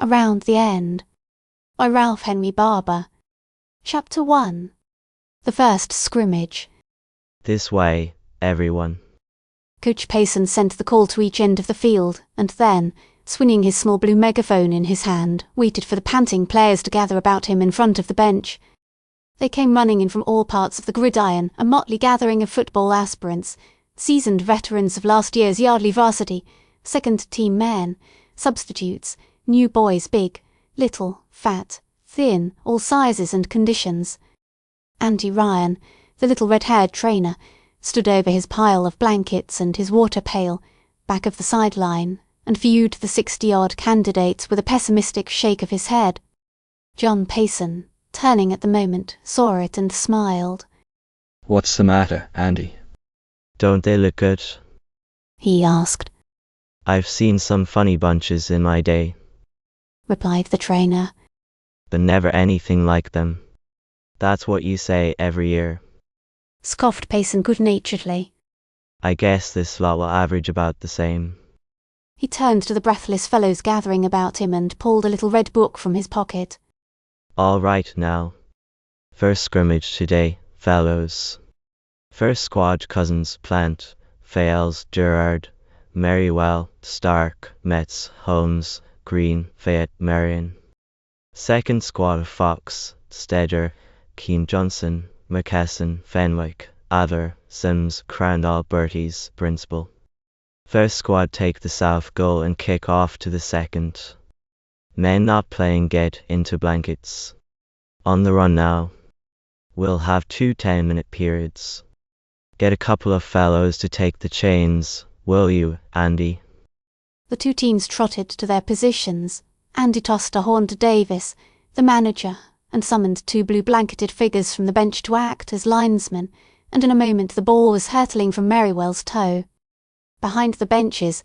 Around the End by Ralph Henry Barber. Chapter 1. The First Scrimmage. This way, everyone. Coach Payson sent the call to each end of the field and then, swinging his small blue megaphone in his hand, waited for the panting players to gather about him in front of the bench. They came running in from all parts of the gridiron, a motley gathering of football aspirants, seasoned veterans of last year's Yardley varsity, second-team men, substitutes, new boys big, little, fat, thin, all sizes and conditions. Andy Ryan, the little red-haired trainer, stood over his pile of blankets and his water pail, back of the sideline, and viewed the 60-odd candidates with a pessimistic shake of his head. John Payson, turning at the moment, saw it and smiled. "What's the matter, Andy?" Don't they look good? He asked. I've seen some funny bunches in my day, Replied the trainer. but never anything like them. That's what you say every year. Scoffed Payson good-naturedly. I guess this lot will average about the same. He turned to the breathless fellows gathering about him and pulled a little red book from his pocket. All right now. First scrimmage today, fellows. First squad: Cousins, Plant, Fales, Gerard, Merriwell, Stark, Metz, Holmes, Green, Fayette, Marion. Second squad: Fox, Stedger, Keane, Johnson, McKesson, Fenwick, Adler, Sims, Crandall, Berties, Principal. First squad take the south goal and kick off to the second. Men not playing get into blankets. On the run now. We'll have 2 10-minute periods. Get a couple of fellows to take the chains, will you, Andy? The two teams trotted to their positions. Andy tossed a horn to Davis, the manager, and summoned 2 blue-blanketed figures from the bench to act as linesmen, and in a moment the ball was hurtling from Merriwell's toe. Behind the benches,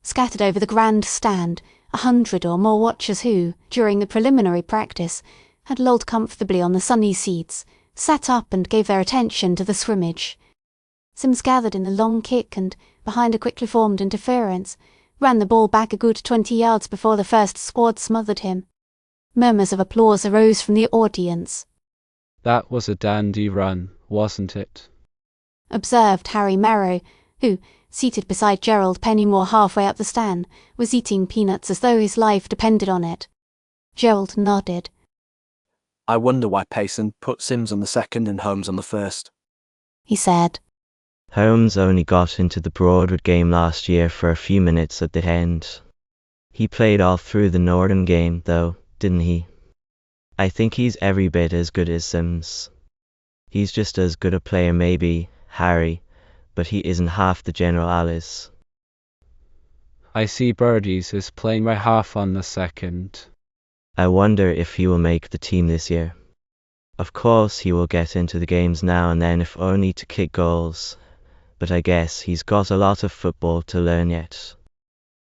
scattered over the grand stand, 100 or more watchers who, during the preliminary practice, had lolled comfortably on the sunny seats, sat up and gave their attention to the scrimmage. Sims gathered in the long kick and, behind a quickly formed interference, ran the ball back a good 20 yards before the first squad smothered him. Murmurs of applause arose from the audience. "That was a dandy run, wasn't it?" Observed Harry Merrow, who, seated beside Gerald Pennymore halfway up the stand, was eating peanuts as though his life depended on it. Gerald nodded. "I wonder why Payson put Sims on the second and Holmes on the first," He said. Holmes only got into the Broadwood game last year for a few minutes at the end. He played all through the Northern game, though, didn't he? I think he's every bit as good as Sims. He's just as good a player maybe, Harry, but he isn't half the general Alice. "I see Birdies is playing right half on the second." I wonder if he will make the team this year. Of course he will get into the games now and then if only to kick goals, but I guess he's got a lot of football to learn yet.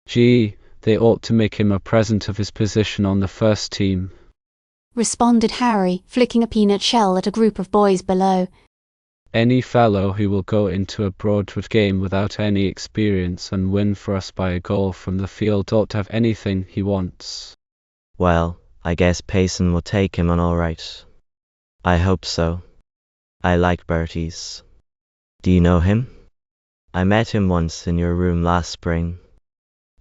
Gee, they ought to make him a present of his position on the first team. Responded Harry, flicking a peanut shell at a group of boys below. Any fellow who will go into a Broadwood game without any experience and win for us by a goal from the field ought to have anything he wants. Well, I guess Payson will take him on all right. I hope so. I like Berties. Do you know him? I met him once in your room last spring.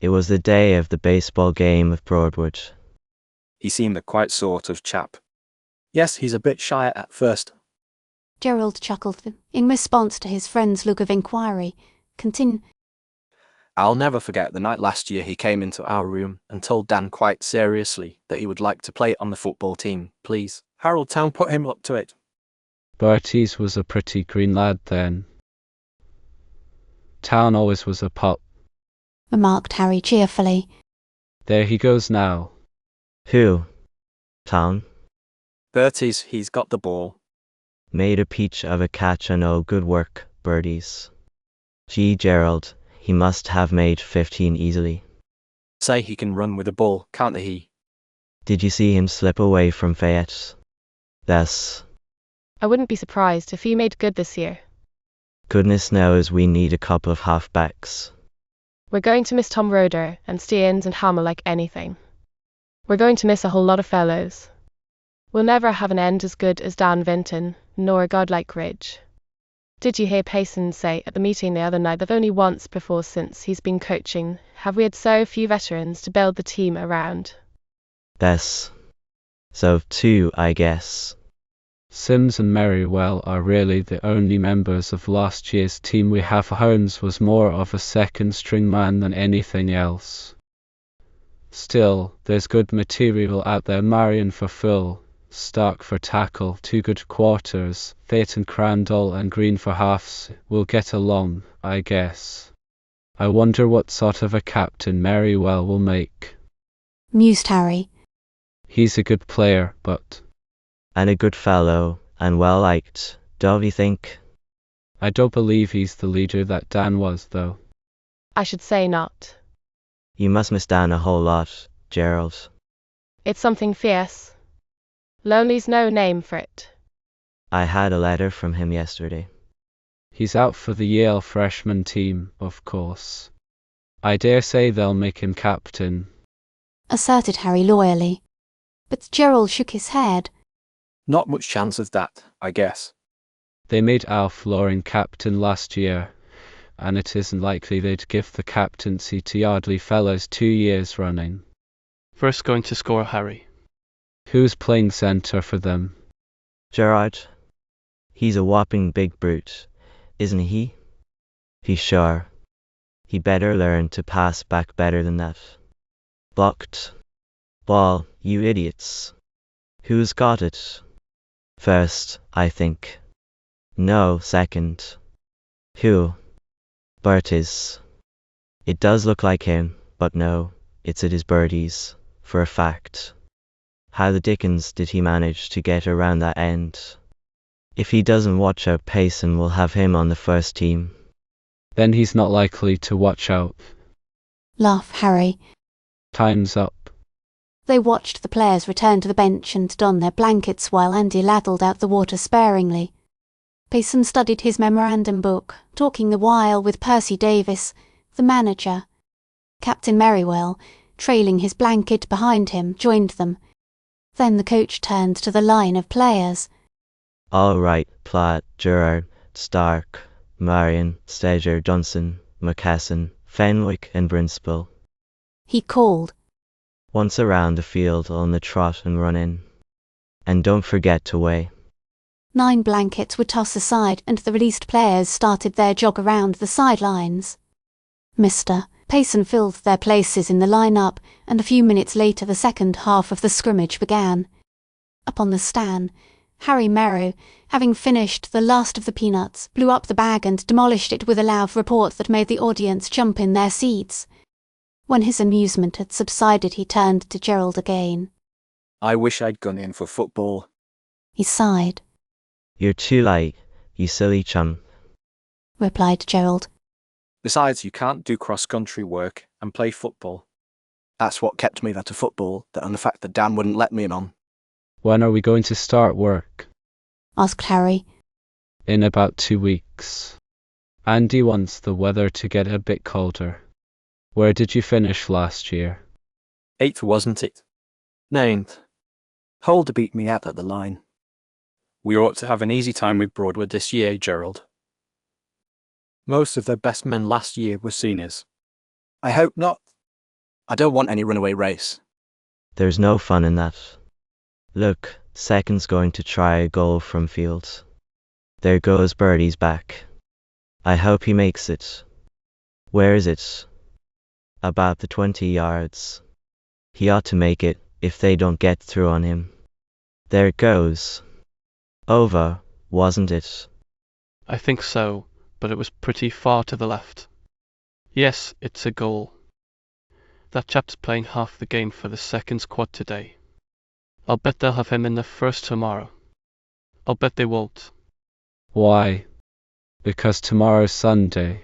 It was the day of the baseball game of Broadwood. He seemed a quiet sort of chap. "Yes, he's a bit shy at first." Gerald chuckled in response to his friend's look of inquiry. "I'll never forget the night last year he came into our room and told Dan quite seriously that he would like to play on the football team, please. Harold Town put him up to it." Berties was a pretty green lad then. Town always was a pup. Remarked Harry cheerfully. There he goes now. Who? Town? "Berties, he's got the ball." Made a peach of a catch and oh, good work, Birdies. Gee, Gerald, he must have made 15 easily. "Say he can run with the ball, can't he?" Did you see him slip away from Fayette? Yes. I wouldn't be surprised if he made good this year. Goodness knows we need a couple of halfbacks. We're going to miss Tom Roeder and Stearns and Hammer like anything. We're going to miss a whole lot of fellows. We'll never have an end as good as Dan Vinton, nor a god like Ridge. Did you hear Payson say at the meeting the other night that only once before since he's been coaching have we had so few veterans to build the team around? That's so too, I guess. Sims and Merriwell are really the only members of last year's team we have. Holmes was more of a second-string man than anything else. Still, there's good material out there. Marion for full, Stark for tackle, two good quarters, Payton, Crandall and Green for halves. We'll get along, I guess. I wonder what sort of a captain Merriwell will make. Mused Harry. He's a good player, but... And a good fellow, and well liked, don't you think? I don't believe he's the leader that Dan was, though. I should say not. You must miss Dan a whole lot, Gerald. It's something fierce. Lonely's no name for it. I had a letter from him yesterday. He's out for the Yale freshman team, of course. I dare say they'll make him captain, Asserted Harry loyally. But Gerald shook his head. Not much chance of that, I guess. They made Alf Loring captain last year, and it isn't likely they'd give the captaincy to Yardley fellows 2 years running. First going to score, Harry. Who's playing centre for them? Gerard? He's a whopping big brute, isn't he? He's sure. He better learn to pass back better than that. Blocked. Ball, you idiots. Who's got it? First, I think. No, second. Who? Bert is. It does look like him, but no, it's his birdies, for a fact. How the dickens did he manage to get around that end? If he doesn't watch out, Payson will have him on the first team. Then he's not likely to watch out. Laugh Harry. Time's up. They watched the players return to the bench and don their blankets while Andy ladled out the water sparingly. Payson studied his memorandum book, talking the while with Percy Davis, the manager. Captain Merriwell, trailing his blanket behind him, joined them. Then the coach turned to the line of players. All right, Platt, Gerard, Stark, Marion, Steger, Johnson, McCassin, Fenwick and Brinspill. He called. Once around the field on the trot and run in. And don't forget to weigh. 9 blankets were tossed aside and the released players started their jog around the sidelines. Mr. Payson filled their places in the line-up, and a few minutes later the second half of the scrimmage began. Up on the stand, Harry Merrow, having finished the last of the peanuts, blew up the bag and demolished it with a loud report that made the audience jump in their seats. When his amusement had subsided, he turned to Gerald again. I wish I'd gone in for football. He sighed. You're too late, you silly chum, Replied Gerald. Besides, you can't do cross-country work and play football. That's what kept me there to football, and the fact that Dan wouldn't let me on. When are we going to start work? Asked Harry. In about 2 weeks. Andy wants the weather to get a bit colder. Where did you finish last year? 8th, wasn't it? 9th. Holder beat me out at the line. We ought to have an easy time with Broadwood this year, Gerald. Most of their best men last year were seniors. I hope not. I don't want any runaway race. There's no fun in that. Look, second's going to try a goal from field. There goes Birdie's back. I hope he makes it. Where is it? About the 20 yards. He ought to make it, if they don't get through on him. There it goes. Over, wasn't it? I think so, but it was pretty far to the left. Yes, it's a goal. That chap's playing half the game for the second squad today. I'll bet they'll have him in the first tomorrow. I'll bet they won't. Why? Because tomorrow's Sunday.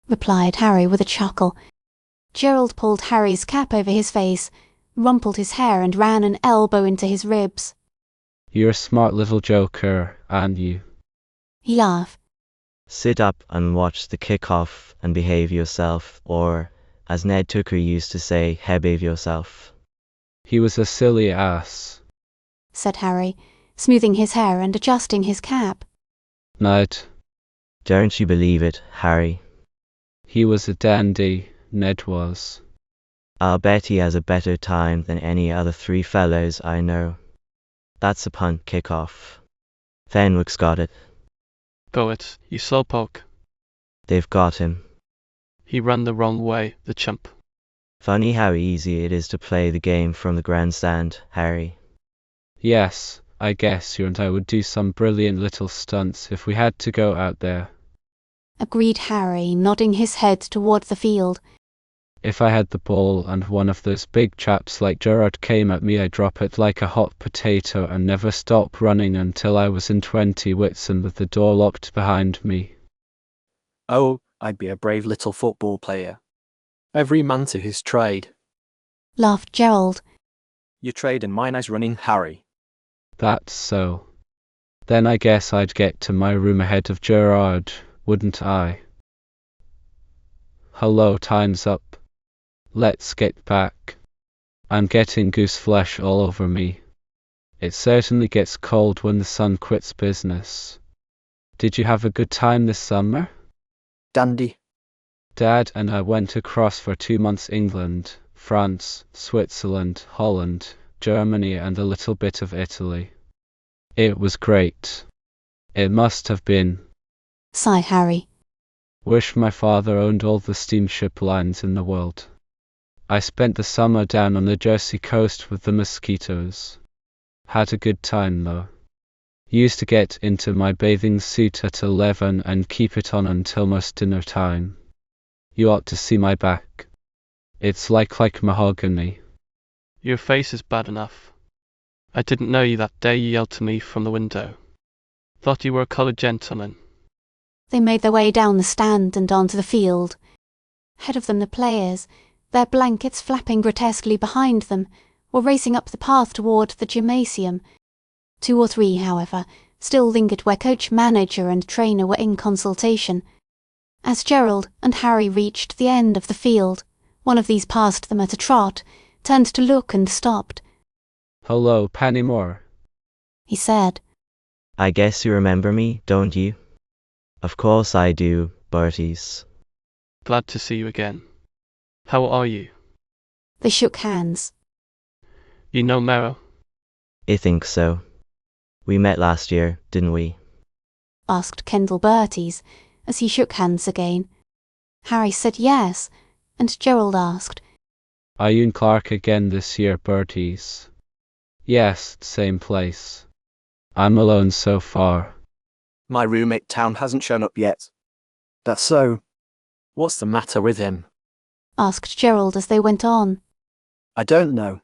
Replied Harry with a chuckle. Gerald pulled Harry's cap over his face, rumpled his hair and ran an elbow into his ribs. You're a smart little joker, aren't you? He laughed. Sit up and watch the kick-off and behave yourself, or, as Ned Tooker used to say, behave yourself. He was a silly ass, said Harry, smoothing his hair and adjusting his cap. Ned. Don't you believe it, Harry? He was a dandy, Ned was. I'll bet he has a better time than any other 3 fellows I know. That's a punt kick-off. Fenwick's got it. Go it, you slowpoke. They've got him. He ran the wrong way, the chump. Funny how easy it is to play the game from the grandstand, Harry. Yes, I guess you and I would do some brilliant little stunts if we had to go out there. Agreed Harry, nodding his head toward the field. If I had the ball and one of those big chaps like Gerard came at me, I'd drop it like a hot potato and never stop running until I was in 20 wits and with the door locked behind me. Oh, I'd be a brave little football player. Every man to his trade. Laughed Gerald. Your trade and mine is running, Harry. That's so. Then I guess I'd get to my room ahead of Gerard, wouldn't I? Hello, time's up. Let's get back. I'm getting goose flesh all over me. It certainly gets cold when the sun quits business. Did you have a good time this summer? Dandy. Dad and I went across for 2 months England, France, Switzerland, Holland, Germany and a little bit of Italy. It was great. It must have been. Sighed Harry. Wish my father owned all the steamship lines in the world. I spent the summer down on the Jersey coast with the mosquitoes. Had a good time though. Used to get into my bathing suit at 11 and keep it on until most dinner time. You ought to see my back. It's like mahogany. Your face is bad enough. I didn't know you that day you yelled to me from the window. Thought you were a coloured gentleman. They made their way down the stand and onto the field. Ahead of them the players, their blankets flapping grotesquely behind them, were racing up the path toward the gymnasium. 2 or 3, however, still lingered where coach, manager and trainer were in consultation. As Gerald and Harry reached the end of the field, one of these passed them at a trot, turned to look and stopped. Hello, Pennymore, he said. I guess you remember me, don't you? Of course I do, Berties. Glad to see you again. How are you? They shook hands. You know Merrow? I think so. We met last year, didn't we? Asked Kendall Berties, as he shook hands again. Harry said yes, and Gerald asked, Are you in Clark again this year, Berties? Yes, same place. I'm alone so far. My roommate Town hasn't shown up yet. That's so. What's the matter with him? Asked Gerald as they went on. I don't know.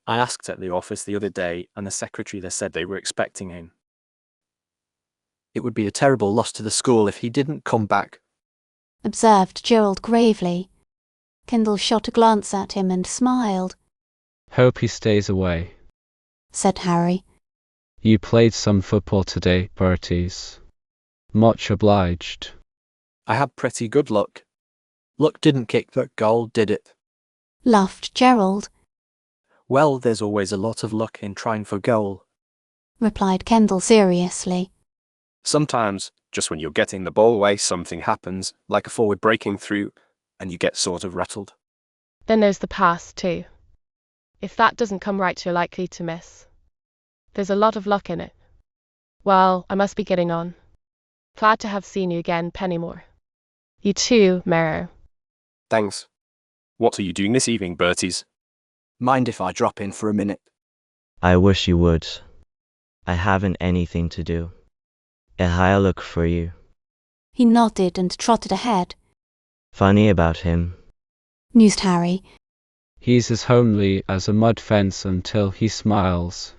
I asked at the office the other day and the secretary there said they were expecting him. It would be a terrible loss to the school if he didn't come back. Observed Gerald gravely. Kendall shot a glance at him and smiled. Hope he stays away. Said Harry. You played some football today, Berties. Much obliged. I had pretty good luck. Luck didn't kick that goal, did it? Laughed Gerald. Well, there's always a lot of luck in trying for goal. Replied Kendall seriously. Sometimes, just when you're getting the ball away, something happens, like a forward breaking through, and you get sort of rattled. Then there's the pass, too. If that doesn't come right, you're likely to miss. There's a lot of luck in it. Well, I must be getting on. Glad to have seen you again, Pennymore. You too, Merrow. Thanks. What are you doing this evening, Berties? Mind if I drop in for a minute? I wish you would. I haven't anything to do. I'll look for you. He nodded and trotted ahead. Funny about him, Mused Harry. He's as homely as a mud fence until he smiles,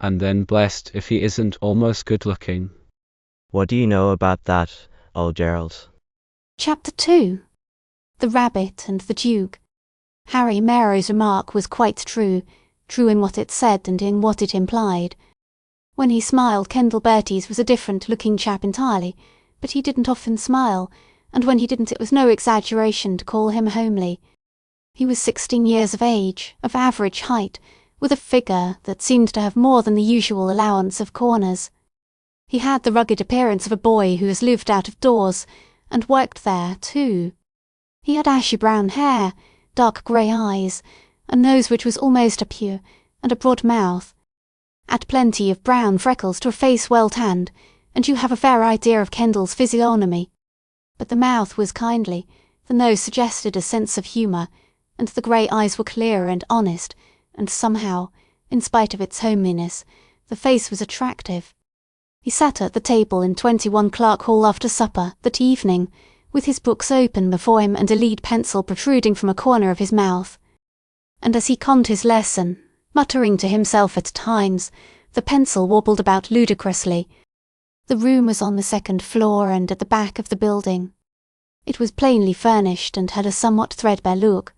and then blessed if he isn't almost good looking. What do you know about that, old Gerald? Chapter 2. The Rabbit and the Duke. Harry Merrow's remark was quite true in what it said and in what it implied. When he smiled, Kendall Berties was a different-looking chap entirely, but he didn't often smile, and when he didn't it was no exaggeration to call him homely. He was 16 years of age, of average height, with a figure that seemed to have more than the usual allowance of corners. He had the rugged appearance of a boy who has lived out of doors, and worked there, too. He had ashy brown hair, dark grey eyes, a nose which was almost a pew, and a broad mouth. Add plenty of brown freckles to a face well tanned, and you have a fair idea of Kendall's physiognomy. But the mouth was kindly, the nose suggested a sense of humour, and the grey eyes were clear and honest, and somehow, in spite of its homeliness, the face was attractive. He sat at the table in 21 Clark Hall after supper that evening, with his books open before him and a lead pencil protruding from a corner of his mouth. And as he conned his lesson, muttering to himself at times, the pencil warbled about ludicrously. The room was on the second floor and at the back of the building. It was plainly furnished and had a somewhat threadbare look.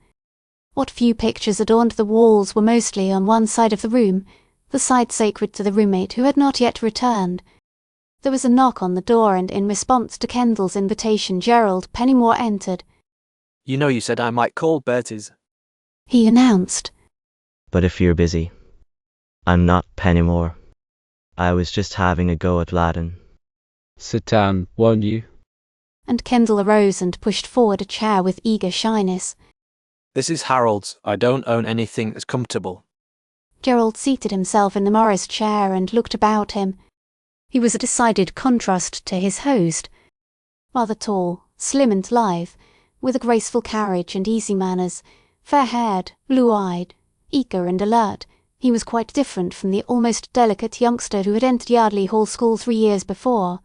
What few pictures adorned the walls were mostly on one side of the room, the side sacred to the roommate who had not yet returned. There was a knock on the door, and in response to Kendall's invitation, Gerald Pennymore entered. You know you said I might call Bertie's, he announced. But if you're busy, I'm not Pennymore. I was just having a go at Latin. Sit down, won't you? And Kendall arose and pushed forward a chair with eager shyness. This is Harold's. I don't own anything that's comfortable. Gerald seated himself in the Morris chair and looked about him. He was a decided contrast to his host. Rather tall, slim and lithe, with a graceful carriage and easy manners, fair-haired, blue-eyed, eager and alert, he was quite different from the almost delicate youngster who had entered Yardley Hall School 3 years before.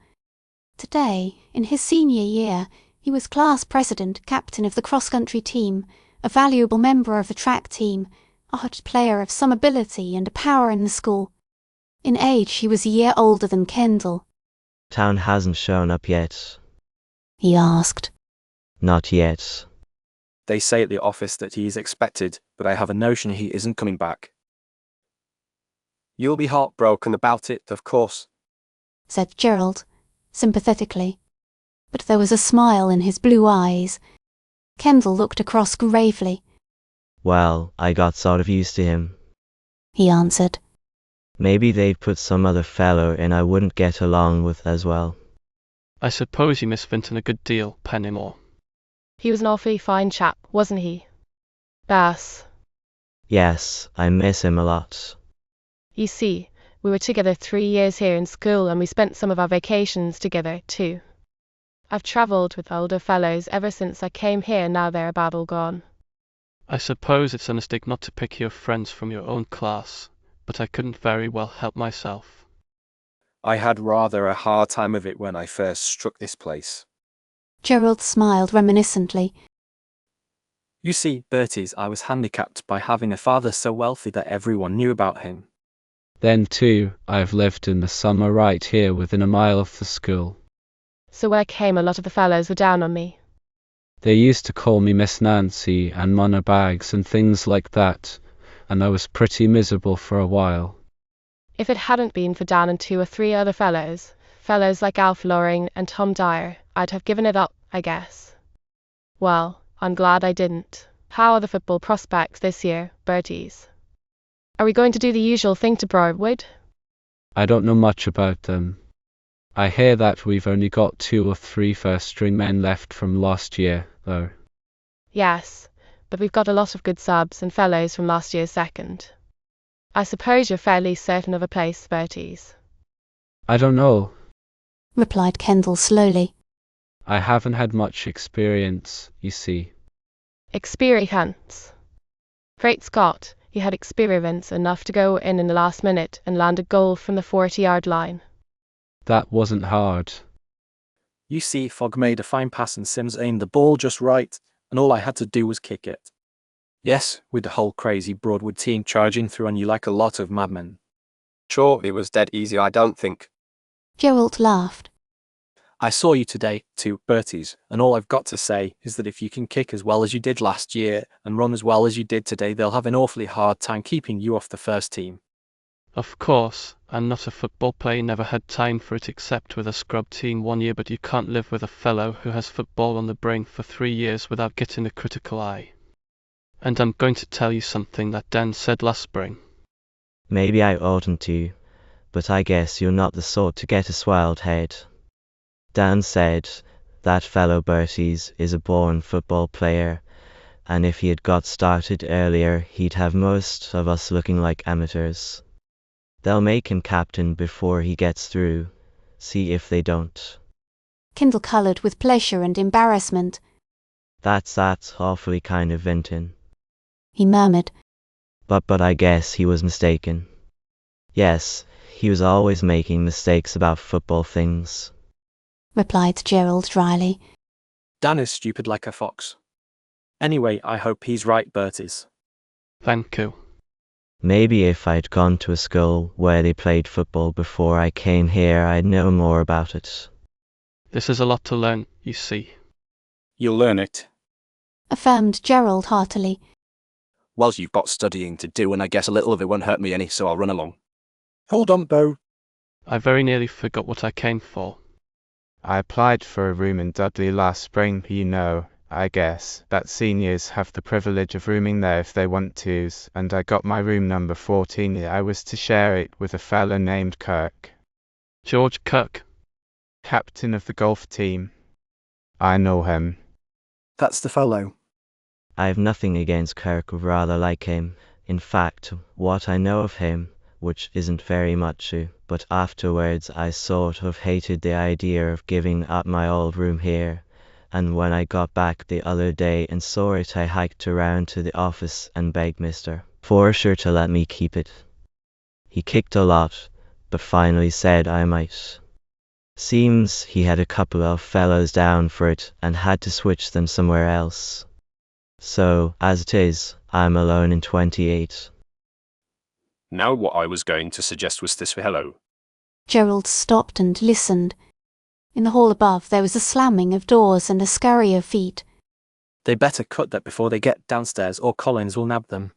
Today, in his senior year, he was class president, captain of the cross-country team, a valuable member of the track team, a hot player of some ability and a power in the school. In age he was a year older than Kendall. Town hasn't shown up yet. He asked. Not yet. They say at the office that he is expected, but I have a notion he isn't coming back. You'll be heartbroken about it, of course, said Gerald, sympathetically. But there was a smile in his blue eyes. Kendall looked across gravely. Well, I got sort of used to him, he answered. Maybe they'd put some other fellow in I wouldn't get along with as well. I suppose you miss Vinton a good deal, Pennymore. He was an awfully fine chap, wasn't he? Bass. Yes, I miss him a lot. You see, we were together 3 years here in school, and we spent some of our vacations together, too. I've travelled with older fellows ever since I came here, now they're about all gone. I suppose it's a mistake not to pick your friends from your own class, but I couldn't very well help myself. I had rather a hard time of it when I first struck this place. Gerald smiled reminiscently. You see, Bertie's, I was handicapped by having a father so wealthy that everyone knew about him. Then too, I've lived in the summer right here within a mile of the school. So when I came, a lot of the fellows were down on me. They used to call me Miss Nancy and Moneybags and things like that, and I was pretty miserable for a while. If it hadn't been for Dan and 2 or 3 other fellows like Alf Loring and Tom Dyer, I'd have given it up, I guess. Well, I'm glad I didn't. How are the football prospects this year, Bertie's? Are we going to do the usual thing to Briarwood? I don't know much about them. I hear that we've only got 2 or 3 first-string men left from last year, though. Yes, but we've got a lot of good subs and fellows from last year's second. I suppose you're fairly certain of a place, Bertie's? I don't know. Replied Kendall slowly. I haven't had much experience, you see. Experience? Great Scott, you had experience enough to go in the last minute and land a goal from the 40-yard line. That wasn't hard. You see, Fogg made a fine pass and Sims aimed the ball just right, and all I had to do was kick it. Yes, with the whole crazy Broadwood team charging through on you like a lot of madmen. Sure, it was dead easy, I don't think. Gerald laughed. I saw you today, too, Bertie's, and all I've got to say is that if you can kick as well as you did last year and run as well as you did today, they'll have an awfully hard time keeping you off the first team. Of course, I'm not a football player, never had time for it except with a scrub team 1 year, but you can't live with a fellow who has football on the brain for 3 years without getting a critical eye. And I'm going to tell you something that Dan said last spring. Maybe I oughtn't to, but I guess you're not the sort to get a swelled head. Dan said, that fellow Bertie's is a born football player, and if he had got started earlier he'd have most of us looking like amateurs. They'll make him captain before he gets through. See if they don't. Kendall coloured with pleasure and embarrassment. That's awfully kind of Vinton, he murmured. But I guess he was mistaken. Yes, he was always making mistakes about football things, replied Gerald dryly. Dan is stupid like a fox. Anyway, I hope he's right, Bertie's. Thank you. Maybe if I'd gone to a school where they played football before I came here I'd know more about it. This is a lot to learn, you see. You'll learn it. Affirmed Gerald heartily. Well, you've got studying to do, and I guess a little of it won't hurt me any, so I'll run along. Hold on, Bo. I very nearly forgot what I came for. I applied for a room in Dudley last spring, you know. I guess that seniors have the privilege of rooming there if they want to, and I got my room number 14. I was to share it with a fella named Kirk. George Kirk? Captain of the golf team. I know him. That's the fellow. I've nothing against Kirk, rather like him. In fact, what I know of him, which isn't very much, but afterwards I sort of hated the idea of giving up my old room here. And when I got back the other day and saw it, I hiked around to the office and begged Mr. Forsher to let me keep it. He kicked a lot, but finally said I might. Seems he had a couple of fellows down for it and had to switch them somewhere else. So, as it is, I'm alone in 28. Now what I was going to suggest was this fellow. Gerald stopped and listened. In the hall above there was a slamming of doors and a scurry of feet. They better cut that before they get downstairs, or Collins will nab them.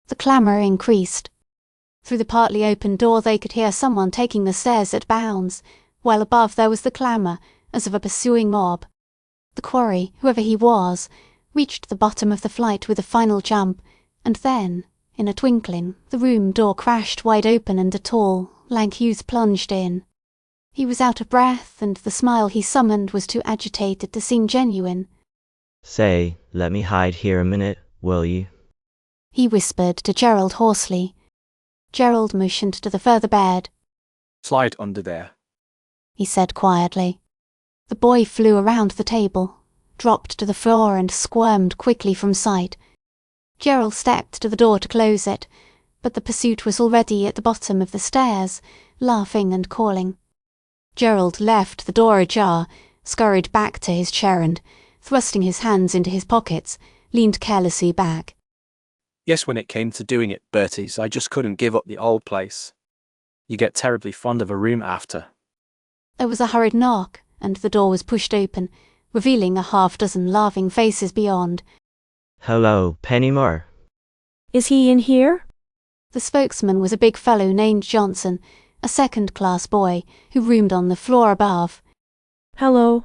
The clamour increased. Through the partly open door they could hear someone taking the stairs at bounds, while above there was the clamour, as of a pursuing mob. The quarry, whoever he was, reached the bottom of the flight with a final jump, and then, in a twinkling, the room door crashed wide open and a tall, lank youth plunged in. He was out of breath, and the smile he summoned was too agitated to seem genuine. Say, let me hide here a minute, will you? He whispered to Gerald hoarsely. Gerald motioned to the further bed. Slide under there, he said quietly. The boy flew around the table, dropped to the floor and squirmed quickly from sight. Gerald stepped to the door to close it, but the pursuit was already at the bottom of the stairs, laughing and calling. Gerald left the door ajar, scurried back to his chair and, thrusting his hands into his pockets, leaned carelessly back. Yes, when it came to doing it, Bertie's, I just couldn't give up the old place. You get terribly fond of a room after. There was a hurried knock, and the door was pushed open, revealing a half-dozen laughing faces beyond. Hello, Pennymore. Is he in here? The spokesman was a big fellow named Johnson, a second-class boy who roomed on the floor above. Hello,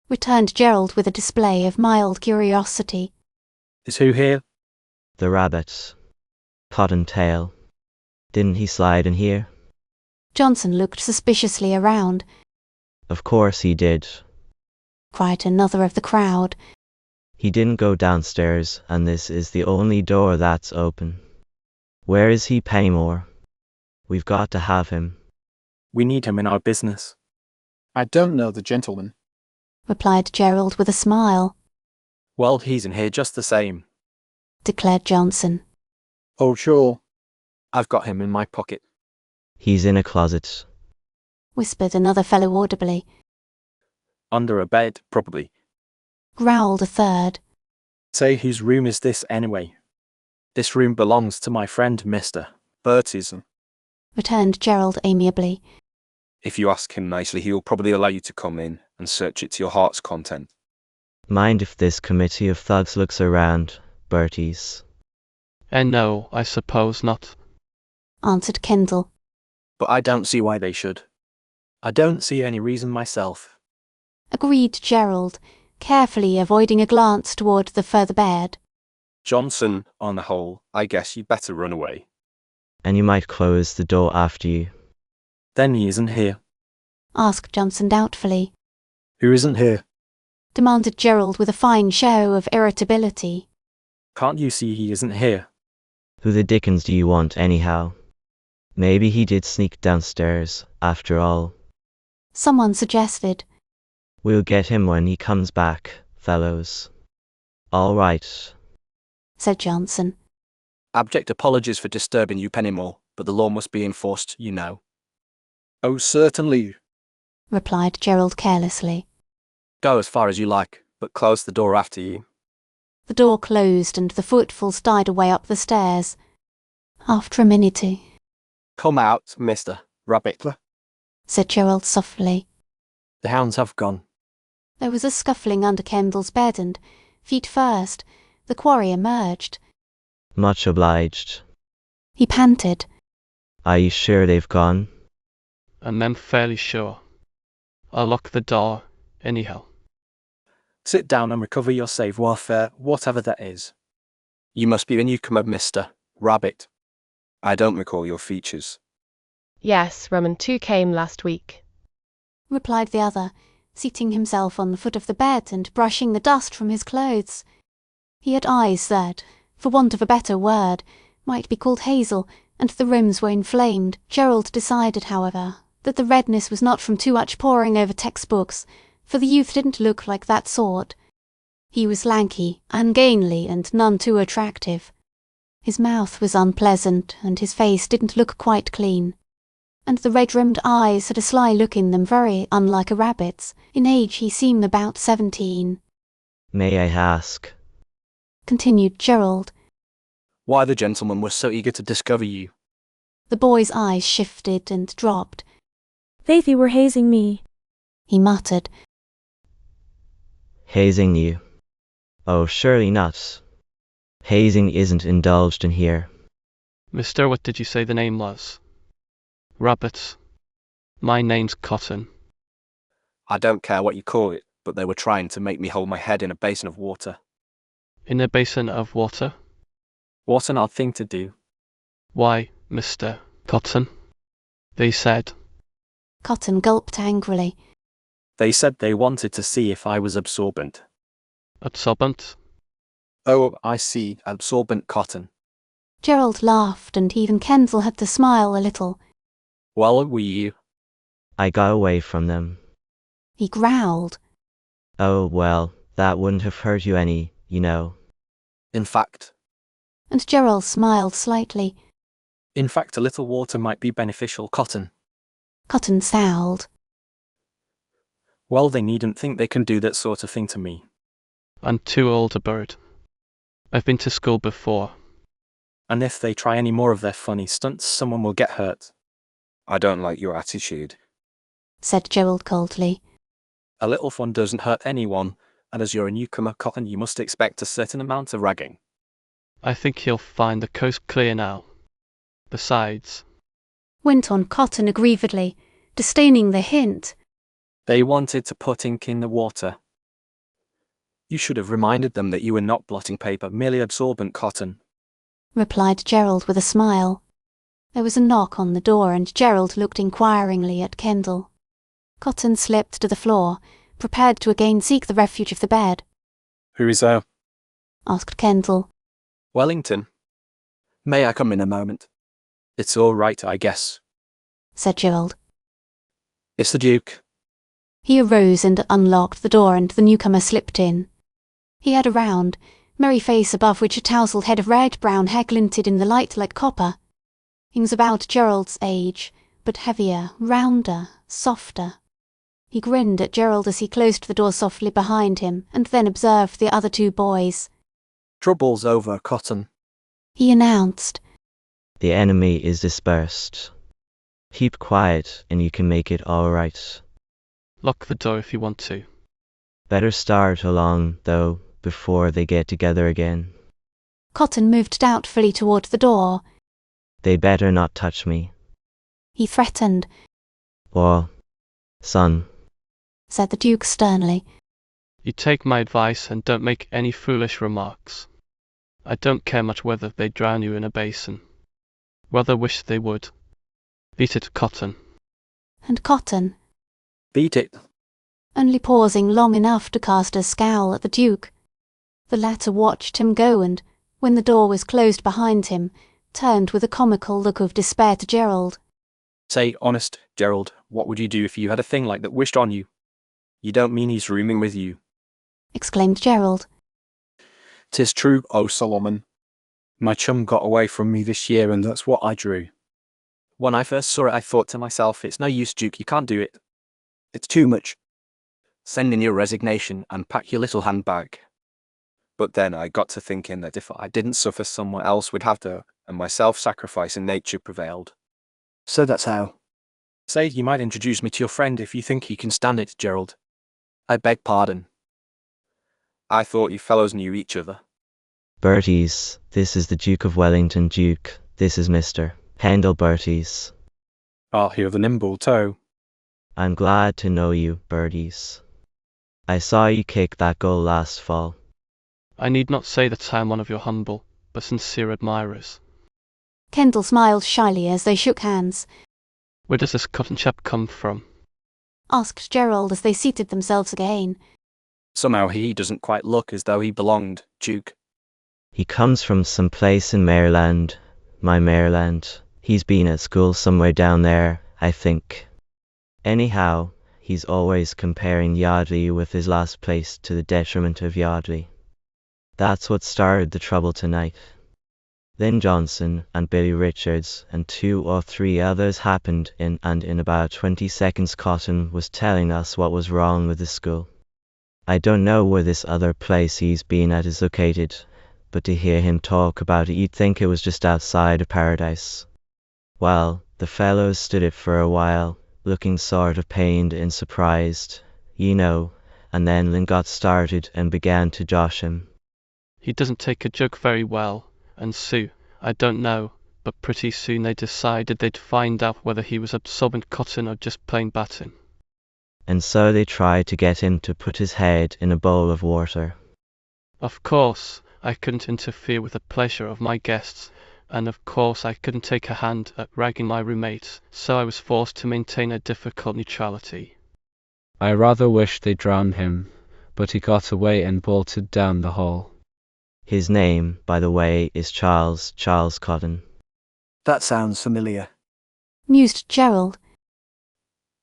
returned Gerald with a display of mild curiosity. Is who here? The rabbit. Cottontail. Didn't he slide in here? Johnson looked suspiciously around. Of course he did, cried another of the crowd. He didn't go downstairs, and this is the only door that's open. Where is he, Pennymore? We've got to have him. We need him in our business. I don't know the gentleman, replied Gerald with a smile. Well, he's in here just the same, declared Johnson. Oh sure. I've got him in my pocket. He's in a closet, whispered another fellow audibly. Under a bed, probably, growled a third. Say, whose room is this anyway? This room belongs to my friend Mr. Bertie's, returned Gerald amiably. If you ask him nicely, he'll probably allow you to come in and search it to your heart's content. Mind if this committee of thugs looks around, Bertie's? No, I suppose not, answered Kendall. But I don't see why they should. I don't see any reason myself, agreed Gerald, carefully avoiding a glance toward the further bed. Johnson, on the whole, I guess you'd better run away. And you might close the door after you. Then he isn't here. asked Johnson doubtfully. Who isn't here? Demanded Gerald with a fine show of irritability. Can't you see he isn't here? Who the dickens do you want anyhow? Maybe he did sneak downstairs, after all. Someone suggested. We'll get him when he comes back, fellows. All right, said Johnson. Abject apologies for disturbing you, Pennymore, but the law must be enforced, you know. Oh, certainly, replied Gerald carelessly. Go as far as you like, but close the door after you. The door closed and the footfalls died away up the stairs. After a minute, Come out, Mr. Rabbit. said Gerald softly. The hounds have gone. There was a scuffling under Kendall's bed and, feet first, the quarry emerged. much obliged. He panted. Are you sure they've gone? And I'm fairly sure. I'll lock the door, anyhow. Sit down and recover your savoir faire, whatever that is. You must be a newcomer, Mr. Rabbit. I don't recall your features. Yes, Roman 2 came last week. Replied the other, seating himself on the foot of the bed and brushing the dust from his clothes. He had eyes that, for want of a better word, might be called hazel, and the rims were inflamed. Gerald decided, however, that the redness was not from too much poring over textbooks, for the youth didn't look like that sort. He was lanky, ungainly, and none too attractive. His mouth was unpleasant, and his face didn't look quite clean. And the red-rimmed eyes had a sly look in them very unlike a rabbit's. In age he seemed about 17. May I ask? Continued Gerald. Why the gentleman was so eager to discover you? The boy's eyes shifted and dropped. They were hazing me, he muttered. Hazing you? Oh, surely not. Hazing isn't indulged in here. Mister, what did you say the name was? Rabbit. My name's Cotton. I don't care what you call it, but they were trying to make me hold my head in a basin of water. In a basin of water? What an odd thing to do. Why, Mr. Cotton? They said. Cotton gulped angrily. They said they wanted to see if I was absorbent. Absorbent? Oh, I see, absorbent cotton. Gerald laughed, and even Kendall had to smile a little. Well, were you? I got away from them. He growled. Oh, well, that wouldn't have hurt you any, you know. In fact, And Gerald smiled slightly. In fact, a little water might be beneficial, Cotton. Cotton scowled. Well, they needn't think they can do that sort of thing to me. I'm too old a bird. I've been to school before. And if they try any more of their funny stunts, someone will get hurt. I don't like your attitude. Said Gerald coldly. A little fun doesn't hurt anyone, and as you're a newcomer, Cotton, you must expect a certain amount of ragging. I think he'll find the coast clear now. Besides, Went on Cotton aggrievedly, disdaining the hint. They wanted to put ink in the water. You should have reminded them that you were not blotting paper, merely absorbent cotton. Replied Gerald with a smile. There was a knock on the door, and Gerald looked inquiringly at Kendall. Cotton slipped to the floor, prepared to again seek the refuge of the bed. Who is there? Asked Kendall. Wellington. May I come in a moment? It's all right, I guess. Said Gerald. It's the Duke. He arose and unlocked the door, and the newcomer slipped in. He had a round, merry face above which a tousled head of red-brown hair glinted in the light like copper. He was about Gerald's age, but heavier, rounder, softer. He grinned at Gerald as he closed the door softly behind him, and then observed the other two boys. Trouble's over, Cotton. He announced. The enemy is dispersed. Keep quiet and you can make it all right. lock the door if you want to. Better start along, though, before they get together again. Cotton moved doubtfully toward the door. They better not touch me. He threatened. Or, son, Said the Duke sternly. You take my advice and don't make any foolish remarks. I don't care much whether they drown you in a basin. Rather wish they would. Beat it, Cotton. And Cotton, Beat it. only pausing long enough to cast a scowl at the Duke. The latter watched him go and, when the door was closed behind him, turned with a comical look of despair to Gerald. Say, honest, Gerald, what would you do if you had a thing like that wished on you? You don't mean he's rooming with you? Exclaimed Gerald. 'Tis true, O Solomon. My chum got away from me this year, and that's what I drew. When I first saw it, I thought to myself, it's no use, Duke, you can't do it. It's too much. Send in your resignation and pack your little handbag. But then I got to thinking that if I didn't suffer, someone else would have to, and my self-sacrifice in nature prevailed. So that's how. Say, you might introduce me to your friend if you think he can stand it, Gerald. I beg pardon. I thought you fellows knew each other. Berties, this is the Duke of Wellington. Duke, this is Mr. Pendle Berties. I'll hear the nimble toe. I'm glad to know you, Berties. I saw you kick that goal last fall. I need not say that I am one of your humble but sincere admirers. Kendall smiled shyly as they shook hands. Where does this Cotton chap come from? Asked Gerald as they seated themselves again. Somehow he doesn't quite look as though he belonged, Duke. He comes from some place in Maryland. My Maryland. He's been at school somewhere down there, I think. Anyhow, he's always comparing Yardley with his last place to the detriment of Yardley. That's what started the trouble tonight. Then Johnson and Billy Richards and 2 or 3 others happened in, and in about 20 seconds Cotton was telling us what was wrong with the school. I don't know where this other place he's been at is located, but to hear him talk about it you'd think it was just outside of Paradise. Well, the fellows stood it for a while, looking sort of pained and surprised, you know, and then Lynn got started and began to josh him. He doesn't take a joke very well, and Sue, I don't know, but pretty soon they decided they'd find out whether he was absorbent Cotton or just plain batting. And so they tried to get him to put his head in a bowl of water. Of course, I couldn't interfere with the pleasure of my guests, and of course I couldn't take a hand at ragging my roommates, so I was forced to maintain a difficult neutrality. I rather wished they drowned him, but he got away and bolted down the hall. His name, by the way, is Charles Cotton. That sounds familiar. Mused Gerald.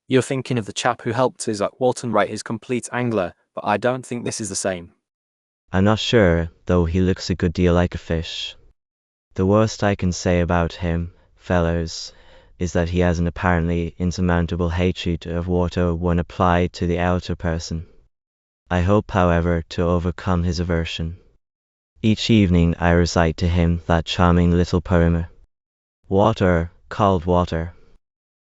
You're thinking of the chap who helped us at Walton write his Complete Angler, but I don't think this is the same. I'm not sure, though he looks a good deal like a fish. The worst I can say about him, fellows, is that he has an apparently insurmountable hatred of water when applied to the outer person. I hope, however, to overcome his aversion. Each evening I recite to him that charming little poem. Water, cold water.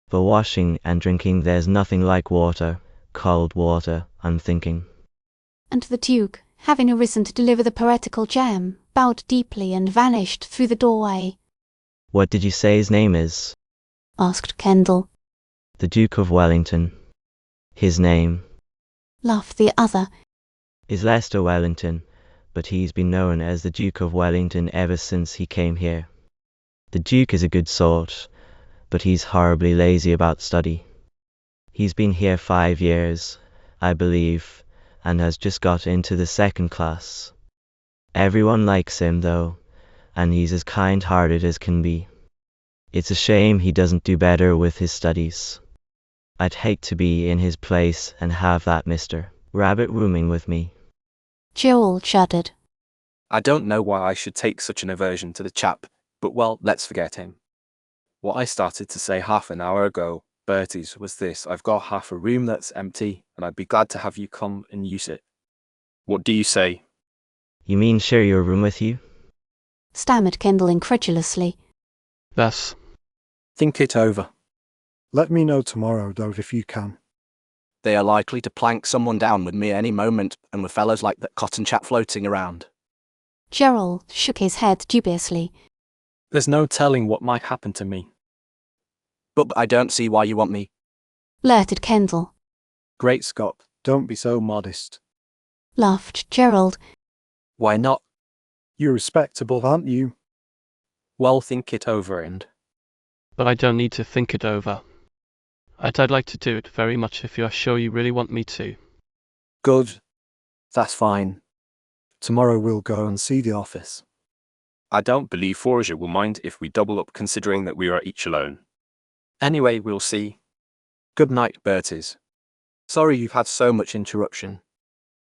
For washing and drinking there's nothing like water, cold water, I'm thinking. And the Duke, having arisen to deliver the poetical gem, bowed deeply and vanished through the doorway. What did you say his name is? Asked Kendall. The Duke of Wellington. His name, Laughed the other. is Lester Wellington, but he's been known as the Duke of Wellington ever since he came here. The Duke is a good sort, but he's horribly lazy about study. He's been here 5 years, I believe, and has just got into the 2nd class. Everyone likes him, though, and he's as kind-hearted as can be. It's a shame he doesn't do better with his studies. I'd hate to be in his place and have that Mr. Rabbit rooming with me. Gerald shuddered. I don't know why I should take such an aversion to the chap, but well, let's forget him. What I started to say half an hour ago, Berties, was this: I've got half a room that's empty, and I'd be glad to have you come and use it. What do you say? You mean share your room with you? Stammered Kendall incredulously. Thus, Think it over. Let me know tomorrow, though, if you can. They are likely to plank someone down with me any moment, and with fellows like that Cotton chap floating around. Gerald shook his head dubiously. There's no telling what might happen to me. But I don't see why you want me. Blurted Kendall. Great Scott, don't be so modest. Laughed Gerald. Why not? You're respectable, aren't you? Well, think it over and but I don't need to think it over. I'd like to do it very much if you are sure you really want me to. Good. That's fine. Tomorrow we'll go and see the office. I don't believe Forger will mind if we double up considering that we are each alone. Anyway, we'll see. Good night, Berties. Sorry you've had so much interruption.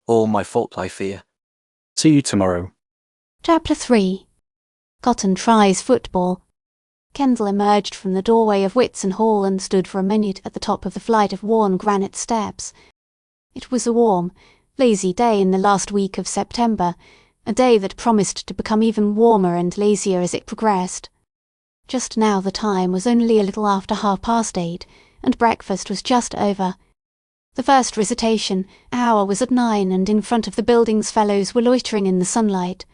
All my fault, I fear. See you tomorrow. Chapter 3. Cotton tries football. Kendall emerged from the doorway of Whitson Hall and stood for a minute at the top of the flight of worn granite steps. It was a warm, lazy day in the last week of September, a day that promised to become even warmer and lazier as it progressed. Just now the time was only a little after 8:30, and breakfast was just over. The first recitation hour was at 9, and in front of the building's fellows were loitering in the sunlight.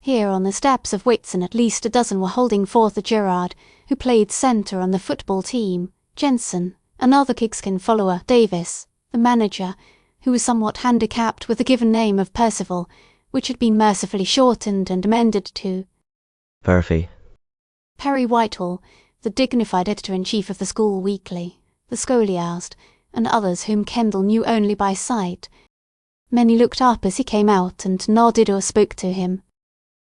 Here on the steps of Whitson at least a dozen were holding forth the Gerard, who played centre on the football team, Jensen, another Kigskin follower, Davis, the manager, who was somewhat handicapped with the given name of Percival, which had been mercifully shortened and amended to Perfy. Perry Whitehall, the dignified editor-in-chief of the school weekly, the Scholiast, and others whom Kendall knew only by sight. Many looked up as he came out and nodded or spoke to him.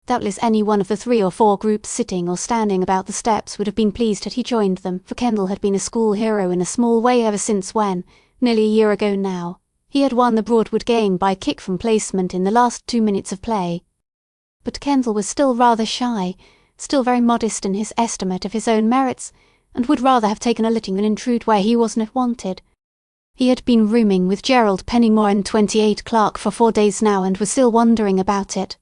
Doubtless any one of the 3 or 4 groups sitting or standing about the steps would have been pleased had he joined them, for Kendall had been a school hero in a small way ever since when, nearly a year ago now, he had won the Broadwood game by a kick from placement in the last 2 minutes of play. But Kendall was still rather shy, still very modest in his estimate of his own merits, and would rather have taken a licking than intrude where he wasn't wanted. He had been rooming with Gerald Pennymore and 28 Clark for 4 days now and was still wondering about it.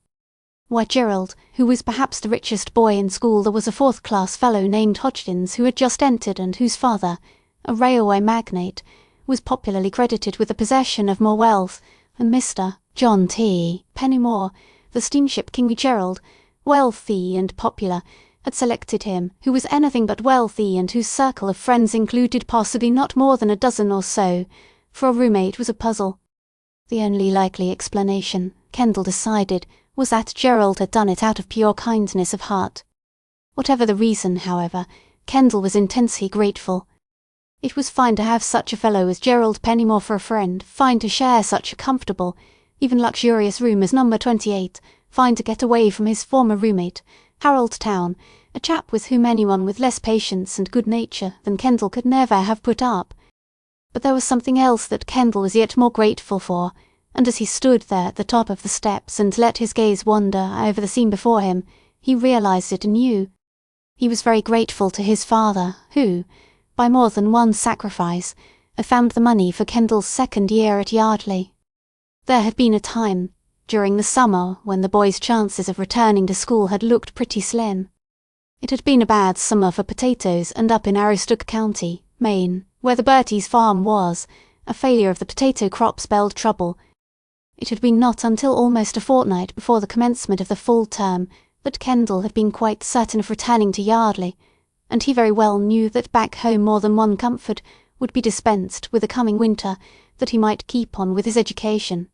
Why Gerald, who was perhaps the richest boy in school, there was a 4th-class fellow named Hodgkins who had just entered and whose father, a railway magnate, was popularly credited with the possession of more wealth than Mr. John T. Pennymore, the steamship King Gerald, wealthy and popular, had selected him, who was anything but wealthy and whose circle of friends included possibly not more than a dozen or so, for a roommate was a puzzle. The only likely explanation, Kendall decided, was that Gerald had done it out of pure kindness of heart. Whatever the reason, however, Kendall was intensely grateful. It was fine to have such a fellow as Gerald Pennymore for a friend, fine to share such a comfortable, even luxurious room as number 28, fine to get away from his former roommate, Harold Town, a chap with whom anyone with less patience and good nature than Kendall could never have put up. But there was something else that Kendall was yet more grateful for, and as he stood there at the top of the steps and let his gaze wander over the scene before him, he realised it anew. He was very grateful to his father, who, by more than one sacrifice, had found the money for Kendall's 2nd year at Yardley. There had been a time, during the summer, when the boy's chances of returning to school had looked pretty slim. It had been a bad summer for potatoes, and up in Aroostook County, Maine, where the Berties' farm was, a failure of the potato crop spelled trouble. It had been not until almost a fortnight before the commencement of the fall term that Kendall had been quite certain of returning to Yardley, and he very well knew that back home more than one comfort would be dispensed with the coming winter, that he might keep on with his education.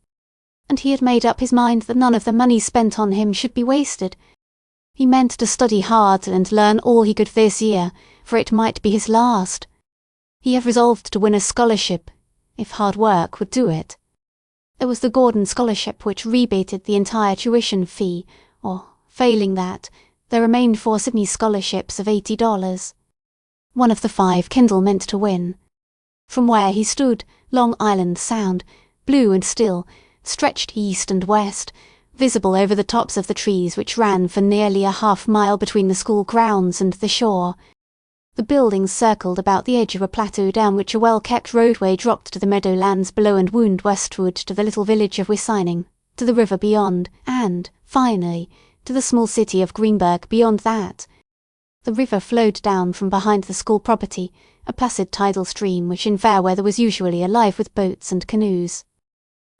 And he had made up his mind that none of the money spent on him should be wasted. He meant to study hard and learn all he could this year, for it might be his last. He had resolved to win a scholarship, if hard work would do it. There was the Gordon Scholarship, which rebated the entire tuition fee, or, failing that, there remained 4 Sydney scholarships of $80. One of the 5 Kendall meant to win. From where he stood, Long Island Sound, blue and still, stretched east and west, visible over the tops of the trees which ran for nearly a half-mile between the school grounds and the shore. The buildings circled about the edge of a plateau down which a well-kept roadway dropped to the meadowlands below and wound westward to the little village of Wysigning, to the river beyond, and, finally, to the small city of Greenburg beyond that. The river flowed down from behind the school property, a placid tidal stream which in fair weather was usually alive with boats and canoes.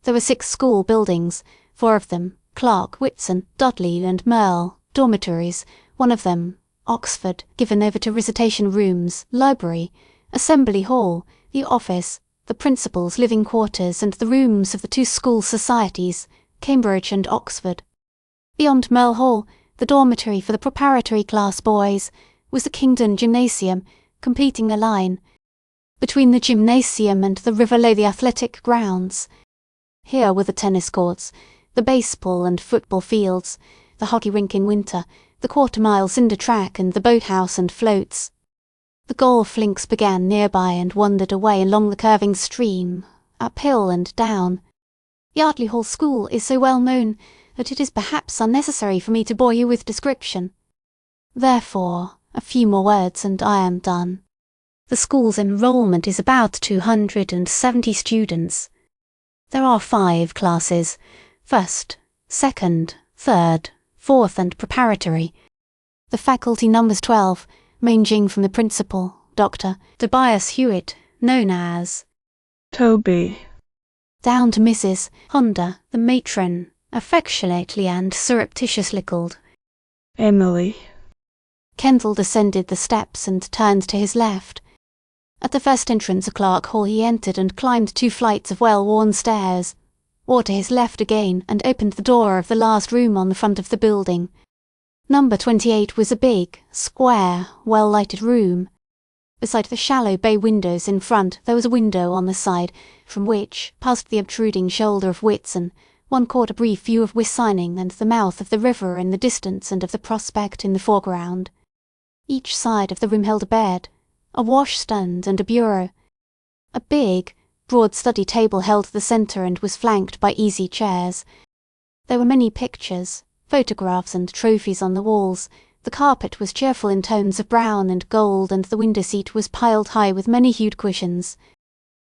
There were 6 school buildings, 4 of them, Clark, Whitson, Dudley and Merle, dormitories, one of them, Oxford, given over to recitation rooms, library, assembly hall, the office, the principal's living quarters and the rooms of the 2 school societies, Cambridge and Oxford. Beyond Merle Hall, the dormitory for the preparatory class boys, was the Kingdon Gymnasium, completing the line. Between the gymnasium and the river lay the athletic grounds. Here were the tennis courts, the baseball and football fields, the hockey rink in winter, the quarter-mile cinder track and the boathouse and floats. The golf links began nearby and wandered away along the curving stream, uphill and down. Yardley Hall School is so well known that it is perhaps unnecessary for me to bore you with description. Therefore, a few more words and I am done. The school's enrolment is about 270 students. There are 5 classes: first, second, third, fourth and preparatory. The faculty numbers 12, ranging from the principal, Dr. Tobias Hewitt, known as Toby. down to Mrs. Honda, the matron, affectionately and surreptitiously called Emily. Kendall descended the steps and turned to his left. At the first entrance of Clark Hall he entered and climbed 2 flights of well-worn stairs, or to his left again and opened the door of the last room on the front of the building. Number 28 was a big, square, well-lighted room. Beside the shallow bay windows in front there was a window on the side, from which, past the obtruding shoulder of Whitson, one caught a brief view of Wissyning and the mouth of the river in the distance and of the prospect in the foreground. Each side of the room held a bed, a washstand and a bureau. A big, broad study table held the centre and was flanked by easy chairs. There were many pictures, photographs and trophies on the walls. The carpet was cheerful in tones of brown and gold and the window seat was piled high with many-hued cushions.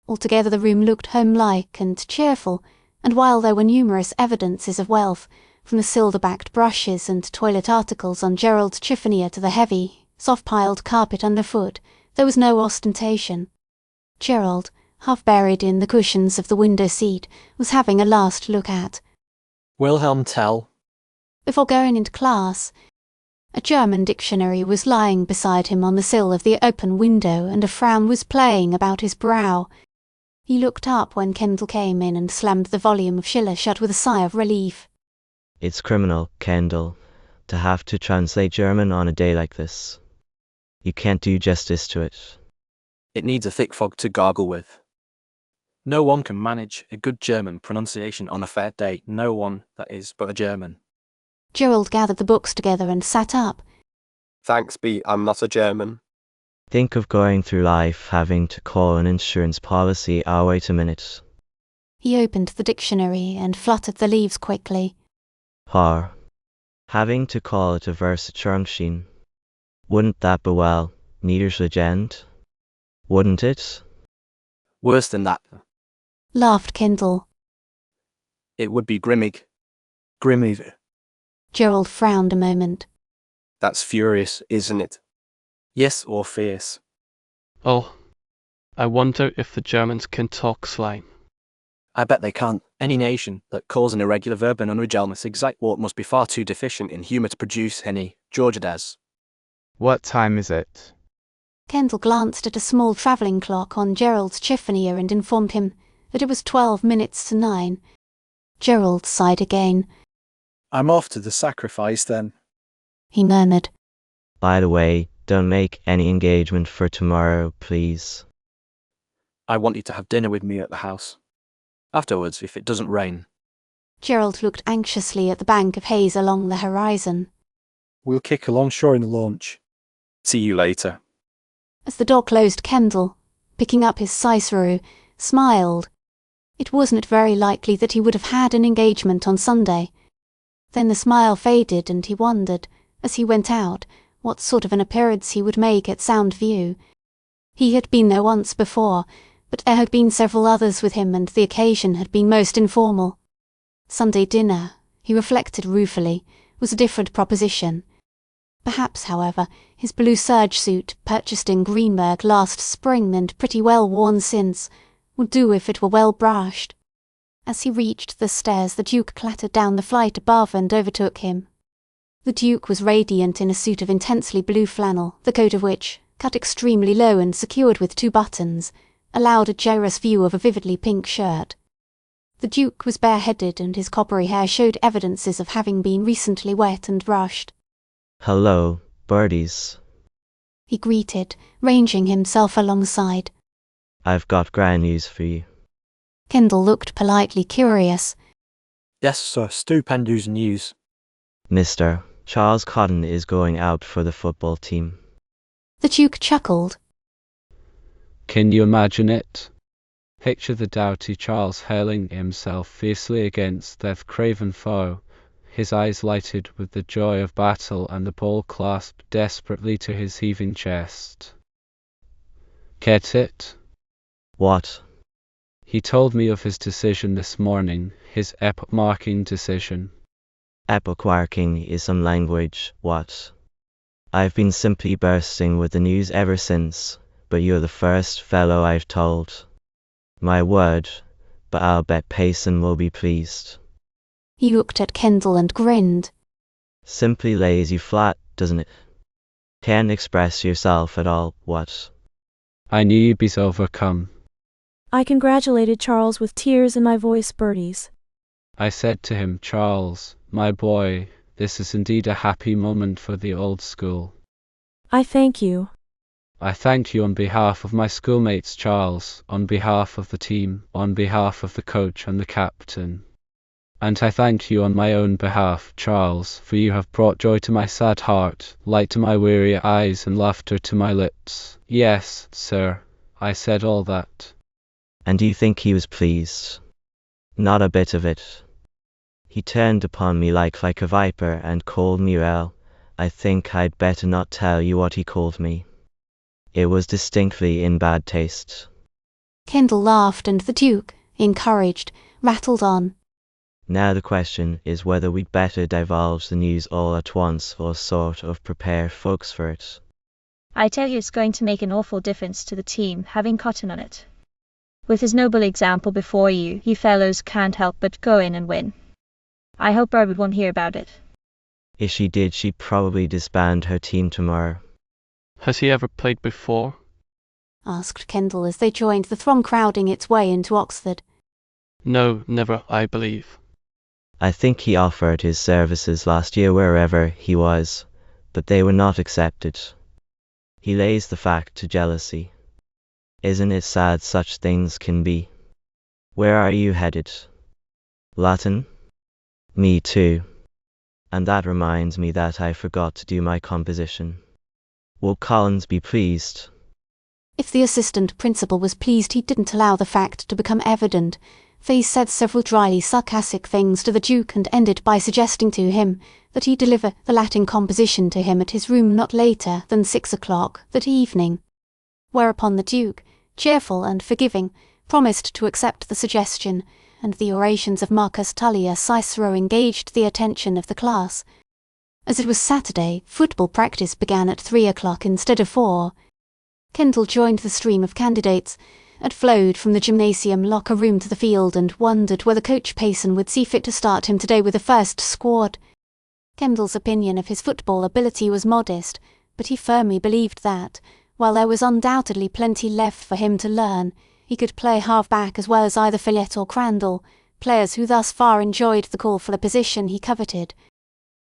Altogether the room looked home-like and cheerful, and while there were numerous evidences of wealth, from the silver-backed brushes and toilet articles on Gerald's chiffonier to the heavy, soft-piled carpet underfoot, there was no ostentation. Gerald, half buried in the cushions of the window seat, was having a last look at Wilhelm Tell. before going into class. A German dictionary was lying beside him on the sill of the open window and a frown was playing about his brow. He looked up when Kendall came in and slammed the volume of Schiller shut with a sigh of relief. It's criminal, Kendall, to have to translate German on a day like this. You can't do justice to it. It needs a thick fog to gargle with. No one can manage a good German pronunciation on a fair day. No one, that is, but a German. Gerald gathered the books together and sat up. Thanks be, I'm not a German. Think of going through life having to call an insurance policy. Oh, wait a minute. He opened the dictionary and fluttered the leaves quickly. Har. Having to call it a Versatzungsmaschine. Wouldn't that be well, Niederschlagend? Wouldn't it? Worse than that. Laughed Kendall. It would be grimmig. Grimmig. Gerald frowned a moment. That's furious, isn't it? Yes, or fierce. Oh, I wonder if the Germans can talk slang. I bet they can't. Any nation that calls an irregular verb an unregelmus exact wort must be far too deficient in humour to produce any Georgiades. What time is it? Kendall glanced at a small travelling clock on Gerald's chiffonier and informed him that it was 12 minutes to 9. Gerald sighed again. I'm off to the sacrifice then. He murmured. By the way, don't make any engagement for tomorrow, please. I want you to have dinner with me at the house. Afterwards, if it doesn't rain. Gerald looked anxiously at the bank of haze along the horizon. We'll kick along shore in the launch. See you later. As the door closed, Kendall, picking up his Cicero, smiled. It wasn't very likely that he would have had an engagement on Sunday. Then the smile faded and he wondered, as he went out, what sort of an appearance he would make at Sound View. He had been there once before, but there had been several others with him and the occasion had been most informal. Sunday dinner, he reflected ruefully, was a different proposition. Perhaps, however, his blue serge suit, purchased in Greenberg last spring and pretty well worn since, would do if it were well brushed. As he reached the stairs the Duke clattered down the flight above and overtook him. The Duke was radiant in a suit of intensely blue flannel, the coat of which, cut extremely low and secured with 2 buttons, allowed a generous view of a vividly pink shirt. The Duke was bareheaded and his coppery hair showed evidences of having been recently wet and brushed. Hello, birdies. he greeted, ranging himself alongside. I've got grand news for you. Kendall looked politely curious. Yes, sir, stupendous news. Mr. Charles Cotton is going out for the football team. The Duke chuckled. Can you imagine it? Picture the doughty Charles hurling himself fiercely against that craven foe, his eyes lighted with the joy of battle and the ball clasped desperately to his heaving chest. Get it? What? He told me of his decision this morning, his epoch-marking decision. Epoch-marking is some language, what? I've been simply bursting with the news ever since, but you're the first fellow I've told. My word, but I'll bet Payson will be pleased. He looked at Kendall and grinned. Simply lays you flat, doesn't it? Can't express yourself at all, what? I knew you'd be overcome. I congratulated Charles with tears in my voice, Bertie's. I said to him, Charles, my boy, this is indeed a happy moment for the old school. I thank you. I thank you on behalf of my schoolmates, Charles, on behalf of the team, on behalf of the coach and the captain. And I thank you on my own behalf, Charles, for you have brought joy to my sad heart, light to my weary eyes, and laughter to my lips. Yes, sir, I said all that. And do you think he was pleased? Not a bit of it. He turned upon me like a viper and called me well. I think I'd better not tell you what he called me. It was distinctly in bad taste. Kendall laughed and the Duke, encouraged, rattled on. Now the question is whether we'd better divulge the news all at once or sort of prepare folks for it. I tell you, it's going to make an awful difference to the team having Cotton on it. With his noble example before you fellows can't help but go in and win. I hope Burbage won't hear about it. If she did, she'd probably disband her team tomorrow. Has he ever played before? Asked Kendall as they joined the throng crowding its way into Oxford. No, never, I believe. I think he offered his services last year wherever he was, but they were not accepted. He lays the fact to jealousy. Isn't it sad such things can be? Where are you headed? Latin? Me too. And that reminds me that I forgot to do my composition. Will Collins be pleased? If the assistant principal was pleased, he didn't allow the fact to become evident, for he said several dryly sarcastic things to the Duke and ended by suggesting to him that he deliver the Latin composition to him at his room not later than 6 o'clock that evening. Whereupon the Duke, cheerful and forgiving, promised to accept the suggestion, and the orations of Marcus Tullius Cicero engaged the attention of the class. As it was Saturday, football practice began at 3 o'clock instead of 4. Kendall joined the stream of candidates, and flowed from the gymnasium locker room to the field and wondered whether Coach Payson would see fit to start him today with the first squad. Kendall's opinion of his football ability was modest, but he firmly believed that, while there was undoubtedly plenty left for him to learn, he could play half-back as well as either Follett or Crandall, players who thus far enjoyed the call for the position he coveted.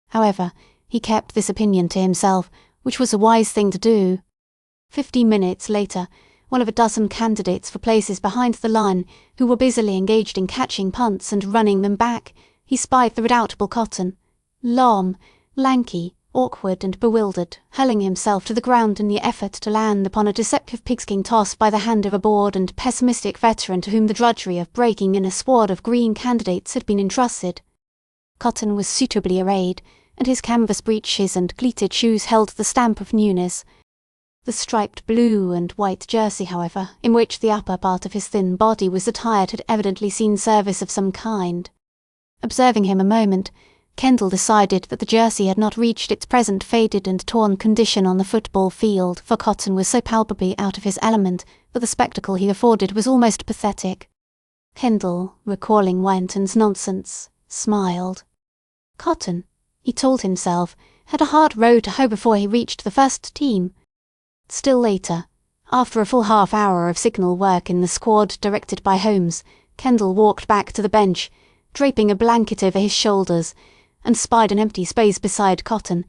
However, he kept this opinion to himself, which was a wise thing to do. 15 minutes later, one of a dozen candidates for places behind the line, who were busily engaged in catching punts and running them back, he spied the redoubtable Cotton, long, lanky, awkward and bewildered, hurling himself to the ground in the effort to land upon a deceptive pigskin toss by the hand of a bored and pessimistic veteran to whom the drudgery of breaking in a squad of green candidates had been entrusted. Cotton was suitably arrayed, and his canvas breeches and cleated shoes held the stamp of newness. The striped blue and white jersey, however, in which the upper part of his thin body was attired, had evidently seen service of some kind. Observing him a moment, Kendall decided that the jersey had not reached its present faded and torn condition on the football field, for Cotton was so palpably out of his element that the spectacle he afforded was almost pathetic. Kendall, recalling Wenton's nonsense, smiled. Cotton, he told himself, had a hard road to hoe before he reached the first team. Still later, after a full half-hour of signal work in the squad directed by Holmes, Kendall walked back to the bench, draping a blanket over his shoulders, and spied an empty space beside Cotton.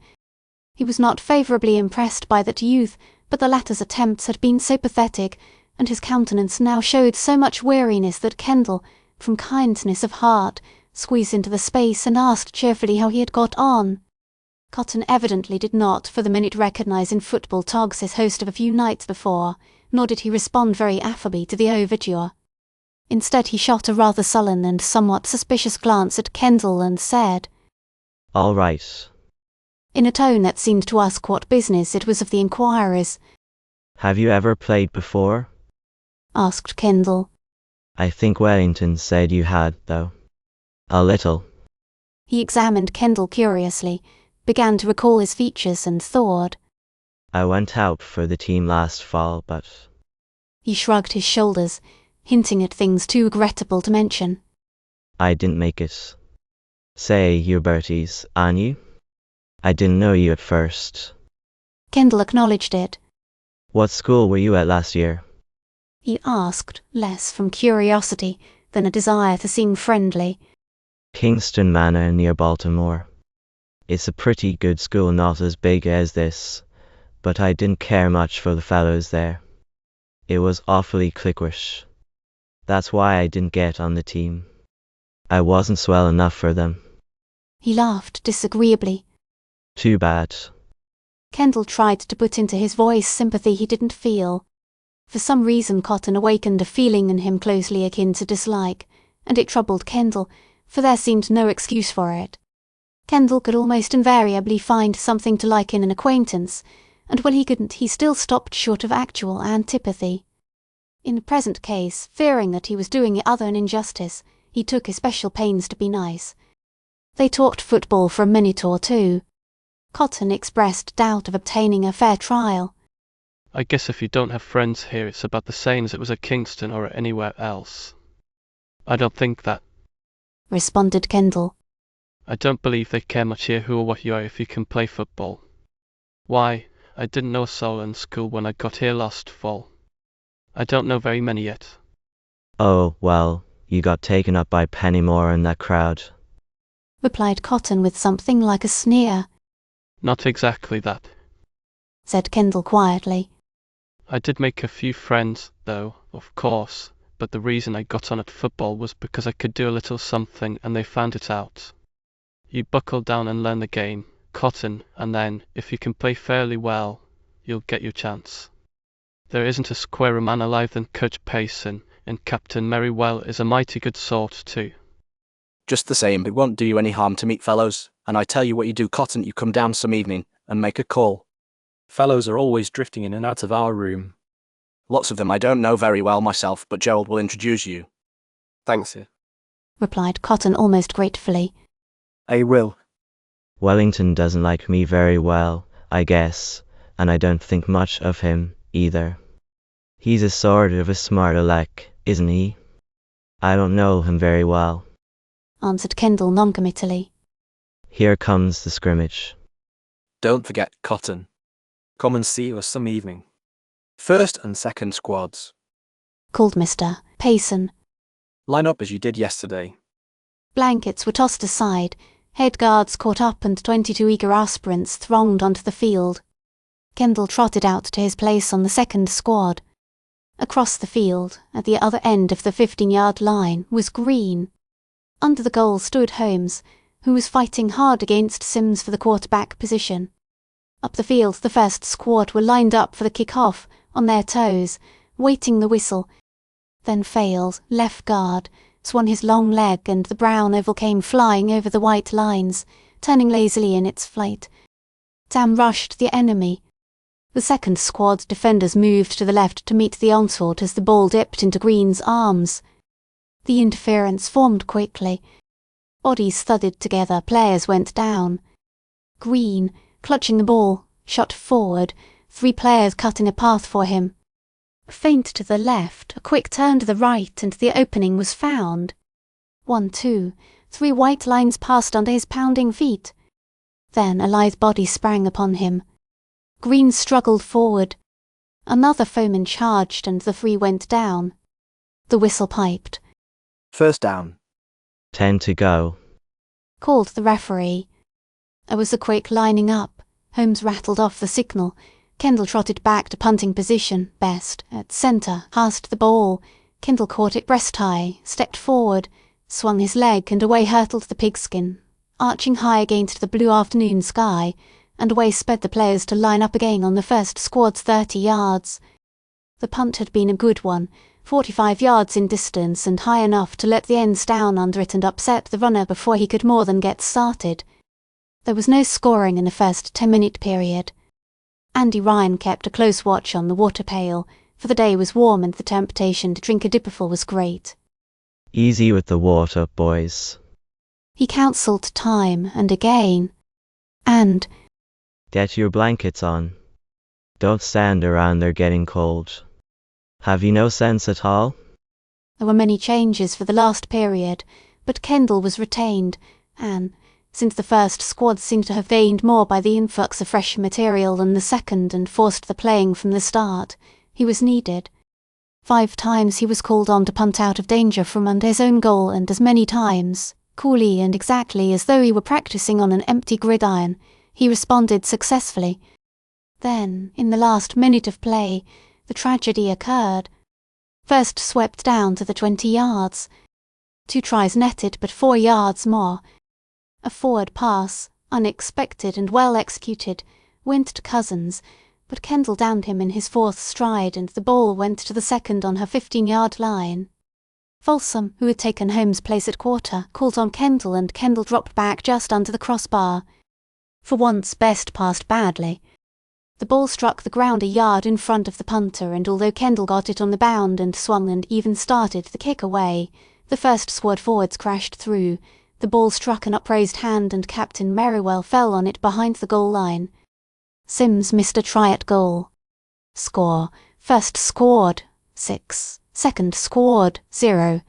He was not favourably impressed by that youth, but the latter's attempts had been so pathetic, and his countenance now showed so much weariness that Kendall, from kindness of heart, squeezed into the space and asked cheerfully how he had got on. Cotton evidently did not for the minute recognise in football Togs his host of a few nights before, nor did he respond very affably to the overture. Instead he shot a rather sullen and somewhat suspicious glance at Kendall and said, "All right." in a tone that seemed to ask what business it was of the inquirers. "Have you ever played before?" asked Kendall. "I think Wellington said you had, though." "A little." He examined Kendall curiously, began to recall his features and thawed. "I went out for the team last fall, but..." He shrugged his shoulders, hinting at things too regrettable to mention. "I didn't make it. Say, you're Bertie's, aren't you? I didn't know you at first." Kendall acknowledged it. "What school were you at last year?" He asked, less from curiosity than a desire to seem friendly. "Kingston Manor near Baltimore. It's a pretty good school, not as big as this, but I didn't care much for the fellows there. It was awfully cliquish. That's why I didn't get on the team. I wasn't swell enough for them." He laughed disagreeably. "Too bad." Kendall tried to put into his voice sympathy he didn't feel. For some reason Cotton awakened a feeling in him closely akin to dislike, and it troubled Kendall, for there seemed no excuse for it. Kendall could almost invariably find something to like in an acquaintance, and when he couldn't he still stopped short of actual antipathy. In the present case, fearing that he was doing the other an injustice, he took especial pains to be nice. They talked football for a minute or two. Cotton expressed doubt of obtaining a fair trial. "I guess if you don't have friends here, it's about the same as it was at Kingston or anywhere else." "I don't think that," responded Kendall. "I don't believe they care much here who or what you are if you can play football. Why, I didn't know a soul in school when I got here last fall. I don't know very many yet." "Oh, well, you got taken up by Pennymore and that crowd," replied Cotton with something like a sneer. "Not exactly that," said Kendall quietly. "I did make a few friends, though, of course, but the reason I got on at football was because I could do a little something and they found it out. You buckle down and learn the game, Cotton, and then, if you can play fairly well, you'll get your chance. There isn't a squarer man alive than Coach Payson, and Captain Merriwell is a mighty good sort too." Just the same, it won't do you any harm to meet fellows, and I tell you what you do, Cotton, you come down some evening and make a call. Fellows are always drifting in and out of our room. Lots of them I don't know very well myself, but Gerald will introduce you. Thanks, sir," replied Cotton almost gratefully. I will. "Wellington doesn't like me very well, I guess, and I don't think much of him, either. He's a sort of a smart aleck, isn't he? I don't know him very well," answered Kendall noncommittally. "Here comes the scrimmage." Don't forget, Cotton. Come and see us some evening. First and second squads. Called Mr. Payson. Line up as you did yesterday. Blankets were tossed aside, head guards caught up and 22 eager aspirants thronged onto the field. Kendall trotted out to his place on the second squad. Across the field, at the other end of the 15-yard line, was Green. Under the goal stood Holmes, who was fighting hard against Sims for the quarterback position. Up the field the first squad were lined up for the kick-off, on their toes, waiting the whistle, then failed, left guard, swung his long leg and the brown oval came flying over the white lines, turning lazily in its flight. Down rushed the enemy. The second squad defenders moved to the left to meet the onslaught as the ball dipped into Green's arms. The interference formed quickly. Bodies thudded together, players went down. Green, clutching the ball, shot forward, 3 players cutting a path for him. A feint to the left, a quick turn to the right, and the opening was found. 1, 2, 3 white lines passed under his pounding feet. Then a lithe body sprang upon him. Green struggled forward. Another foeman charged and the 3 went down. The whistle piped. First down. 10 to go, called the referee. There was a quick lining up. Holmes rattled off the signal. Kendall trotted back to punting position, best, at centre, past the ball. Kendall caught it breast high, stepped forward, swung his leg, and away hurtled the pigskin, arching high against the blue afternoon sky, and away sped the players to line up again on the first squad's 30 yards. The punt had been a good one, 45 yards in distance and high enough to let the ends down under it and upset the runner before he could more than get started. There was no scoring in the first 10-minute period. Andy Ryan kept a close watch on the water pail, for the day was warm and the temptation to drink a dipperful was great. Easy with the water, boys. He counselled time and again. And get your blankets on. Don't stand around there getting cold. Have you no sense at all? There were many changes for the last period, but Kendall was retained, and, since the first squad seemed to have gained more by the influx of fresh material than the second and forced the playing from the start, he was needed. 5 times he was called on to punt out of danger from under his own goal, and as many times, coolly and exactly as though he were practising on an empty gridiron, he responded successfully. Then, in the last minute of play, the tragedy occurred. First swept down to the 20 yards. 2 tries netted, but 4 yards more. A forward pass, unexpected and well executed, went to Cousins, but Kendall downed him in his 4th stride and the ball went to the second on her 15-yard line. Folsom, who had taken Holmes' place at quarter, called on Kendall and Kendall dropped back just under the crossbar. For once Best passed badly. The ball struck the ground a yard in front of the punter, and although Kendall got it on the bound and swung and even started the kick away, the first squad forwards crashed through. The ball struck an upraised hand and Captain Merriwell fell on it behind the goal line. Sims missed a try at goal. Score: first scored, 6. Second scored, 0.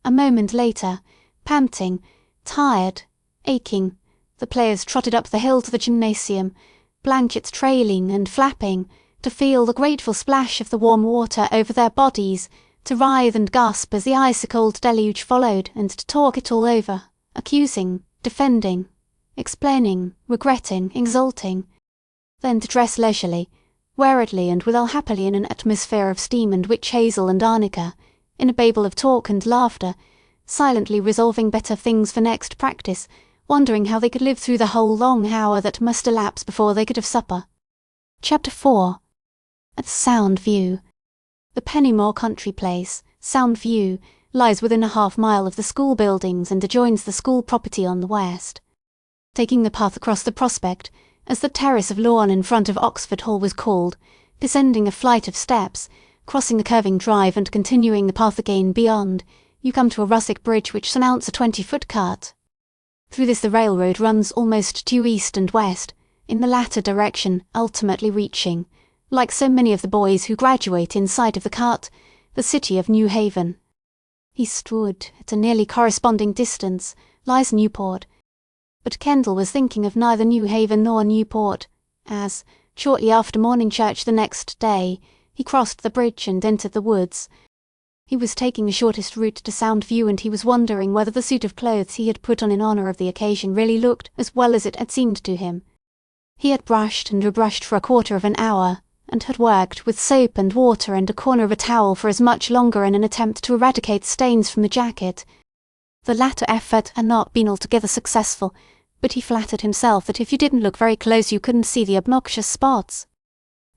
A moment later, panting, tired, aching, the players trotted up the hill to the gymnasium, blankets trailing and flapping, to feel the grateful splash of the warm water over their bodies, to writhe and gasp as the ice-cold deluge followed, and to talk it all over, accusing, defending, explaining, regretting, exulting. Then to dress leisurely, weariedly and withal happily in an atmosphere of steam and witch hazel and arnica, in a babel of talk and laughter, silently resolving better things for next practice, wondering how they could live through the whole long hour that must elapse before they could have supper. Chapter 4. At Sound View. The Pennymore country place, Sound View, lies within a half-mile of the school buildings and adjoins the school property on the west. Taking the path across the prospect, as the terrace of lawn in front of Oxford Hall was called, descending a flight of steps, crossing the curving drive and continuing the path again beyond, you come to a rustic bridge which surmounts a 20-foot cut. Through this the railroad runs almost due east and west, in the latter direction ultimately reaching, like so many of the boys who graduate in sight of the cut, the city of New Haven. Eastward, at a nearly corresponding distance, lies Newport. But Kendall was thinking of neither New Haven nor Newport, as, shortly after morning church the next day, he crossed the bridge and entered the woods. He was taking the shortest route to Sound View, and he was wondering whether the suit of clothes he had put on in honour of the occasion really looked as well as it had seemed to him. He had brushed and rebrushed for a quarter of an hour, and had worked with soap and water and a corner of a towel for as much longer in an attempt to eradicate stains from the jacket. The latter effort had not been altogether successful, but he flattered himself that if you didn't look very close you couldn't see the obnoxious spots.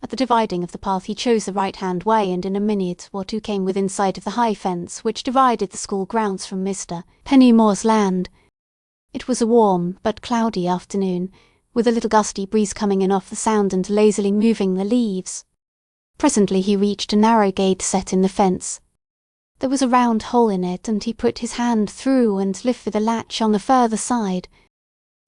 At the dividing of the path he chose the right-hand way, and in a minute or two came within sight of the high fence which divided the school grounds from Mr. Pennymore's land. It was a warm but cloudy afternoon, with a little gusty breeze coming in off the Sound and lazily moving the leaves. Presently he reached a narrow gate set in the fence. There was a round hole in it, and he put his hand through and lifted the latch on the further side.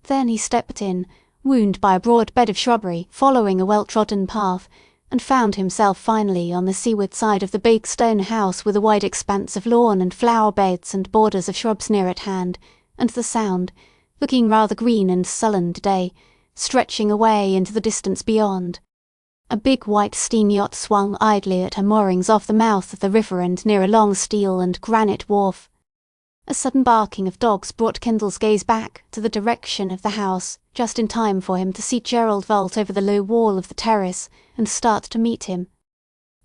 Then he stepped in, wound by a broad bed of shrubbery, following a well-trodden path, and found himself finally on the seaward side of the big stone house with a wide expanse of lawn and flower beds and borders of shrubs near at hand, and the Sound, looking rather green and sullen today, stretching away into the distance beyond. A big white steam yacht swung idly at her moorings off the mouth of the river and near a long steel and granite wharf. A sudden barking of dogs brought Kendall's gaze back to the direction of the house. just in time for him to see Gerald vault over the low wall of the terrace and start to meet him.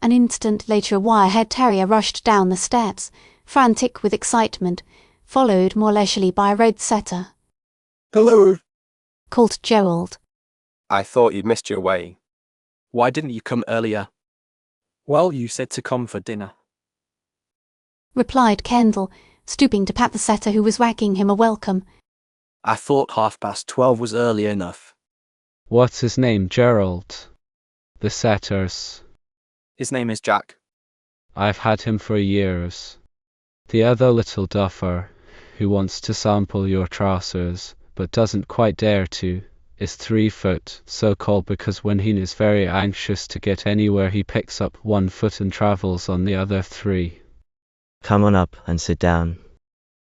An instant later a wire-haired terrier rushed down the steps, frantic with excitement, followed more leisurely by a road setter. Hello. Called Gerald. I thought you'd missed your way. Why didn't you come earlier? Well, you said to come for dinner. Replied Kendall, stooping to pat the setter who was wagging him a welcome. I thought 12:30 was early enough. What's his name, Gerald? The setter's. His name is Jack. I've had him for years. The other little duffer, who wants to sample your trousers, but doesn't quite dare to, is 3 foot, so called because when he is very anxious to get anywhere he picks up 1 foot and travels on the other 3. Come on up and sit down.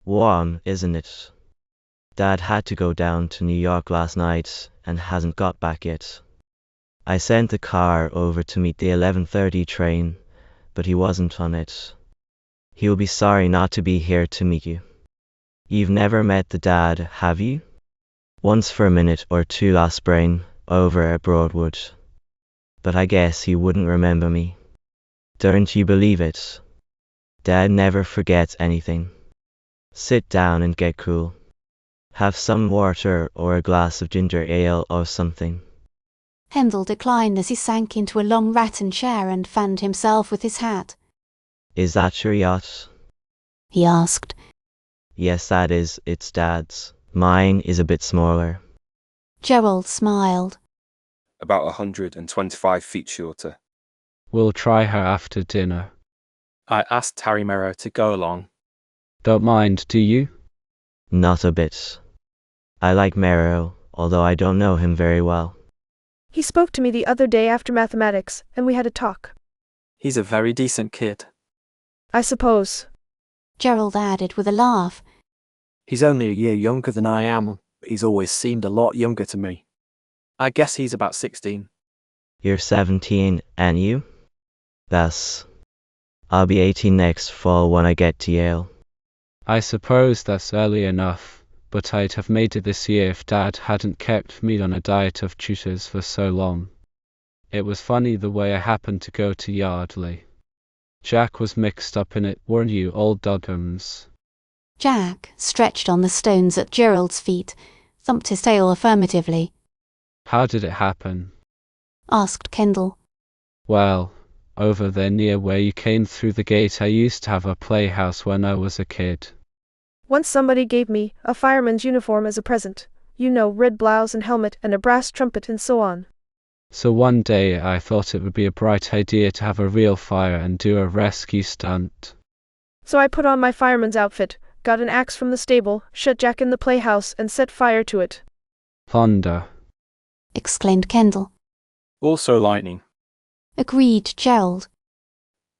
Warm, isn't it? Dad had to go down to New York last night and hasn't got back yet. I sent the car over to meet the 11:30 train, but he wasn't on it. He'll be sorry not to be here to meet you. You've never met the dad, have you? Once for a minute or two last spring, over at Broadwood. But I guess he wouldn't remember me. Don't you believe it? Dad never forgets anything. Sit down and get cool. Have some water or a glass of ginger ale or something. Kendall declined as he sank into a long rattan chair and fanned himself with his hat. Is that your yacht? He asked. Yes, that is. It's Dad's. Mine is a bit smaller. Gerald smiled. About 125 feet shorter. We'll try her after dinner. I asked Harry Merrow to go along. Don't mind, do you? Not a bit. I like Merrow, although I don't know him very well. He spoke to me the other day after mathematics, and we had a talk. He's a very decent kid. I suppose. Gerald added with a laugh. He's only a year younger than I am, but he's always seemed a lot younger to me. I guess he's about 16. You're 17, and you? That's... I'll be 18 next fall when I get to Yale. I suppose that's early enough, but I'd have made it this year if Dad hadn't kept me on a diet of tutors for so long. It was funny the way I happened to go to Yardley. Jack was mixed up in it, weren't you, old Duggams? Jack, stretched on the stones at Gerald's feet, thumped his tail affirmatively. How did it happen? Asked Kendall. Well, over there near where you came through the gate I used to have a playhouse when I was a kid. Once somebody gave me a fireman's uniform as a present. You know, red blouse and helmet and a brass trumpet and so on. So one day I thought it would be a bright idea to have a real fire and do a rescue stunt. So I put on my fireman's outfit, got an axe from the stable, shut Jack in the playhouse and set fire to it. Thunder! Exclaimed Kendall. Also lightning. Agreed Gerald.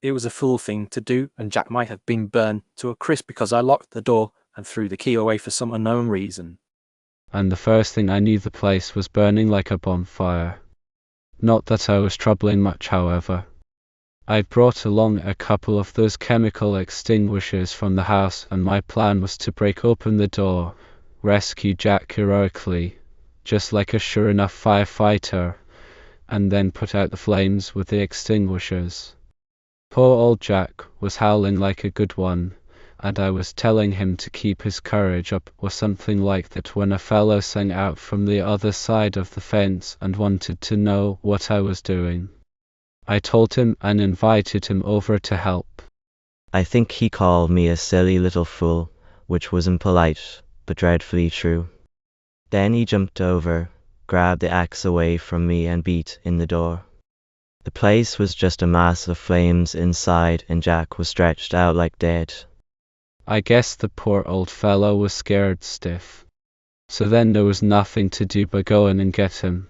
It was a fool thing to do, and Jack might have been burned to a crisp because I locked the door and threw the key away for some unknown reason. And the first thing I knew the place was burning like a bonfire. Not that I was troubling much, however. I'd brought along a couple of those chemical extinguishers from the house, and my plan was to break open the door, rescue Jack heroically, just like a sure enough firefighter, and then put out the flames with the extinguishers. Poor old Jack was howling like a good one, and I was telling him to keep his courage up or something like that when a fellow sang out from the other side of the fence and wanted to know what I was doing. I told him and invited him over to help. I think he called me a silly little fool, which was impolite, but dreadfully true. Then he jumped over, grabbed the axe away from me and beat in the door. The place was just a mass of flames inside and Jack was stretched out like dead. I guess the poor old fellow was scared stiff. So then there was nothing to do but go in and get him.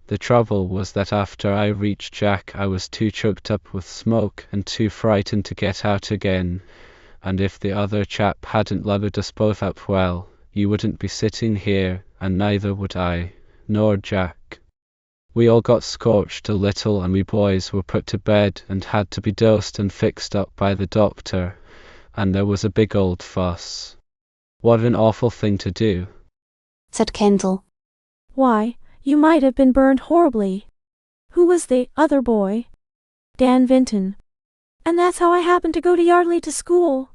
The trouble was that after I reached Jack I was too choked up with smoke and too frightened to get out again, and if the other chap hadn't loaded us both up well, you wouldn't be sitting here, and neither would I, nor Jack. We all got scorched a little and we boys were put to bed and had to be dosed and fixed up by the doctor, and there was a big old fuss. What an awful thing to do, said Kendall. Why, you might have been burned horribly. Who was the other boy? Dan Vinton. And that's how I happened to go to Yardley to school.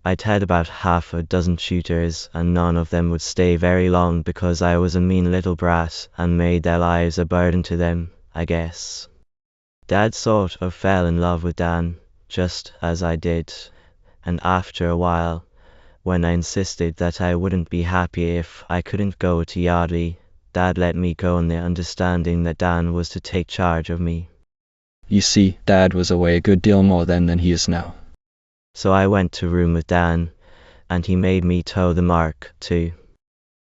I'd had about half a dozen tutors, and none of them would stay very long because I was a mean little brat and made their lives a burden to them, I guess. Dad sort of fell in love with Dan, just as I did, and after a while, when I insisted that I wouldn't be happy if I couldn't go to Yardley, Dad let me go on the understanding that Dan was to take charge of me. You see, Dad was away a good deal more then than he is now. So I went to room with Dan, and he made me toe the mark, too.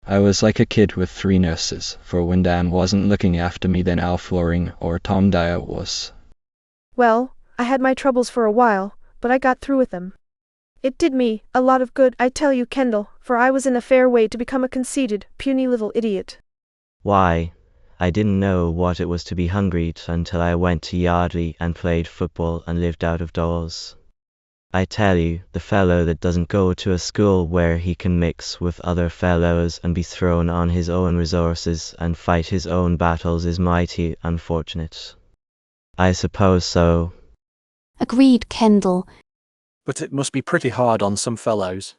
I was like a kid with 3 nurses, for when Dan wasn't looking after me then Alf Loring or Tom Dyer was. Well, I had my troubles for a while, but I got through with them. It did me a lot of good, I tell you, Kendall, for I was in a fair way to become a conceited, puny little idiot. Why, I didn't know what it was to be hungry until I went to Yardley and played football and lived out of doors. I tell you, the fellow that doesn't go to a school where he can mix with other fellows and be thrown on his own resources and fight his own battles is mighty unfortunate. I suppose so. Agreed, Kendall. But it must be pretty hard on some fellows.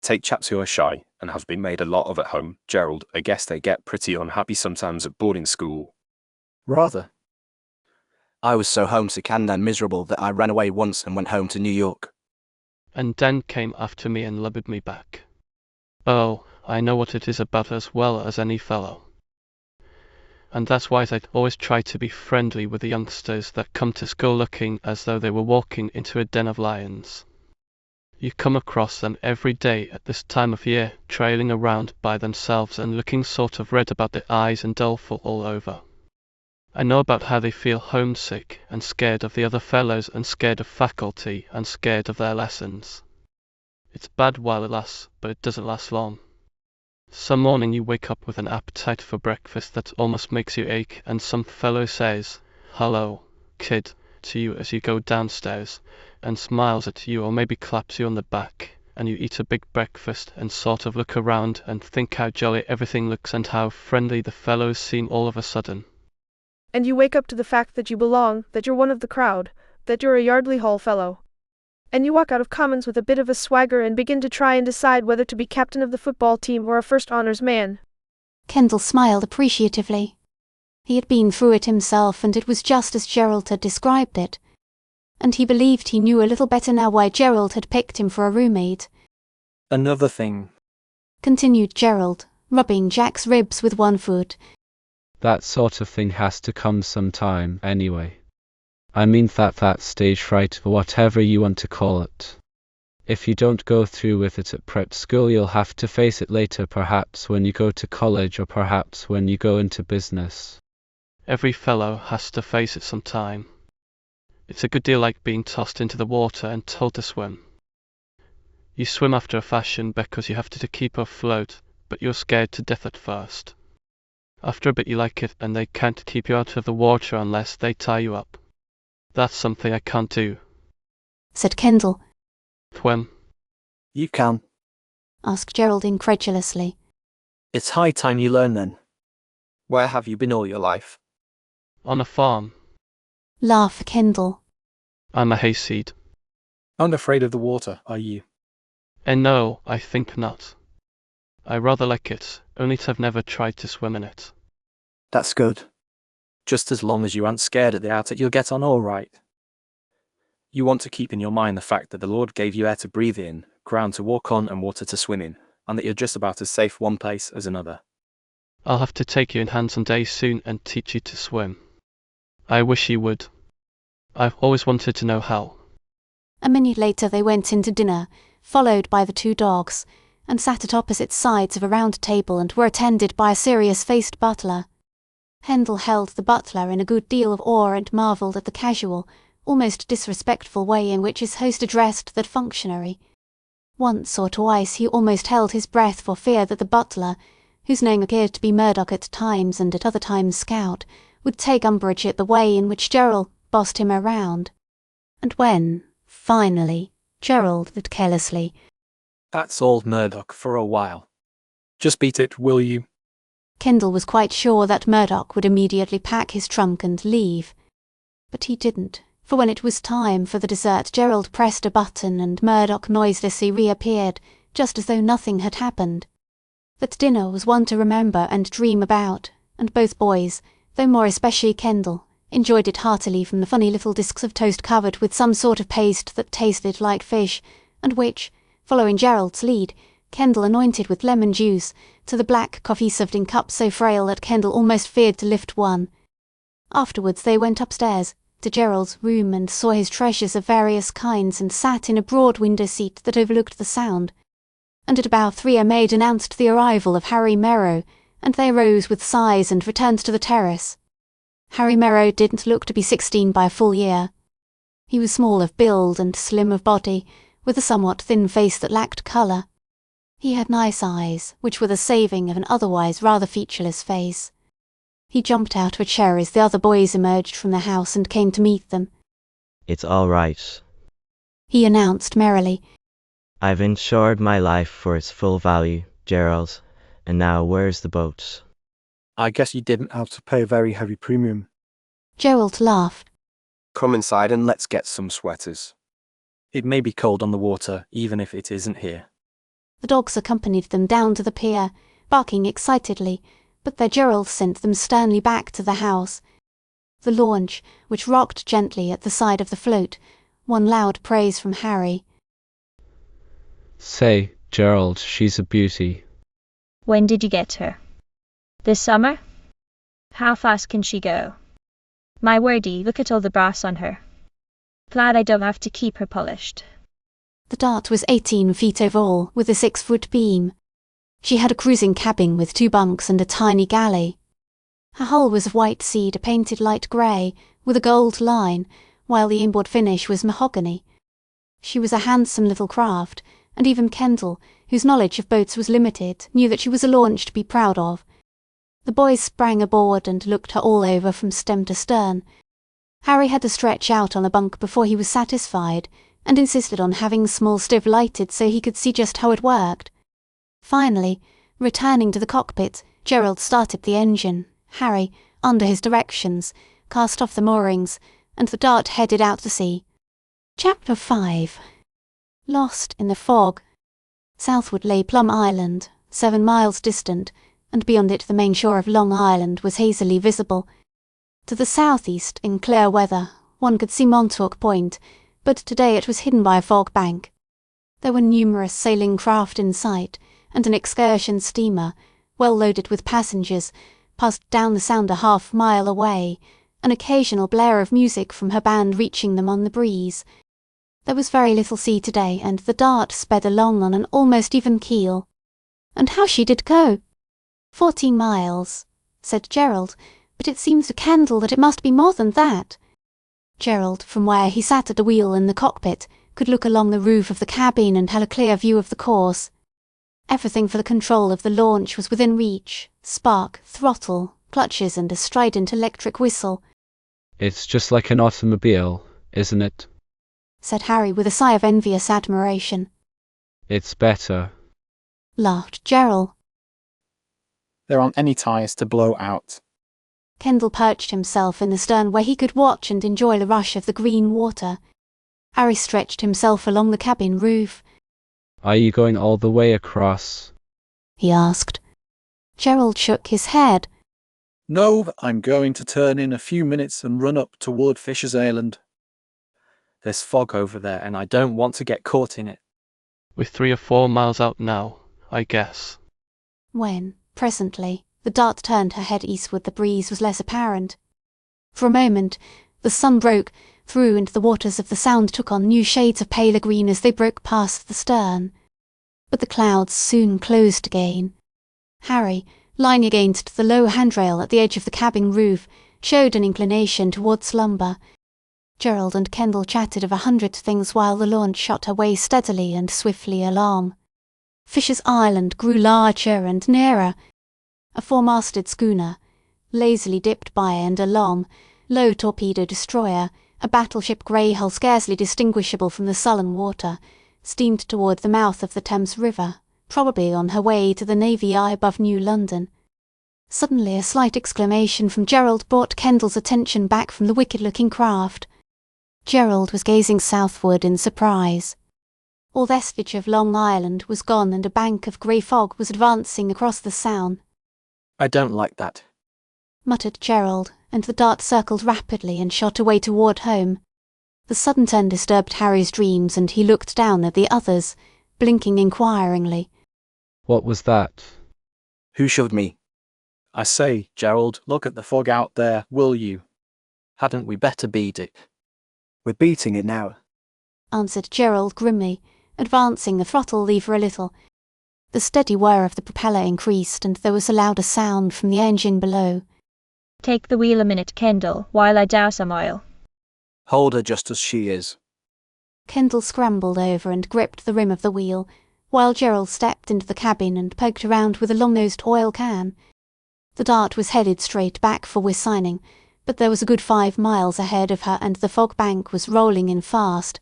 Take chaps who are shy and have been made a lot of at home, Gerald. I guess they get pretty unhappy sometimes at boarding school. Rather. I was so homesick and miserable that I ran away once and went home to New York. And Dan came after me and lubbered me back. Oh, I know what it is about as well as any fellow. And that's why I'd always try to be friendly with the youngsters that come to school looking as though they were walking into a den of lions. You come across them every day at this time of year, trailing around by themselves and looking sort of red about the eyes and doleful all over. I know about how they feel homesick and scared of the other fellows and scared of faculty and scared of their lessons. It's bad while it lasts, but it doesn't last long. Some morning you wake up with an appetite for breakfast that almost makes you ache, and some fellow says, "Hello, kid," to you as you go downstairs, and smiles at you or maybe claps you on the back, and you eat a big breakfast and sort of look around and think how jolly everything looks and how friendly the fellows seem all of a sudden. And you wake up to the fact that you belong, that you're one of the crowd, that you're a Yardley Hall fellow. And you walk out of Commons with a bit of a swagger and begin to try and decide whether to be captain of the football team or a first honours man. Kendall smiled appreciatively. He had been through it himself, and it was just as Gerald had described it. And he believed he knew a little better now why Gerald had picked him for a roommate. Another thing, Continued Gerald, rubbing Jack's ribs with one foot. That sort of thing has to come sometime, anyway. I mean that stage fright, or whatever you want to call it. If you don't go through with it at prep school, you'll have to face it later, perhaps when you go to college or perhaps when you go into business. Every fellow has to face it sometime. It's a good deal like being tossed into the water and told to swim. You swim after a fashion because you have to keep afloat, but you're scared to death at first. After a bit you like it, and they can't keep you out of the water unless they tie you up. That's something I can't do. Said Kendall. When? you can. Asked Gerald incredulously. It's high time you learn then. Where have you been all your life? On a farm. Laugh, Kendall. I'm a hayseed. Unafraid of the water, are you? And no, I think not. I rather like it, only I've never tried to swim in it. That's good. Just as long as you aren't scared at the outset, you'll get on all right. You want to keep in your mind the fact that the Lord gave you air to breathe in, ground to walk on, and water to swim in, and that you're just about as safe one place as another. I'll have to take you in hand some day soon and teach you to swim. I wish you would. I've always wanted to know how. A minute later they went into dinner, followed by the 2 dogs, and sat at opposite sides of a round table and were attended by a serious-faced butler. Kendall held the butler in a good deal of awe and marvelled at the casual, almost disrespectful way in which his host addressed that functionary. Once or twice he almost held his breath for fear that the butler, whose name appeared to be Murdoch at times and at other times Scout, would take umbrage at the way in which Gerald bossed him around. And when, finally, Gerald said carelessly, That's all Murdoch for a while. Just beat it, will you? Kendall was quite sure that Murdoch would immediately pack his trunk and leave. But he didn't, for when it was time for the dessert, Gerald pressed a button and Murdoch noiselessly reappeared, just as though nothing had happened. That dinner was one to remember and dream about, and both boys, though more especially Kendall, enjoyed it heartily, from the funny little discs of toast covered with some sort of paste that tasted like fish, and which, following Gerald's lead, Kendall anointed with lemon juice, to the black coffee served in cups so frail that Kendall almost feared to lift one. Afterwards they went upstairs to Gerald's room and saw his treasures of various kinds and sat in a broad window seat that overlooked the Sound. And at about 3 a maid announced the arrival of Harry Merrow, and they arose with sighs and returned to the terrace. Harry Merrow didn't look to be 16 by a full year. He was small of build and slim of body, with a somewhat thin face that lacked colour. He had nice eyes, which were the saving of an otherwise rather featureless face. He jumped out of a chair as the other boys emerged from the house and came to meet them. It's all right. He announced merrily. I've insured my life for its full value, Gerald, and now where's the boat? I guess you didn't have to pay a very heavy premium. Gerald laughed. Come inside and let's get some sweaters. It may be cold on the water, even if it isn't here. The dogs accompanied them down to the pier, barking excitedly, but their Gerald sent them sternly back to the house. The launch, which rocked gently at the side of the float, won loud praise from Harry. Say, Gerald, she's a beauty. When did you get her? This summer? How fast can she go? My wordy, look at all the brass on her. Glad I don't have to keep her polished. The Dart was 18 feet overall, with a 6-foot beam. She had a cruising cabin with 2 bunks and a tiny galley. Her hull was of white cedar painted light grey, with a gold line, while the inboard finish was mahogany. She was a handsome little craft, and even Kendall, whose knowledge of boats was limited, knew that she was a launch to be proud of. The boys sprang aboard and looked her all over from stem to stern. Harry had to stretch out on a bunk before he was satisfied, and insisted on having small stove lighted so he could see just how it worked. Finally, returning to the cockpit, Gerald started the engine. Harry, under his directions, cast off the moorings, and the Dart headed out to sea. Chapter 5. Lost in the fog. Southward lay Plum Island, 7 miles distant, and beyond it the main shore of Long Island was hazily visible. To the southeast, in clear weather, one could see Montauk Point, but today it was hidden by a fog bank. There were numerous sailing craft in sight, and an excursion steamer, well loaded with passengers, passed down the Sound a half-mile away, an occasional blare of music from her band reaching them on the breeze. There was very little sea today, and the Dart sped along on an almost even keel. And how she did go! 14 miles, said Gerald, but it seemed to Kendall that it must be more than that. Gerald, from where he sat at the wheel in the cockpit, could look along the roof of the cabin and had a clear view of the course. Everything for the control of the launch was within reach: spark, throttle, clutches, and a strident electric whistle. It's just like an automobile, isn't it? Said Harry with a sigh of envious admiration. It's better, laughed Gerald. There aren't any tyres to blow out. Kendall perched himself in the stern where he could watch and enjoy the rush of the green water. Harry stretched himself along the cabin roof. Are you going all the way across? He asked. Gerald shook his head. No, I'm going to turn in a few minutes and run up toward Fisher's Island. There's fog over there, and I don't want to get caught in it. We're 3 or 4 miles out now, I guess. When, presently, the Dart turned her head eastward, the breeze was less apparent. For a moment, the sun broke through and the waters of the Sound took on new shades of paler green as they broke past the stern. But the clouds soon closed again. Harry, lying against the low handrail at the edge of the cabin roof, showed an inclination toward slumber. Gerald and Kendall chatted of 100 things while the launch shot her way steadily and swiftly along. Fisher's Island grew larger and nearer. A 4-masted schooner, lazily dipped by and along, low torpedo destroyer, a battleship grey hull scarcely distinguishable from the sullen water, steamed toward the mouth of the Thames River, probably on her way to the Navy Eye above New London. Suddenly a slight exclamation from Gerald brought Kendall's attention back from the wicked-looking craft. Gerald was gazing southward in surprise. All vestige of Long Island was gone and a bank of grey fog was advancing across the Sound. I don't like that, muttered Gerald, and the dart circled rapidly and shot away toward home. The sudden turn disturbed Harry's dreams and he looked down at the others, blinking inquiringly. What was that? Who shoved me? I say, Gerald, look at the fog out there, will you? Hadn't we better beat it? We're beating it now, answered Gerald grimly, advancing the throttle lever a little. The steady whir of the propeller increased and there was a louder sound from the engine below. Take the wheel a minute, Kendall, while I douse some oil. Hold her just as she is. Kendall scrambled over and gripped the rim of the wheel, while Gerald stepped into the cabin and poked around with a long-nosed oil can. The dart was headed straight back for Wisseining, but there was a good 5 miles ahead of her and the fog bank was rolling in fast.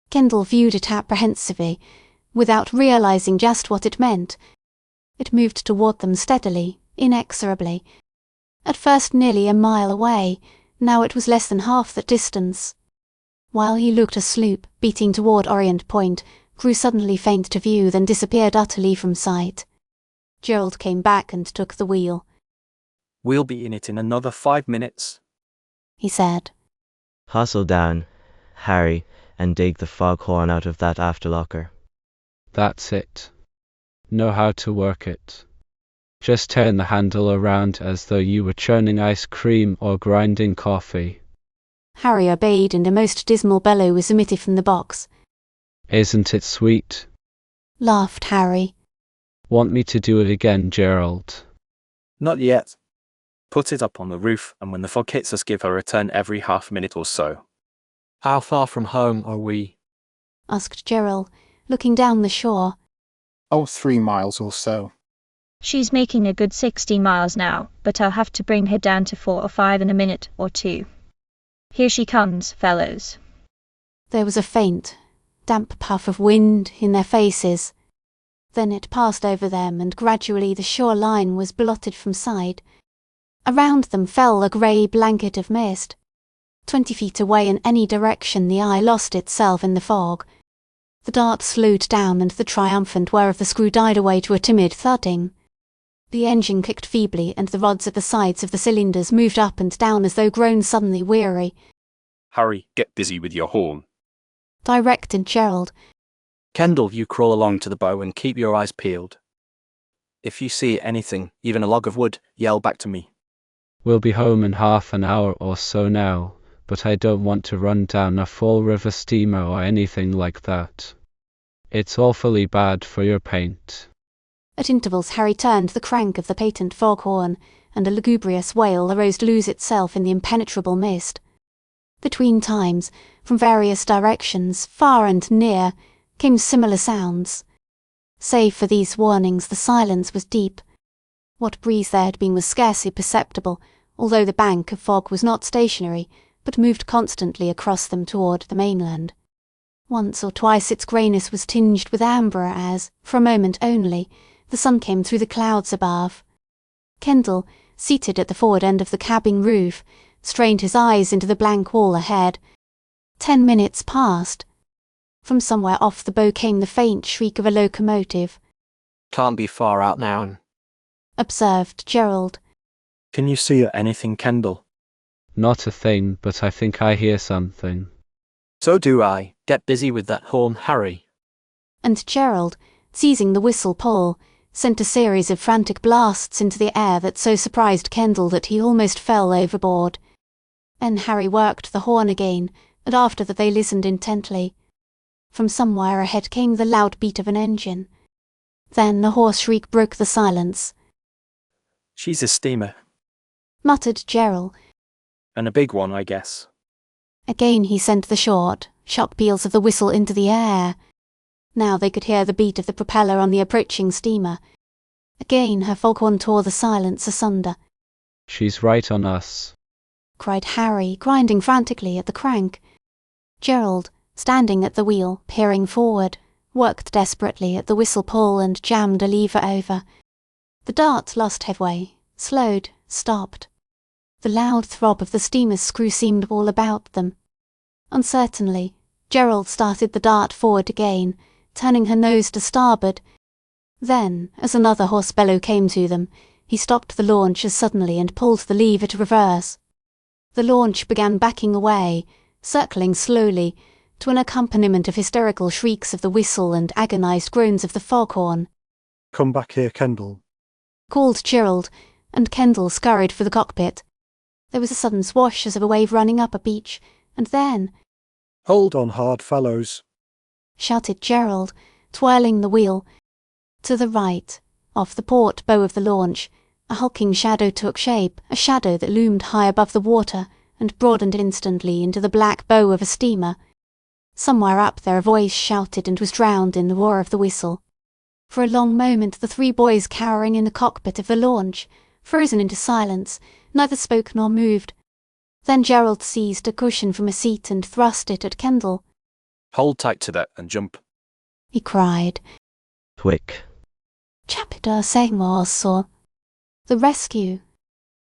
Kendall viewed it apprehensively, without realizing just what it meant. It moved toward them steadily, inexorably. At first nearly a mile away, now it was less than half that distance. While he looked, a sloop, beating toward Orient Point, grew suddenly faint to view, then disappeared utterly from sight. Gerald came back and took the wheel. We'll be in it in another 5 minutes, he said. Hustle down, Harry, and dig the foghorn out of that afterlocker. That's it. Know how to work it. Just turn the handle around as though you were churning ice cream or grinding coffee. Harry obeyed and a most dismal bellow was emitted from the box. Isn't it sweet? Laughed Harry. Want me to do it again, Gerald? Not yet. Put it up on the roof and when the fog hits us give her a turn every half minute or so. How far from home are we? Asked Gerald, looking down the shore. Oh, 3 miles or so. She's making a good 16 miles now, but I'll have to bring her down to 4 or 5 in a minute or two. Here she comes, fellows. There was a faint, damp puff of wind in their faces. Then it passed over them and gradually the shore line was blotted from sight. Around them fell a grey blanket of mist. 20 feet away in any direction the eye lost itself in the fog. The dart slowed down and the triumphant whir of the screw died away to a timid thudding. The engine kicked feebly and the rods at the sides of the cylinders moved up and down as though grown suddenly weary. Harry, get busy with your horn, directed Gerald. Kendall, you crawl along to the bow and keep your eyes peeled. If you see anything, even a log of wood, yell back to me. We'll be home in half an hour or so now, but I don't want to run down a Fall River steamer or anything like that. It's awfully bad for your paint. At intervals Harry turned the crank of the patent foghorn, and a lugubrious wail arose to lose itself in the impenetrable mist. Between times, from various directions, far and near, came similar sounds. Save for these warnings, the silence was deep. What breeze there had been was scarcely perceptible, although the bank of fog was not stationary, but moved constantly across them toward the mainland. Once or twice its greyness was tinged with amber as, for a moment only, the sun came through the clouds above. Kendall, seated at the forward end of the cabin roof, strained his eyes into the blank wall ahead. 10 minutes passed. From somewhere off the bow came the faint shriek of a locomotive. Can't be far out now, observed Gerald. Can you see anything, Kendall? Not a thing, but I think I hear something. So do I. Get busy with that horn, Harry. And Gerald, seizing the whistle pole, sent a series of frantic blasts into the air that so surprised Kendall that he almost fell overboard. Then Harry worked the horn again, and after that they listened intently. From somewhere ahead came the loud beat of an engine. Then a hoarse shriek broke the silence. She's a steamer. Muttered Gerald. And a big one, I guess. Again he sent the short, sharp peals of the whistle into the air. Now they could hear the beat of the propeller on the approaching steamer. Again her foghorn tore the silence asunder. She's right on us, cried Harry, grinding frantically at the crank. Gerald, standing at the wheel, peering forward, worked desperately at the whistle pull and jammed a lever over. The dart lost headway, slowed, stopped. The loud throb of the steamer's screw seemed all about them. Uncertainly, Gerald started the dart forward again, turning her nose to starboard. Then, as another hoarse bellow came to them, he stopped the launch as suddenly and pulled the lever to reverse. The launch began backing away, circling slowly, to an accompaniment of hysterical shrieks of the whistle and agonized groans of the foghorn. Come back here, Kendall, called Gerald, and Kendall scurried for the cockpit. There was a sudden swash as of a wave running up a beach, and then, hold on hard, fellows, shouted Gerald, twirling the wheel. To the right, off the port bow of the launch, a hulking shadow took shape, a shadow that loomed high above the water and broadened instantly into the black bow of a steamer. Somewhere up there a voice shouted and was drowned in the roar of the whistle. For a long moment the three boys cowering in the cockpit of the launch, frozen into silence, neither spoke nor moved. Then Gerald seized a cushion from a seat and thrust it at Kendall. Hold tight to that and jump, he cried. Quick. Chapter Seymour saw. The rescue.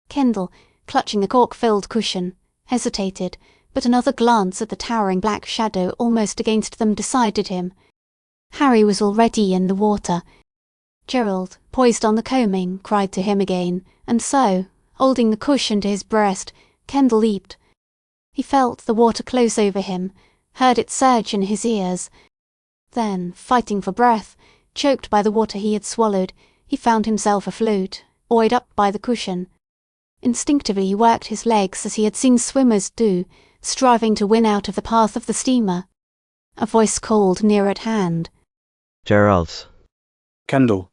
Kendall, clutching a cork-filled cushion, hesitated, but another glance at the towering black shadow almost against them decided him. Harry was already in the water. Gerald, poised on the coaming, cried to him again, and so, holding the cushion to his breast, Kendall leaped. He felt the water close over him, heard it surge in his ears. Then, fighting for breath, choked by the water he had swallowed, he found himself afloat, buoyed up by the cushion. Instinctively he worked his legs as he had seen swimmers do, striving to win out of the path of the steamer. A voice called near at hand. Gerald. Kendall.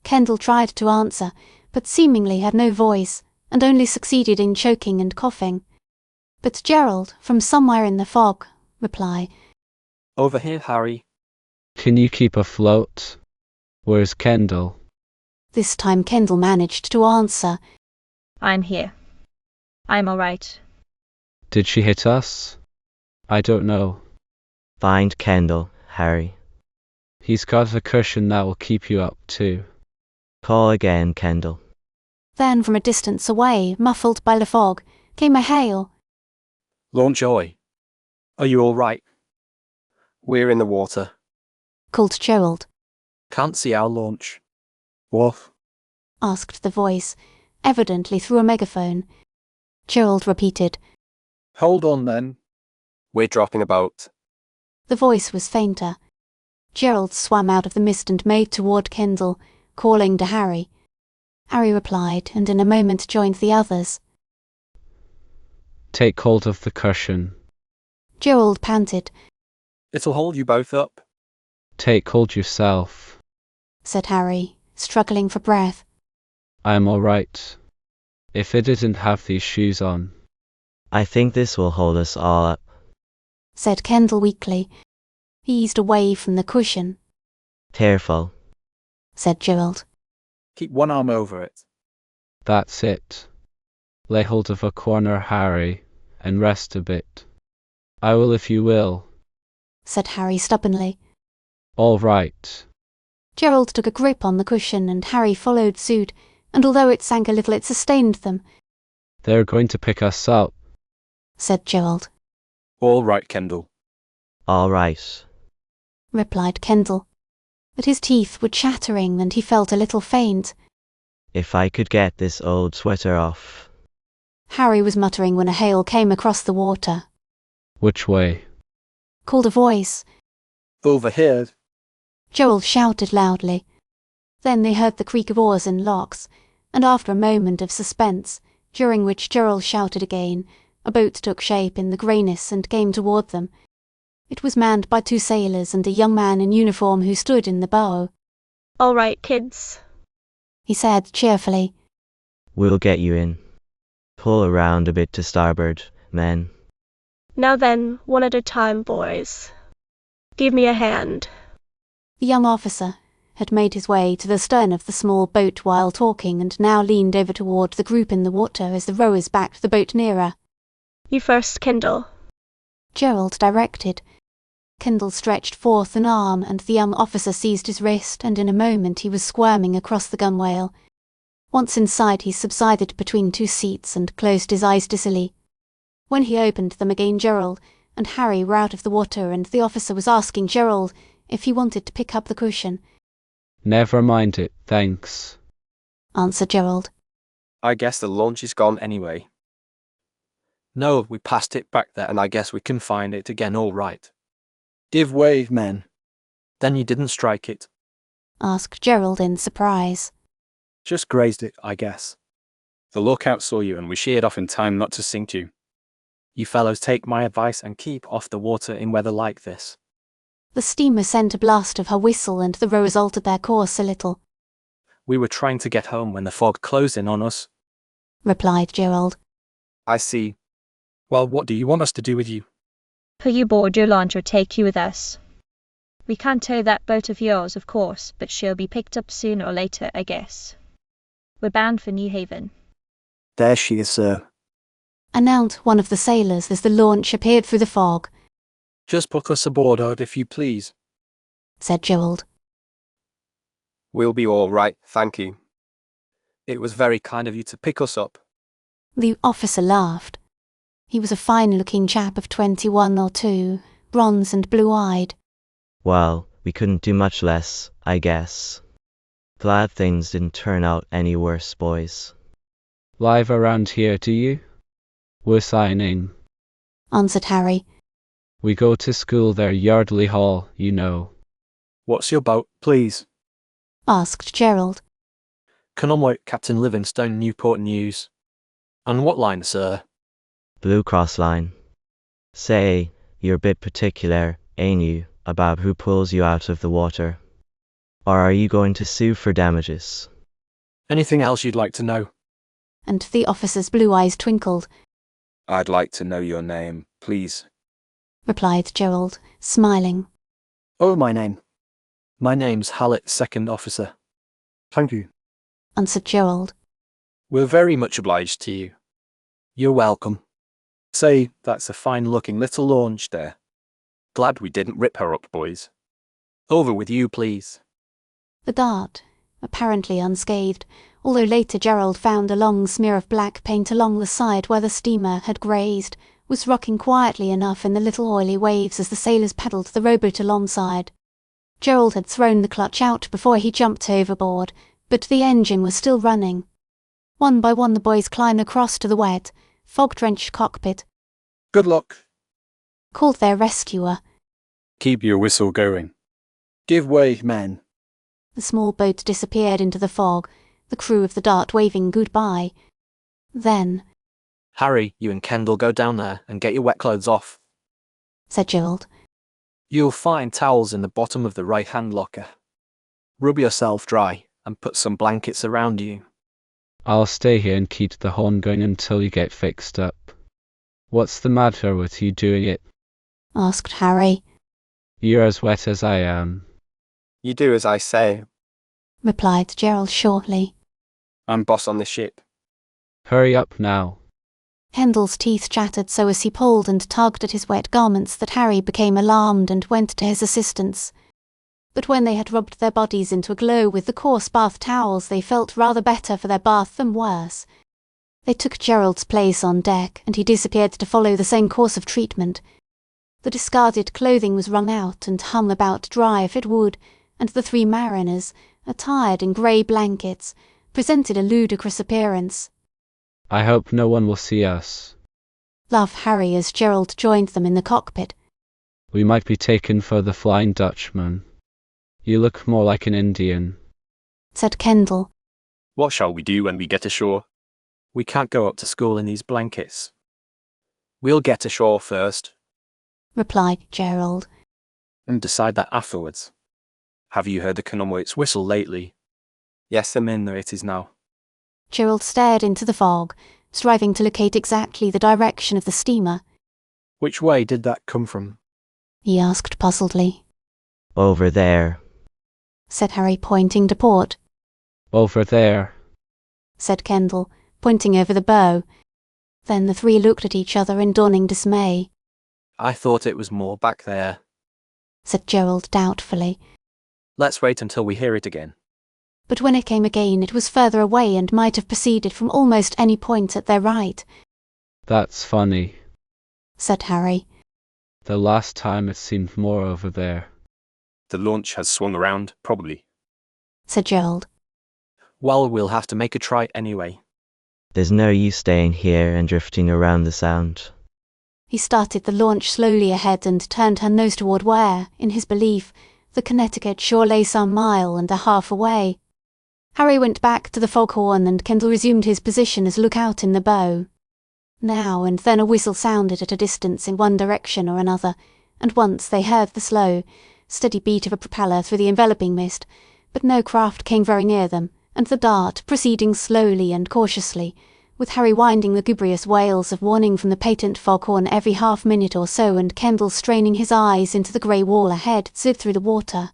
Kendall tried to answer, but seemingly had no voice, and only succeeded in choking and coughing. But Gerald, from somewhere in the fog, replied, Over here, Harry. Can you keep afloat? Where's Kendall? This time Kendall managed to answer. I'm here. I'm all right. Did she hit us? I don't know. Find Kendall, Harry. He's got a cushion that will keep you up too. Call again, Kendall. Then from a distance away, muffled by the fog, came a hail. Launchboy, are you all right? We're in the water, called Gerald. Can't see our launch. What? asked the voice, evidently through a megaphone. Gerald repeated, Hold on then. we're dropping a boat. The voice was fainter. Gerald swam out of the mist and made toward Kendall, calling to Harry. Harry replied, and in a moment joined the others. Take hold of the cushion. Gerald panted. It'll hold you both up. Take hold yourself, said Harry, struggling for breath. I'm all right. If I didn't have these shoes on. I think this will hold us all up, said Kendall weakly. He eased away from the cushion. Careful, said Gerald. Keep one arm over it. That's it. Lay hold of a corner, Harry, and rest a bit. I will if you will, said Harry stubbornly. All right. Gerald took a grip on the cushion and Harry followed suit, and although it sank a little it sustained them. They're going to pick us up, said Gerald. All right, Kendall. All right, replied Kendall. But his teeth were chattering and he felt a little faint. If I could get this old sweater off. Harry was muttering when a hail came across the water. Which way? Called a voice. Over here. Gerald shouted loudly. Then they heard the creak of oars in locks, and after a moment of suspense, during which Gerald shouted again, a boat took shape in the greyness and came toward them. It was manned by 2 sailors and a young man in uniform who stood in the bow. All right, kids, he said cheerfully. We'll get you in. Pull around a bit to starboard, men. Now then, one at a time, boys. Give me a hand. The young officer had made his way to the stern of the small boat while talking and now leaned over toward the group in the water as the rowers backed the boat nearer. You first, Kendall, Gerald directed. Kendall stretched forth an arm and the young officer seized his wrist, and in a moment he was squirming across the gunwale. Once inside, he subsided between two seats and closed his eyes dizzily. When he opened them again, Gerald and Harry were out of the water, and the officer was asking Gerald if he wanted to pick up the cushion. Never mind it, thanks, answered Gerald. I guess the launch is gone anyway. No, we passed it back there, and I guess we can find it again all right. Give way, men. Then you didn't strike it? asked Gerald in surprise. Just grazed it, I guess. The lookout saw you and we sheared off in time not to sink you. You fellows take my advice and keep off the water in weather like this. The steamer sent a blast of her whistle and the rowers altered their course a little. We were trying to get home when the fog closed in on us, replied Gerald. I see. Well, what do you want us to do with you? Put you board your launch or take you with us. We can't tow that boat of yours, of course, but she'll be picked up sooner or later, I guess. We're bound for New Haven. There she is, sir, announced one of the sailors as the launch appeared through the fog. Just put us aboard her, if you please, said Gerald. We'll be all right, thank you. It was very kind of you to pick us up. The officer laughed. He was a fine-looking chap of 21 or 2, bronze and blue-eyed. Well, we couldn't do much less, I guess. Glad things didn't turn out any worse, boys. Live around here, do you? We're signing, answered Harry. We go to school there, Yardley Hall, you know. What's your boat, please? asked Gerald. Convoy Captain Livingstone, Newport News. On what line, sir? Blue Cross line. Say, you're a bit particular, ain't you, about who pulls you out of the water? Or are you going to sue for damages? Anything else you'd like to know? And the officer's blue eyes twinkled. I'd like to know your name, please, replied Gerald, smiling. Oh, my name. My name's Hallett, second officer. Thank you, answered Gerald. We're very much obliged to you. You're welcome. Say, that's a fine-looking little launch there. Glad we didn't rip her up, boys. Over with you, please. The Dart, apparently unscathed, although later Gerald found a long smear of black paint along the side where the steamer had grazed, was rocking quietly enough in the little oily waves as the sailors paddled the rowboat alongside. Gerald had thrown the clutch out before he jumped overboard, but the engine was still running. One by one the boys climbed across to the wet, fog-drenched cockpit. Good luck, called their rescuer. Keep your whistle going. Give way, men. The small boat disappeared into the fog, the crew of the Dart waving goodbye. Then, Harry, you and Kendall go down there and get your wet clothes off, said Gerald. You'll find towels in the bottom of the right-hand locker. Rub yourself dry and put some blankets around you. I'll stay here and keep the horn going until you get fixed up. What's the matter with you doing it? asked Harry. You're as wet as I am. You do as I say, replied Gerald shortly. I'm boss on this ship. Hurry up now. Kendall's teeth chattered so as he pulled and tugged at his wet garments that Harry became alarmed and went to his assistance. But when they had rubbed their bodies into a glow with the coarse bath towels, they felt rather better for their bath than worse. They took Gerald's place on deck, and he disappeared to follow the same course of treatment. The discarded clothing was wrung out and hung about dry if it would, and the 3 mariners, attired in grey blankets, presented a ludicrous appearance. I hope no one will see us, laughed Harry as Gerald joined them in the cockpit. We might be taken for the Flying Dutchman. You look more like an Indian, said Kendall. What shall we do when we get ashore? We can't go up to school in these blankets. We'll get ashore first, replied Gerald, and decide that afterwards. Have you heard the convoy's whistle lately? Yes, I'm in there it is now. Gerald stared into the fog, striving to locate exactly the direction of the steamer. Which way did that come from? He asked puzzledly. Over there, said Harry, pointing to port. Over there, said Kendall, pointing over the bow. Then the 3 looked at each other in dawning dismay. I thought it was more back there, said Gerald doubtfully. Let's wait until we hear it again. but when it came again it was further away and might have proceeded from almost any point at their right. That's funny, said Harry. The last time it seemed more over there. The launch has swung around, probably, said Gerald. Well, we'll have to make a try anyway. There's no use staying here and drifting around the sound. He started the launch slowly ahead and turned her nose toward where, in his belief, the Connecticut shore lay some 1.5 miles away. Harry went back to the foghorn and Kendall resumed his position as lookout in the bow. Now and then a whistle sounded at a distance in one direction or another, and once they heard the slow, steady beat of a propeller through the enveloping mist, but no craft came very near them, and the Dart proceeding slowly and cautiously, with Harry winding lugubrious wails of warning from the patent foghorn every half-minute or so and Kendall straining his eyes into the grey wall ahead, slid through the water.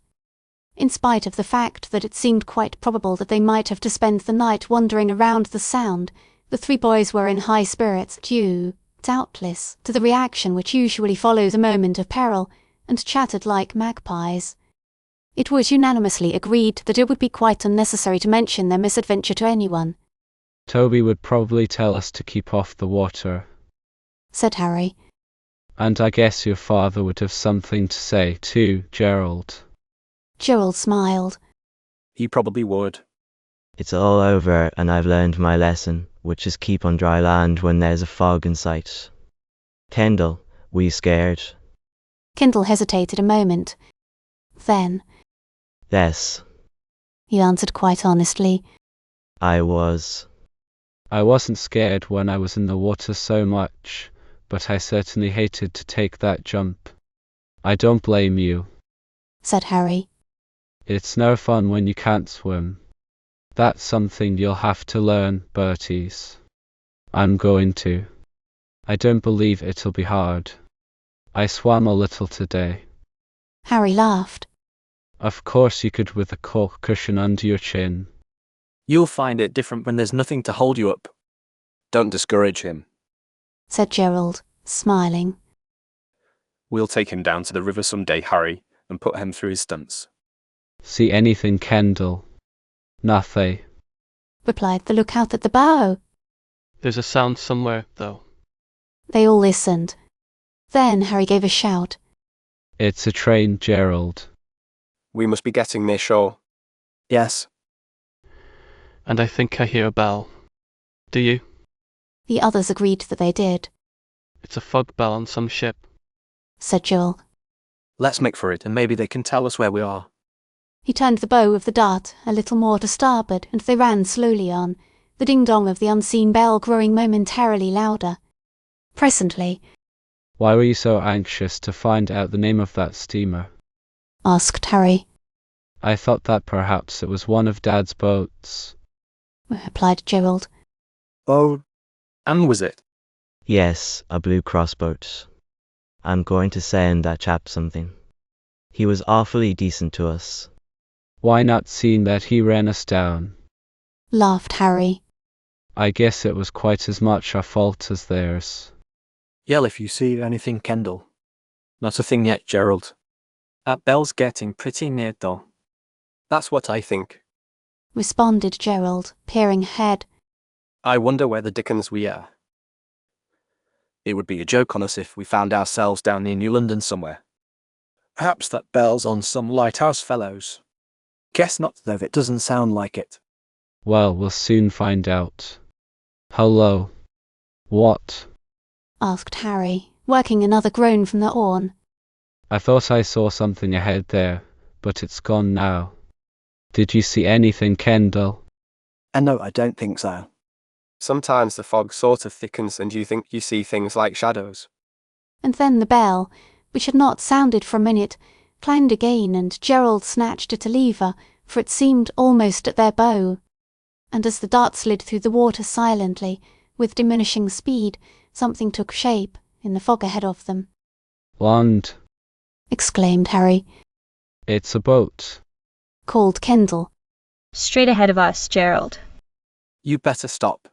In spite of the fact that it seemed quite probable that they might have to spend the night wandering around the Sound, the three boys were in high spirits due, doubtless, to the reaction which usually follows a moment of peril, and chattered like magpies. It was unanimously agreed that it would be quite unnecessary to mention their misadventure to anyone. Toby would probably tell us to keep off the water, said Harry. And I guess your father would have something to say too, Gerald. Gerald smiled. He probably would. It's all over and I've learned my lesson, which is keep on dry land when there's a fog in sight. Kendall, were you scared? Kendall hesitated a moment. Then, yes, he answered quite honestly. I was. I wasn't scared when I was in the water so much, but I certainly hated to take that jump. I don't blame you, said Harry. It's no fun when you can't swim. That's something you'll have to learn, Berties. I'm going to. I don't believe it'll be hard. I swam a little today. Harry laughed. Of course you could with a cork cushion under your chin. You'll find it different when there's nothing to hold you up. Don't discourage him, said Gerald, smiling. We'll take him down to the river someday, Harry, and put him through his stunts. See anything, Kendall? Nothing, replied the lookout at the bow. There's a sound somewhere, though. They all listened. Then Harry gave a shout. It's a train, Gerald. We must be getting near shore. Yes. And I think I hear a bell. Do you? The others agreed that they did. It's a fog bell on some ship, said Joel. Let's make for it, and maybe they can tell us where we are. He turned the bow of the Dart a little more to starboard, and they ran slowly on, the ding-dong of the unseen bell growing momentarily louder. Presently, Why were you so anxious to find out the name of that steamer? asked Harry. I thought that perhaps it was one of Dad's boats, replied Gerald. Oh, and was it? Yes, a Blue Cross boat. I'm going to send that chap something. He was awfully decent to us. Why not, seeing that he ran us down? Laughed Harry. I guess it was quite as much our fault as theirs. Yell if you see anything, Kendall. Not a thing yet, Gerald. That bell's getting pretty near, though. That's what I think, responded Gerald, peering ahead. I wonder where the dickens we are. It would be a joke on us if we found ourselves down near New London somewhere. Perhaps that bell's on some lighthouse fellows. Guess not, though it doesn't sound like it. Well, we'll soon find out. Hello. What? Asked Harry, working another groan from the horn. I thought I saw something ahead there, but it's gone now. Did you see anything, Kendall? No, I don't think so. Sometimes the fog sort of thickens and you think you see things like shadows. And then the bell, which had not sounded for a minute, clanged again, and Gerald snatched at a lever, for it seemed almost at their bow. And as the Dart slid through the water silently, with diminishing speed, something took shape in the fog ahead of them. Land! Exclaimed Harry. It's a boat, called Kendall. Straight ahead of us, Gerald. You better stop.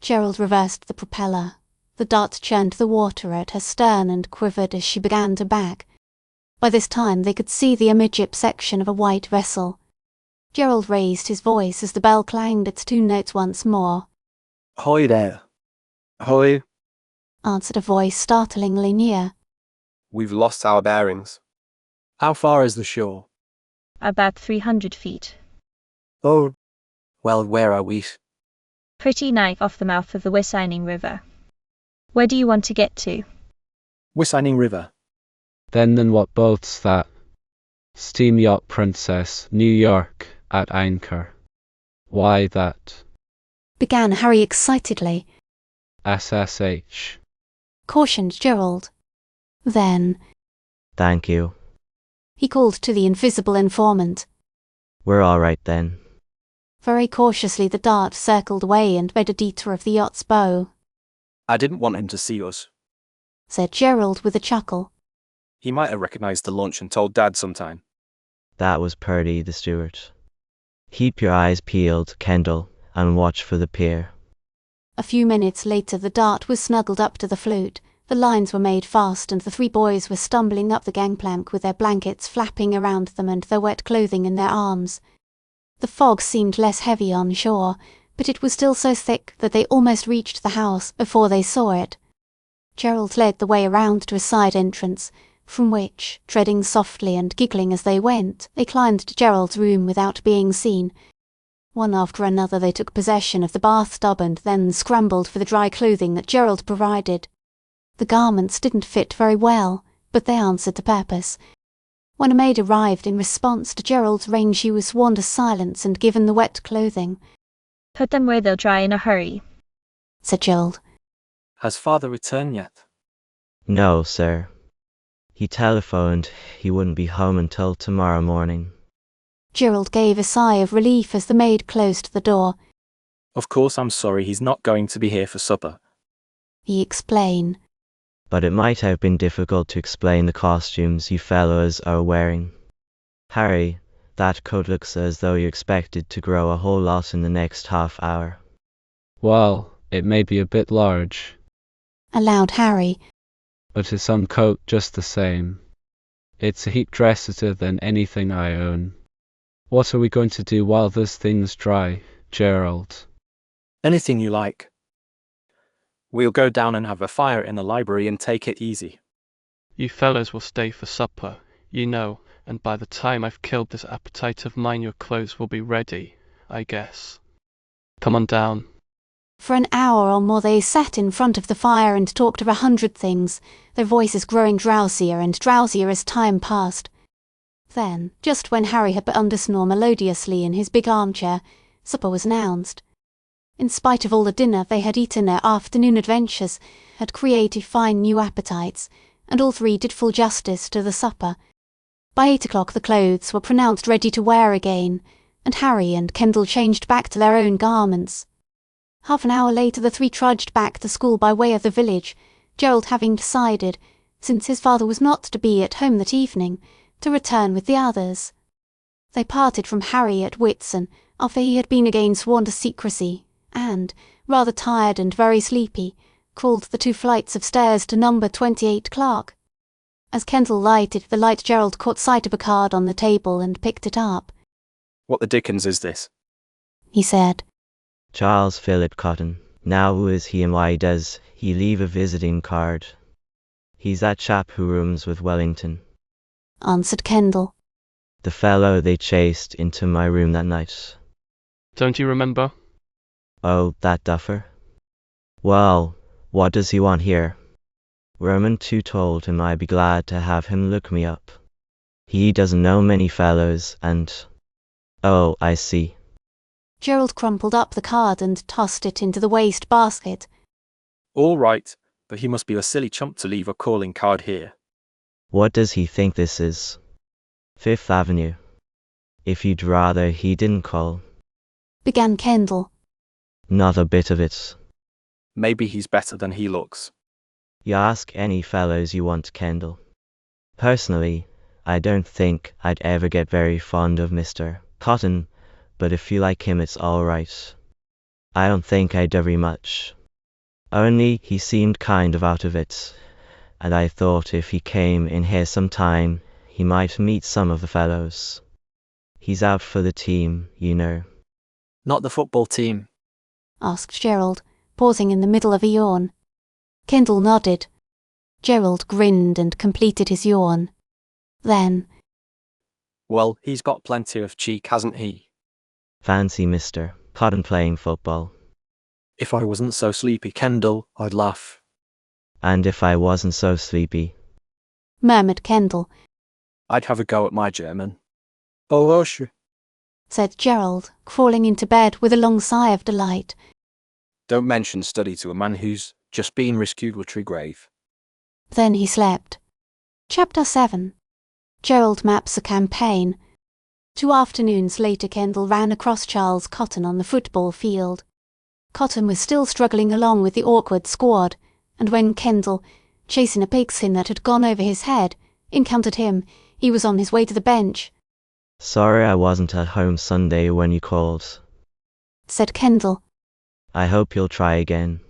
Gerald reversed the propeller. The Dart churned the water at her stern and quivered as she began to back. By this time they could see the amidship section of a white vessel. Gerald raised his voice as the bell clanged its 2 notes once more. Ahoy there. Ahoy. Answered a voice startlingly near. We've lost our bearings. How far is the shore? About 300 feet. Oh, well, where are we? Pretty nigh off the mouth of the Wissaining River. Where do you want to get to? Wissaining River. Then what boat's that? Steam Yacht Princess, New York, at anchor. Why that? Began Harry excitedly. SSH. Cautioned Gerald. Then, Thank you. he called to the invisible informant. We're all right then. Very cautiously the dart circled away and made a detour of the yacht's bow, I didn't want him to see us. said Gerald with a chuckle. He might have recognized the launch and told Dad sometime. That was Purdy the steward. Keep your eyes peeled, Kendall, and watch for the pier. A few minutes later the dart was snuggled up to the flute, the lines were made fast and the 3 boys were stumbling up the gangplank with their blankets flapping around them and their wet clothing in their arms. The fog seemed less heavy on shore, but it was still so thick that they almost reached the house before they saw it. Gerald led the way around to a side entrance, from which, treading softly and giggling as they went, they climbed to Gerald's room without being seen. One after another they took possession of the bathtub and then scrambled for the dry clothing that Gerald provided. The garments didn't fit very well, but they answered the purpose. When a maid arrived in response to Gerald's rain she was sworn to silence and given the wet clothing. Put them where they'll dry in a hurry, said Gerald. Has father returned yet? No, sir. He telephoned he wouldn't be home until tomorrow morning. Gerald gave a sigh of relief as the maid closed the door. Of course I'm sorry he's not going to be here for supper. He explained. But it might have been difficult to explain the costumes you fellows are wearing. Harry, that coat looks as though you expected to grow a whole lot in the next half hour. Well, it may be a bit large, Allowed Harry. but it's some coat just the same. It's a heap dressier than anything I own. What are we going to do while this thing's dry, Gerald? Anything you like. We'll go down and have a fire in the library and take it easy. You fellows will stay for supper, you know, and by the time I've killed this appetite of mine your clothes will be ready, I guess. Come on down. For an hour or more they sat in front of the fire and talked of 100 things, their voices growing drowsier and drowsier as time passed. Then, just when Harry had begun to snore melodiously in his big armchair, supper was announced. In spite of all the dinner they had eaten, their afternoon adventures had created fine new appetites, and all 3 did full justice to the supper. By 8 o'clock the clothes were pronounced ready to wear again, and Harry and Kendall changed back to their own garments. Half an hour later the 3 trudged back to school by way of the village, Gerald having decided, since his father was not to be at home that evening, to return with the others. They parted from Harry at Whitsun after he had been again sworn to secrecy, and, rather tired and very sleepy, crawled the 2 flights of stairs to number 28 Clark. As Kendall lighted the light Gerald caught sight of a card on the table and picked it up. What the dickens is this? He said. Charles Philip Cotton. Now who is he and why does he leave a visiting card? He's that chap who rooms with Wellington, Answered Kendall. the fellow they chased into my room that night. Don't you remember? Oh, that duffer? Well, what does he want here? Roman 2 told him I'd be glad to have him look me up. He doesn't know many fellows, and... Oh, I see. Gerald crumpled up the card and tossed it into the waste basket. All right, but he must be a silly chump to leave a calling card here. What does he think this is? 5th Avenue. If you'd rather he didn't call. Began Kendall. Not a bit of it. Maybe he's better than he looks. You ask any fellows you want, Kendall. Personally, I don't think I'd ever get very fond of Mr. Cotton, but if you like him it's alright. I don't think I'd very much. Only he seemed kind of out of it, and I thought if he came in here sometime, he might meet some of the fellows. He's out for the team, you know. Not the football team, asked Gerald, pausing in the middle of a yawn. Kendall nodded. Gerald grinned and completed his yawn. Then, Well, he's got plenty of cheek, hasn't he? Fancy Mr. Cotton playing football. if I wasn't so sleepy, Kendall, I'd laugh. And if I wasn't so sleepy, murmured Kendall. I'd have a go at my German. Oh, hush, Said Gerald, crawling into bed with a long sigh of delight. Don't mention study to a man who's just been rescued with Grave. Then he slept. Chapter 7. Gerald maps a campaign. 2 afternoons later, Kendall ran across Charles Cotton on the football field. Cotton was still struggling along with the awkward squad, and when Kendall, chasing a pigskin that had gone over his head, encountered him, he was on his way to the bench. sorry I wasn't at home Sunday when you called. Said Kendall. I hope you'll try again.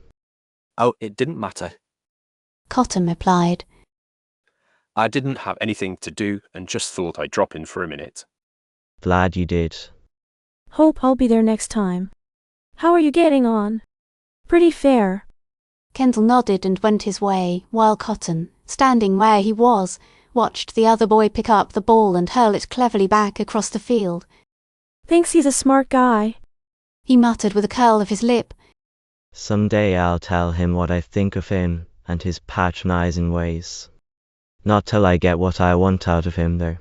Oh, it didn't matter. Cotton replied. I didn't have anything to do and just thought I'd drop in for a minute. Glad you did. Hope I'll be there next time. How are you getting on? Pretty fair. Kendall nodded and went his way, while Cotton, standing where he was, watched the other boy pick up the ball and hurl it cleverly back across the field. Thinks he's a smart guy. He muttered with a curl of his lip. Someday I'll tell him what I think of him and his patronizing ways. Not till I get what I want out of him, though.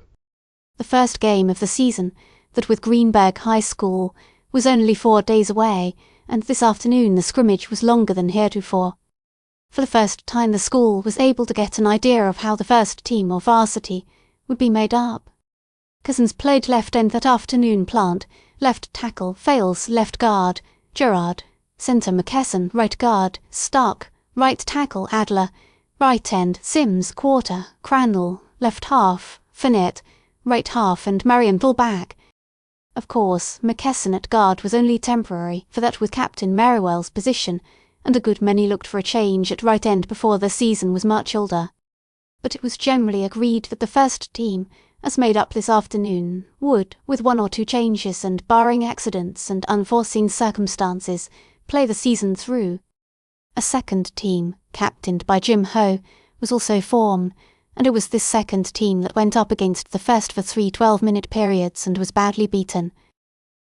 The first game of the season, that with Greenberg High School, was only 4 days away, and this afternoon the scrimmage was longer than heretofore. For the first time the school was able to get an idea of how the first team or varsity would be made up. Cousins played left end that afternoon, Plant, left tackle, Fales, left guard, Gerard, centre McKesson, right guard, Stark, right tackle, Adler, right end, Sims, quarter, Crandall, left half, Finette, right half, and Marion full back. Of course, McKesson at guard was only temporary, for that was Captain Merriwell's position, and a good many looked for a change at right end before the season was much older. But it was generally agreed that the first team, as made up this afternoon, would, with 1 or 2 changes and barring accidents and unforeseen circumstances, play the season through. A second team, captained by Jim Ho, was also formed, and it was this second team that went up against the first for 3 12-minute periods and was badly beaten.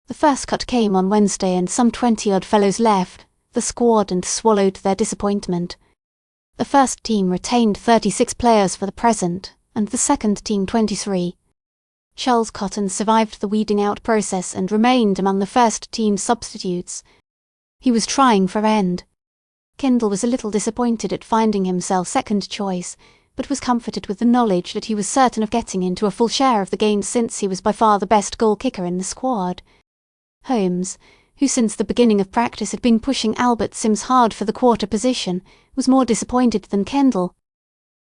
The first cut came on Wednesday and some 20-odd fellows left the squad and swallowed their disappointment. The first team retained 36 players for the present, and the second team 23. Charles Cotton survived the weeding out process and remained among the first team's substitutes. He was trying for end. Kendall was a little disappointed at finding himself second choice, but was comforted with the knowledge that he was certain of getting into a full share of the game since he was by far the best goal kicker in the squad. Holmes, who since the beginning of practice had been pushing Albert Sims hard for the quarter position, was more disappointed than Kendall.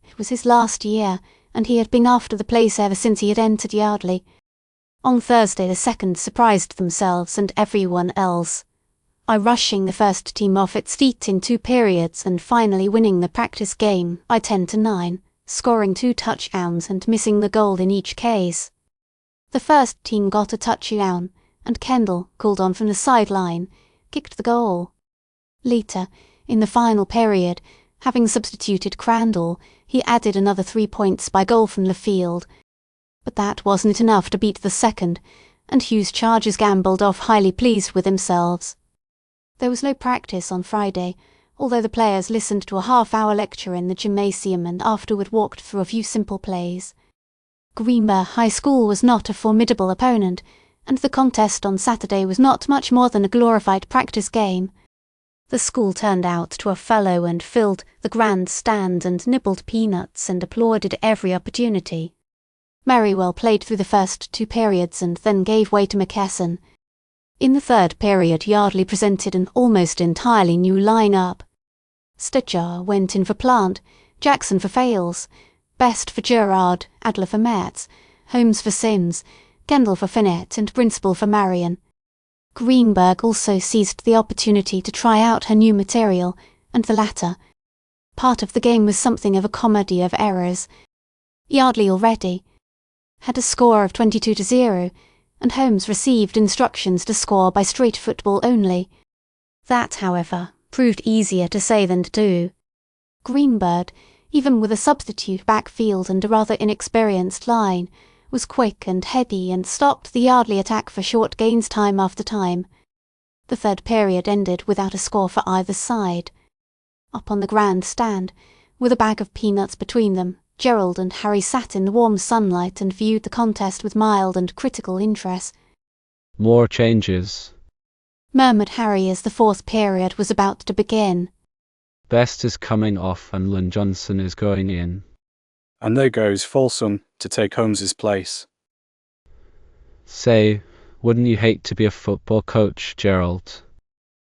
It was his last year, and he had been after the place ever since he had entered Yardley. On Thursday the seconds surprised themselves and everyone else, by rushing the first team off its feet in 2 periods and finally winning the practice game by 10-9, scoring 2 touchdowns and missing the goal in each case. The first team got a touchdown, and Kendall, called on from the sideline, kicked the goal. Later, in the final period, having substituted Crandall, he added another 3 points by goal from the field. But that wasn't enough to beat the second, and Hugh's Chargers gambled off highly pleased with themselves. There was no practice on Friday, although the players listened to a half-hour lecture in the gymnasium and afterward walked through a few simple plays. Greenberg High School was not a formidable opponent, and the contest on Saturday was not much more than a glorified practice game. The school turned out to a fellow and filled the grand stand and nibbled peanuts and applauded every opportunity. Merriwell played through the first 2 periods and then gave way to McKesson. In the third period Yardley presented an almost entirely new line-up. Stedjar went in for Plant, Jackson for Fales, Best for Gerard, Adler for Metz, Holmes for Sims, Kendall for Finette and Brinspool for Marion. Greenberg also seized the opportunity to try out her new material, and the latter. Part of the game was something of a comedy of errors. Yardley already had a score of 22-0, and Holmes received instructions to score by straight football only. That, however, proved easier to say than to do. Greenbird, even with a substitute backfield and a rather inexperienced line, was quick and heady and stopped the Yardley attack for short gains time after time. The third period ended without a score for either side. Up on the grand stand, with a bag of peanuts between them, Gerald and Harry sat in the warm sunlight and viewed the contest with mild and critical interest. More changes. Murmured Harry as the fourth period was about to begin. Best is coming off and Lynn Johnson is going in. And there goes Folsom to take Holmes's place. Say, wouldn't you hate to be a football coach, Gerald?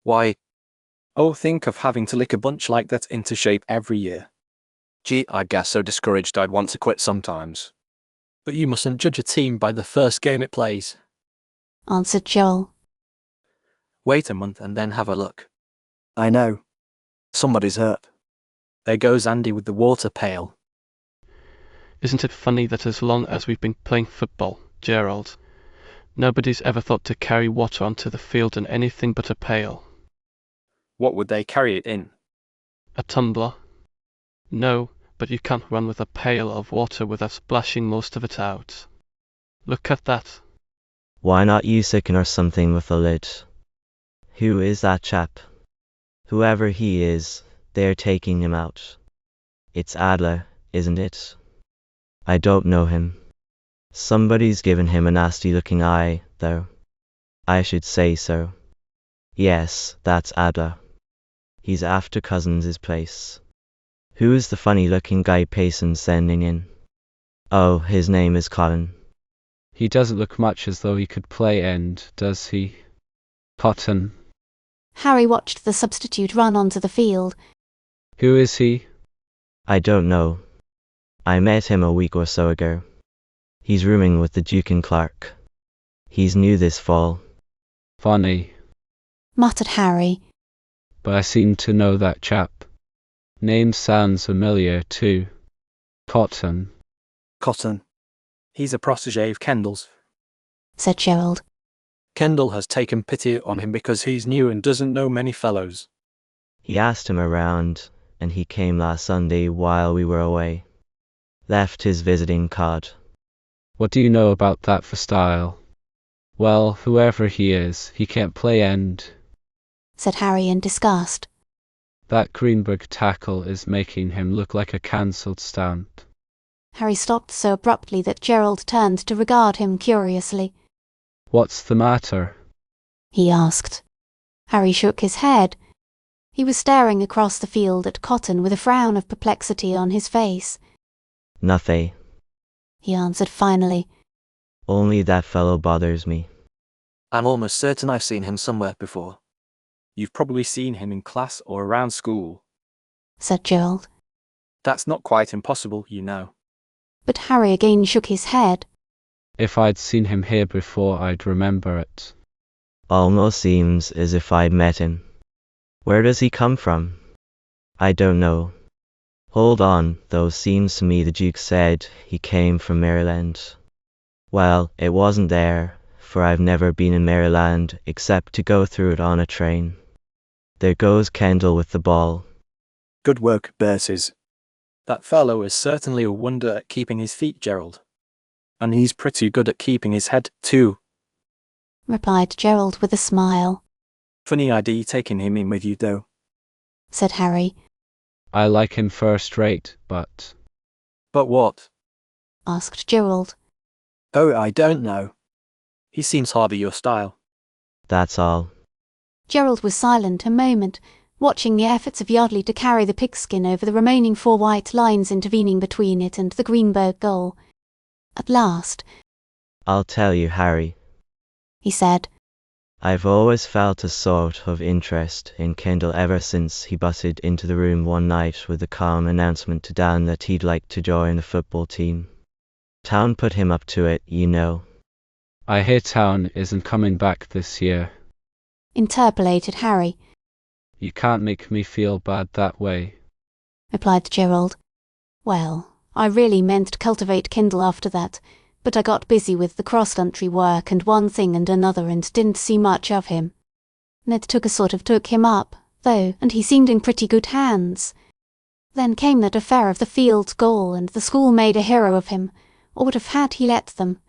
Why? Oh, think of having to lick a bunch like that into shape every year. Gee, I'd get so discouraged I'd want to quit sometimes. But you mustn't judge a team by the first game it plays, answered Joel. Wait a month and then have a look. I know. Somebody's hurt. There goes Andy with the water pail. Isn't it funny that as long as we've been playing football, Gerald, nobody's ever thought to carry water onto the field in anything but a pail? What would they carry it in? A tumbler? No, but you can't run with a pail of water without splashing most of it out. Look at that. Why not use a can or something with a lid? Who is that chap? Whoever he is, they're taking him out. It's Adler, isn't it? I don't know him. Somebody's given him a nasty-looking eye, though. I should say so. Yes, that's Adler. He's after Cousins' place. Who is the funny-looking guy Payson sending in? Oh, his name is Colin. He doesn't look much as though he could play end, does he? Cotton. Harry watched the substitute run onto the field. Who is he? I don't know. I met him a week or so ago. He's rooming with the Duke and Clark. He's new this fall. Funny. Muttered Harry. But I seem to know that chap. Name sounds familiar too. Cotton. Cotton. He's a protégé of Kendall's, said Gerald. Kendall has taken pity on him because he's new and doesn't know many fellows. He asked him around, and he came last Sunday while we were away. Left his visiting card. What do you know about that for style? Well, whoever he is, he can't play end, said Harry in disgust. That Greenberg tackle is making him look like a cancelled stamp. Harry stopped so abruptly that Gerald turned to regard him curiously. What's the matter? He asked. Harry shook his head. He was staring across the field at Cotton with a frown of perplexity on his face. Nothing, he answered finally. Only that fellow bothers me. I'm almost certain I've seen him somewhere before. You've probably seen him in class or around school, said Gerald. That's not quite impossible, you know. But Harry again shook his head. If I'd seen him here before, I'd remember it. Almost seems as if I'd met him. Where does he come from? I don't know. Hold on, though seems to me the Duke said he came from Maryland. Well, it wasn't there, for I've never been in Maryland except to go through it on a train. There goes Kendall with the ball. Good work, Berties. That fellow is certainly a wonder at keeping his feet, Gerald. And he's pretty good at keeping his head, too, replied Gerald with a smile. Funny idea taking him in with you, though, said Harry. I like him first rate, but... But what? asked Gerald. Oh, I don't know. He seems hardly your style. That's all. Gerald was silent a moment, watching the efforts of Yardley to carry the pigskin over the remaining 4 white lines intervening between it and the Greenberg goal. At last, I'll tell you, Harry, he said. I've always felt a sort of interest in Kendall ever since he butted into the room one night with the calm announcement to Dan that he'd like to join the football team. Town put him up to it, you know. I hear Town isn't coming back this year, interpolated Harry. You can't make me feel bad that way, replied Gerald. Well, I really meant to cultivate Kendall after that, But I got busy with the cross-country work and one thing and another and didn't see much of him. Ned took him up, though, and he seemed in pretty good hands. Then came that affair of the field goal, and the school made a hero of him, or would have had he let them.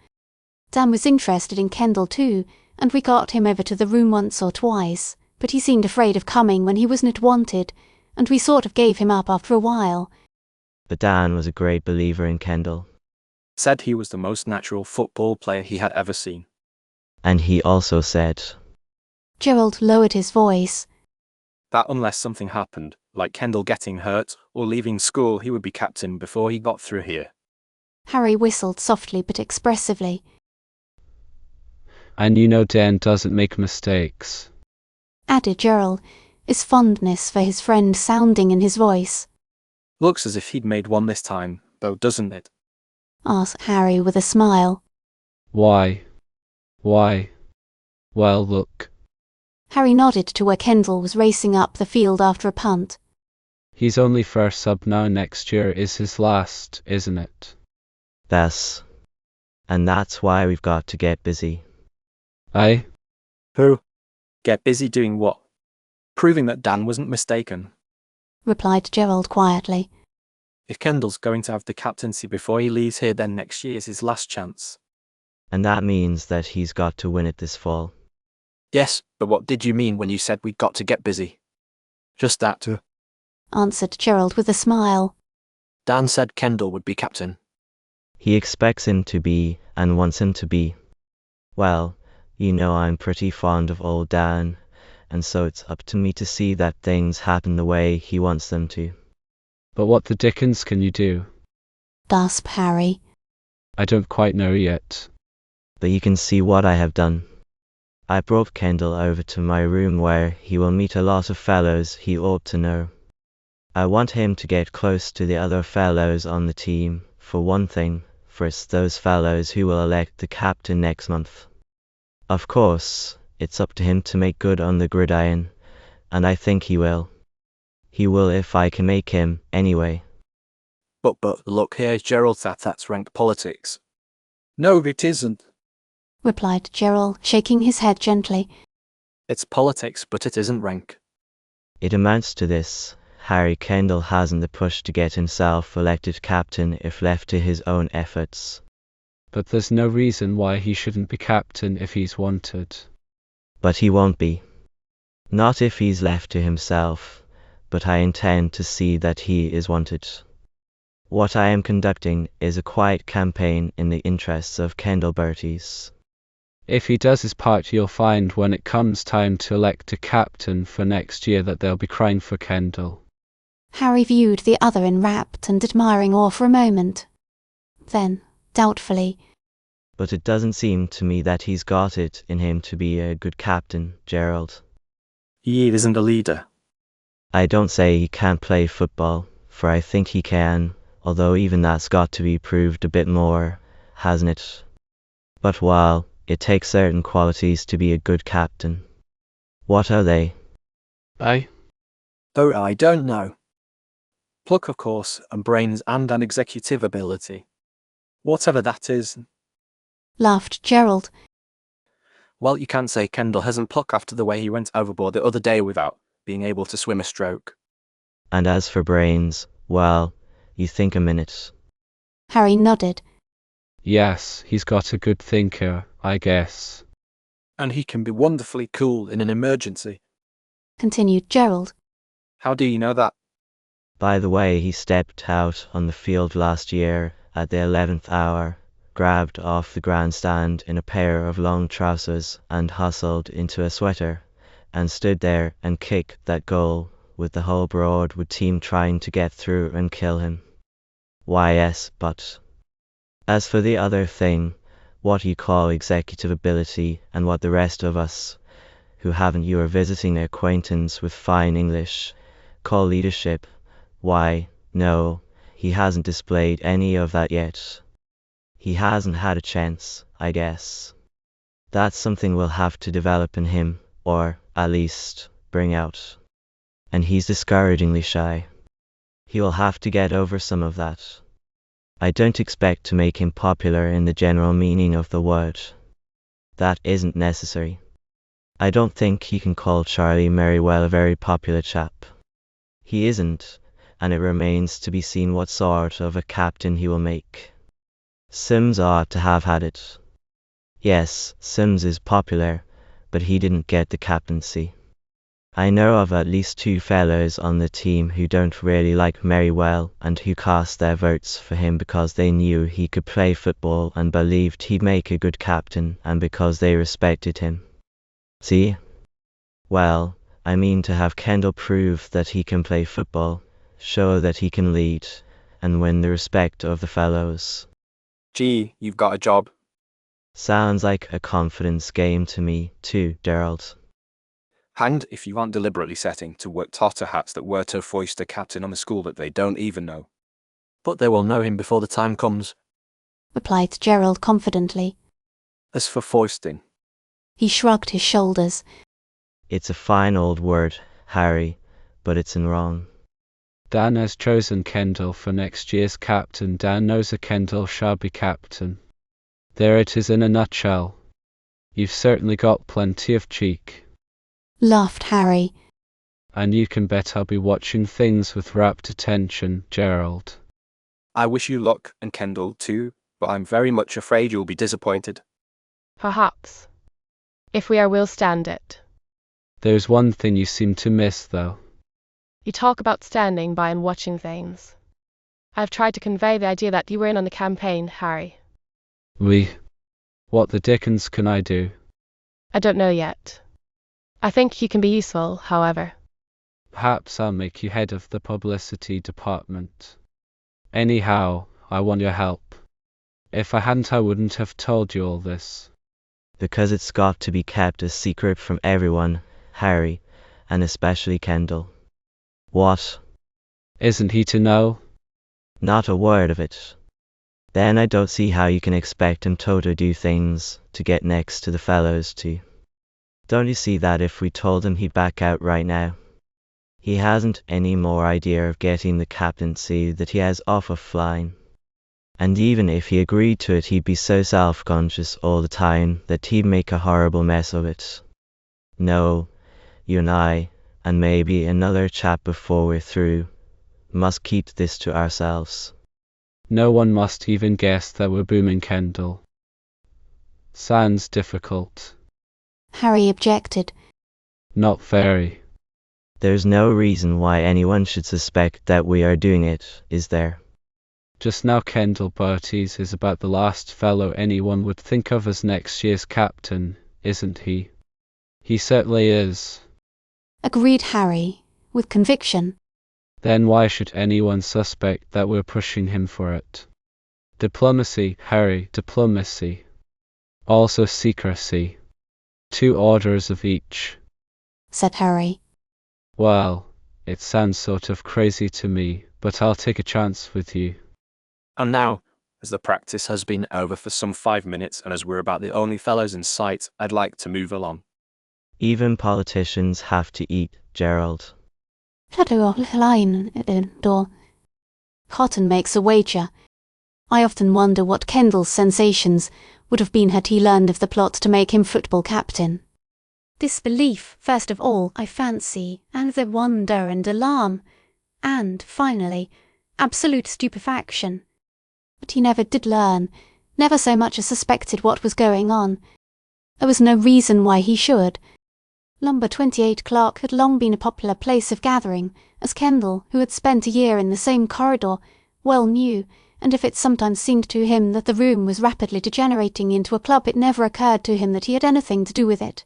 Dan was interested in Kendall too, and we got him over to the room once or twice, but he seemed afraid of coming when he wasn't wanted, and we sort of gave him up after a while. But Dan was a great believer in Kendall. Said he was the most natural football player he had ever seen. And he also said, Gerald lowered his voice. That unless something happened, like Kendall getting hurt or leaving school, he would be captain before he got through here. Harry whistled softly but expressively. And you know Dan doesn't make mistakes, added Gerald, his fondness for his friend sounding in his voice. Looks as if he'd made one this time, though, doesn't it? Asked Harry with a smile. Why? Why? Well, look. Harry nodded to where Kendall was racing up the field after a punt. He's only first sub now. Next year is his last, isn't it? Yes. And that's why we've got to get busy. Aye? Who? Get busy doing what? Proving that Dan wasn't mistaken, replied Gerald quietly. If Kendall's going to have the captaincy before he leaves here, then next year is his last chance. And that means that he's got to win it this fall. Yes, but what did you mean when you said we'd got to get busy? Just that, answered Gerald with a smile. Dan said Kendall would be captain. He expects him to be, and wants him to be. Well, you know I'm pretty fond of old Dan, and so it's up to me to see that things happen the way he wants them to. But what the dickens can you do? Gasped Harry. I don't quite know yet. But you can see what I have done. I brought Kendall over to my room where he will meet a lot of fellows he ought to know. I want him to get close to the other fellows on the team, for one thing, first those fellows who will elect the captain next month. Of course, it's up to him to make good on the gridiron, and I think he will. He will if I can make him, anyway. But look here, Gerald, that's rank politics. No, it isn't, replied Gerald, shaking his head gently. It's politics, but it isn't rank. It amounts to this. Harry Kendall hasn't the push to get himself elected captain if left to his own efforts. But there's no reason why he shouldn't be captain if he's wanted. But he won't be. Not if he's left to himself, but I intend to see that he is wanted. What I am conducting is a quiet campaign in the interests of Kendall Berties. If he does his part, you'll find when it comes time to elect a captain for next year that they'll be crying for Kendall. Harry viewed the other in rapt and admiring awe for a moment. Then, doubtfully, But it doesn't seem to me that he's got it in him to be a good captain, Gerald. He isn't a leader. I don't say he can't play football, for I think he can, although even that's got to be proved a bit more, hasn't it? But while it takes certain qualities to be a good captain. What are they? Aye? Oh, I don't know. Pluck, of course, and brains and an executive ability. Whatever that is. laughed Gerald. Well, you can't say Kendall hasn't pluck after the way he went overboard the other day without being able to swim a stroke. And as for brains, well, you think a minute. Harry nodded. Yes, he's got a good thinker, I guess. And he can be wonderfully cool in an emergency. Continued Gerald. How do you know that? By the way he stepped out on the field last year at the 11th hour, grabbed off the grandstand in a pair of long trousers and hustled into a sweater, and stood there and kicked that goal with the whole Broadwood team trying to get through and kill him. Why yes, but as for the other thing, what you call executive ability and what the rest of us, who haven't your visiting acquaintance with fine English, call leadership, why, no, he hasn't displayed any of that yet. He hasn't had a chance, I guess. That's something we'll have to develop in him, or, at least, bring out. And he's discouragingly shy. He will have to get over some of that. I don't expect to make him popular in the general meaning of the word. That isn't necessary. I don't think he can call Charlie Merriwell a very popular chap. He isn't, and it remains to be seen what sort of a captain he will make. Sims ought to have had it. Yes, Sims is popular, but he didn't get the captaincy. I know of at least 2 fellows on the team who don't really like Merriwell and who cast their votes for him because they knew he could play football and believed he'd make a good captain and because they respected him. See? Well, I mean to have Kendall prove that he can play football, show that he can lead, and win the respect of the fellows. Gee, you've got a job. Sounds like a confidence game to me, too, Gerald. Hanged if you aren't deliberately setting to work totter hats that were to foist a captain on a school that they don't even know. But they will know him before the time comes. Replied Gerald confidently. As for foisting, He shrugged his shoulders. It's a fine old word, Harry, but it's in wrong. Dan has chosen Kendall for next year's captain. Dan knows a Kendall shall be captain. There it is in a nutshell. You've certainly got plenty of cheek. Laughed Harry. And you can bet I'll be watching things with rapt attention, Gerald. I wish you luck, and Kendall too, but I'm very much afraid you'll be disappointed. Perhaps. If we are, we'll stand it. There's one thing you seem to miss, though. You talk about standing by and watching things. I've tried to convey the idea that you were in on the campaign, Harry. What the dickens can I do? I don't know yet. I think you can be useful, however. Perhaps I'll make you head of the publicity department. Anyhow, I want your help. If I hadn't, I wouldn't have told you all this. Because it's got to be kept a secret from everyone, Harry, and especially Kendall. What? Isn't he to know? Not a word of it. Then I don't see how you can expect him to do things to get next to the fellows too. Don't you see that if we told him he'd back out right now? He hasn't any more idea of getting the captaincy that he has off of flying. And even if he agreed to it, he'd be so self-conscious all the time that he'd make a horrible mess of it. No, you and I, and maybe another chap before we're through, must keep this to ourselves. No one must even guess that we're booming Kendall. Sounds difficult. Harry objected. Not very. There's no reason why anyone should suspect that we are doing it, is there? Just now Kendall Berties is about the last fellow anyone would think of as next year's captain, isn't he? He certainly is. Agreed Harry, with conviction. Then why should anyone suspect that we're pushing him for it? Diplomacy, Harry, diplomacy. Also secrecy. 2 orders of each. Said Harry. Well, it sounds sort of crazy to me, but I'll take a chance with you. And now, as the practice has been over for some 5 minutes and as we're about the only fellows in sight, I'd like to move along. Even politicians have to eat, Gerald. Cotton makes a wager. I often wonder what Kendall's sensations would have been had he learned of the plot to make him football captain. Disbelief, first of all, I fancy, and the wonder and alarm, and, finally, absolute stupefaction. But he never did learn, never so much as suspected what was going on. There was no reason why he should. Lumber 28 Clark had long been a popular place of gathering, as Kendall, who had spent a year in the same corridor, well knew, and if it sometimes seemed to him that the room was rapidly degenerating into a club, it never occurred to him that he had anything to do with it.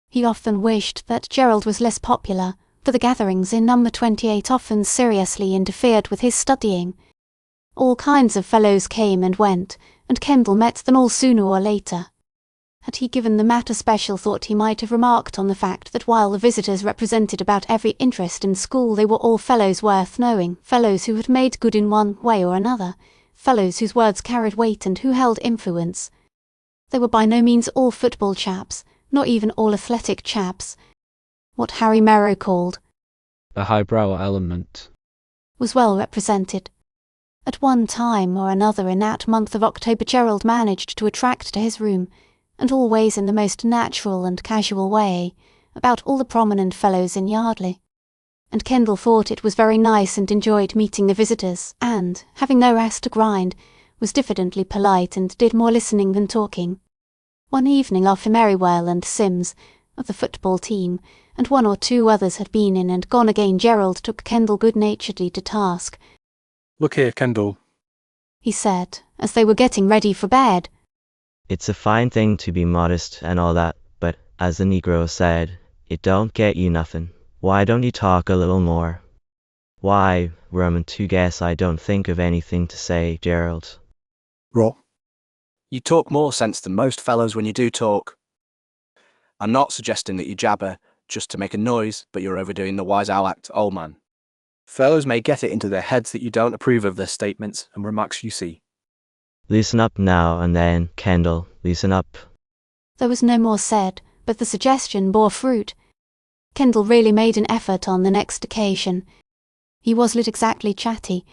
He often wished that Gerald was less popular, for the gatherings in number 28 often seriously interfered with his studying. All kinds of fellows came and went, and Kendall met them all sooner or later. Had he given the matter special thought, he might have remarked on the fact that while the visitors represented about every interest in school, they were all fellows worth knowing, fellows who had made good in one way or another, fellows whose words carried weight and who held influence. They were by no means all football chaps, nor even all athletic chaps. What Harry Merrow called the highbrow element was well represented. At one time or another in that month of October Gerald managed to attract to his room, and always in the most natural and casual way, about all the prominent fellows in Yardley. And Kendall thought it was very nice and enjoyed meeting the visitors and, having no ass to grind, was diffidently polite and did more listening than talking. One evening after Merriwell and Sims, of the football team, and one or two others had been in and gone again, Gerald took Kendall good-naturedly to task. Look here, Kendall, he said, as they were getting ready for bed. It's a fine thing to be modest and all that, but, as the Negro said, it don't get you nothing. Why don't you talk a little more? Why, Roman, to guess I don't think of anything to say, Gerald. Raw. You talk more sense than most fellows when you do talk. I'm not suggesting that you jabber just to make a noise, but you're overdoing the wise owl act, old man. Fellows may get it into their heads that you don't approve of their statements and remarks you see. Loosen up now and then, Kendall, loosen up. There was no more said, but the suggestion bore fruit. Kendall really made an effort on the next occasion. He wasn't exactly chatty,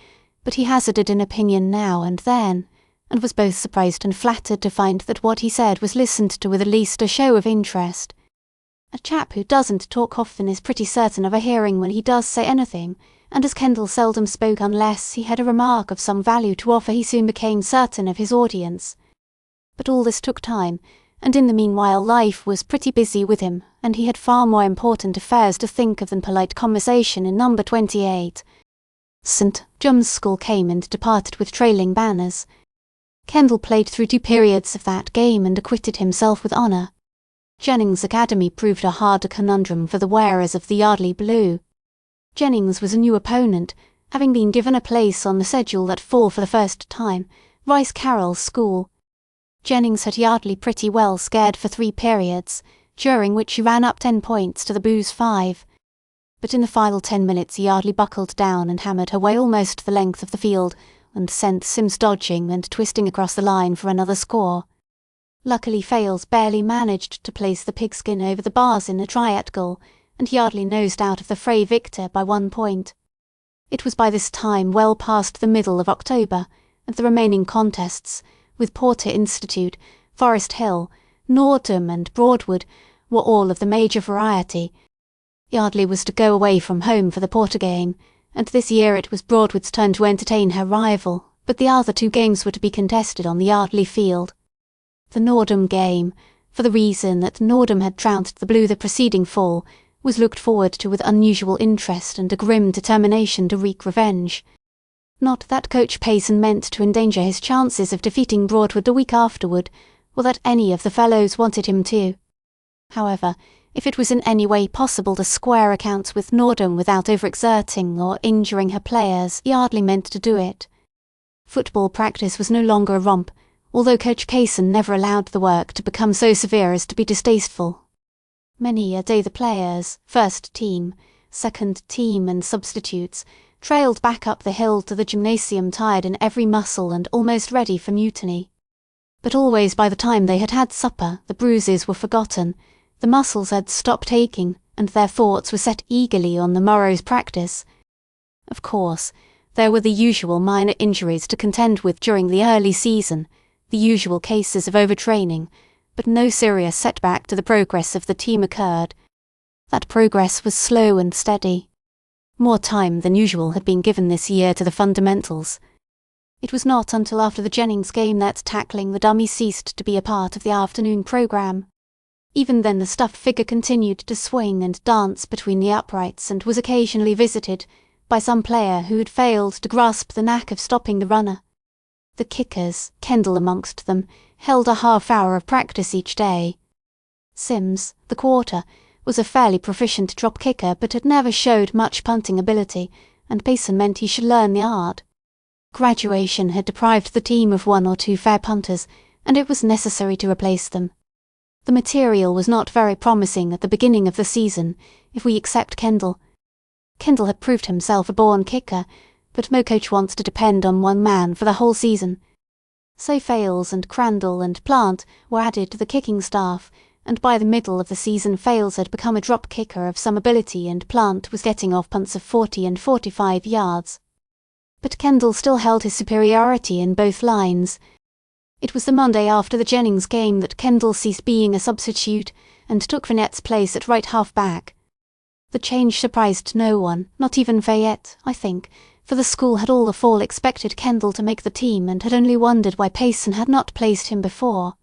but he hazarded an opinion now and then, and was both surprised and flattered to find that what he said was listened to with at least a show of interest. A chap who doesn't talk often is pretty certain of a hearing when he does say anything, and as Kendall seldom spoke unless he had a remark of some value to offer, he soon became certain of his audience. But all this took time, and in the meanwhile life was pretty busy with him, and he had far more important affairs to think of than polite conversation in number 28. St. John's School came and departed with trailing banners. Kendall played through 2 periods of that game and acquitted himself with honour. Jennings' Academy proved a harder conundrum for the wearers of the Yardley blue. Jennings was a new opponent, having been given a place on the schedule that fall for the first time, Rice Carroll's school. Jennings had Yardley pretty well scared for 3 periods, during which he ran up 10 points to the Blues' 5. But in the final 10 minutes Yardley buckled down and hammered her way almost the length of the field, and sent Sims dodging and twisting across the line for another score. Luckily Fales barely managed to place the pigskin over the bars in the triad goal, and Yardley nosed out of the fray victor by 1 point. It was by this time well past the middle of October, and the remaining contests, with Porter Institute, Forest Hill, Nordham and Broadwood, were all of the major variety. Yardley was to go away from home for the Porter game, and this year it was Broadwood's turn to entertain her rival, but the other 2 games were to be contested on the Yardley field. The Nordham game, for the reason that Nordham had trounced the Blue the preceding fall, was looked forward to with unusual interest and a grim determination to wreak revenge. Not that Coach Payson meant to endanger his chances of defeating Broadwood a week afterward, or that any of the fellows wanted him to. However, if it was in any way possible to square accounts with Nordham without overexerting or injuring her players, Yardley meant to do it. Football practice was no longer a romp, although Coach Payson never allowed the work to become so severe as to be distasteful. Many a day the players, first team, second team and substitutes, trailed back up the hill to the gymnasium tired in every muscle and almost ready for mutiny. But always by the time they had had supper the bruises were forgotten, the muscles had stopped aching, and their thoughts were set eagerly on the morrow's practice. Of course, there were the usual minor injuries to contend with during the early season, the usual cases of overtraining, but no serious setback to the progress of the team occurred. That progress was slow and steady. More time than usual had been given this year to the fundamentals. It was not until after the Jennings game that tackling the dummy ceased to be a part of the afternoon programme. Even then the stuffed figure continued to swing and dance between the uprights and was occasionally visited by some player who had failed to grasp the knack of stopping the runner. The kickers, Kendall amongst them, held a half-hour of practice each day. Sims, the quarter, was a fairly proficient drop kicker but had never showed much punting ability, and Payson meant he should learn the art. Graduation had deprived the team of 1 or 2 fair punters, and it was necessary to replace them. The material was not very promising at the beginning of the season, if we except Kendall. Kendall had proved himself a born kicker, but no coach wants to depend on one man for the whole season. So Fales and Crandall and Plant were added to the kicking staff, and by the middle of the season Fales had become a drop kicker of some ability and Plant was getting off punts of 40 and 45 yards. But Kendall still held his superiority in both lines. It was the Monday after the Jennings game that Kendall ceased being a substitute and took Vinette's place at right half-back. The change surprised no one, not even Fayette, I think, for the school had all the fall expected Kendall to make the team and had only wondered why Payson had not placed him before.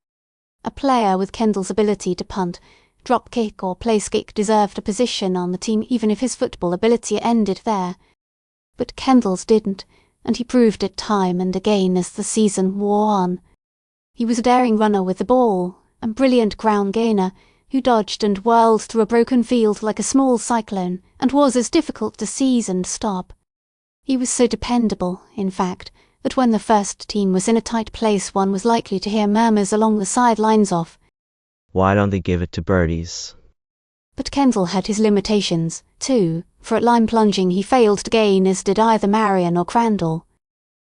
A player with Kendall's ability to punt, drop kick or place kick deserved a position on the team even if his football ability ended there. But Kendall's didn't, and he proved it time and again as the season wore on. He was a daring runner with the ball, a brilliant ground gainer, who dodged and whirled through a broken field like a small cyclone and was as difficult to seize and stop. He was so dependable, in fact, that when the first team was in a tight place one was likely to hear murmurs along the sidelines of, "Why don't they give it to birdies?" But Kendall had his limitations, too, for at line plunging he failed to gain as did either Marion or Crandall.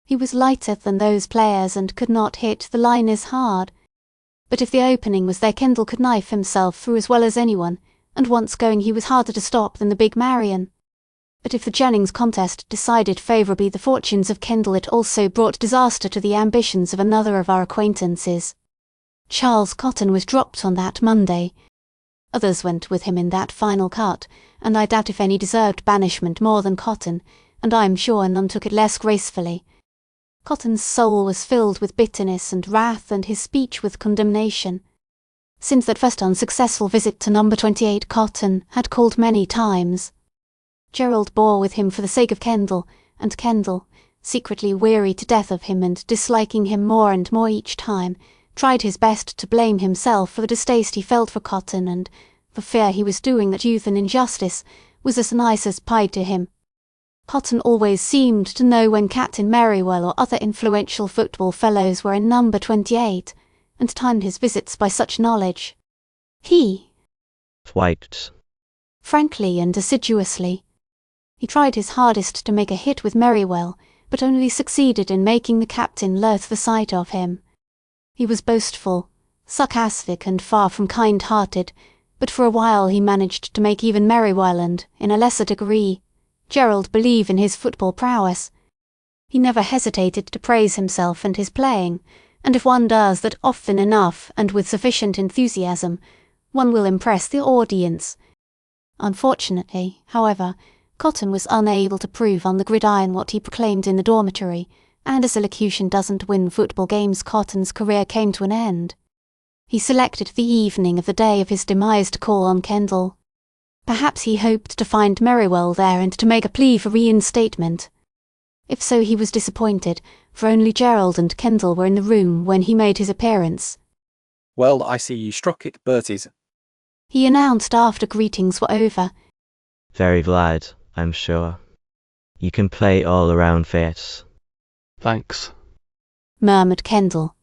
He was lighter than those players and could not hit the line as hard. But if the opening was there Kendall could knife himself through as well as anyone, and once going he was harder to stop than the big Marion. But if the Jennings contest decided favourably the fortunes of Kendall it also brought disaster to the ambitions of another of our acquaintances. Charles Cotton was dropped on that Monday. Others went with him in that final cut, and I doubt if any deserved banishment more than Cotton, and I am sure none took it less gracefully. Cotton's soul was filled with bitterness and wrath and his speech with condemnation. Since that first unsuccessful visit to number 28 Cotton had called many times. Gerald bore with him for the sake of Kendall, and Kendall, secretly weary to death of him and disliking him more and more each time, tried his best to blame himself for the distaste he felt for Cotton and, for fear he was doing that youth an injustice, was as nice as pie to him. Cotton always seemed to know when Captain Merriwell or other influential football fellows were in number 28, and timed his visits by such knowledge. He White. Frankly and assiduously. He tried his hardest to make a hit with Merriwell, but only succeeded in making the captain loathe the sight of him. He was boastful, sarcastic and far from kind-hearted, but for a while he managed to make even Merriwell and, in a lesser degree, Gerald believe in his football prowess. He never hesitated to praise himself and his playing, and if one does that often enough and with sufficient enthusiasm, one will impress the audience. Unfortunately, however, Cotton was unable to prove on the gridiron what he proclaimed in the dormitory, and as elocution doesn't win football games Cotton's career came to an end. He selected the evening of the day of his demise to call on Kendall. Perhaps he hoped to find Merriwell there and to make a plea for reinstatement. If so he was disappointed, for only Gerald and Kendall were in the room when he made his appearance. "Well, I see you struck it, Berties," he announced after greetings were over. "Very glad, I'm sure. You can play all around Fayette." "Thanks," murmured Kendall.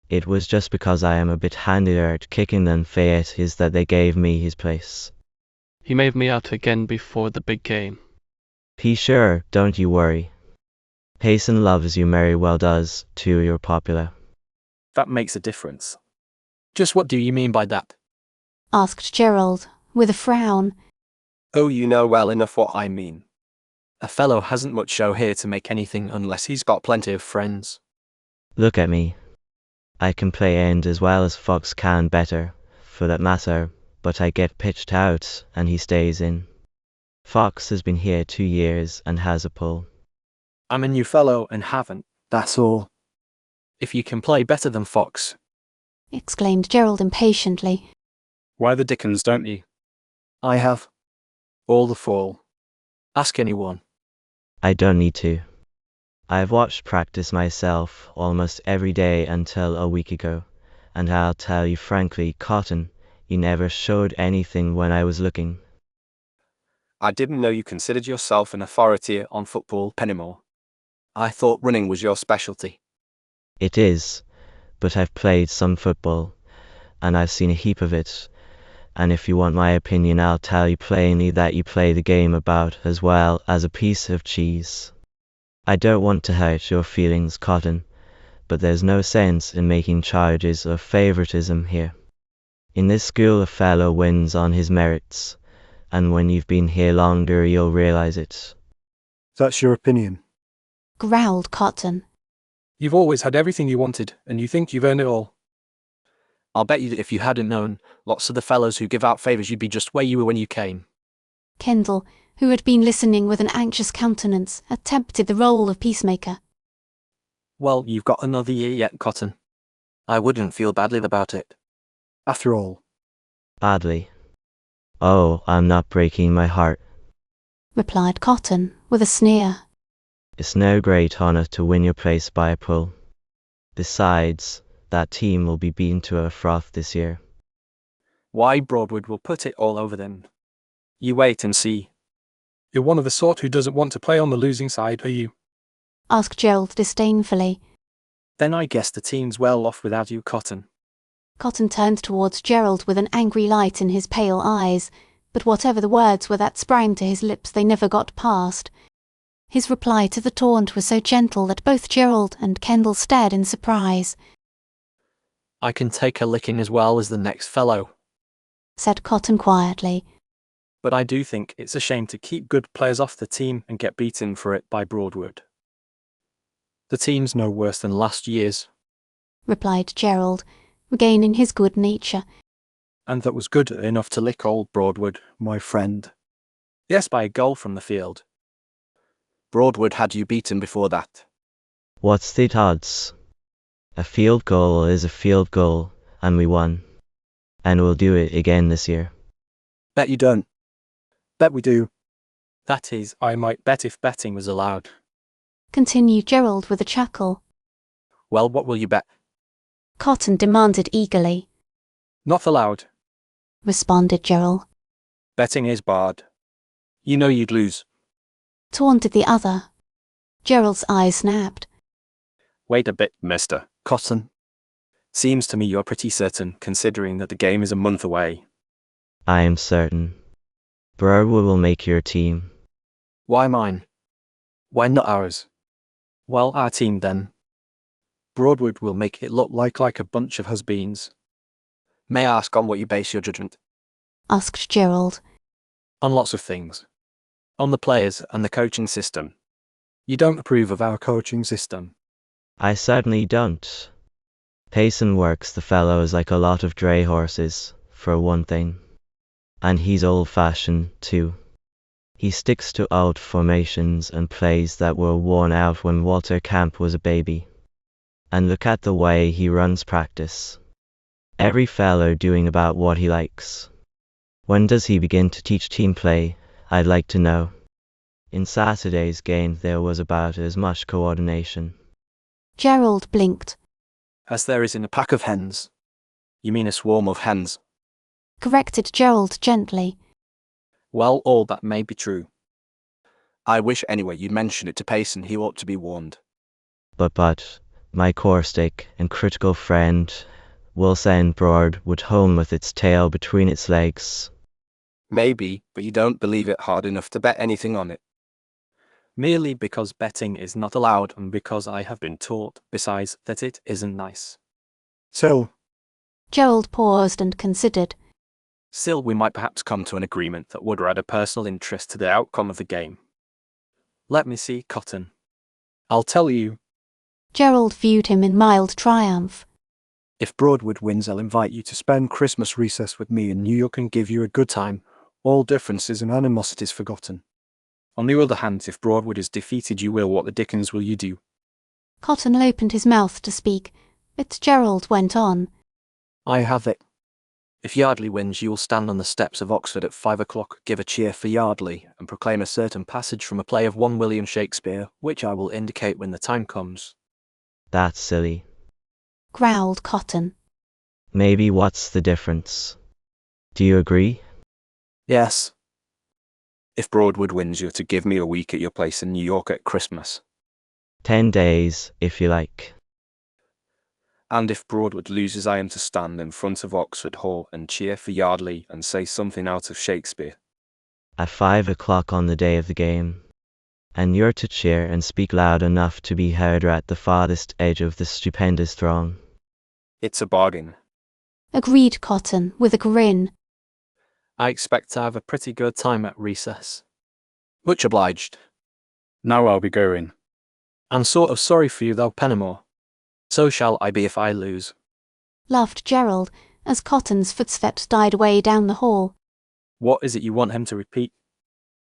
"It was just because I am a bit handier at kicking than Fayette is that they gave me his place." "He made me out again before the big game." "Be sure, don't you worry. Payson loves you, Merriwell does, too. You're popular." "That makes a difference." "Just what do you mean by that?" asked Gerald, with a frown. "Oh, you know well enough what I mean. A fellow hasn't much show here to make anything unless he's got plenty of friends." "Look at me. I can play end as well as Fox can, better, for that matter, but I get pitched out and he stays in. Fox has been here 2 years and has a pull." "I'm a new fellow and haven't, that's all. If you can play better than Fox," exclaimed Gerald impatiently. Why the dickens don't you? "I have. All the fall. Ask anyone." "I don't need to. I've watched practice myself almost every day until a week ago, and I'll tell you frankly, Cotton, you never showed anything when I was looking." "I didn't know you considered yourself an authority on football, Pennymore. I thought running was your specialty." "It is, but I've played some football, and I've seen a heap of it, and if you want my opinion I'll tell you plainly that you play the game about as well as a piece of cheese. I don't want to hurt your feelings, Cotton, but there's no sense in making charges of favoritism here. In this school a fellow wins on his merits, and when you've been here longer you'll realize it." That's your opinion. growled Cotton. You've always had everything you wanted, and you think you've earned it all. I'll bet you that if you hadn't known, lots of the fellows who give out favours you'd be just where you were when you came. Kendall, who had been listening with an anxious countenance, attempted the role of peacemaker. Well, you've got another year yet, Cotton. I wouldn't feel badly about it. After all, Badly. Oh, I'm not breaking my heart. Replied Cotton, with a sneer. It's no great honour to win your place by a pull. Besides, that team will be beaten to a froth this year. Why, Broadwood will put it all over them. You wait and see. You're one of the sort who doesn't want to play on the losing side, are you? Asked Gerald disdainfully. Then I guess the team's well off without you, Cotton. Cotton turned towards Gerald with an angry light in his pale eyes, but whatever the words were that sprang to his lips they never got past. His reply to the taunt was so gentle that both Gerald and Kendall stared in surprise. I can take a licking as well as the next fellow, said Cotton quietly. but I do think it's a shame to keep good players off the team and get beaten for it by Broadwood. The team's no worse than last year's, replied Gerald, regaining his good nature. And that was good enough to lick old Broadwood, my friend. Yes, by a goal from the field. Broadwood had you beaten before that. What's the odds? A field goal is a field goal, and we won. And we'll do it again this year. Bet you don't. Bet we do. That is, I might bet if betting was allowed. Continued Gerald with a chuckle. Well, what will you bet? Cotton demanded eagerly. Not allowed, responded Gerald. Betting is barred. You know you'd lose. Taunted the other. Gerald's eyes snapped. Wait a bit, Mr. Cotton. Seems to me you're pretty certain, considering that the game is a month away. I am certain. Broadwood will make your team. Why mine? Why not ours? Well, our team then. Broadwood will make it look like a bunch of has-beens. May I ask on what you base your judgment? Asked Gerald. On lots of things. On the players and the coaching system. You don't approve of our coaching system. I certainly don't. Payson works the fellows like a lot of dray horses, for one thing. And he's old-fashioned, too. He sticks to old formations and plays that were worn out when Walter Camp was a baby. And look at the way he runs practice. Every fellow doing about what he likes. When does he begin to teach team play, I'd like to know. In Saturday's game there was about as much coordination. Gerald blinked. As there is in a pack of hens. You mean a swarm of hens? Corrected Gerald gently. Well, all that may be true. I wish anyway you'd mention it to Payson, he ought to be warned. But, my caustic and critical friend will send Broadwood home with its tail between its legs. Maybe, but you don't believe it hard enough to bet anything on it. Merely because betting is not allowed and because I have been taught, besides, that it isn't nice. So, Gerald paused and considered. Still, we might perhaps come to an agreement that would add a personal interest to the outcome of the game. Let me see, Cotton. I'll tell you. Gerald viewed him in mild triumph. If Broadwood wins, I'll invite you to spend Christmas recess with me in New York and give you a good time. All differences and animosities forgotten. On the other hand, if Broadwood is defeated, you will. What the dickens will you do? Cotton opened his mouth to speak, but Gerald went on. I have it. If Yardley wins, you will stand on the steps of Oxford at 5 o'clock, give a cheer for Yardley, and proclaim a certain passage from a play of one William Shakespeare, which I will indicate when the time comes. That's silly. Growled Cotton. Maybe what's the difference? Do you agree? Yes. If Broadwood wins, you're to give me a week at your place in New York at Christmas. 10 days, if you like. And if Broadwood loses, I am to stand in front of Oxford Hall and cheer for Yardley and say something out of Shakespeare. At 5 o'clock on the day of the game. And you're to cheer and speak loud enough to be heard at the farthest edge of the stupendous throng. It's a bargain. Agreed Cotton, with a grin. I expect to have a pretty good time at recess. Much obliged. Now I'll be going. And sort of sorry for you though, Pennamore. So shall I be if I lose. Laughed Gerald, as Cotton's footsteps died away down the hall. What is it you want him to repeat?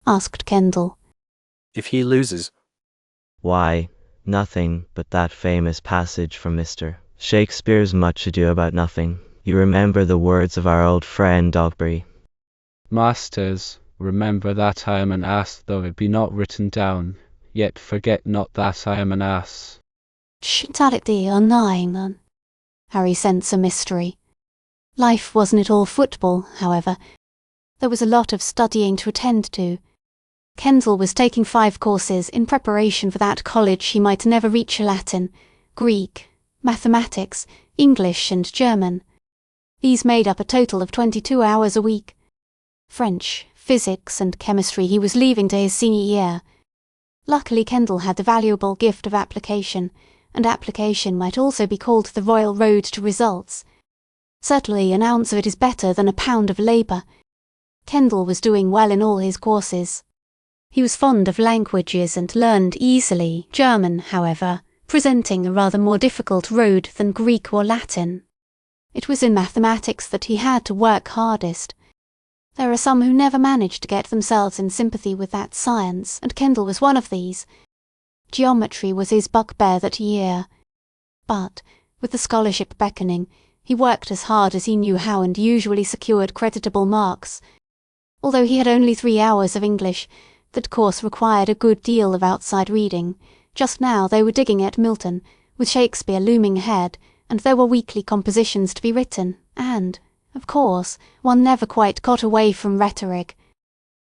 Asked Kendall. If he loses. Why, nothing but that famous passage from Mr. Shakespeare's Much Ado About Nothing. You remember the words of our old friend Aubrey. Masters, remember that I am an ass, though it be not written down, yet forget not that I am an ass. Tality or nine, then. Harry sensed a mystery. Life wasn't it all football, however. There was a lot of studying to attend to. Kendall was taking 5 courses in preparation for that college he might never reach: Latin, Greek, mathematics, English and German. These made up a total of 22 hours a week. French, physics and chemistry he was leaving to his senior year. Luckily Kendall had the valuable gift of application, and application might also be called the royal road to results. Certainly an ounce of it is better than a pound of labour. Kendall was doing well in all his courses. He was fond of languages and learned easily, German, however, presenting a rather more difficult road than Greek or Latin. It was in mathematics that he had to work hardest. There are some who never manage to get themselves in sympathy with that science, and Kendall was one of these. Geometry was his bugbear that year. But, with the scholarship beckoning, he worked as hard as he knew how and usually secured creditable marks. Although he had only 3 hours of English, that course required a good deal of outside reading. Just now they were digging at Milton, with Shakespeare looming ahead, and there were weekly compositions to be written, and, of course, one never quite got away from rhetoric.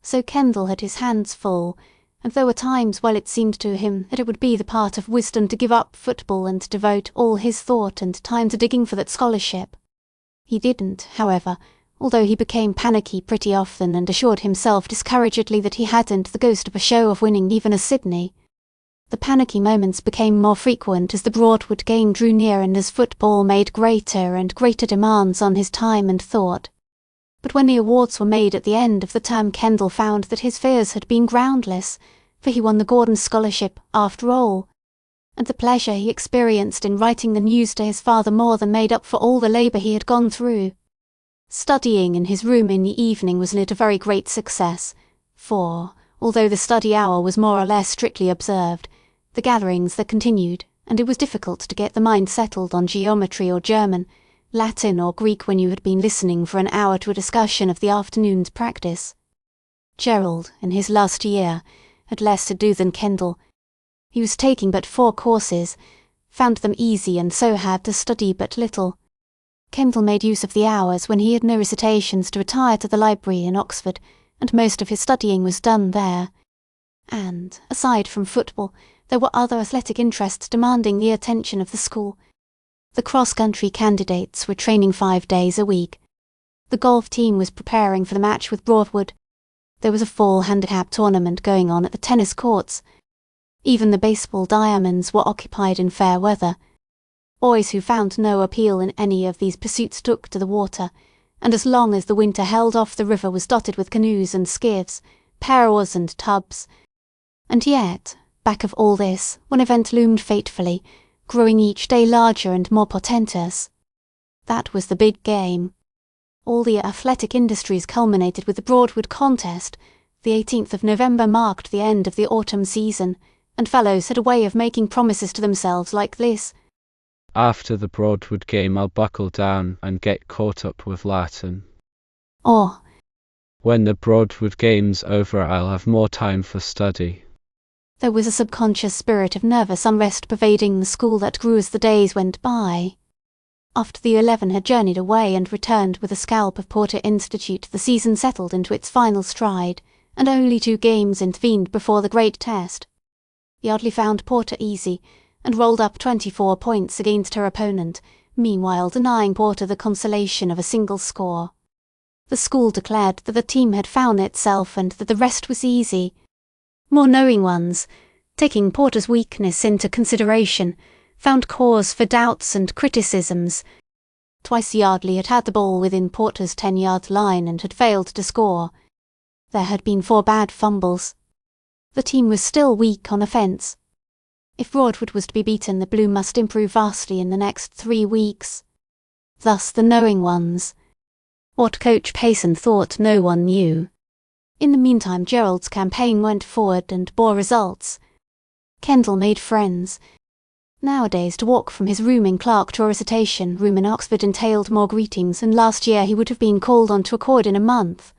So Kendall had his hands full, and there were times when it seemed to him that it would be the part of wisdom to give up football and devote all his thought and time to digging for that scholarship. He didn't, however, although he became panicky pretty often and assured himself discouragedly that he hadn't the ghost of a show of winning even a Sydney. The panicky moments became more frequent as the Broadwood game drew near and as football made greater and greater demands on his time and thought. But when the awards were made at the end of the term, Kendall found that his fears had been groundless, for he won the Gordon Scholarship after all. And the pleasure he experienced in writing the news to his father more than made up for all the labour he had gone through. Studying in his room in the evening was not a very great success, for, although the study hour was more or less strictly observed, the gatherings that continued, and it was difficult to get the mind settled on geometry or German, Latin or Greek when you had been listening for an hour to a discussion of the afternoon's practice. Gerald, in his last year, had less to do than Kendall. He was taking but 4 courses, found them easy and so had to study but little. Kendall made use of the hours when he had no recitations to retire to the library in Oxford, and most of his studying was done there. And, aside from football, there were other athletic interests demanding the attention of the school. The cross-country candidates were training 5 days a week. The golf team was preparing for the match with Broadwood. There was a fall handicap tournament going on at the tennis courts. Even the baseball diamonds were occupied in fair weather. Boys who found no appeal in any of these pursuits took to the water, and as long as the winter held off the river was dotted with canoes and skiffs, pair-oars and tubs. And yet, back of all this, one event loomed fatefully, growing each day larger and more portentous. That was the big game. All the athletic industries culminated with the Broadwood contest. The 18th of November marked the end of the autumn season, and fellows had a way of making promises to themselves like this. After the Broadwood game I'll buckle down and get caught up with Latin. Or, when the Broadwood game's over I'll have more time for study. There was a subconscious spirit of nervous unrest pervading the school that grew as the days went by. After the 11 had journeyed away and returned with a scalp of Porter Institute, the season settled into its final stride, and only 2 games intervened before the great test. Yardley found Porter easy, and rolled up 24 points against her opponent, meanwhile denying Porter the consolation of a single score. The school declared that the team had found itself and that the rest was easy. More knowing ones, taking Porter's weakness into consideration, found cause for doubts and criticisms. Twice Yardley had had the ball within Porter's 10-yard line and had failed to score. There had been 4 bad fumbles. The team was still weak on offence. If Broadwood was to be beaten, the Blue must improve vastly in the next 3 weeks. Thus the knowing ones. What Coach Payson thought no one knew. In the meantime, Gerald's campaign went forward and bore results. Kendall made friends. Nowadays, to walk from his room in Clark to a recitation room in Oxford entailed more greetings, and last year he would have been called on to accord in a month.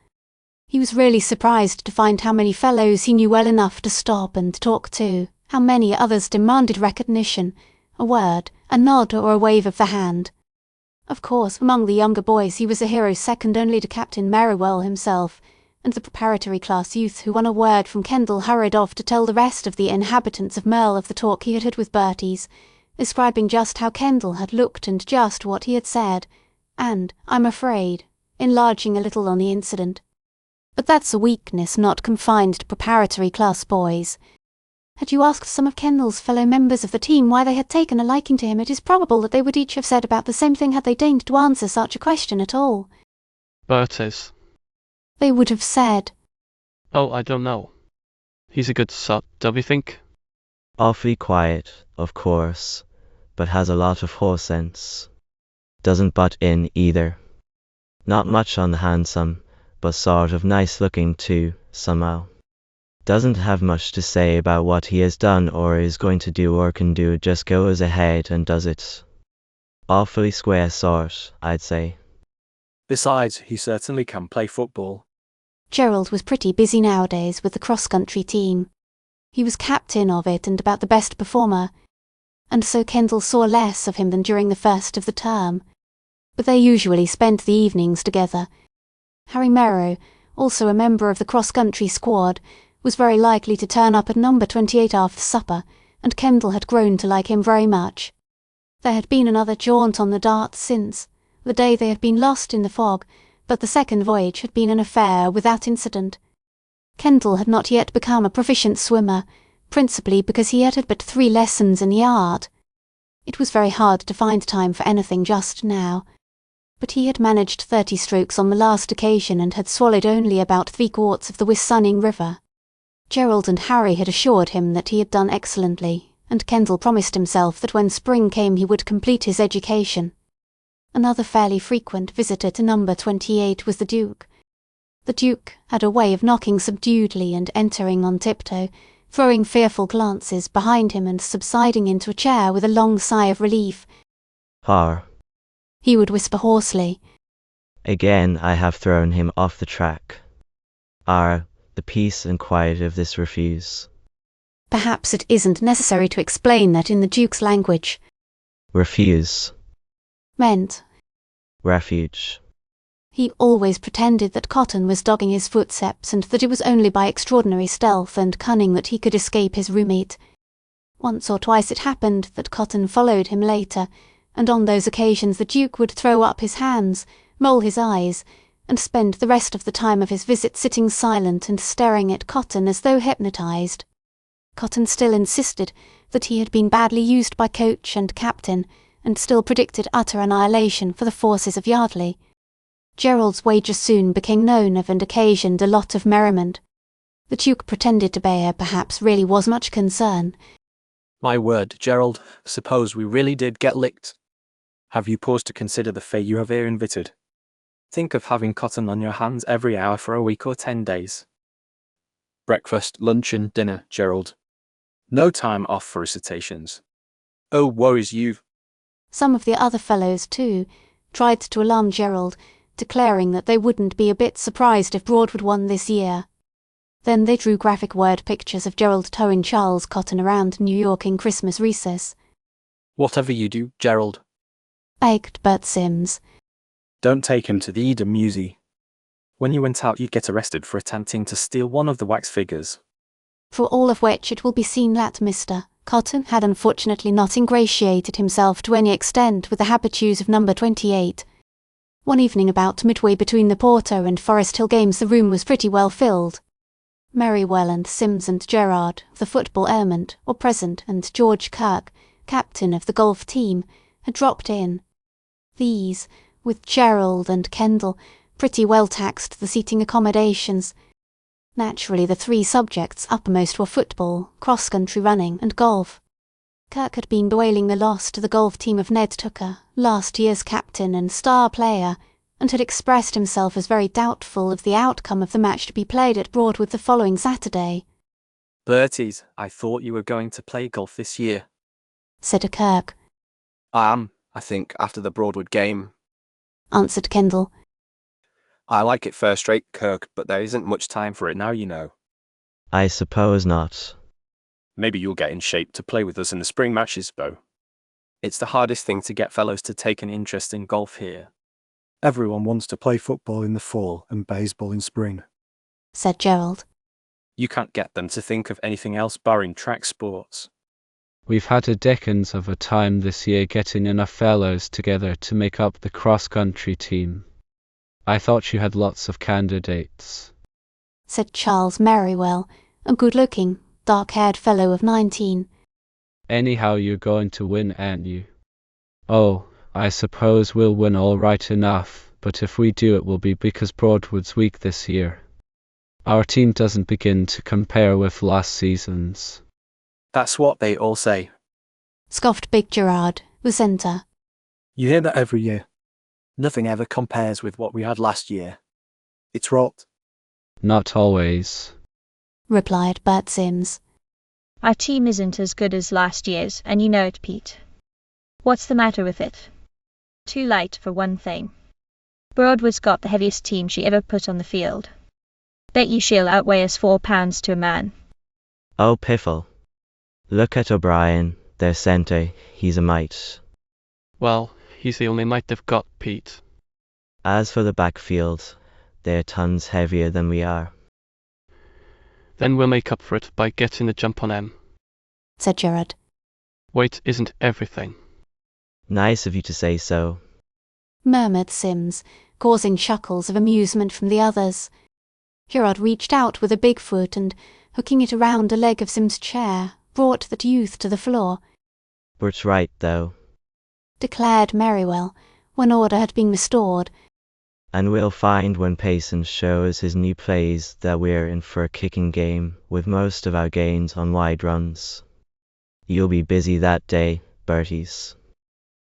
He was really surprised to find how many fellows he knew well enough to stop and talk to, how many others demanded recognition, a word, a nod or a wave of the hand. Of course, among the younger boys he was a hero second only to Captain Merriwell himself, and the preparatory class youth who won a word from Kendall hurried off to tell the rest of the inhabitants of Merle of the talk he had had with Bertie's, describing just how Kendall had looked and just what he had said, and, I'm afraid, enlarging a little on the incident. But that's a weakness not confined to preparatory class boys. Had you asked some of Kendall's fellow members of the team why they had taken a liking to him, it is probable that they would each have said about the same thing had they deigned to answer such a question at all. Bertie's. They would have said, "Oh, I don't know. He's a good sot, don't you think?" Awfully quiet, of course, but has a lot of horse sense. Doesn't butt in either. Not much on the handsome, but sort of nice looking too, somehow. Doesn't have much to say about what he has done or is going to do or can do, just goes ahead and does it. Awfully square sort, I'd say. Besides, he certainly can play football. Gerald was pretty busy nowadays with the cross-country team. He was captain of it and about the best performer, and so Kendall saw less of him than during the first of the term. But they usually spent the evenings together. Harry Merrow, also a member of the cross-country squad, was very likely to turn up at number 28 after supper, and Kendall had grown to like him very much. There had been another jaunt on the Dart since, the day they had been lost in the fog, but the second voyage had been an affair without incident. Kendall had not yet become a proficient swimmer, principally because he had had but 3 lessons in the art. It was very hard to find time for anything just now, but he had managed 30 strokes on the last occasion and had swallowed only about 3 quarts of the Wissunning River. Gerald and Harry had assured him that he had done excellently, and Kendall promised himself that when spring came he would complete his education. Another fairly frequent visitor to number 28 was the Duke. The Duke had a way of knocking subduedly and entering on tiptoe, throwing fearful glances behind him and subsiding into a chair with a long sigh of relief. Har. He would whisper hoarsely. Again I have thrown him off the track. The peace and quiet of this refuse. Perhaps it isn't necessary to explain that in the Duke's language. Refuse. Meant. Refuge. He always pretended that Cotton was dogging his footsteps and that it was only by extraordinary stealth and cunning that he could escape his roommate. Once or twice it happened that Cotton followed him later, and on those occasions the Duke would throw up his hands, roll his eyes, and spend the rest of the time of his visit sitting silent and staring at Cotton as though hypnotized. Cotton still insisted that he had been badly used by coach and captain, and still predicted utter annihilation for the forces of Yardley. Gerald's wager soon became known of and occasioned a lot of merriment. The Duke pretended to bear perhaps really was much concern. My word, Gerald, suppose we really did get licked. Have you paused to consider the fate you have here invited? Think of having Cotton on your hands every hour for a week or 10 days. Breakfast, lunch and dinner, Gerald. No time off for recitations. Oh, woe is you. Some of the other fellows, too, tried to alarm Gerald, declaring that they wouldn't be a bit surprised if Broadwood won this year. Then they drew graphic word pictures of Gerald towing Charles Cotton around New York in Christmas recess. Whatever you do, Gerald, begged Bert Sims, don't take him to the Eden Musée. When you went out you'd get arrested for attempting to steal one of the wax figures. For all of which it will be seen that Mr. Cotton had unfortunately not ingratiated himself to any extent with the habitues of number 28. One evening about midway between the Porto and Forest Hill games the room was pretty well filled. Merriwell and Sims and Gerard, the football ermine, were present, and George Kirk, captain of the golf team, had dropped in. These, with Gerald and Kendall, pretty well taxed the seating accommodations. Naturally the 3 subjects uppermost were football, cross-country running and golf. Kirk had been bewailing the loss to the golf team of Ned Tooker, last year's captain and star player, and had expressed himself as very doubtful of the outcome of the match to be played at Broadwood the following Saturday. Berties, I thought you were going to play golf this year, said Kirk. I am, I think, after the Broadwood game, answered Kendall. I like it first rate, Kirk, but there isn't much time for it now, you know. I suppose not. Maybe you'll get in shape to play with us in the spring matches, Bo. It's the hardest thing to get fellows to take an interest in golf here. Everyone wants to play football in the fall and baseball in spring, said Gerald. You can't get them to think of anything else barring track sports. We've had a dickens of a time this year getting enough fellows together to make up the cross-country team. I thought you had lots of candidates, said Charles Merriwell, a good-looking, dark-haired fellow of 19. Anyhow, you're going to win, aren't you? Oh, I suppose we'll win all right enough, but if we do it will be because Broadwood's weak this year. Our team doesn't begin to compare with last season's. That's what they all say, scoffed Big Gerard, the centre. You hear that every year. Nothing ever compares with what we had last year. It's rot. Not always, replied Bert Sims. Our team isn't as good as last year's, and you know it, Pete. What's the matter with it? Too light, for one thing. Broadwood's got the heaviest team she ever put on the field. Bet you she'll outweigh us 4 pounds to a man. Oh, piffle. Look at O'Brien, their centre, he's a mite. Well, he's the only mite they've got, Pete. As for the backfield, they're tons heavier than we are. Then we'll make up for it by getting the jump on them, said Gerard. Weight isn't everything. Nice of you to say so, murmured Sims, causing chuckles of amusement from the others. Gerard reached out with a big foot and, hooking it around a leg of Sim's chair, brought that youth to the floor. Bert's right, though, declared Merriwell, when order had been restored. And we'll find when Payson shows his new plays that we're in for a kicking game, with most of our gains on wide runs. You'll be busy that day, Berties.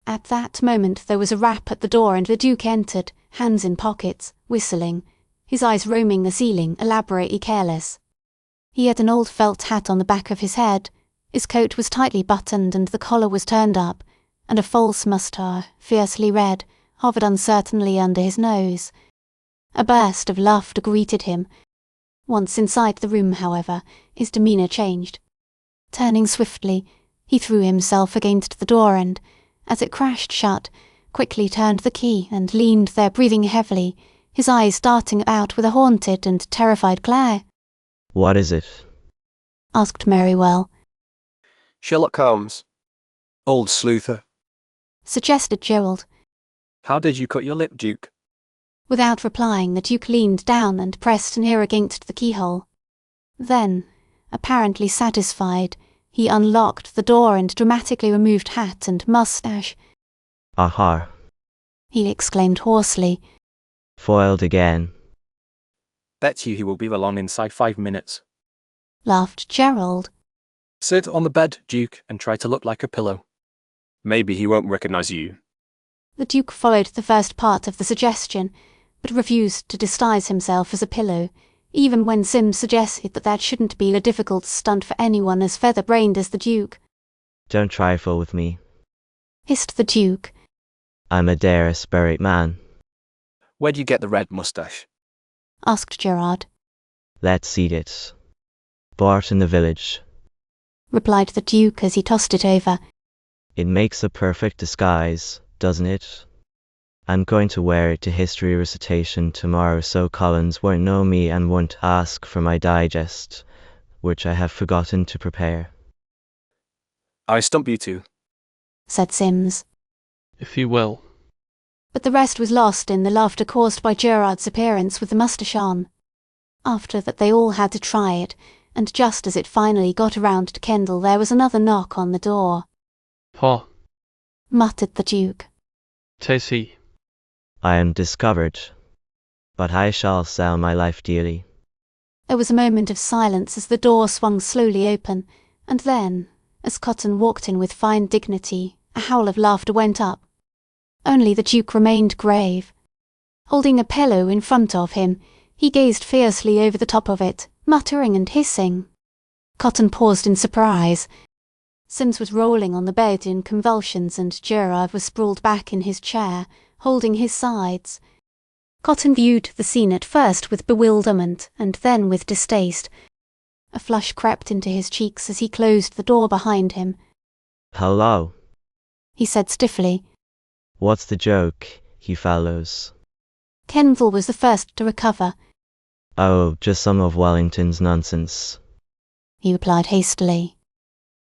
At that moment there was a rap at the door and the Duke entered, hands in pockets, whistling, his eyes roaming the ceiling, elaborately careless. He had an old felt hat on the back of his head, his coat was tightly buttoned and the collar was turned up, and a false moustache, fiercely red, hovered uncertainly under his nose. A burst of laughter greeted him. Once inside the room, however, his demeanour changed. Turning swiftly, he threw himself against the door and, as it crashed shut, quickly turned the key and leaned there breathing heavily, his eyes darting out with a haunted and terrified glare. What is it? asked Merriwell. Sherlock Holmes. Old sleuther, suggested Gerald. How did you cut your lip, Duke? Without replying, the Duke leaned down and pressed an ear against the keyhole. Then, apparently satisfied, he unlocked the door and dramatically removed hat and moustache. Aha! he exclaimed hoarsely. Foiled again. Bet you he will be along inside 5 minutes. Laughed Gerald. Sit on the bed, Duke, and try to look like a pillow. Maybe he won't recognize you. The Duke followed the first part of the suggestion, but refused to disguise himself as a pillow, even when Sims suggested that shouldn't be a difficult stunt for anyone as feather-brained as the Duke. Don't trifle with me, hissed the Duke. I'm a desperate man. Where'd you get the red moustache? asked Gerard. Let's eat it. Bought in the village, replied the Duke as he tossed it over. It makes a perfect disguise, doesn't it? I'm going to wear it to history recitation tomorrow so Collins won't know me and won't ask for my digest, which I have forgotten to prepare. I stump you two, said Sims. If you will. But the rest was lost in the laughter caused by Gerard's appearance with the moustache on. After that they all had to try it, and just as it finally got around to Kendall there was another knock on the door. Ha! muttered the Duke. 'Tis he. I am discovered, but I shall sell my life dearly. There was a moment of silence as the door swung slowly open, and then, As Cotton walked in with fine dignity, a howl of laughter went up. Only the Duke remained grave. Holding a pillow in front of him, he gazed fiercely over the top of it, muttering and hissing. Cotton paused in surprise. Sims was rolling on the bed in convulsions and Gerard was sprawled back in his chair, holding his sides. Cotton viewed the scene at first with bewilderment and then with distaste. A flush crept into his cheeks as he closed the door behind him. Hello. He said stiffly. What's the joke, you fellows? Kendall was the first to recover. Oh, just some of Wellington's nonsense, he replied hastily.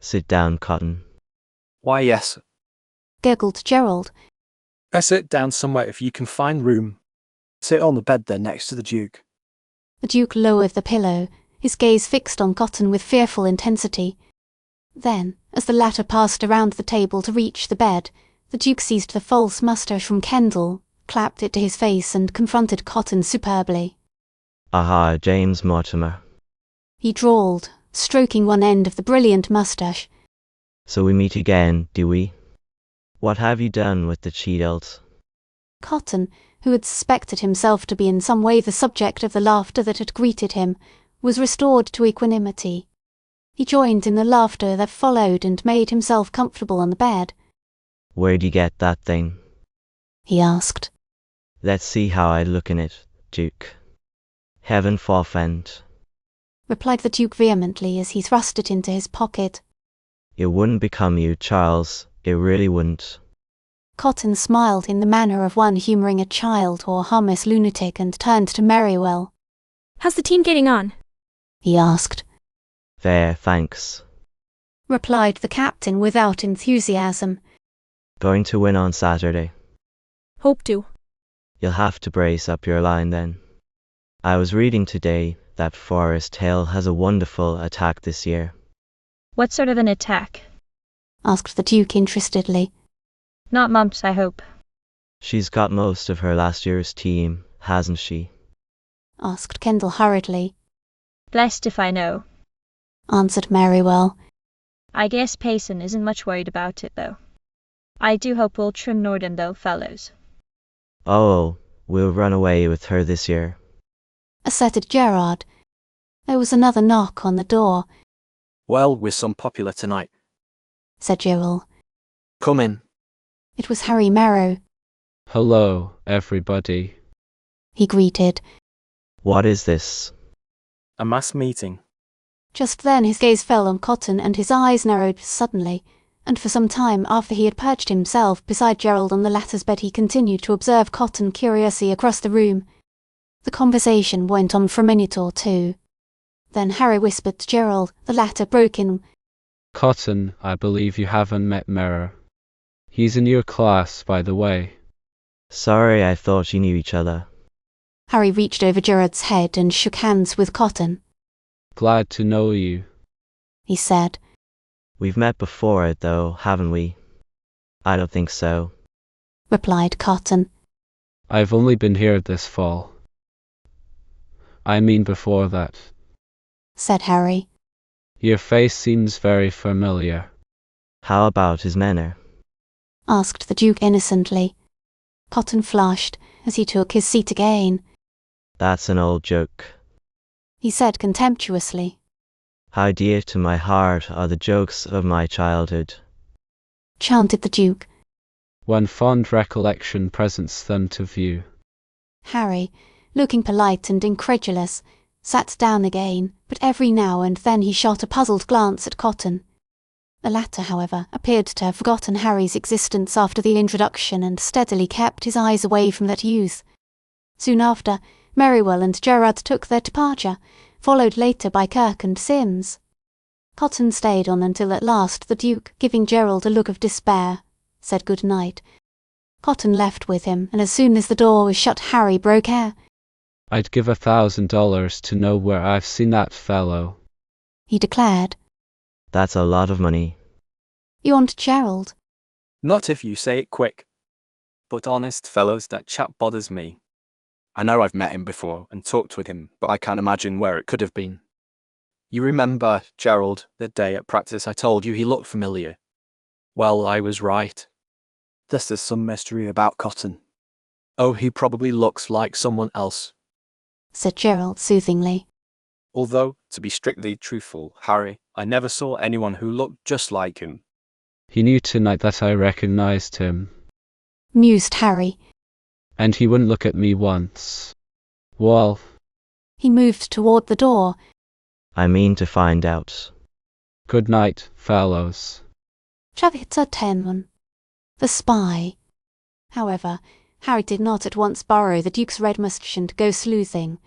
Sit down, Cotton. Why, yes. Gurgled Gerald. I sit down somewhere if you can find room. Sit on the bed there next to the Duke. The Duke lowered the pillow, his gaze fixed on Cotton with fearful intensity. Then, as the latter passed around the table to reach the bed, the Duke seized the false moustache from Kendall, clapped it to his face and confronted Cotton superbly. Aha, James Mortimer. He drawled, stroking one end of the brilliant moustache. So we meet again, do we? What have you done with the child? Cotton, who had suspected himself to be in some way the subject of the laughter that had greeted him, was restored to equanimity. He joined in the laughter that followed and made himself comfortable on the bed. Where'd you get that thing? He asked. Let's see how I look in it, Duke. Heaven forfend, replied the Duke vehemently as he thrust it into his pocket. It wouldn't become you, Charles, it really wouldn't. Cotton smiled in the manner of one humouring a child or harmless lunatic and turned to Merriwell. How's the team getting on? He asked. There, thanks, replied the captain without enthusiasm. Going to win on Saturday. Hope to. You'll have to brace up your line then. I was reading today that Forest Hill has a wonderful attack this year. What sort of an attack? Asked the Duke interestedly. Not mumps, I hope. She's got most of her last year's team, hasn't she? Asked Kendall hurriedly. Blessed if I know, answered Merriwell. I guess Payson isn't much worried about it, though. I do hope we'll trim Norden, though, fellows. Oh, we'll run away with her this year, asserted Gerard. There was another knock on the door. Well, we're some popular tonight, said Gerald. Come in. It was Harry Merrow. Hello, everybody, he greeted. What is this? A mass meeting. Just then his gaze fell on Cotton and his eyes narrowed suddenly, and for some time after he had perched himself beside Gerald on the latter's bed he continued to observe Cotton curiously across the room. The conversation went on for a minute or two. Then Harry whispered to Gerald. The latter broke in. Cotton, I believe you haven't met Merrow. He's in your class, by the way. Sorry, I thought you knew each other. Harry reached over Gerard's head and shook hands with Cotton. Glad to know you, he said. We've met before, though, haven't we? I don't think so, replied Cotton. I've only been here this fall. I mean before that, said Harry. Your face seems very familiar. How about his manner? Asked the Duke innocently. Cotton flushed as he took his seat again. That's an old joke, he said contemptuously. How dear to my heart are the jokes of my childhood, chanted the Duke. When fond recollection presents them to view. Harry, looking polite and incredulous, sat down again, but every now and then he shot a puzzled glance at Cotton. The latter, however, appeared to have forgotten Harry's existence after the introduction and steadily kept his eyes away from that youth. Soon after, Merriwell and Gerard took their departure, followed later by Kirk and Sims. Cotton stayed on until at last the Duke, giving Gerald a look of despair, said good night. Cotton left with him, and as soon as the door was shut Harry broke air. I'd give $1,000 to know where I've seen that fellow, he declared. That's a lot of money, yawned Gerald. Not if you say it quick. But honest, fellows, that chap bothers me. I know I've met him before and talked with him, but I can't imagine where it could have been. You remember, Gerald, the day at practice I told you he looked familiar? Well, I was right. There's some mystery about Cotton. Oh, he probably looks like someone else. Said Gerald soothingly. Although, to be strictly truthful, Harry, I never saw anyone who looked just like him. He knew tonight that I recognized him. Mused Harry. And he wouldn't look at me once. Well, He moved toward the door. I mean to find out. good night, fellows. Chavita Tenman. The spy. However, Harry did not at once borrow the Duke's red mustache and go sleuthing.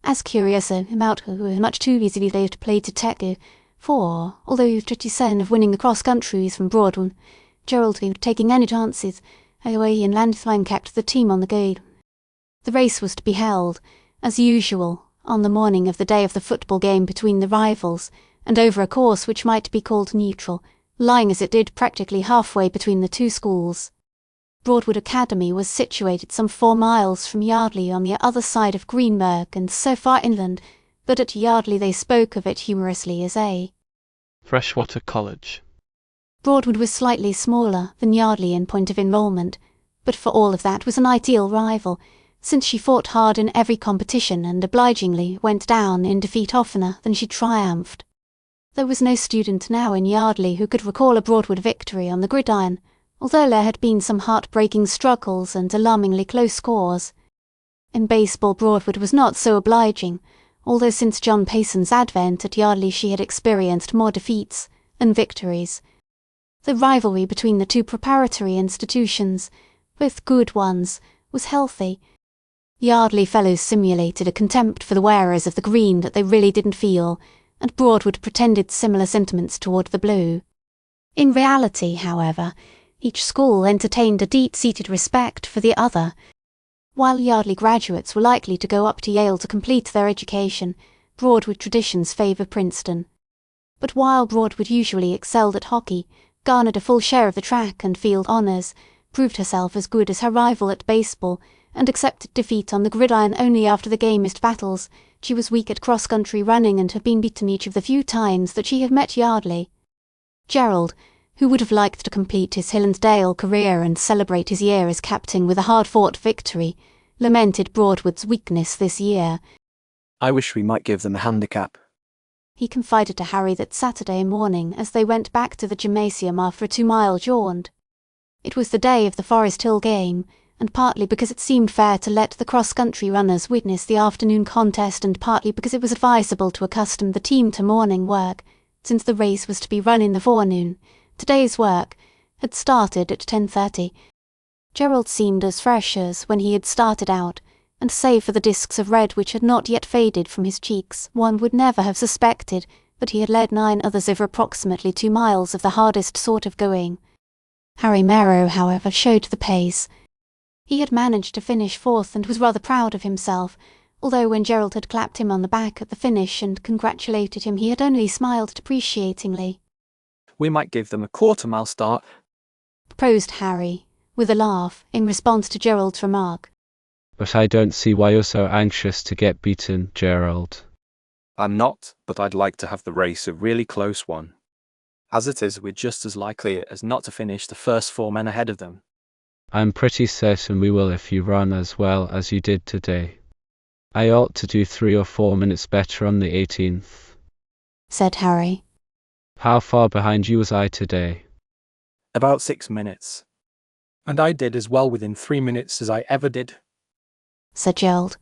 As curious about who much too easily they to play detective, for, although he was pretty certain of winning the cross-countries from Broadwell, Gerald was taking any chances, away in Landthwine kept the team on the go. The race was to be held, as usual, on the morning of the day of the football game between the rivals, and over a course which might be called neutral, lying as it did practically halfway between the two schools. Broadwood Academy was situated some 4 miles from Yardley on the other side of Greenberg and so far inland that at Yardley they spoke of it humorously as a Freshwater College. Broadwood was slightly smaller than Yardley in point of enrolment, but for all of that was an ideal rival, since she fought hard in every competition and obligingly went down in defeat oftener than she triumphed. There was no student now in Yardley who could recall a Broadwood victory on the gridiron, although there had been some heart-breaking struggles and alarmingly close scores. In baseball Broadwood was not so obliging, although since John Payson's advent at Yardley she had experienced more defeats than victories. The rivalry between the two preparatory institutions, both good ones, was healthy. Yardley fellows simulated a contempt for the wearers of the green that they really didn't feel, and Broadwood pretended similar sentiments toward the blue. In reality, however, each school entertained a deep-seated respect for the other. While Yardley graduates were likely to go up to Yale to complete their education, Broadwood traditions favour Princeton. But while Broadwood usually excelled at hockey, garnered a full share of the track and field honours, proved herself as good as her rival at baseball, and accepted defeat on the gridiron only after the gamest battles, she was weak at cross-country running and had been beaten each of the few times that she had met Yardley. Gerald, who would have liked to complete his Hill and Dale career and celebrate his year as captain with a hard-fought victory, lamented Broadwood's weakness this year. I wish we might give them a handicap. He confided to Harry that Saturday morning as they went back to the gymnasium after a 2-mile jaunt. It was the day of the Forest Hill game, and partly because it seemed fair to let the cross-country runners witness the afternoon contest and partly because it was advisable to accustom the team to morning work, since the race was to be run in the forenoon. Today's work had started at 10:30. Gerald seemed as fresh as when he had started out, and save for the discs of red which had not yet faded from his cheeks, one would never have suspected that he had led 9 others over approximately 2 miles of the hardest sort of going. Harry Merrow, however, showed the pace. He had managed to finish 4th and was rather proud of himself, although when Gerald had clapped him on the back at the finish and congratulated him he had only smiled depreciatingly. We might give them a quarter-mile start, proposed Harry, with a laugh, in response to Gerald's remark. But I don't see why you're so anxious to get beaten, Gerald. I'm not, but I'd like to have the race a really close one. As it is, we're just as likely as not to finish the first 4 men ahead of them. I'm pretty certain we will if you run as well as you did today. I ought to do 3 or 4 minutes better on the 18th, said Harry. How far behind you was I today? About 6 minutes. And I did as well within 3 minutes as I ever did, said Gerald.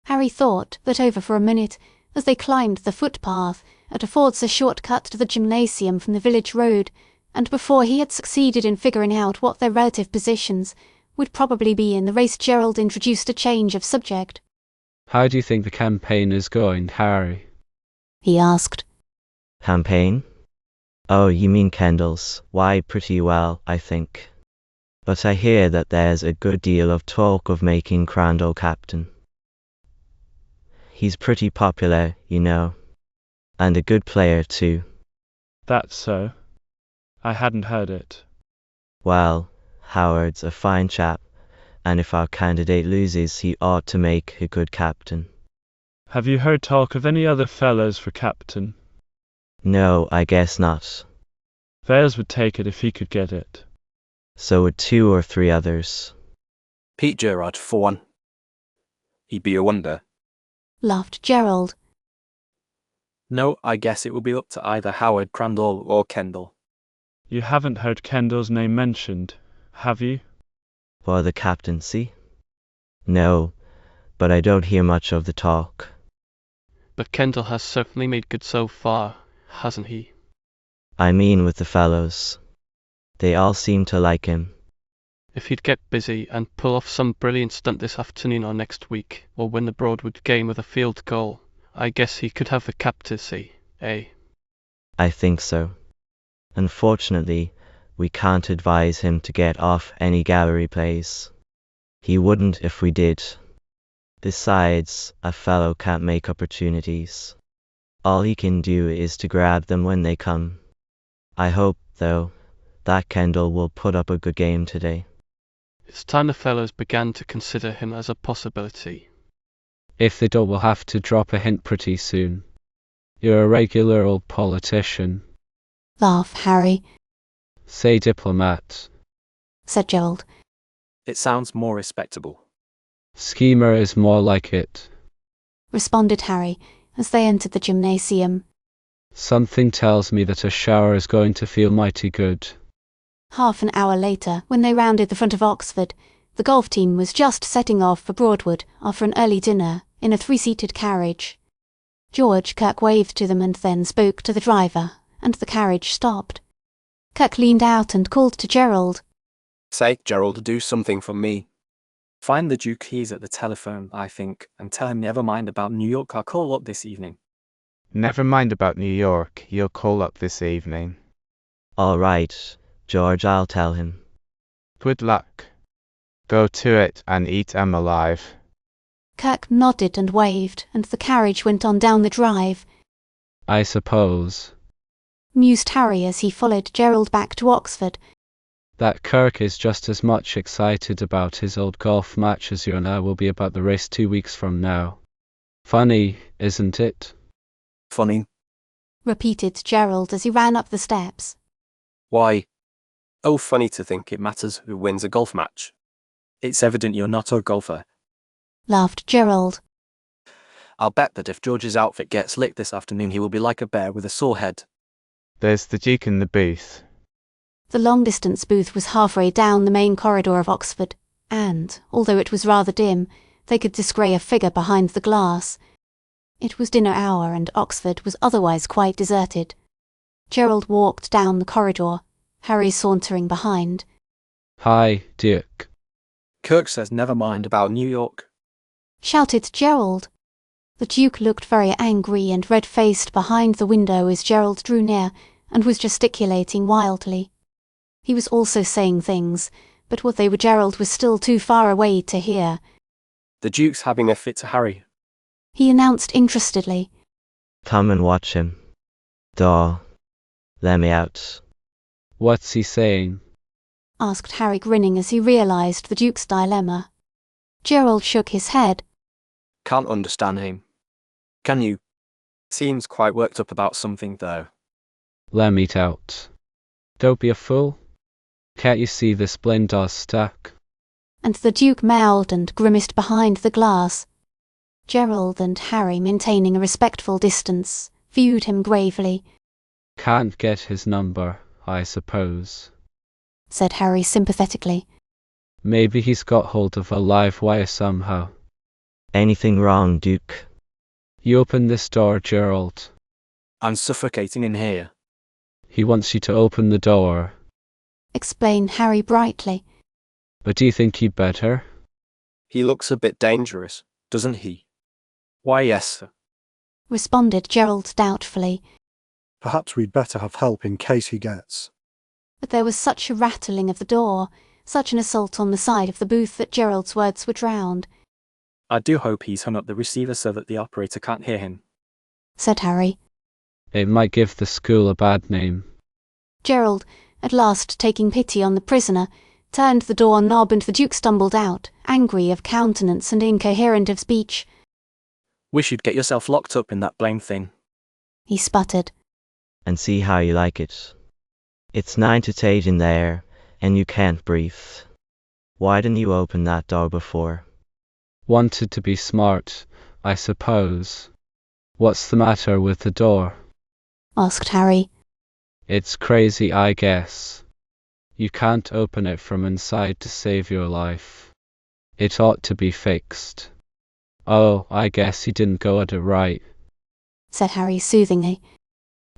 Harry thought that over for a minute, as they climbed the footpath, it affords a short cut to the gymnasium from the village road, and before he had succeeded in figuring out what their relative positions would probably be in the race, Gerald introduced a change of subject. How do you think the campaign is going, Harry? He asked. Campaign? Oh, you mean Kendall's? Why, pretty well, I think. But I hear that there's a good deal of talk of making Crandall captain. He's pretty popular, you know. And a good player, too. That's so. I hadn't heard it. Well, Howard's a fine chap, and if our candidate loses he ought to make a good captain. Have you heard talk of any other fellows for captain? No, I guess not. Fales would take it if he could get it. So would 2 or 3 others. Pete Gerard, for one. He'd be a wonder. Laughed Gerald. No, I guess it will be up to either Howard, Crandall, or Kendall. You haven't heard Kendall's name mentioned, have you? For the captaincy? No, but I don't hear much of the talk. But Kendall has certainly made good so far, hasn't he? I mean with the fellows. They all seem to like him. If he'd get busy and pull off some brilliant stunt this afternoon or next week, or win the Broadwood game with a field goal, I guess he could have the captaincy, eh? I think so. Unfortunately, we can't advise him to get off any gallery plays. He wouldn't if we did. Besides, a fellow can't make opportunities. All he can do is to grab them when they come. I hope, though, that Kendall will put up a good game today. It's time the fellows began to consider him as a possibility. If they don't, we'll have to drop a hint pretty soon. You're a regular old politician. Laughed Harry. Say diplomat. Said Gerald. It sounds more respectable. Schemer is more like it. Responded Harry as they entered the gymnasium. Something tells me that a shower is going to feel mighty good. Half an hour later, when they rounded the front of Oxford, the golf team was just setting off for Broadwood after an early dinner in a 3-seated carriage. George Kirk waved to them and then spoke to the driver, and the carriage stopped. Kirk leaned out and called to Gerald. Say, Gerald, do something for me. Find the Duke keys at the telephone, I think, and tell him never mind about New York. I'll call up this evening. Never mind about New York, you'll call up this evening. All right, George, I'll tell him. Good luck. Go to it and eat 'em alive. Kirk nodded and waved, and the carriage went on down the drive. I suppose. Mused Harry as he followed Gerald back to Oxford. That Kirk is just as much excited about his old golf match as you and I will be about the race 2 weeks from now. Funny, isn't it? Funny. Repeated Gerald as he ran up the steps. Why? Oh, funny to think it matters who wins a golf match. It's evident you're not a golfer. Laughed Gerald. I'll bet that if George's outfit gets licked this afternoon, he will be like a bear with a sore head. There's the Duke in the booth. The long-distance booth was halfway down the main corridor of Oxford, and, although it was rather dim, they could descry a figure behind the glass. It was dinner hour and Oxford was otherwise quite deserted. Gerald walked down the corridor, Harry sauntering behind. Hi, Duke. Kirk says never mind about New York. Shouted Gerald. The Duke looked very angry and red-faced behind the window as Gerald drew near and was gesticulating wildly. He was also saying things, but what they were Gerald was still too far away to hear. The Duke's having a fit to Harry. He announced interestedly. Come and watch him. Daw. Let me out. What's he saying? Asked Harry, grinning as he realised the Duke's dilemma. Gerald shook his head. Can't understand him. Can you? Seems quite worked up about something, though. Let me out. Don't be a fool. Can't you see this Blindar's stuck? And the Duke mouthed and grimaced behind the glass. Gerald and Harry, maintaining a respectful distance, viewed him gravely. Can't get his number, I suppose, said Harry sympathetically. Maybe he's got hold of a live wire somehow. Anything wrong, Duke? You open this door, Gerald. I'm suffocating in here. He wants you to open the door, explained Harry brightly. But do you think he'd better? He looks a bit dangerous, doesn't he? Why, yes, sir, responded Gerald doubtfully. Perhaps we'd better have help in case he gets. But there was such a rattling of the door, such an assault on the side of the booth that Gerald's words were drowned. I do hope he's hung up the receiver so that the operator can't hear him, said Harry. It might give the school a bad name. Gerald, at last taking pity on the prisoner, turned the door knob and the Duke stumbled out, angry of countenance and incoherent of speech. Wish you'd get yourself locked up in that blame thing. He sputtered. And see how you like it. It's 9 to 8 in there, and you can't breathe. Why didn't you open that door before? Wanted to be smart, I suppose. What's the matter with the door? Asked Harry. It's crazy, I guess. You can't open it from inside to save your life. It ought to be fixed. Oh, I guess you didn't go at it right, said Harry soothingly.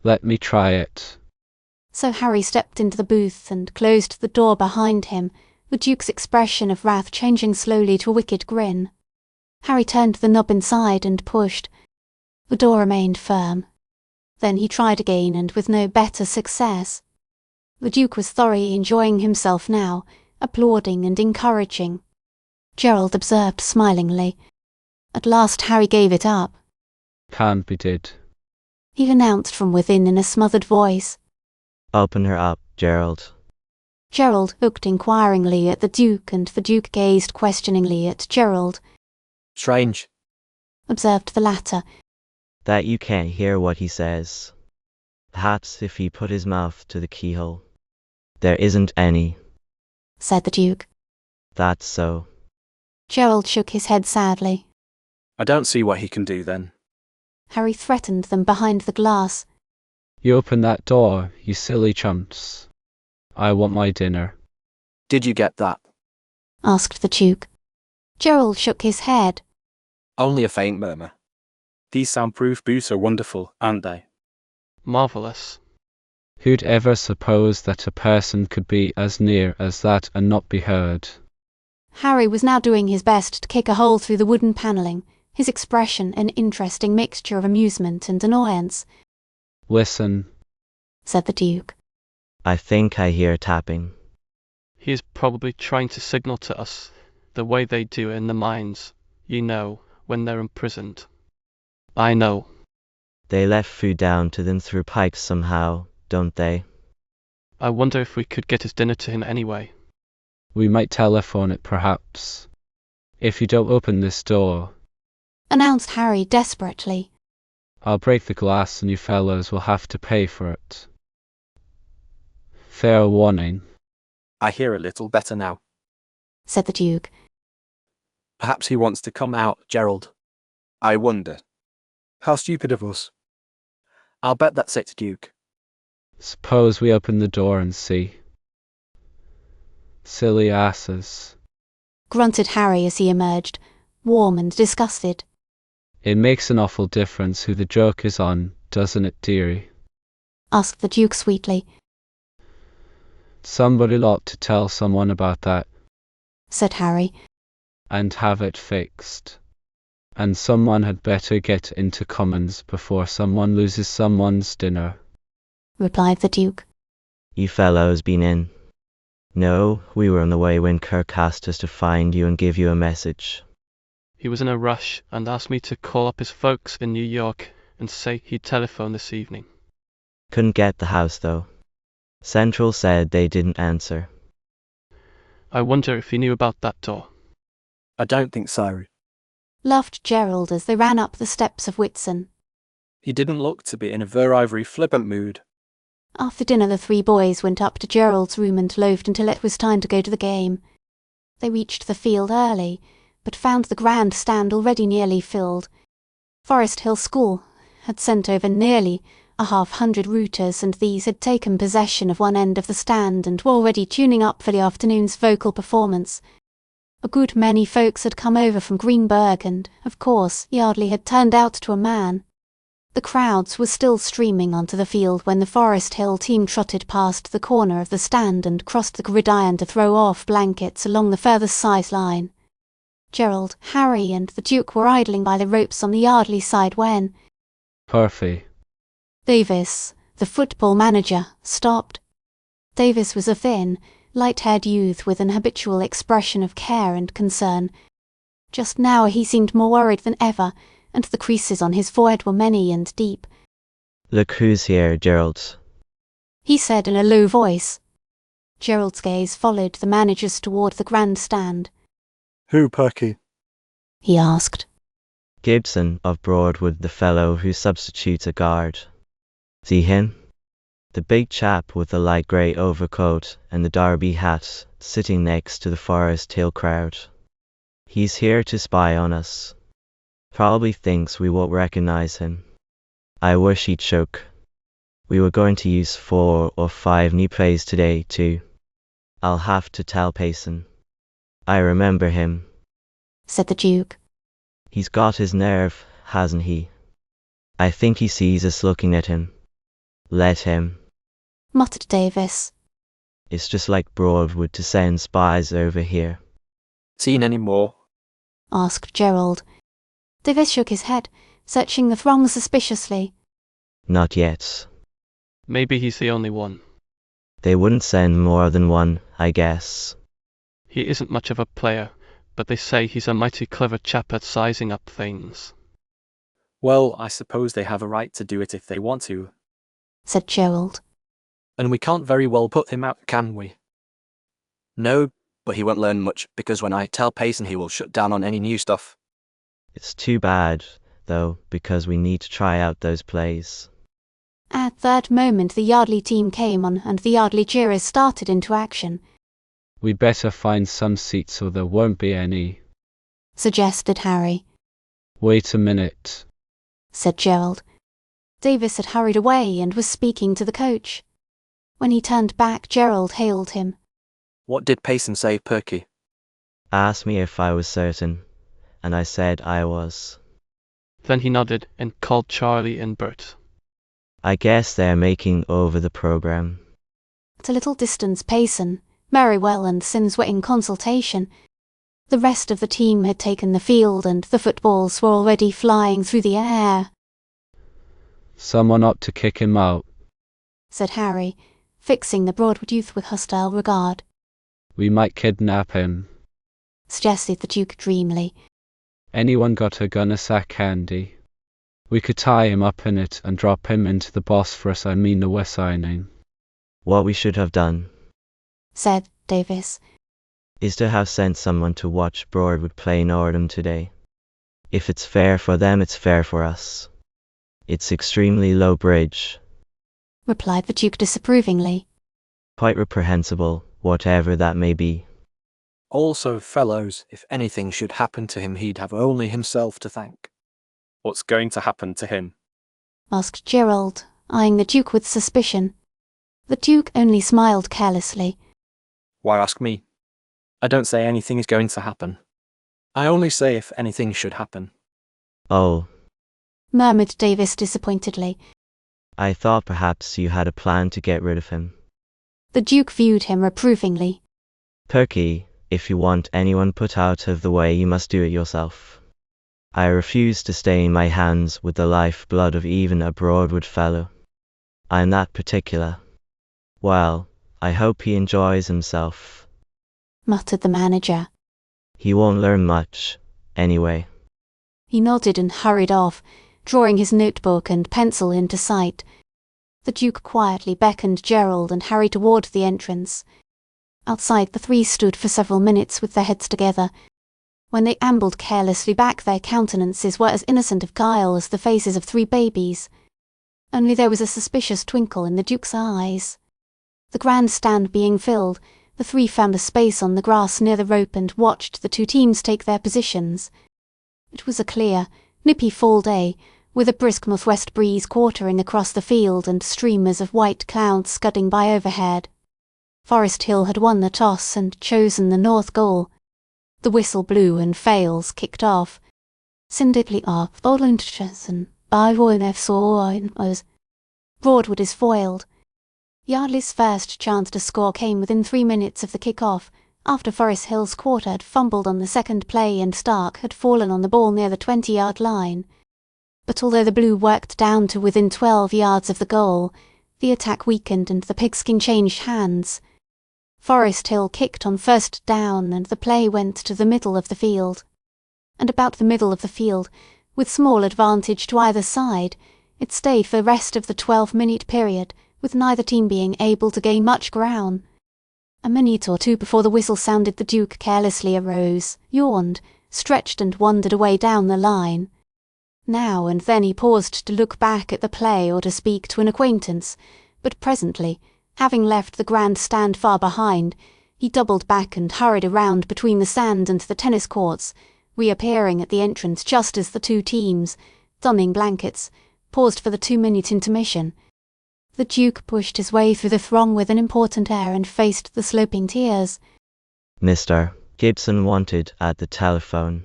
Let me try it. So Harry stepped into the booth and closed the door behind him, the Duke's expression of wrath changing slowly to a wicked grin. Harry turned the knob inside and pushed. The door remained firm. Then he tried again, and with no better success. The Duke was thoroughly enjoying himself now, applauding and encouraging. Gerald observed smilingly. At last Harry gave it up. Can't be did, he announced from within in a smothered voice. Open her up, Gerald. Gerald looked inquiringly at the Duke, and the Duke gazed questioningly at Gerald. Strange, observed the latter. That you can't hear what he says. Perhaps if he put his mouth to the keyhole. There isn't any, said the Duke. That's so. Gerald shook his head sadly. I don't see what he can do then. Harry threatened them behind the glass. You open that door, you silly chumps. I want my dinner. Did you get that? Asked the Duke. Gerald shook his head. Only a faint murmur. These soundproof boots are wonderful, aren't they? Marvellous. Who'd ever suppose that a person could be as near as that and not be heard? Harry was now doing his best to kick a hole through the wooden panelling, his expression an interesting mixture of amusement and annoyance. Listen, said the Duke. I think I hear tapping. He is probably trying to signal to us, the way they do in the mines, you know, when they're imprisoned. I know. They let food down to them through pipes somehow, don't they? I wonder if we could get his dinner to him anyway. We might telephone it, perhaps. If you don't open this door, announced Harry desperately, I'll break the glass and you fellows will have to pay for it. Fair warning. I hear a little better now, said the Duke. Perhaps he wants to come out, Gerald. I wonder. How stupid of us. I'll bet that's it, Duke. Suppose we open the door and see. Silly asses, grunted Harry as he emerged, warm and disgusted. It makes an awful difference who the joke is on, doesn't it, dearie? Asked the Duke sweetly. Somebody ought to tell someone about that, said Harry, and have it fixed. And someone had better get into Commons before someone loses someone's dinner, replied the Duke. You fellows been in? No, we were on the way when Kirk asked us to find you and give you a message. He was in a rush and asked me to call up his folks in New York and say he'd telephone this evening. Couldn't get the house, though. Central said they didn't answer. I wonder if he knew about that door. I don't think so, laughed Gerald as they ran up the steps of Whitsun. He didn't look to be in a ver-ivory flippant mood. After dinner the three boys went up to Gerald's room and loafed until it was time to go to the game. They reached the field early, but found the grand stand already nearly filled. Forest Hill School had sent over nearly 100 rooters, and these had taken possession of one end of the stand and were already tuning up for the afternoon's vocal performance. A good many folks had come over from Greenburgh, and, of course, Yardley had turned out to a man. The crowds were still streaming onto the field when the Forest Hill team trotted past the corner of the stand and crossed the gridiron to throw off blankets along the furthest sideline. Gerald, Harry, and the Duke were idling by the ropes on the Yardley side when Perfy, Davis, the football manager, stopped. Davis was a thin, light-haired youth with an habitual expression of care and concern. Just now he seemed more worried than ever, and the creases on his forehead were many and deep. Look who's here, Gerald, he said in a low voice. Gerald's gaze followed the manager's toward the grandstand. Who, Perky? He asked. Gibson of Broadwood, the fellow who substitutes a guard. See him? The big chap with the light grey overcoat and the derby hat, sitting next to the Forest Hill crowd. He's here to spy on us. Probably thinks we won't recognize him. I wish he'd choke. We were going to use 4 or 5 new plays today, too. I'll have to tell Payson. I remember him, said the Duke. He's got his nerve, hasn't he? I think he sees us looking at him. Let him, muttered Davis. It's just like Broadwood to send spies over here. Seen any more? Asked Gerald. Davis shook his head, searching the throng suspiciously. Not yet. Maybe he's the only one. They wouldn't send more than one, I guess. He isn't much of a player, but they say he's a mighty clever chap at sizing up things. Well, I suppose they have a right to do it if they want to, said Gerald. And we can't very well put him out, can we? No, but he won't learn much, because when I tell Payson he will shut down on any new stuff. It's too bad, though, because we need to try out those plays. At that moment the Yardley team came on and the Yardley cheerers started into action. We better find some seats so there won't be any, suggested Harry. Wait a minute, said Gerald. Davis had hurried away and was speaking to the coach. When he turned back, Gerald hailed him. What did Payson say, Perky? Asked me if I was certain, and I said I was. Then he nodded and called Charlie and Bert. I guess they're making over the program. At a little distance, Payson, Merriwell and Sims were in consultation. The rest of the team had taken the field and the footballs were already flying through the air. Someone ought to kick him out, said Harry, fixing the Broadwood youth with hostile regard. We might kidnap him, suggested the Duke dreamily. Anyone got a gunner-sack handy? We could tie him up in it and drop him into the Bosphorus the we're signing. What we should have done, said Davis, is to have sent someone to watch Broadwood play Nordham today. If it's fair for them, it's fair for us. It's extremely low bridge, replied the Duke disapprovingly. Quite reprehensible, whatever that may be. Also, fellows, if anything should happen to him, he'd have only himself to thank. What's going to happen to him? Asked Gerald, eyeing the Duke with suspicion. The Duke only smiled carelessly. Why ask me? I don't say anything is going to happen. I only say if anything should happen. Oh, murmured Davis disappointedly. I thought perhaps you had a plan to get rid of him. The Duke viewed him reprovingly. Perky, if you want anyone put out of the way, you must do it yourself. I refuse to stain my hands with the life-blood of even a Broadwood fellow. I'm that particular. Well, I hope he enjoys himself, muttered the manager. He won't learn much, anyway. He nodded and hurried off, drawing his notebook and pencil into sight. The Duke quietly beckoned Gerald and Harry toward the entrance. Outside, the three stood for several minutes with their heads together. When they ambled carelessly back, their countenances were as innocent of guile as the faces of 3 babies. Only there was a suspicious twinkle in the Duke's eyes. The grandstand being filled, the 3 found a space on the grass near the rope and watched the 2 teams take their positions. It was a clear, nippy fall day, with a brisk northwest breeze quartering across the field and streamers of white clouds scudding by overhead. Forest Hill had won the toss and chosen the north goal. The whistle blew and Fales kicked off. Sindiply off, Bolundchen, Bywood was. Broadwood is foiled. Yardley's first chance to score came within 3 minutes of the kick-off, after Forest Hill's quarter had fumbled on the second play and Stark had fallen on the ball near the 20-yard line. But although the Blue worked down to within 12 yards of the goal, the attack weakened and the pigskin changed hands. Forest Hill kicked on first down and the play went to the middle of the field. And about the middle of the field, with small advantage to either side, it stayed for the rest of the 12-minute period, with neither team being able to gain much ground. A minute or 2 before the whistle sounded, the Duke carelessly arose, yawned, stretched and wandered away down the line. Now and then he paused to look back at the play or to speak to an acquaintance, but presently, having left the grand stand far behind, he doubled back and hurried around between the sand and the tennis courts, reappearing at the entrance just as the two teams, donning blankets, paused for the 2-minute intermission. The Duke pushed his way through the throng with an important air and faced the sloping tiers. Mr. Gibson wanted at the telephone,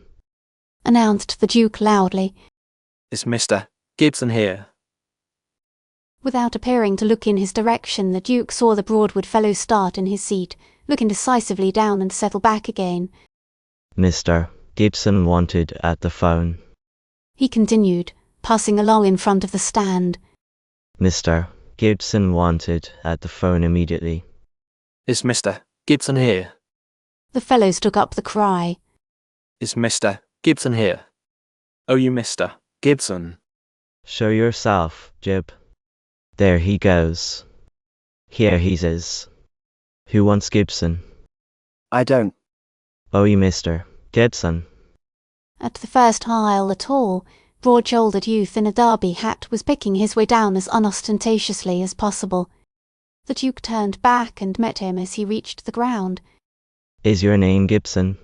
announced the Duke loudly. Is Mr. Gibson here? Without appearing to look in his direction, the Duke saw the Broadwood fellow start in his seat, look indecisively down and settle back again. Mr. Gibson wanted at the phone, he continued, passing along in front of the stand. Mr. Gibson wanted at the phone immediately. Is Mr. Gibson here? The fellows took up the cry. Is Mr. Gibson here? Oh, you Mr. Gibson. Show yourself, Jib. There he goes. Here he is. Who wants Gibson? I don't. Oh, you Mr. Gibson. At the first aisle, a tall, broad-shouldered youth in a derby hat was picking his way down as unostentatiously as possible. The Duke turned back and met him as he reached the ground. Is your name Gibson?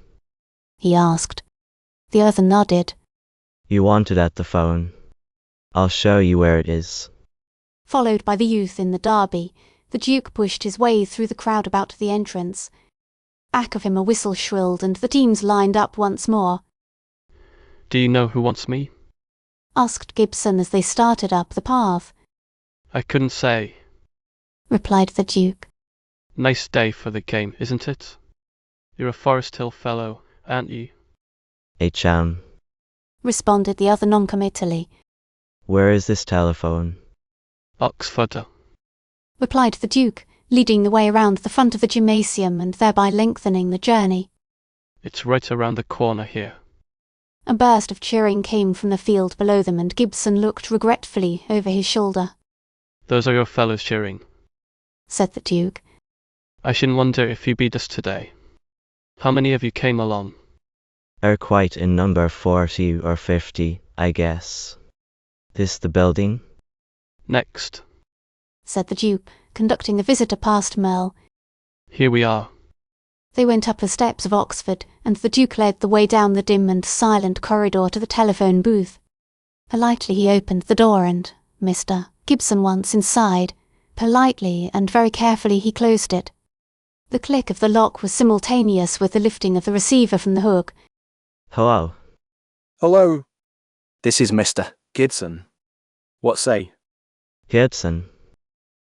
he asked. The other nodded. You wanted at the phone. I'll show you where it is. Followed by the youth in the derby, the Duke pushed his way through the crowd about the entrance. Back of him a whistle shrilled and the teams lined up once more. Do you know who wants me? asked Gibson as they started up the path. I couldn't say, replied the Duke. Nice day for the game, isn't it? You're a Forest Hill fellow, aren't you? A chum, responded the other non-committally. Where is this telephone? Oxford, replied the Duke, leading the way around the front of the gymnasium and thereby lengthening the journey. It's right around the corner here. A burst of cheering came from the field below them and Gibson looked regretfully over his shoulder. Those are your fellows cheering, said the Duke. I shouldn't wonder if you beat us today. How many of you came along? Quite in number 40 or 50, I guess. This the building? Next, said the Duke, conducting the visitor past Merle. Here we are. They went up the steps of Oxford, and the Duke led the way down the dim and silent corridor to the telephone booth. Politely he opened the door and, Mr. Gibson once inside, politely and very carefully he closed it. The click of the lock was simultaneous with the lifting of the receiver from the hook. Hello. Hello. This is Mr. Gibson. What say? Gibson.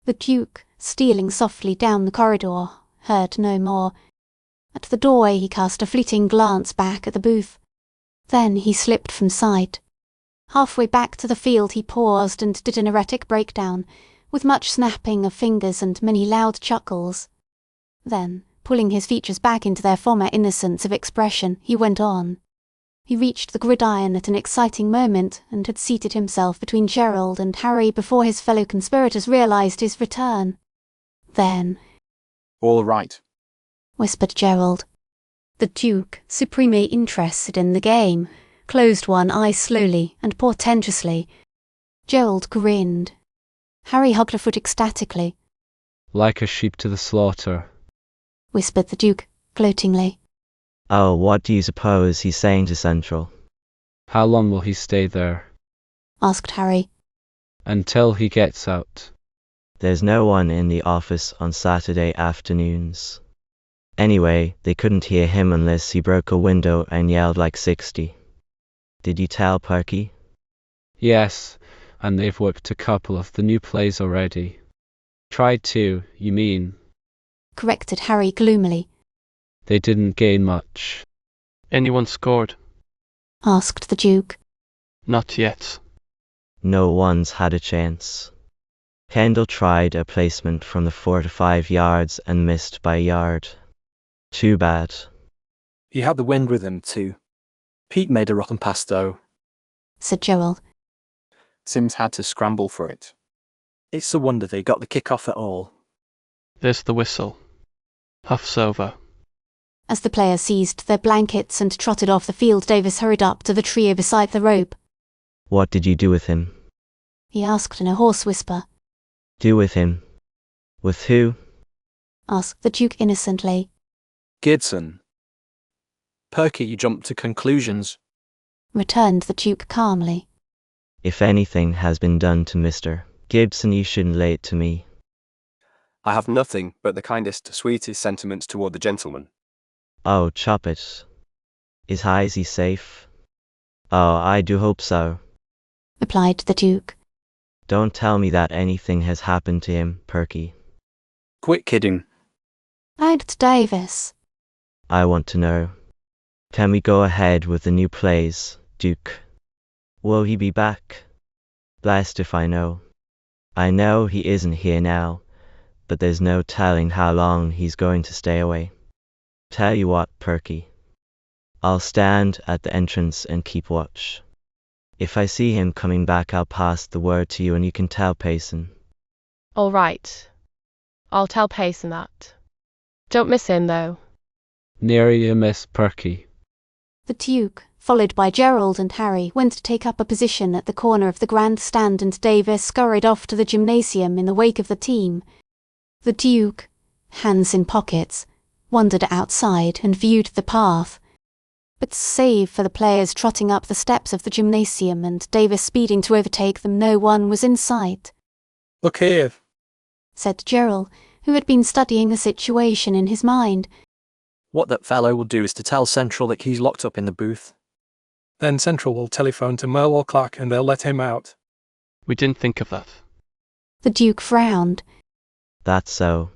The Duke, stealing softly down the corridor, heard no more. At the doorway he cast a fleeting glance back at the booth. Then he slipped from sight. Halfway back to the field he paused and did an erratic breakdown, with much snapping of fingers and many loud chuckles. Then, pulling his features back into their former innocence of expression, he went on. He reached the gridiron at an exciting moment and had seated himself between Gerald and Harry before his fellow conspirators realised his return. Then, All right, whispered Gerald. The Duke, supremely interested in the game, closed one eye slowly and portentously. Gerald grinned. Harry hugged a foot ecstatically. Like a sheep to the slaughter, whispered the Duke, gloatingly. Oh, what do you suppose he's saying to Central? How long will he stay there? Asked Harry. Until he gets out. There's no one in the office on Saturday afternoons. Anyway, they couldn't hear him unless he broke a window and yelled like 60. Did you tell Perky? Yes, and they've worked a couple of the new plays already. Tried to, you mean? Corrected Harry gloomily. They didn't gain much. Anyone scored? Asked the Duke. Not yet. No one's had a chance. Kendall tried a placement from the 4 to 5 yards and missed by a yard. Too bad. He had the wind with him too. Pete made a rotten pass though, said Gerald. Sims had to scramble for it. It's a wonder they got the kick off at all. There's the whistle. Huff's over. As the players seized their blankets and trotted off the field, Davis hurried up to the trio beside the rope. What did you do with him? He asked in a hoarse whisper. Do with him? With who? Asked the Duke innocently. Gibson. Perky, you jumped to conclusions. Returned the Duke calmly. If anything has been done to Mr. Gibson, you shouldn't lay it to me. I have nothing but the kindest, sweetest sentiments toward the gentleman. Oh, chop it. Is Heisey safe? Oh, I do hope so. Replied the Duke. Don't tell me that anything has happened to him, Perky. Quit kidding. Asked Davis. I want to know. Can we go ahead with the new plays, Duke? Will he be back? Blessed if I know. I know he isn't here now, but there's no telling how long he's going to stay away. Tell you what, Perky. I'll stand at the entrance and keep watch. If I see him coming back, I'll pass the word to you and you can tell Payson. All right. I'll tell Payson that. Don't miss him, though. Near you, Miss Perky. The Duke, followed by Gerald and Harry, went to take up a position at the corner of the grandstand, and Davis scurried off to the gymnasium in the wake of the team. The Duke, hands in pockets, wandered outside and viewed the path. But save for the players trotting up the steps of the gymnasium and Davis speeding to overtake them, no one was in sight. Look here, said Gerald, who had been studying the situation in his mind. What that fellow will do is to tell Central that he's locked up in the booth. Then Central will telephone to Merle or Clark and they'll let him out. We didn't think of that. The Duke frowned. That's so.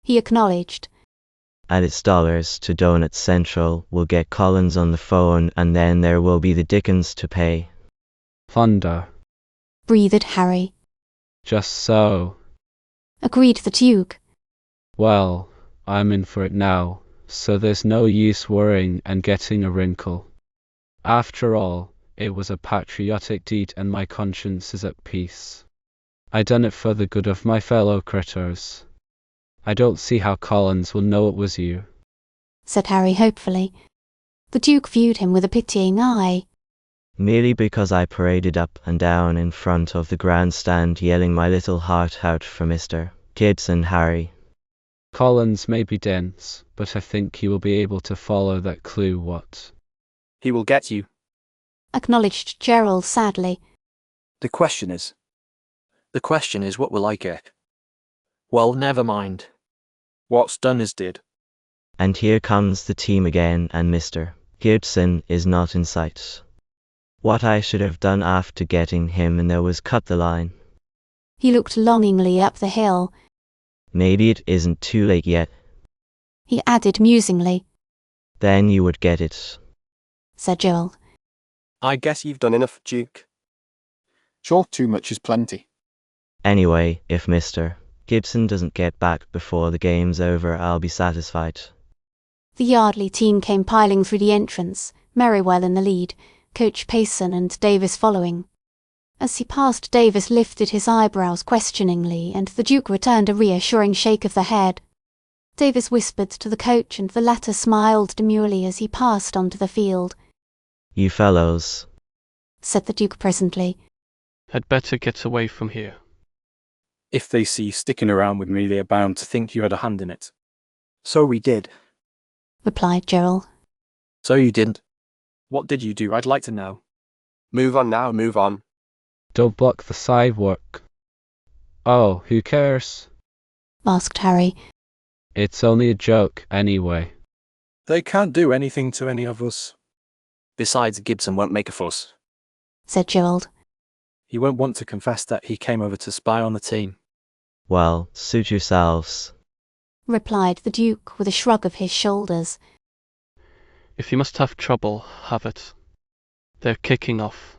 He acknowledged. And it's dollars to Donut Central. We'll get Collins on the phone and then there will be the dickens to pay. Thunder. Breathed Harry. Just so. Agreed the Duke. Well, I'm in for it now, so there's no use worrying and getting a wrinkle. After all, it was a patriotic deed and my conscience is at peace. I done it for the good of my fellow critters. I don't see how Collins will know it was you, said Harry hopefully. The Duke viewed him with a pitying eye. Merely because I paraded up and down in front of the grandstand yelling my little heart out for Mr. Gibson, Harry. Collins may be dense, but I think he will be able to follow that clue. What? He will get you. Acknowledged Gerald sadly. The question is, what will I get? Well, never mind. What's done is did. And here comes the team again and Mr. Gibson is not in sight. What I should have done after getting him in there was cut the line. He looked longingly up the hill. Maybe it isn't too late yet. He added musingly. Then you would get it, said Gerald. I guess you've done enough, Duke. Sure, too much is plenty. Anyway, if Mr. Gibson doesn't get back before the game's over, I'll be satisfied. The Yardley team came piling through the entrance, Merriwell in the lead, Coach Payson and Davis following. As he passed, Davis lifted his eyebrows questioningly, and the Duke returned a reassuring shake of the head. Davis whispered to the coach, and the latter smiled demurely as he passed onto the field. You fellows, said the Duke presently, had better get away from here. If they see you sticking around with me, they are bound to think you had a hand in it. So we did, replied Gerald. So you didn't. What did you do? I'd like to know. Move on now, move on. Don't block the sidewalk. Oh, who cares? Asked Harry. It's only a joke, anyway. They can't do anything to any of us. Besides, Gibson won't make a fuss, said Gerald. He won't want to confess that he came over to spy on the team. Well, suit yourselves, replied the Duke with a shrug of his shoulders. If you must have trouble, have it. They're kicking off.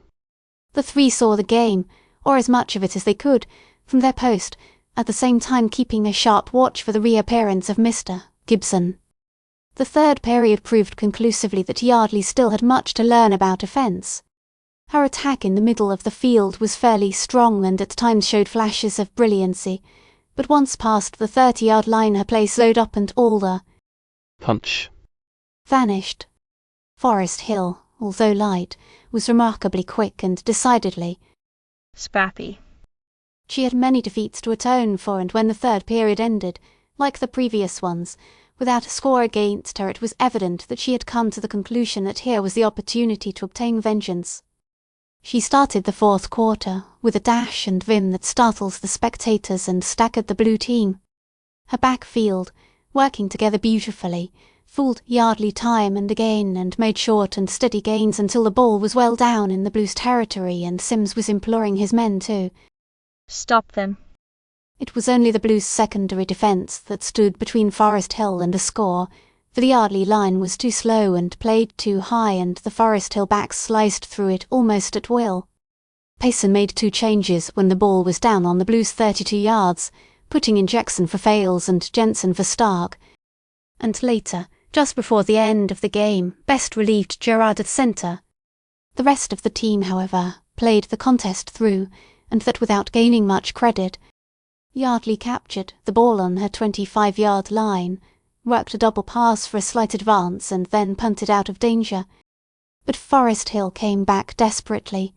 The three saw the game, or as much of it as they could, from their post, at the same time keeping a sharp watch for the reappearance of Mr. Gibson. The third period proved conclusively that Yardley still had much to learn about offence. Her attack in the middle of the field was fairly strong and at times showed flashes of brilliancy, but once past the 30-yard line her play slowed up and all the punch vanished. Forest Hill, although light, was remarkably quick and decidedly scrappy. She had many defeats to atone for, and when the third period ended, like the previous ones, without a score against her, it was evident that she had come to the conclusion that here was the opportunity to obtain vengeance. She started the fourth quarter with a dash and vim that startled the spectators and staggered the blue team. Her backfield, working together beautifully, fooled Yardley time and again and made short and steady gains until the ball was well down in the Blues' territory and Sims was imploring his men to stop them. It was only the Blues' secondary defence that stood between Forest Hill and a score, for the Yardley line was too slow and played too high, and the Forest Hill backs sliced through it almost at will. Payson made 2 changes when the ball was down on the Blues' 32 yards, putting in Jackson for Fales and Jensen for Stark. And later, just before the end of the game, Best relieved Gerard at centre. The rest of the team, however, played the contest through, and that without gaining much credit. Yardley captured the ball on her 25-yard line, worked a double pass for a slight advance and then punted out of danger. But Forest Hill came back desperately.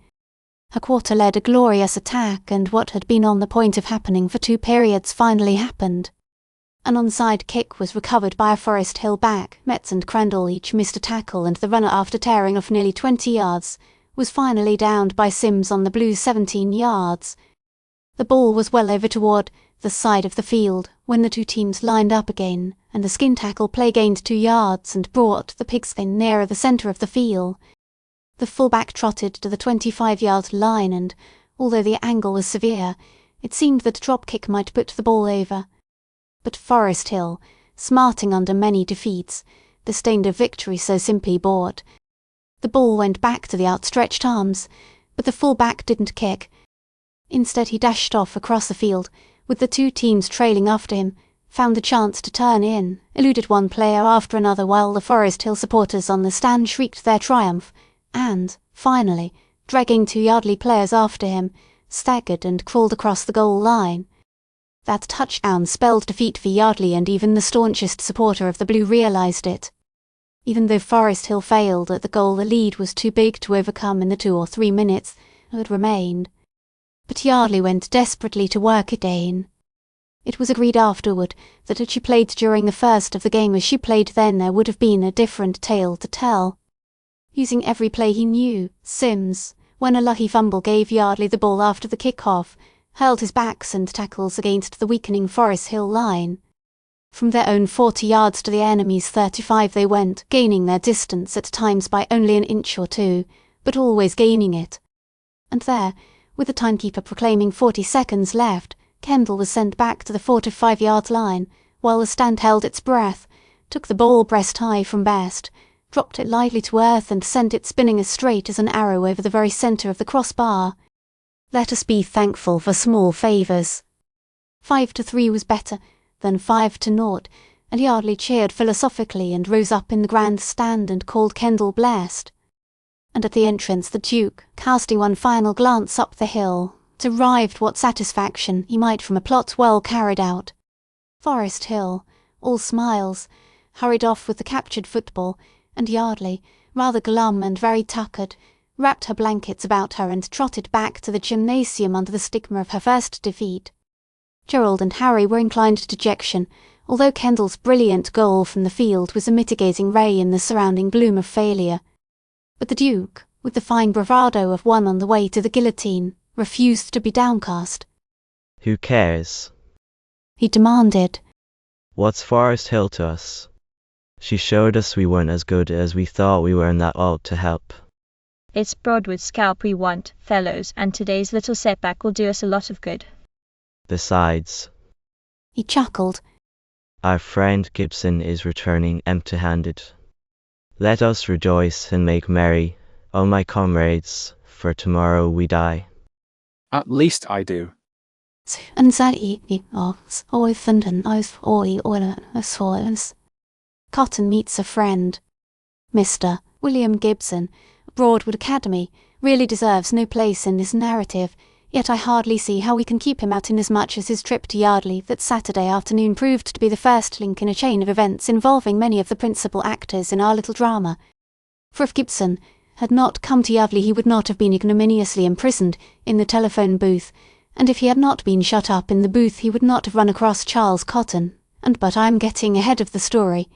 Her quarter led a glorious attack, and what had been on the point of happening for 2 periods finally happened. An onside kick was recovered by a Forest Hill back. Metz and Crandall each missed a tackle, and the runner, after tearing off nearly 20 yards, was finally downed by Sims on the Blues' 17 yards. The ball was well over toward the side of the field when the 2 teams lined up again, and the skin tackle play gained 2 yards and brought the pigskin nearer the centre of the field. The fullback trotted to the 25-yard line, and although the angle was severe, it seemed that a drop kick might put the ball over. But Forest Hill, smarting under many defeats, disdained a victory so simply bought. The ball went back to the outstretched arms, but the full-back didn't kick. Instead he dashed off across the field, with the 2 teams trailing after him, found a chance to turn in, eluded one player after another while the Forest Hill supporters on the stand shrieked their triumph, and, finally, dragging 2 Yardley players after him, staggered and crawled across the goal line. That touchdown spelled defeat for Yardley, and even the staunchest supporter of the Blue realised it. Even though Forest Hill failed at the goal, the lead was too big to overcome in the 2 or 3 minutes that remained. But Yardley went desperately to work again. It was agreed afterward that had she played during the first of the game as she played then, there would have been a different tale to tell. Using every play he knew, Sims, when a lucky fumble gave Yardley the ball after the kick-off, hurled his backs and tackles against the weakening Forest Hill line. From their own 40 yards to the enemy's 35 they went, gaining their distance at times by only an inch or 2, but always gaining it. And there, with the timekeeper proclaiming 40 seconds left, Kendall was sent back to the 45-yard line, while the stand held its breath, took the ball breast high from Best, dropped it lightly to earth and sent it spinning as straight as an arrow over the very centre of the crossbar. Let us be thankful for small favours. 5-3 was better than 5-0, and Yardley cheered philosophically and rose up in the grand stand and called Kendall blessed. And at the entrance the Duke, casting one final glance up the hill, derived what satisfaction he might from a plot well carried out. Forest Hill, all smiles, hurried off with the captured football, and Yardley, rather glum and very tuckered, wrapped her blankets about her and trotted back to the gymnasium under the stigma of her first defeat. Gerald and Harry were inclined to dejection, although Kendall's brilliant goal from the field was a mitigating ray in the surrounding gloom of failure. But the Duke, with the fine bravado of one on the way to the guillotine, refused to be downcast. Who cares? He demanded. What's Forest Hill to us? She showed us we weren't as good as we thought we were, and that ought to help. It's Broadwood's scalp we want, fellows, and today's little setback will do us a lot of good. Besides, he chuckled, our friend Gibson is returning empty-handed. Let us rejoice and make merry, O my comrades, for tomorrow we die. At least I do. Cotton meets a friend. Mr. William Gibson, Broadwood Academy, really deserves no place in this narrative, yet I hardly see how we can keep him out, inasmuch as his trip to Yardley that Saturday afternoon proved to be the first link in a chain of events involving many of the principal actors in our little drama. For if Gibson had not come to Yardley he would not have been ignominiously imprisoned in the telephone booth, and if he had not been shut up in the booth he would not have run across Charles Cotton, but I am getting ahead of the story.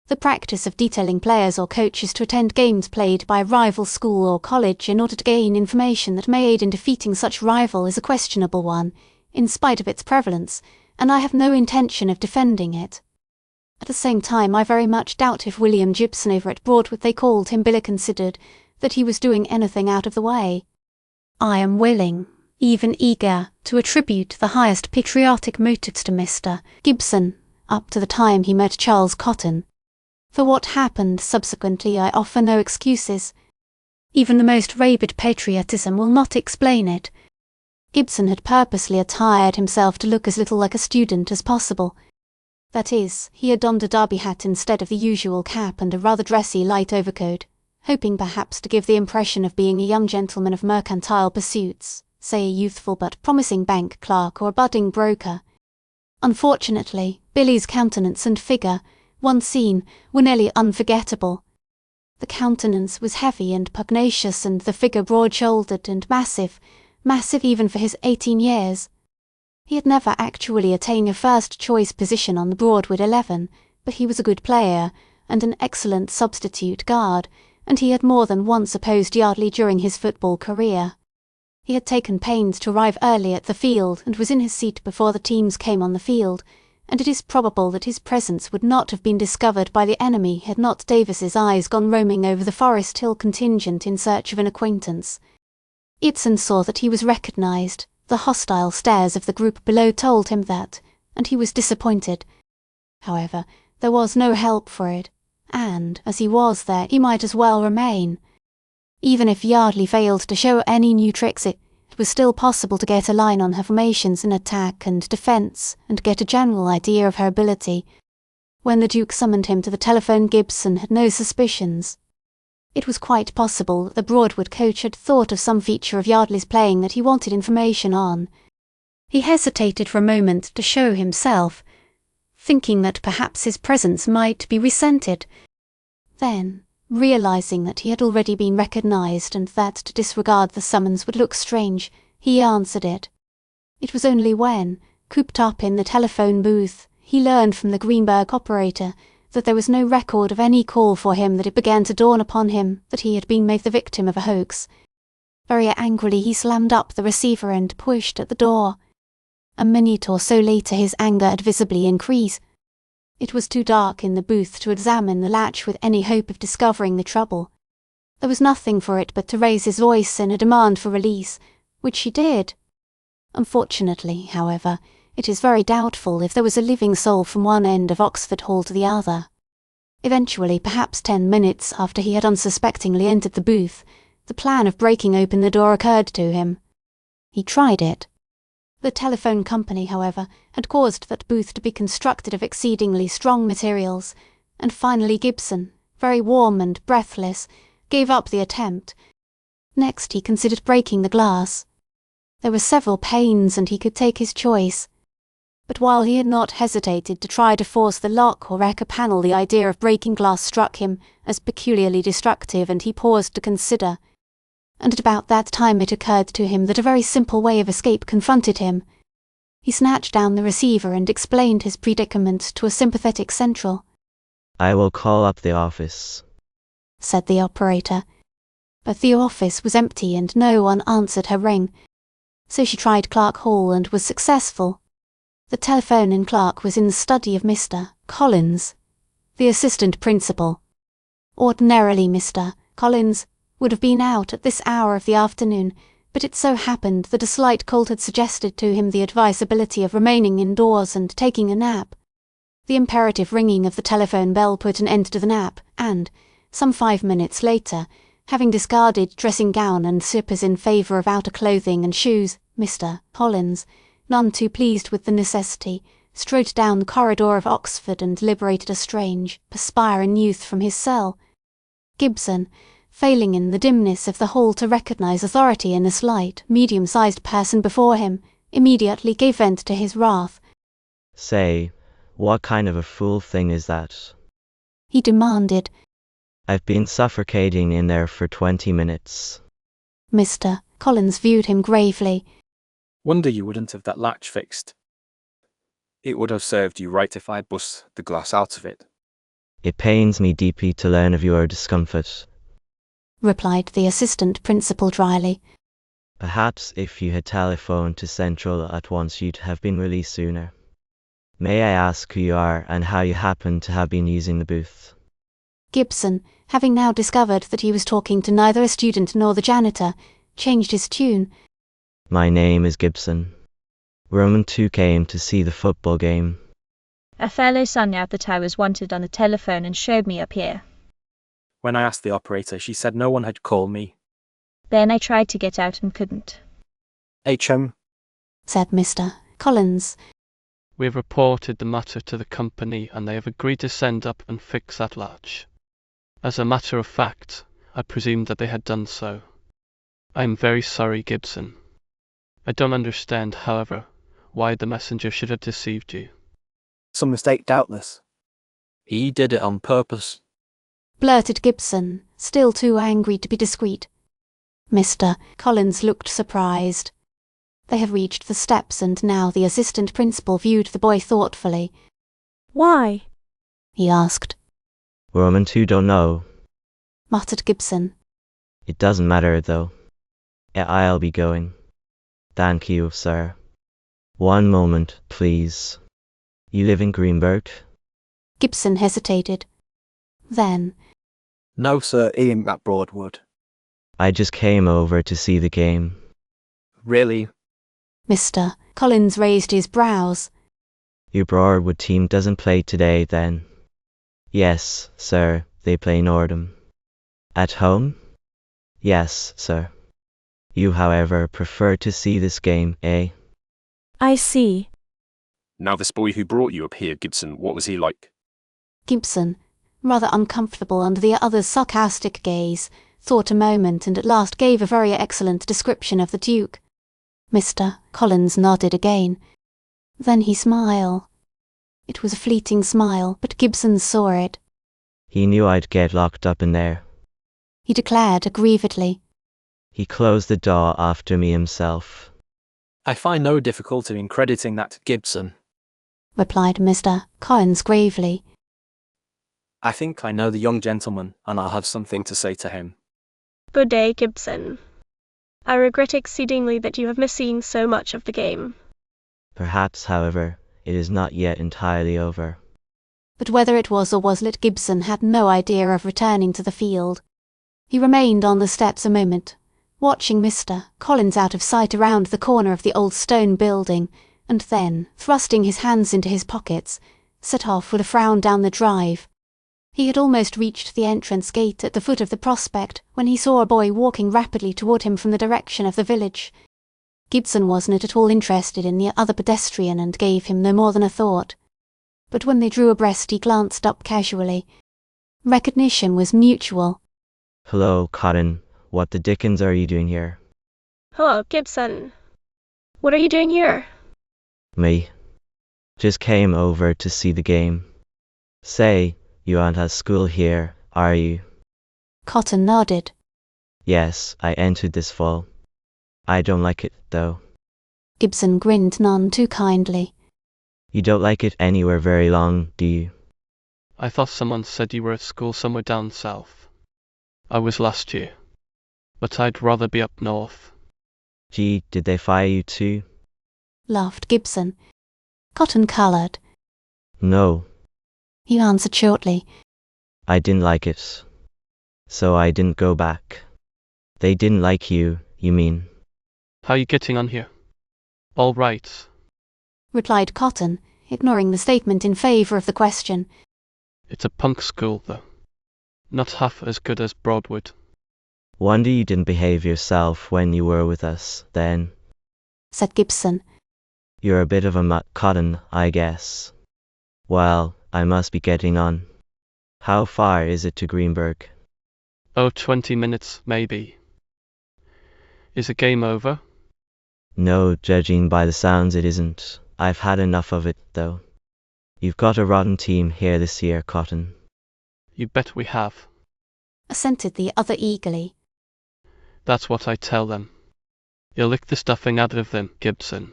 The practice of detailing players or coaches to attend games played by a rival school or college in order to gain information that may aid in defeating such rival is a questionable one, in spite of its prevalence, and I have no intention of defending it. At the same time I very much doubt if William Gibson over at Broadwood they called him Billy considered that he was doing anything out of the way. I am willing, even eager, to attribute the highest patriotic motives to Mr. Gibson, up to the time he met Charles Cotton. For what happened subsequently I offer no excuses. Even the most rabid patriotism will not explain it. Gibson had purposely attired himself to look as little like a student as possible. That is, he had donned a derby hat instead of the usual cap and a rather dressy light overcoat, hoping perhaps to give the impression of being a young gentleman of mercantile pursuits, say a youthful but promising bank clerk or a budding broker. Unfortunately, Billy's countenance and figure, once seen, were nearly unforgettable. The countenance was heavy and pugnacious and the figure broad-shouldered and massive even for his 18 years. He had never actually attained a first-choice position on the Broadwood 11, but he was a good player and an excellent substitute guard, and he had more than once opposed Yardley during his football career. He had taken pains to arrive early at the field and was in his seat before the teams came on the field, and it is probable that his presence would not have been discovered by the enemy had not Davis's eyes gone roaming over the Forest Hill contingent in search of an acquaintance. Ibsen saw that he was recognised. The hostile stares of the group below told him that, and he was disappointed. However, there was no help for it, and, as he was there, he might as well remain. Even if Yardley failed to show any new tricks, it was still possible to get a line on her formations in attack and defence, and get a general idea of her ability. When the Duke summoned him to the telephone, Gibson had no suspicions. It was quite possible that the Broadwood coach had thought of some feature of Yardley's playing that he wanted information on. He hesitated for a moment to show himself, thinking that perhaps his presence might be resented. Then, realising that he had already been recognised and that to disregard the summons would look strange, he answered it. It was only when, cooped up in the telephone booth, he learned from the Greenberg operator that there was no record of any call for him that it began to dawn upon him that he had been made the victim of a hoax. Very angrily he slammed up the receiver and pushed at the door. A minute or so later his anger had visibly increased. It was too dark in the booth to examine the latch with any hope of discovering the trouble. There was nothing for it but to raise his voice in a demand for release, which he did. Unfortunately, however, it is very doubtful if there was a living soul from one end of Oxford Hall to the other. Eventually, perhaps 10 minutes after he had unsuspectingly entered the booth, the plan of breaking open the door occurred to him. He tried it. The telephone company, however, had caused that booth to be constructed of exceedingly strong materials, and finally Gibson, very warm and breathless, gave up the attempt. Next he considered breaking the glass. There were several panes and he could take his choice. But while he had not hesitated to try to force the lock or wreck a panel, the idea of breaking glass struck him as peculiarly destructive, and he paused to consider. And at about that time it occurred to him that a very simple way of escape confronted him. He snatched down the receiver and explained his predicament to a sympathetic central. I will call up the office, said the operator. But the office was empty and no one answered her ring. So she tried Clark Hall and was successful. The telephone in Clark was in the study of Mr. Collins, the assistant principal. Ordinarily Mr. Collins would have been out at this hour of the afternoon, but it so happened that a slight cold had suggested to him the advisability of remaining indoors and taking a nap. The imperative ringing of the telephone bell put an end to the nap, and, some 5 minutes later, having discarded dressing gown and slippers in favour of outer clothing and shoes, Mr. Collins, none too pleased with the necessity, strode down the corridor of Oxford and liberated a strange, perspiring youth from his cell. Gibson, failing in the dimness of the hall to recognise authority in the slight, medium-sized person before him, immediately gave vent to his wrath. Say, what kind of a fool thing is that? He demanded. I've been suffocating in there for 20 minutes. Mr. Collins viewed him gravely. Wonder you wouldn't have that latch fixed. It would have served you right if I'd bust the glass out of it. It pains me deeply to learn of your discomfort, replied the assistant principal dryly. Perhaps if you had telephoned to Central at once you'd have been released sooner. May I ask who you are and how you happen to have been using the booth? Gibson, having now discovered that he was talking to neither a student nor the janitor, changed his tune. My name is Gibson. Roman 2 came to see the football game. A fellow son out that I was wanted on the telephone and showed me up here. When I asked the operator, she said no one had called me. Then I tried to get out and couldn't. HM, said Mr. Collins. We have reported the matter to the company and they have agreed to send up and fix that latch. As a matter of fact, I presumed that they had done so. I am very sorry, Gibson. I don't understand, however, why the messenger should have deceived you. some mistake doubtless. He did it on purpose, blurted Gibson, still too angry to be discreet. Mr. Collins looked surprised. They had reached the steps and now the assistant principal viewed the boy thoughtfully. Why? He asked. Roman 2 don't know. Muttered Gibson. It doesn't matter though. I'll be going. Thank you, sir. One moment, please. You live in Greenberg? Gibson hesitated. Then, No, sir, he ain't at Broadwood. I just came over to see the game. Really? Mr. Collins raised his brows. Your Broadwood team doesn't play today then? Yes, sir, they play Nordham. At home? Yes, sir. You, however, prefer to see this game, eh? I see. Now this boy who brought you up here, Gibson, what was he like? Gibson, rather uncomfortable under the other's sarcastic gaze, thought a moment and at last gave a very excellent description of the Duke. Mr. Collins nodded again. Then he smiled. It was a fleeting smile, but Gibson saw it. He knew I'd get locked up in there. He declared aggrievedly. He closed the door after me himself. I find no difficulty in crediting that to Gibson, replied Mr. Collins gravely. I think I know the young gentleman, and I'll have something to say to him. Good day, Gibson. I regret exceedingly that you have missed seeing so much of the game. Perhaps, however, it is not yet entirely over. But whether it was or wasn't, Gibson had no idea of returning to the field. He remained on the steps a moment, watching Mr. Collins out of sight around the corner of the old stone building, and then, thrusting his hands into his pockets, set off with a frown down the drive. He had almost reached the entrance gate at the foot of the prospect when he saw a boy walking rapidly toward him from the direction of the village. Gibson wasn't at all interested in the other pedestrian and gave him no more than a thought. But when they drew abreast he glanced up casually. Recognition was mutual. Hello, Cotton. What the dickens are you doing here? Hello, Gibson. What are you doing here? Me. Just came over to see the game. Say, you aren't at school here, are you? Cotton nodded. Yes, I entered this fall. I don't like it, though. Gibson grinned none too kindly. You don't like it anywhere very long, do you? I thought someone said you were at school somewhere down south. I was last year. But I'd rather be up north. Gee, did they fire you too? Laughed Gibson. Cotton coloured. No. He answered shortly. I didn't like it. So I didn't go back. They didn't like you, you mean? How are you getting on here? All right, replied Cotton, ignoring the statement in favour of the question. It's a punk school, though. Not half as good as Broadwood. Wonder you didn't behave yourself when you were with us, then, said Gibson. You're a bit of a mutt, Cotton, I guess. Well, I must be getting on. How far is it to Greenberg? Oh, 20 minutes, maybe. Is the game over? No, judging by the sounds it isn't. I've had enough of it, though. You've got a rotten team here this year, Cotton. You bet we have. assented the other eagerly. That's what I tell them. You'll lick the stuffing out of them, Gibson.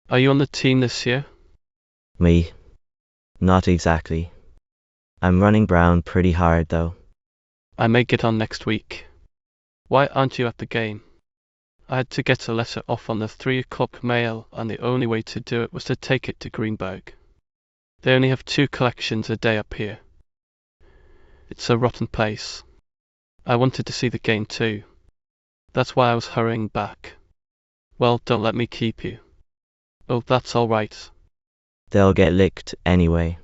Are you on the team this year? Me? Not exactly. I'm running Brown pretty hard though. I may get on next week. Why aren't you at the game? I had to get a letter off on the 3 o'clock mail, and the only way to do it was to take it to Greenberg. They only have 2 collections a day up here. It's a rotten place. I wanted to see the game too. That's why I was hurrying back. Well, don't let me keep you. Oh, that's all right. They'll get licked anyway.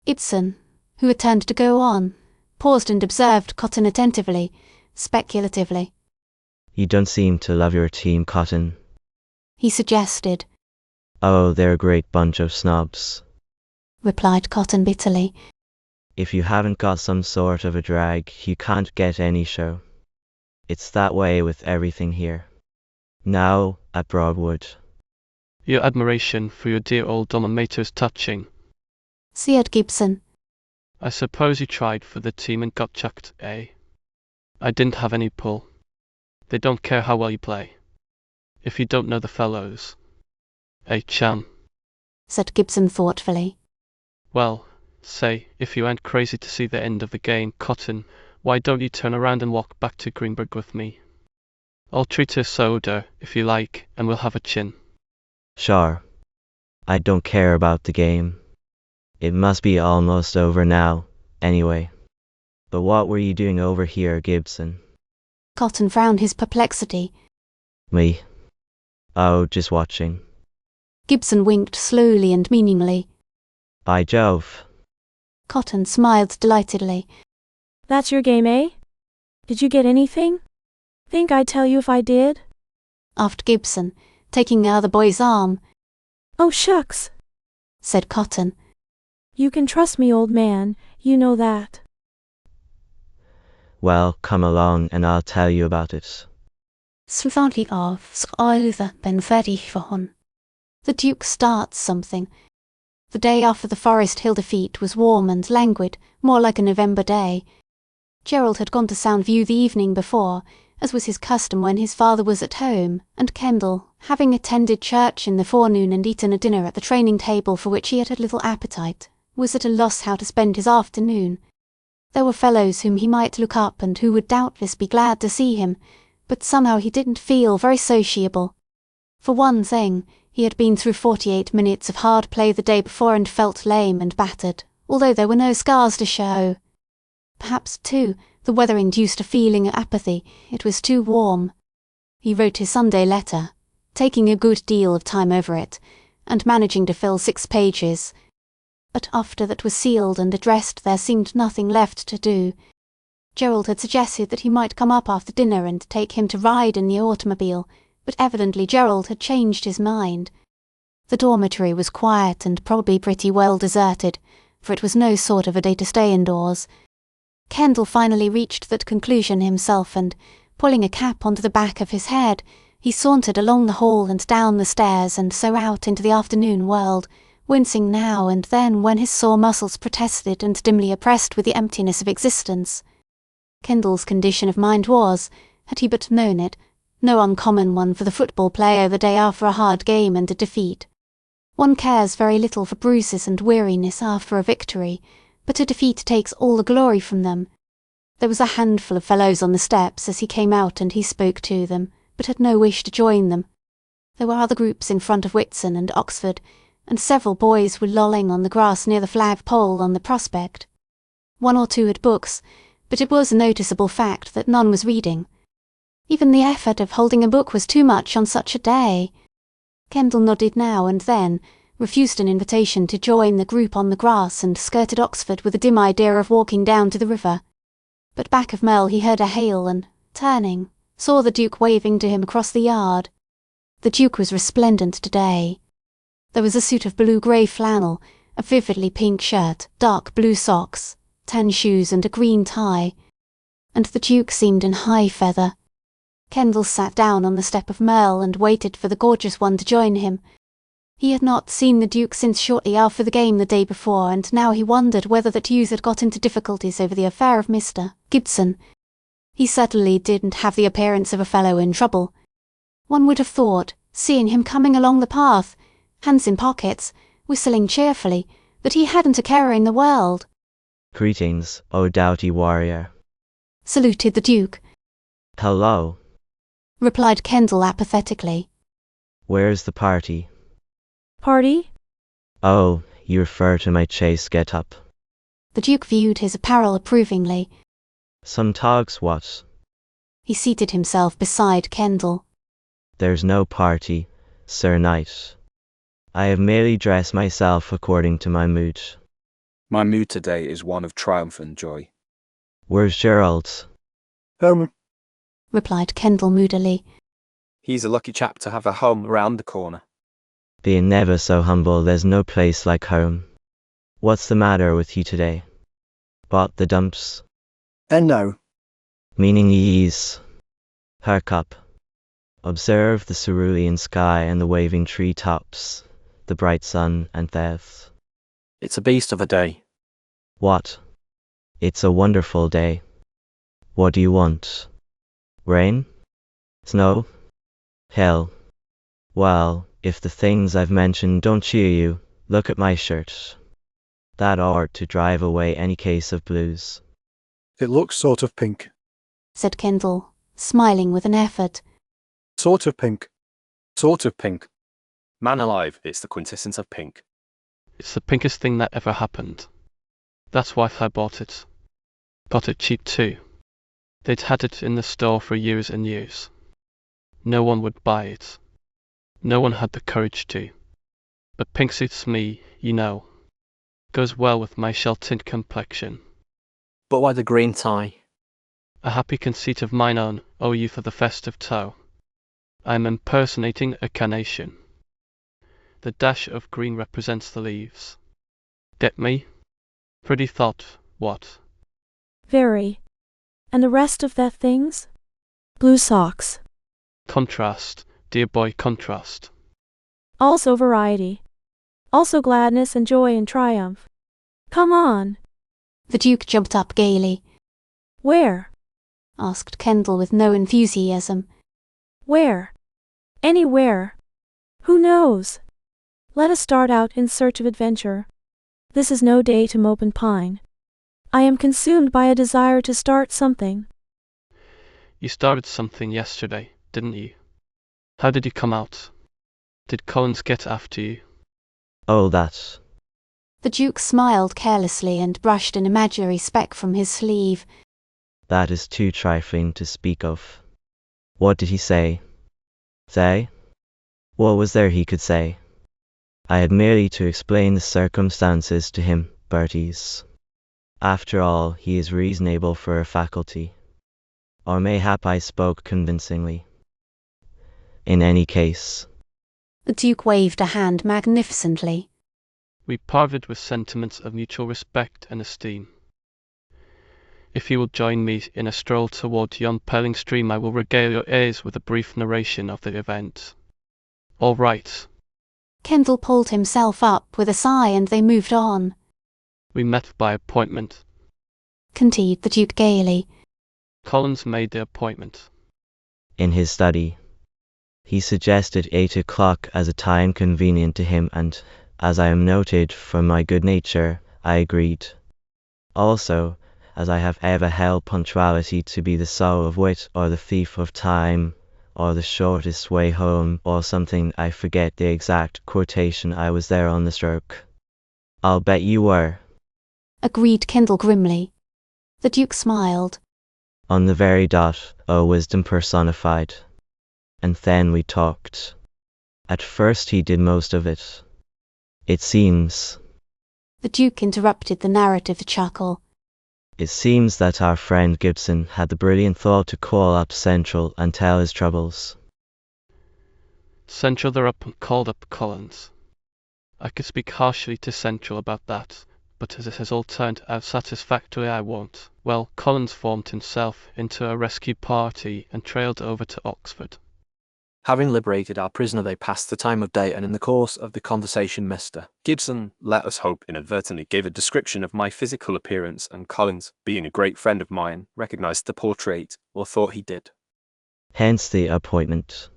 Ibsen, who had turned to go on, paused and observed Cotton attentively, speculatively. You don't seem to love your team, Cotton. He suggested. Oh, they're a great bunch of snobs, replied Cotton bitterly. If you haven't got some sort of a drag, you can't get any show. It's that way with everything here. Now, at Broadwood. Your admiration for your dear old alma mater is touching, said Gibson. I suppose you tried for the team and got chucked, eh? I didn't have any pull. They don't care how well you play. If you don't know the fellows. Eh, chum? Said Gibson thoughtfully. Well, say, if you ain't crazy to see the end of the game, Cotton, why don't you turn around and walk back to Greenberg with me? I'll treat you a soda, if you like, and we'll have a chin. Sure. I don't care about the game. It must be almost over now, anyway. But what were you doing over here, Gibson? Cotton frowned his perplexity. Me? Oh, just watching. Gibson winked slowly and meaningly. By Jove. Cotton smiled delightedly. That's your game, eh? Did you get anything? Think I'd tell you if I did? Asked Gibson, taking the other boy's arm. Oh, shucks, said Cotton. You can trust me, old man, you know that. Well, come along and I'll tell you about it. Slightly off, either been very fun. The Duke starts something. The day after the Forest Hill defeat was warm and languid, more like a November day. Gerald had gone to Soundview the evening before, as was his custom when his father was at home, and Kendall, having attended church in the forenoon and eaten a dinner at the training table for which he had little appetite, was at a loss how to spend his afternoon. There were fellows whom he might look up and who would doubtless be glad to see him, but somehow he didn't feel very sociable. For one thing, he had been through 48 minutes of hard play the day before and felt lame and battered, although there were no scars to show. Perhaps, too, the weather induced a feeling of apathy. It was too warm. He wrote his Sunday letter, taking a good deal of time over it, and managing to fill 6 pages. But after that was sealed and addressed there seemed nothing left to do. Gerald had suggested that he might come up after dinner and take him to ride in the automobile, but evidently Gerald had changed his mind. The dormitory was quiet and probably pretty well deserted, for it was no sort of a day to stay indoors. Kendall finally reached that conclusion himself and, pulling a cap onto the back of his head, he sauntered along the hall and down the stairs and so out into the afternoon world, wincing now and then when his sore muscles protested and dimly oppressed with the emptiness of existence. Kendall's condition of mind was, had he but known it, no uncommon one for the football player the day after a hard game and a defeat. One cares very little for bruises and weariness after a victory, but a defeat takes all the glory from them. There was a handful of fellows on the steps as he came out and he spoke to them, but had no wish to join them. There were other groups in front of Whitsun and Oxford, and several boys were lolling on the grass near the flag-pole on the prospect. 1 or 2 had books, but it was a noticeable fact that none was reading. Even the effort of holding a book was too much on such a day. Kendall nodded now and then, refused an invitation to join the group on the grass and skirted Oxford with a dim idea of walking down to the river. But back of Mel he heard a hail and, turning, saw the Duke waving to him across the yard. The Duke was resplendent today. There was a suit of blue-grey flannel, a vividly pink shirt, dark blue socks, tan shoes and a green tie. And the Duke seemed in high feather. Kendall sat down on the step of Merle and waited for the gorgeous one to join him. He had not seen the Duke since shortly after the game the day before, and now he wondered whether that youth had got into difficulties over the affair of Mr. Gibson. He certainly didn't have the appearance of a fellow in trouble. One would have thought, seeing him coming along the path, hands in pockets, whistling cheerfully, that he hadn't a care in the world. Greetings, O doughty warrior, Saluted the Duke. Hello, Replied Kendall apathetically. Where's the party? Party? Oh, you refer to my chase get-up. The Duke viewed his apparel approvingly. Some togs what? He seated himself beside Kendall. There's no party, Sir Knight. I have merely dressed myself according to my mood. My mood today is one of triumph and joy. Where's Gerald? Replied Kendall moodily. He's a lucky chap to have a home round the corner. Being never so humble, there's no place like home. What's the matter with you today? Bought the dumps? No. Meaning ease. Hark up. Observe the cerulean sky and the waving tree tops, the bright sun and death. It's a beast of a day. What? It's a wonderful day. What do you want? Rain? Snow? Hell? Well, if the things I've mentioned don't cheer you, look at my shirt. That ought to drive away any case of blues. It looks sort of pink. Said Kendall, smiling with an effort. Sort of pink. Sort of pink. Man alive, it's the quintessence of pink. It's the pinkest thing that ever happened. That's why I bought it. Got it cheap too. They'd had it in the store for years and years. No one would buy it. No one had the courage to. But pink suits me, you know. Goes well with my shell-tint complexion. But why the green tie? A happy conceit of mine own, O youth of the festive toe. I am impersonating a carnation. The dash of green represents the leaves. Get me? Pretty thought, what? Very. And the rest of that things? Blue socks. Contrast, dear boy, contrast. Also variety. Also gladness and joy and triumph. Come on. The Duke jumped up gaily. Where? Asked Kendall with no enthusiasm. Where? Anywhere. Who knows? Let us start out in search of adventure. This is no day to mope and pine. I am consumed by a desire to start something. You started something yesterday, didn't you? How did you come out? Did Collins get after you? Oh, that. The Duke smiled carelessly and brushed an imaginary speck from his sleeve. That is too trifling to speak of. What did he say? Say? What was there he could say? I had merely to explain the circumstances to him, Berties. After all, he is reasonable for a faculty. Or mayhap I spoke convincingly. In any case. The Duke waved a hand magnificently. We parted with sentiments of mutual respect and esteem. If you will join me in a stroll toward yon purling stream, I will regale your ears with a brief narration of the event. All right. Kendall pulled himself up with a sigh and they moved on. We met by appointment. Continued the Duke gaily. Collins made the appointment. In his study. He suggested 8 o'clock as a time convenient to him, and, as I am noted for my good nature, I agreed. Also, as I have ever held punctuality to be the soul of wit, or the thief of time, or the shortest way home, or something, I forget the exact quotation, I was there on the stroke. I'll bet you were. Agreed Kendall grimly. The Duke smiled. On the very dot, O wisdom personified. And then we talked. At first he did most of it. It seems. The Duke interrupted the narrative to chuckle. It seems that our friend Gibson had the brilliant thought to call up Central and tell his troubles. Central they're up and called up Collins. I could speak harshly to Central about that, but as it has all turned out satisfactorily I won't. Well, Collins formed himself into a rescue party and trailed over to Oxford. Having liberated our prisoner, they passed the time of day, and in the course of the conversation, Mr. Gibson, let us hope, inadvertently gave a description of my physical appearance, and Collins, being a great friend of mine, recognized the portrait, or thought he did. Hence the appointment.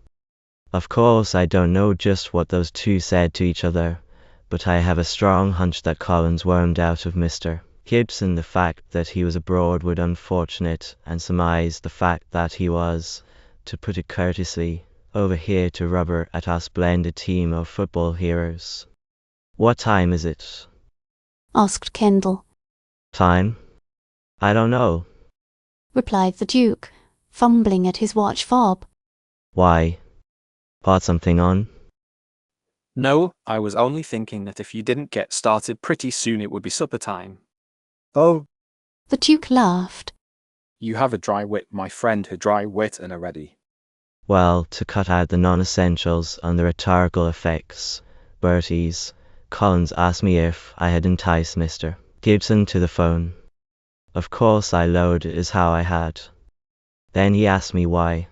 Of course, I don't know just what those two said to each other, but I have a strong hunch that Collins wormed out of Mr. Gibson the fact that he was a Broadwood unfortunate, and surmised the fact that he was, to put it courteously, over here to rubber at our splendid team of football heroes. What time is it? asked Kendall. Time? I don't know. Replied the Duke, fumbling at his watch fob. Why? Got something on? No, I was only thinking that if you didn't get started pretty soon it would be supper time. Oh. The Duke laughed. You have a dry wit, my friend, a dry wit and a ready. Well, to cut out the non-essentials and the rhetorical effects, Bertie's, Collins asked me if I had enticed Mr. Gibson to the phone. Of course I lowered it as how I had. Then he asked me why.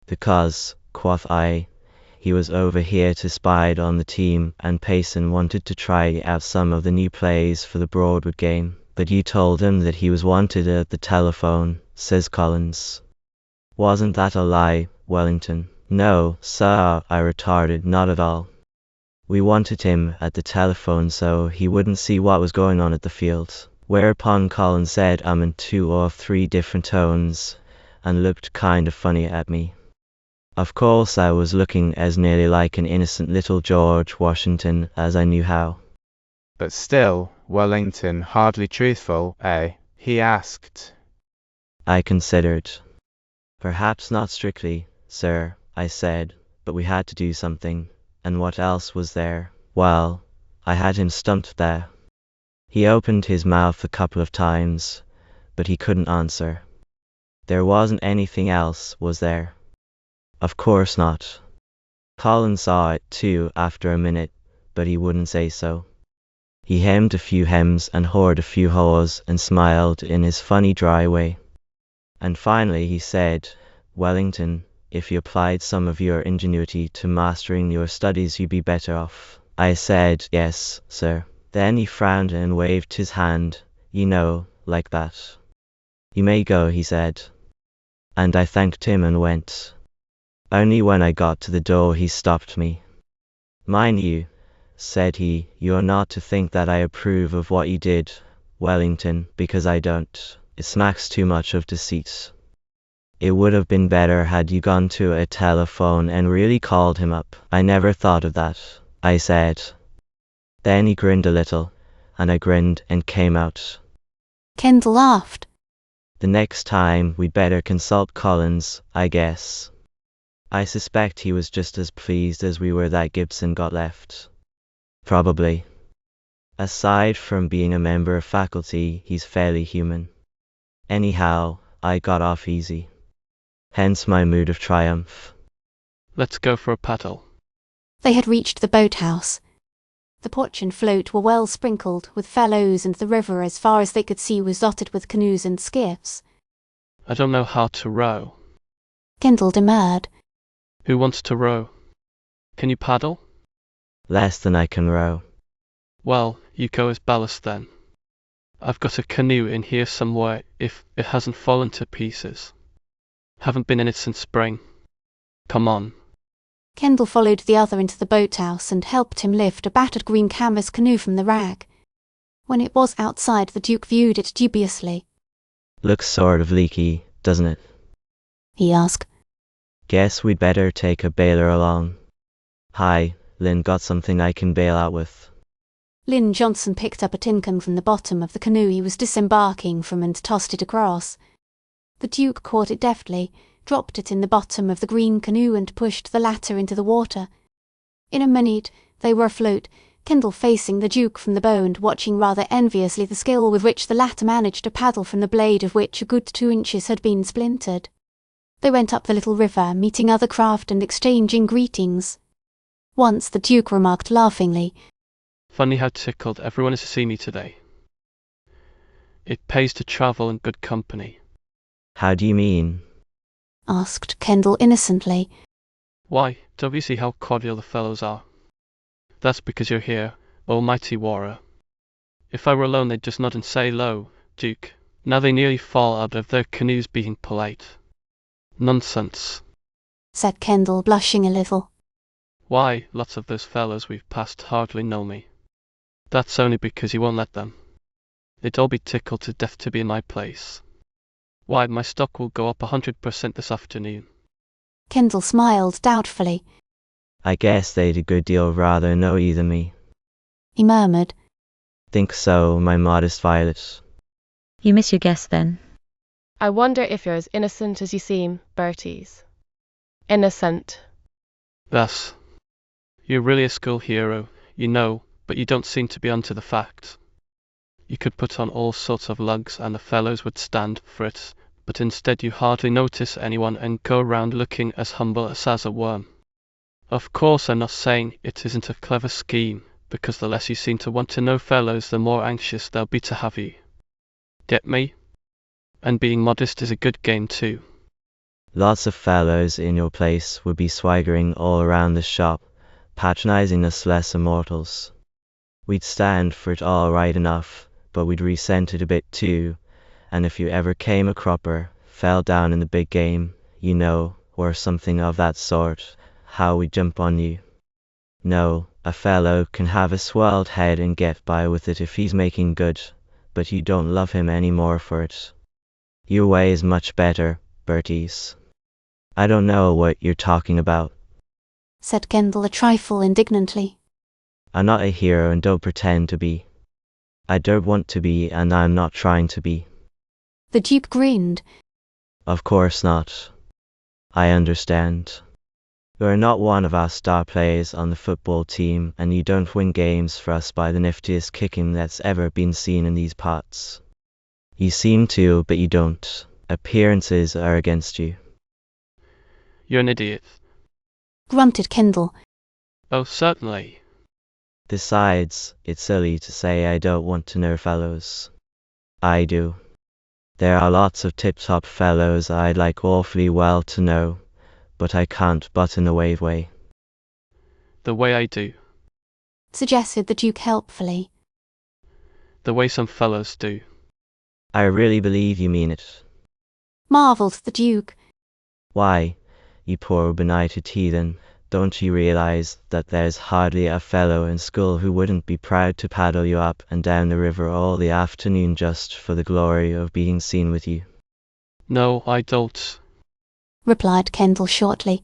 Because, quoth I, he was over here to spy on the team, and Payson wanted to try out some of the new plays for the Broadwood game. But you told him that he was wanted at the telephone, says Collins. Wasn't that a lie, Wellington? No, sir, I retorted, not at all. We wanted him at the telephone so he wouldn't see what was going on at the field. Whereupon Collins said in 2 or 3 different tones, and looked kind of funny at me. Of course I was looking as nearly like an innocent little George Washington as I knew how. But still, Wellington hardly truthful, eh? He asked. I considered. Perhaps not strictly, sir, I said, but we had to do something, and what else was there? Well, I had him stumped there. He opened his mouth a couple of times, but he couldn't answer. There wasn't anything else, was there? Of course not. Collins saw it too after a minute, but he wouldn't say so. He hemmed a few hems and hawed a few haws and smiled in his funny dry way. And finally he said, Wellington, if you applied some of your ingenuity to mastering your studies you'd be better off. I said, yes, sir. Then he frowned and waved his hand, you know, like that. You may go, he said. And I thanked him and went. Only when I got to the door he stopped me. Mind you, said he, you're not to think that I approve of what you did, Wellington, because I don't. It smacks too much of deceit. It would have been better had you gone to a telephone and really called him up. I never thought of that, I said. Then he grinned a little, and I grinned and came out. Kendall laughed. The next time we'd better consult Collins, I guess. I suspect he was just as pleased as we were that Gibson got left. Probably. Aside from being a member of faculty, he's fairly human. Anyhow, I got off easy. Hence my mood of triumph. Let's go for a paddle. They had reached the boathouse. The porch and float were well sprinkled with fellows, and the river as far as they could see was dotted with canoes and skiffs. I don't know how to row. Kendall demurred. Who wants to row? Can you paddle? Less than I can row. Well, you go as ballast then. I've got a canoe in here somewhere if it hasn't fallen to pieces. Haven't been in it since spring. Come on. Kendall followed the other into the boathouse and helped him lift a battered green canvas canoe from the rag. When it was outside, the Duke viewed it dubiously. Looks sort of leaky, doesn't it? He asked. Guess we'd better take a bailer along. Hi, Lynn, got something I can bail out with. Lynn Johnson picked up a tin can from the bottom of the canoe he was disembarking from and tossed it across. The Duke caught it deftly, dropped it in the bottom of the green canoe and pushed the latter into the water. In a minute they were afloat, Kendall facing the Duke from the bow and watching rather enviously the skill with which the latter managed to paddle from the blade of which a good 2 inches had been splintered. They went up the little river, meeting other craft and exchanging greetings. Once the Duke remarked laughingly, Funny how tickled everyone is to see me today. It pays to travel in good company. How do you mean? Asked Kendall innocently. Why, don't you see how cordial the fellows are? That's because you're here, almighty warrior. If I were alone they'd just nod and say, "Lo, Duke." Now they nearly fall out of their canoes being polite. Nonsense, said Kendall, blushing a little. Why, lots of those fellows we've passed hardly know me. That's only because you won't let them. They'd all be tickled to death to be in my place. Why, my stock will go up 100% this afternoon. Kendall smiled doubtfully. I guess they'd a good deal rather know you than me. He murmured. Think so, my modest Violet. You miss your guess then. I wonder if you're as innocent as you seem, Berties. Innocent. Thus, you're really a school hero, you know, but you don't seem to be onto the fact. You could put on all sorts of lugs and the fellows would stand for it, but instead you hardly notice anyone and go around looking as humble as a worm. Of course I'm not saying it isn't a clever scheme, because the less you seem to want to know fellows, the more anxious they'll be to have you. Get me? And being modest is a good game too. Lots of fellows in your place would be swaggering all around the shop, patronizing us lesser mortals. We'd stand for it all right enough, but we'd resent it a bit too, and if you ever came a cropper, fell down in the big game, you know, or something of that sort, how we'd jump on you. No, a fellow can have a swelled head and get by with it if he's making good, but you don't love him any more for it. Your way is much better, Berties. I don't know what you're talking about, said Kendall a trifle indignantly. I'm not a hero and don't pretend to be. I don't want to be and I'm not trying to be. The Duke grinned. Of course not. I understand. You're not one of our star players on the football team and you don't win games for us by the niftiest kicking that's ever been seen in these parts. You seem to, but you don't. Appearances are against you. You're an idiot, grunted Kendall. Oh, certainly. Besides, it's silly to say I don't want to know fellows. I do. There are lots of tip-top fellows I'd like awfully well to know, but I can't but in the way. The way I do. Suggested the Duke helpfully. The way some fellows do. I really believe you mean it. Marvelled the Duke. Why, you poor benighted heathen, don't you realize that there's hardly a fellow in school who wouldn't be proud to paddle you up and down the river all the afternoon just for the glory of being seen with you? No, I don't, replied Kendall shortly.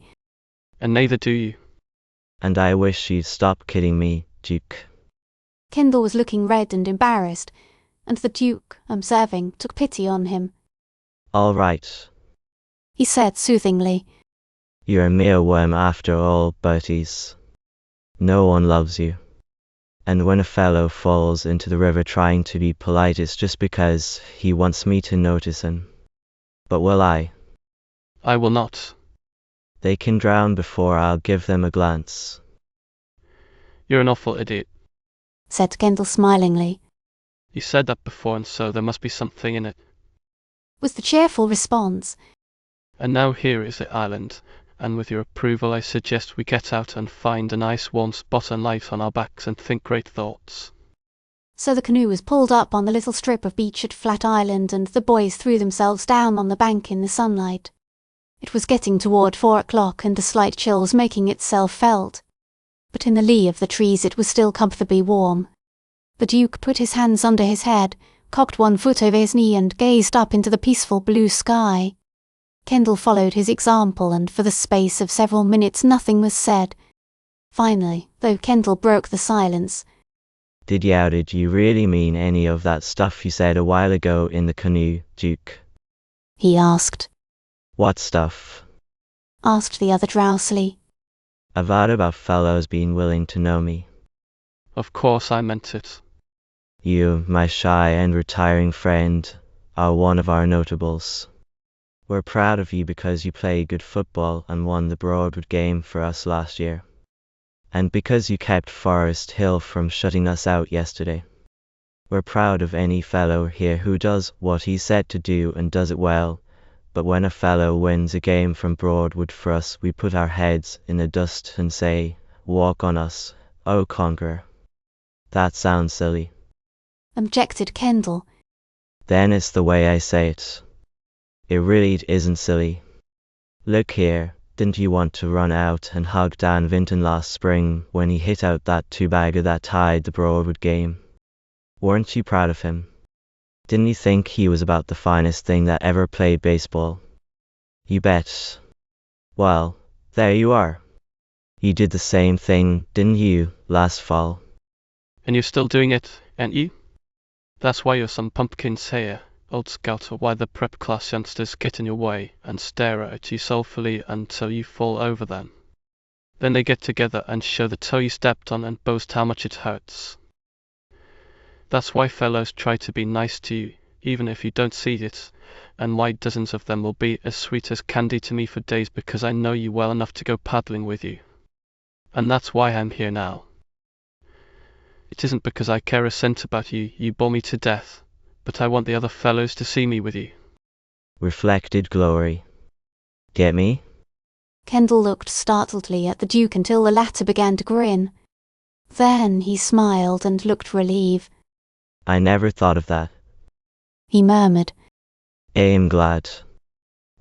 And neither do you. And I wish you'd stop kidding me, Duke. Kendall was looking red and embarrassed, and the Duke, observing, took pity on him. All right, he said soothingly. You're a mere worm after all, Berties. No one loves you. And when a fellow falls into the river trying to be polite, it's just because he wants me to notice him. But will I? I will not. They can drown before I'll give them a glance. You're an awful idiot, said Kendall smilingly. You said that before, and so there must be something in it, was the cheerful response. And now here is the island, and with your approval I suggest we get out and find a nice warm spot and lie on our backs and think great thoughts. So the canoe was pulled up on the little strip of beach at Flat Island and the boys threw themselves down on the bank in the sunlight. It was getting toward 4 o'clock and a slight chill was making itself felt. But in the lee of the trees it was still comfortably warm. The Duke put his hands under his head, cocked one foot over his knee and gazed up into the peaceful blue sky. Kendall followed his example and for the space of several minutes nothing was said. Finally, though Kendall broke the silence. Did you really mean any of that stuff you said a while ago in the canoe, Duke? He asked. What stuff? Asked the other drowsily. About fellows being willing to know me. Of course I meant it. You, my shy and retiring friend, are one of our notables. We're proud of you because you play good football and won the Broadwood game for us last year. And because you kept Forest Hill from shutting us out yesterday. We're proud of any fellow here who does what he's said to do and does it well, but when a fellow wins a game from Broadwood for us, we put our heads in the dust and say, "Walk on us, O conqueror." That sounds silly. Objected Kendall. Then it's the way I say it. It really isn't silly. Look here, didn't you want to run out and hug Dan Vinton last spring when he hit out that two-bagger that tied the Broadwood game? Weren't you proud of him? Didn't you think he was about the finest thing that ever played baseball? You bet. Well, there you are. You did the same thing, didn't you, last fall? And you're still doing it, ain't you? That's why you're some pumpkins here, old scout, or why the prep class youngsters get in your way and stare at you soulfully until you fall over them. Then they get together and show the toe you stepped on and boast how much it hurts. That's why fellows try to be nice to you, even if you don't see it, and why dozens of them will be as sweet as candy to me for days because I know you well enough to go paddling with you. And that's why I'm here now. It isn't because I care a cent about you, you bore me to death, but I want the other fellows to see me with you. Reflected glory. Get me? Kendall looked startledly at the Duke until the latter began to grin. Then he smiled and looked relieved. I never thought of that. He murmured. I'm glad.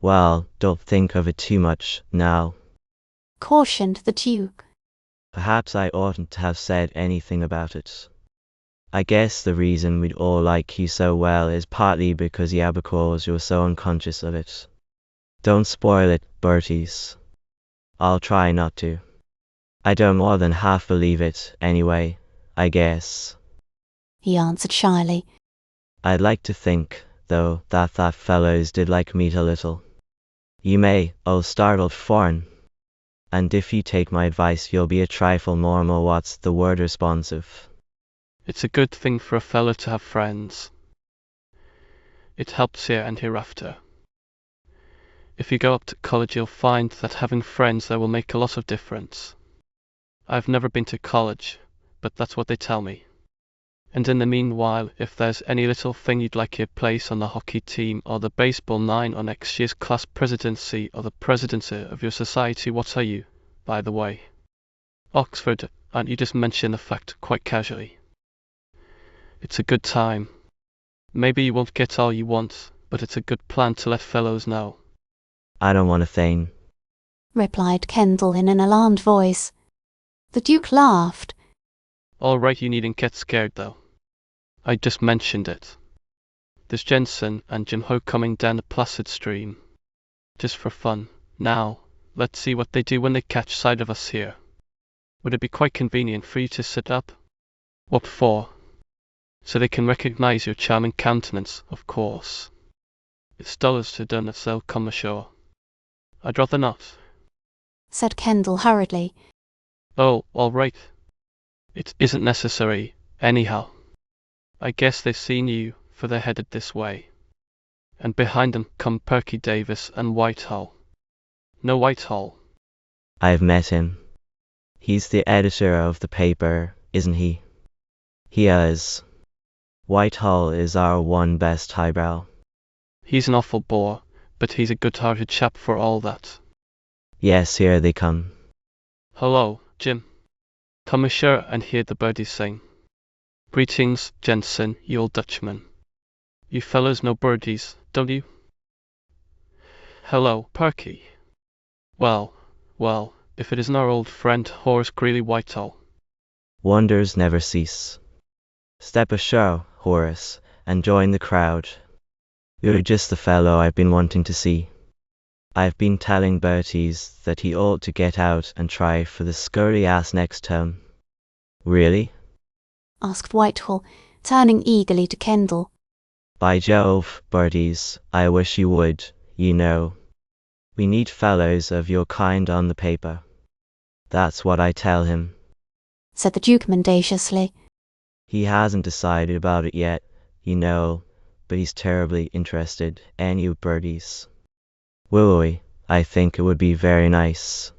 Well, don't think of it too much, now. Cautioned the Duke. Perhaps I oughtn't to have said anything about it. I guess the reason we'd all like you so well is partly because you're so unconscious of it. Don't spoil it, Berties. I'll try not to. I don't more than half believe it, anyway, I guess. He answered shyly. I'd like to think, though, that fellows did like meat a little. You may, oh startled foreign. And if you take my advice you'll be a trifle more what's the word responsive. It's a good thing for a fellow to have friends. It helps here and hereafter. If you go up to college you'll find that having friends there will make a lot of difference. I've never been to college, but that's what they tell me. And in the meanwhile, if there's any little thing you'd like your place on the hockey team or the baseball nine or next year's class presidency or the presidency of your society, what are you, by the way? Oxford, aren't you just mentioning the fact quite casually? It's a good time. Maybe you won't get all you want, but it's a good plan to let fellows know. I don't want a thing, replied Kendall in an alarmed voice. The Duke laughed. All right, you needn't get scared though. I just mentioned it. There's Jensen and Jim Ho coming down the placid stream. Just for fun. Now, let's see what they do when they catch sight of us here. Would it be quite convenient for you to sit up? What for? So they can recognize your charming countenance, of course. It's dollars to done if they'll come ashore. I'd rather not, said Kendall hurriedly. Oh, all right. It isn't necessary, anyhow. I guess they've seen you, for they're headed this way. And behind them come Perky Davis and Whitehall. No Whitehall. I've met him. He's the editor of the paper, isn't he? He is. Whitehall is our one best highbrow. He's an awful bore, but he's a good-hearted chap for all that. Yes, here they come. Hello, Jim. Come ashore and hear the birdies sing. Greetings, Jensen, you old Dutchman. You fellows know birdies, don't you? Hello, Perky. Well, if it isn't our old friend Horace Greeley Whitehall. Wonders never cease. Step ashore, Horace, and join the crowd. You're just the fellow I've been wanting to see. I've been telling Berties that he ought to get out and try for the scurry ass next term. Really? Asked Whitehall, turning eagerly to Kendall. By Jove, Berties, I wish you would, you know. We need fellows of your kind on the paper. That's what I tell him, said the Duke mendaciously. He hasn't decided about it yet, you know, but he's terribly interested, and you Berties. Will I think it would be very nice,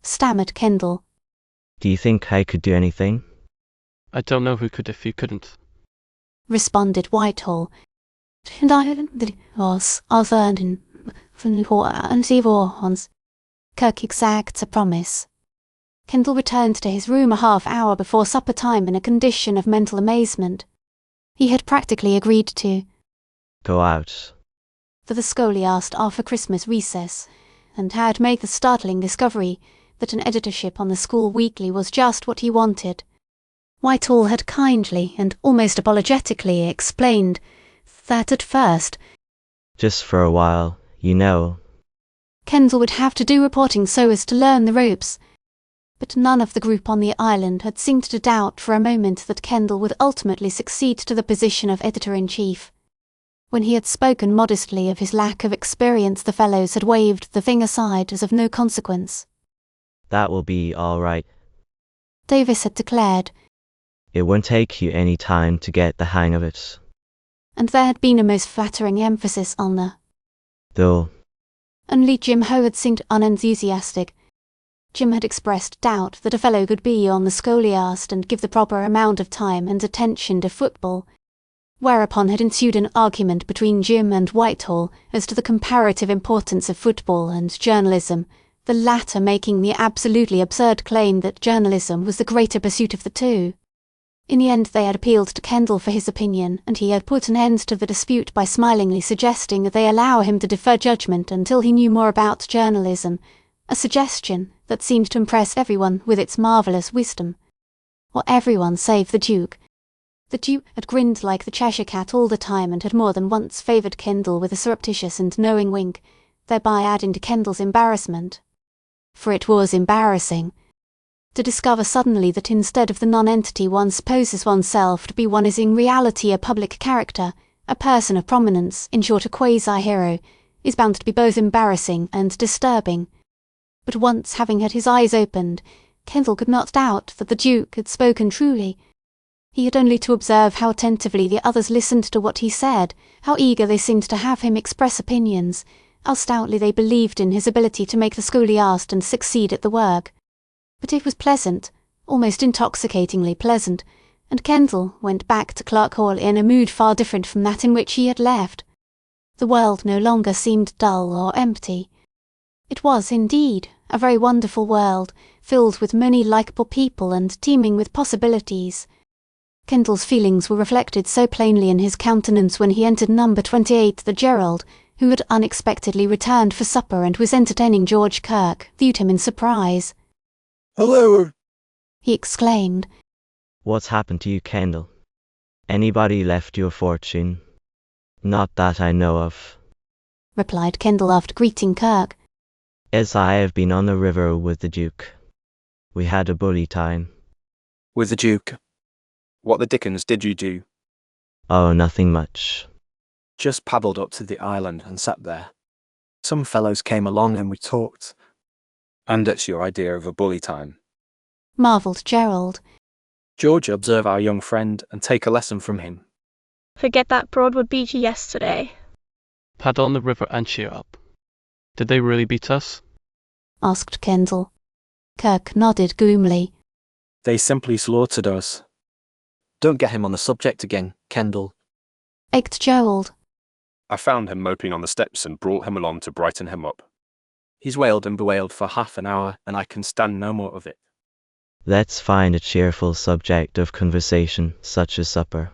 stammered Kendall. Do you think I could do anything? I don't know who could if you couldn't, responded Whitehall. And I was other than and Hans. Kirk exacts a promise. Kendall returned to his room a half-hour before supper time in a condition of mental amazement. He had practically agreed to Go out. for the scholiast after Christmas recess, and had made the startling discovery that an editorship on the school weekly was just what he wanted. Whitehall had kindly and almost apologetically explained that at first, Just for a while, you know. Kendall would have to do reporting so as to learn the ropes. But none of the group on the island had seemed to doubt for a moment that Kendall would ultimately succeed to the position of editor-in-chief. When he had spoken modestly of his lack of experience, the fellows had waved the thing aside as of no consequence. That will be all right. Davis had declared, It won't take you any time to get the hang of it. and there had been a most flattering emphasis on the Though, only Jim Ho had seemed unenthusiastic. Jim had expressed doubt that a fellow could be on the scholiast and give the proper amount of time and attention to football, whereupon had ensued an argument between Jim and Whitehall as to the comparative importance of football and journalism, the latter making the absolutely absurd claim that journalism was the greater pursuit of the two. In the end they had appealed to Kendall for his opinion, and he had put an end to the dispute by smilingly suggesting that they allow him to defer judgment until he knew more about journalism, a suggestion that seemed to impress everyone with its marvellous wisdom. Or everyone save the Duke. The Duke had grinned like the Cheshire Cat all the time and had more than once favoured Kendall with a surreptitious and knowing wink, thereby adding to Kendall's embarrassment. For it was embarrassing to discover suddenly that instead of the non-entity one supposes oneself to be, one is in reality a public character, a person of prominence, in short a quasi-hero, is bound to be both embarrassing and disturbing. But once having had his eyes opened, Kendall could not doubt that the Duke had spoken truly. He had only to observe how attentively the others listened to what he said, how eager they seemed to have him express opinions, how stoutly they believed in his ability to make the scholiast and succeed at the work. But it was pleasant, almost intoxicatingly pleasant, and Kendall went back to Clark Hall in a mood far different from that in which he had left. The world no longer seemed dull or empty. It was, indeed, a very wonderful world, filled with many likeable people and teeming with possibilities. Kendall's feelings were reflected so plainly in his countenance when he entered number 28 that Gerald, who had unexpectedly returned for supper and was entertaining George Kirk, viewed him in surprise. Hello! He exclaimed. What's happened to you, Kendall? Anybody left you a fortune? Not that I know of, replied Kendall after greeting Kirk. As I have been on the river with the Duke. We had a bully time. With the Duke? What the dickens did you do? Oh, nothing much. Just paddled up to the island and sat there. Some fellows came along and we talked. And that's your idea of a bully time? Marvelled Gerald. George, observe our young friend and take a lesson from him. Forget that Broadwood beat you yesterday. Paddle on the river and cheer up. Did they really beat us? Asked Kendall. Kirk nodded gloomily. They simply slaughtered us. Don't get him on the subject again, Kendall. Egged Gerald. I found him moping on the steps and brought him along to brighten him up. He's wailed and bewailed for half an hour, and I can stand no more of it. Let's find a cheerful subject of conversation, such as supper.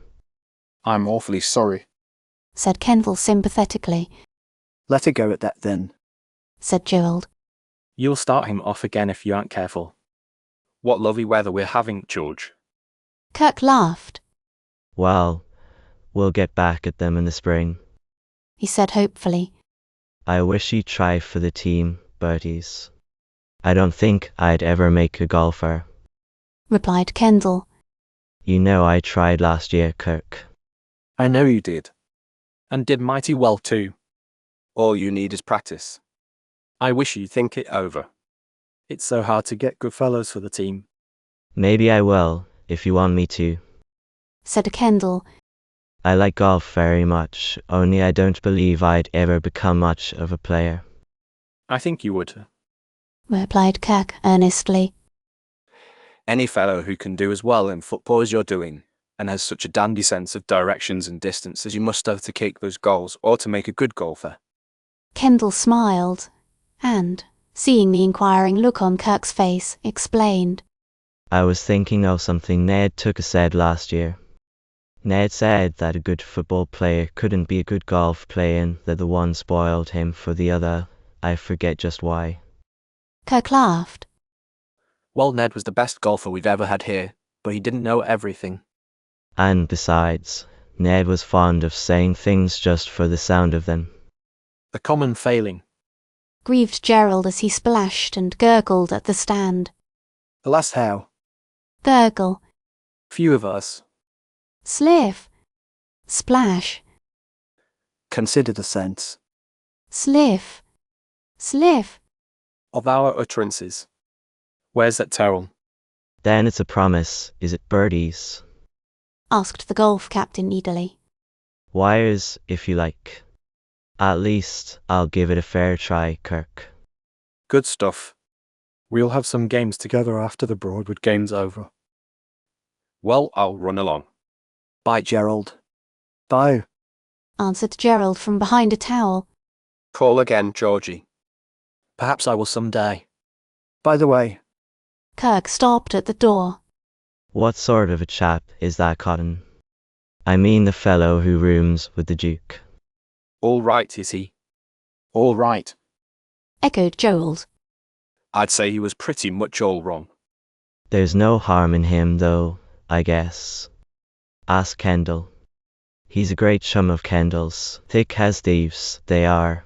I'm awfully sorry, said Kendall sympathetically. Let it go at that then, said Gerald. You'll start him off again if you aren't careful. What lovely weather we're having, George. Kirk laughed. Well, we'll get back at them in the spring, he said hopefully. I wish you'd try for the team, Berties. I don't think I'd ever make a golfer, replied Kendall. You know I tried last year, Kirk. I know you did. And did mighty well too. All you need is practice. I wish you'd think it over. It's so hard to get good fellows for the team. Maybe I will, if you want me to, said Kendall. I like golf very much, only I don't believe I'd ever become much of a player. I think you would, replied Kirk earnestly. Any fellow who can do as well in football as you're doing, and has such a dandy sense of directions and distance as you must have to kick those goals or to make a good golfer. Kendall smiled, and, seeing the inquiring look on Kirk's face, explained. I was thinking of something Ned Tucker said last year. Ned said that a good football player couldn't be a good golf player and that the one spoiled him for the other. I forget just why. Kirk laughed. Well, Ned was the best golfer we've ever had here, but he didn't know everything. And besides, Ned was fond of saying things just for the sound of them. A common failing. Grieved Gerald as he splashed and gurgled at the stand. Alas how? Gurgle. Few of us. Sliff. Splash. Consider the sense. Sliff. Sliff. Of our utterances. Where's that towel? Then it's a promise, is it, birdies? Asked the golf captain eagerly. Wires, if you like. At least, I'll give it a fair try, Kirk. Good stuff. We'll have some games together after the Broadwood game's over. Well, I'll run along. Bye, Gerald. Bye, Answered Gerald from behind a towel. Call again, Georgie. Perhaps I will someday. by the way. Kirk stopped at the door. What sort of a chap is that, Cotton? I mean the fellow who rooms with the Duke. All right, is he? All right. Echoed Gerald. I'd say he was pretty much all wrong. There's no harm in him, though, I guess. Ask Kendall. He's a great chum of Kendall's. Thick as thieves, they are.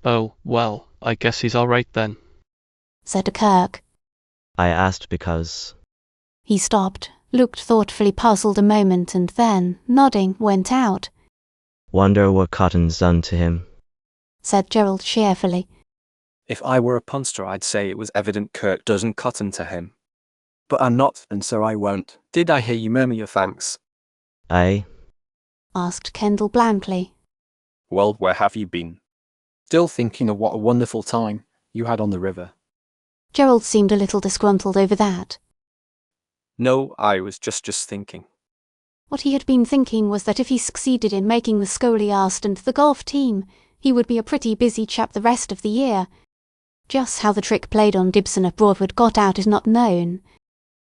Oh, well, I guess he's all right then. Said Kirk. I asked because... He stopped, looked thoughtfully puzzled a moment and then, nodding, went out. Wonder what Cotton's done to him. Said Gerald cheerfully. If I were a punster, I'd say it was evident Kirk doesn't cotton to him. But I'm not, and so I won't. Did I hear you murmur your thanks? Aye? Asked Kendall blankly. Well, where have you been? Still thinking of what a wonderful time you had on the river. Gerald seemed a little disgruntled over that. No, I was just thinking. What he had been thinking was that if he succeeded in making the scholiast and the golf team, he would be a pretty busy chap the rest of the year. Just how the trick played on Dibson at Broadwood got out is not known.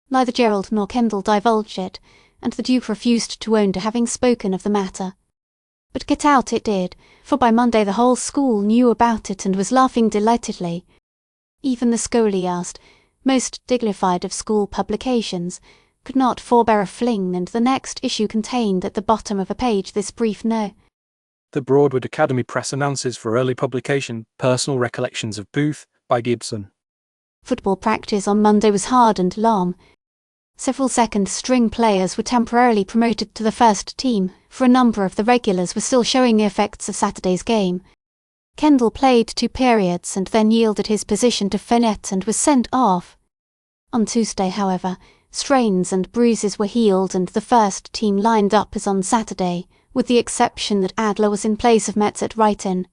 Neither Gerald nor Kendall divulged it, and the Duke refused to own to having spoken of the matter. But get out it did, for by Monday the whole school knew about it and was laughing delightedly. Even the scholiast, most dignified of school publications, could not forbear a fling, and the next issue contained at the bottom of a page this brief note. The Broadwood Academy Press announces for early publication Personal Recollections of Booth by Gibson. Football practice on Monday was hard and long. Several second-string players were temporarily promoted to the first team, for a number of the regulars were still showing the effects of Saturday's game. Kendall played 2 periods and then yielded his position to Fenette and was sent off. On Tuesday, however, strains and bruises were healed and the first team lined up as on Saturday, with the exception that Adler was in place of Metz at right-in.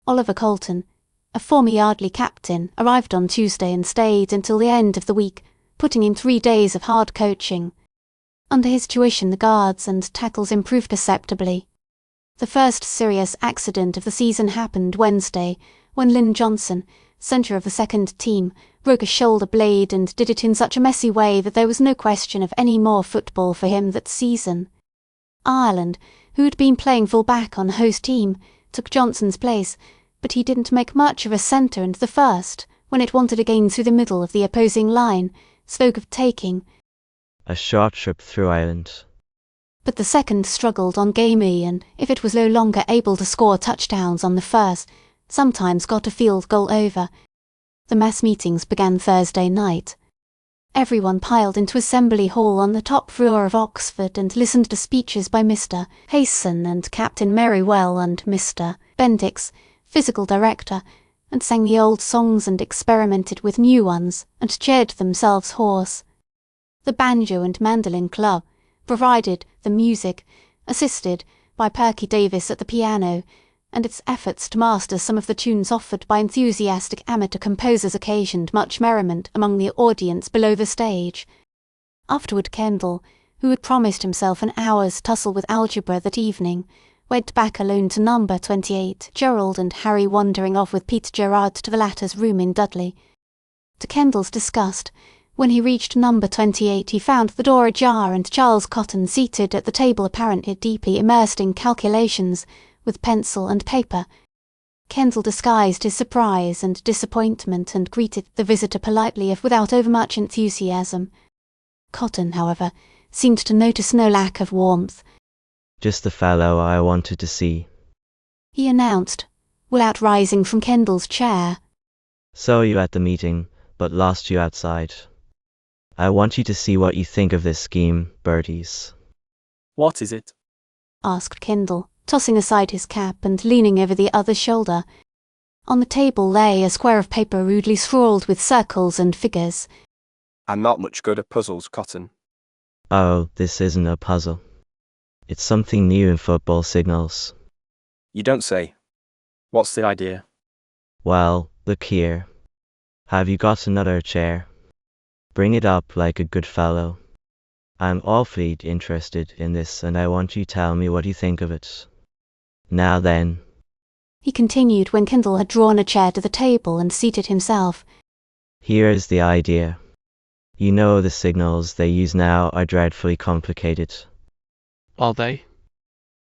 Oliver Colton, a former Yardley captain, arrived on Tuesday and stayed until the end of the week, putting in 3 days of hard coaching. Under his tuition the guards and tackles improved perceptibly. The first serious accident of the season happened Wednesday, when Lynn Johnson, centre of the second team, broke a shoulder blade and did it in such a messy way that there was no question of any more football for him that season. Ireland, who had been playing full-back on the host team, took Johnson's place, but he didn't make much of a centre, and the first, when it wanted a gain through the middle of the opposing line, spoke of taking a short trip through Ireland. But the second struggled on gamey, and if it was no longer able to score touchdowns on the first, sometimes got a field goal over. The mass meetings began Thursday night. Everyone piled into Assembly Hall on the top floor of Oxford and listened to speeches by Mr. Payson and Captain Merrywell and Mr. Bendix, physical director, and sang the old songs and experimented with new ones and cheered themselves hoarse. The Banjo and Mandolin Club provided the music, assisted by Perky Davis at the piano, and its efforts to master some of the tunes offered by enthusiastic amateur composers occasioned much merriment among the audience below the stage. Afterward Kendall, who had promised himself an hour's tussle with algebra that evening, went back alone to number 28, Gerald and Harry wandering off with Peter Gerard to the latter's room in Dudley. To Kendall's disgust, when he reached number 28 he found the door ajar and Charles Cotton seated at the table apparently deeply immersed in calculations, with pencil and paper. Kendall disguised his surprise and disappointment and greeted the visitor politely if without overmuch enthusiasm. Cotton, however, seemed to notice no lack of warmth. Just the fellow I wanted to see, he announced, without rising from Kendall's chair. Saw you at the meeting, but lost you outside. I want you to see what you think of this scheme, birdies. What is it? asked Kendall, tossing aside his cap and leaning over the other's shoulder. On the table lay a square of paper rudely scrawled with circles and figures. I'm not much good at puzzles, Cotton. Oh, this isn't a puzzle. It's something new in football signals. You don't say. What's the idea? Well, look here. Have you got another chair? Bring it up like a good fellow. I'm awfully interested in this and I want you to tell me what you think of it. Now then, he continued when Kendall had drawn a chair to the table and seated himself. Here is the idea. You know the signals they use now are dreadfully complicated. Are they?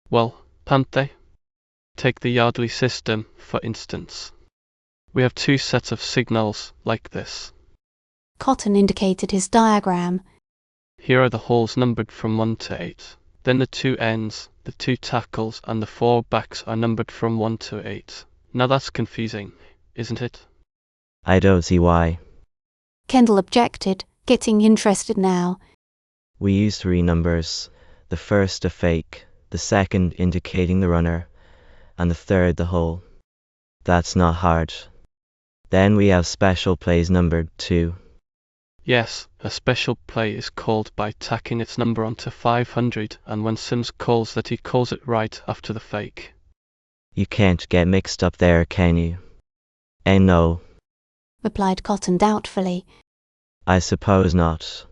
Well, can't they? Take the Yardley system, for instance. We have two sets of signals like this. Cotton indicated his diagram. Here are the holes numbered from 1 to 8. Then the two ends, the two tackles, and the 4 backs are numbered from 1 to 8. Now that's confusing, isn't it? I don't see why. Kendall objected, getting interested now. We use 3 numbers. The first a fake, the second indicating the runner, and the third the hole. That's not hard. Then we have special plays numbered 2. Yes, a special play is called by tacking its number onto 500, and when Sims calls that he calls it right after the fake. You can't get mixed up there, can you? No, replied Cotton doubtfully. I suppose not.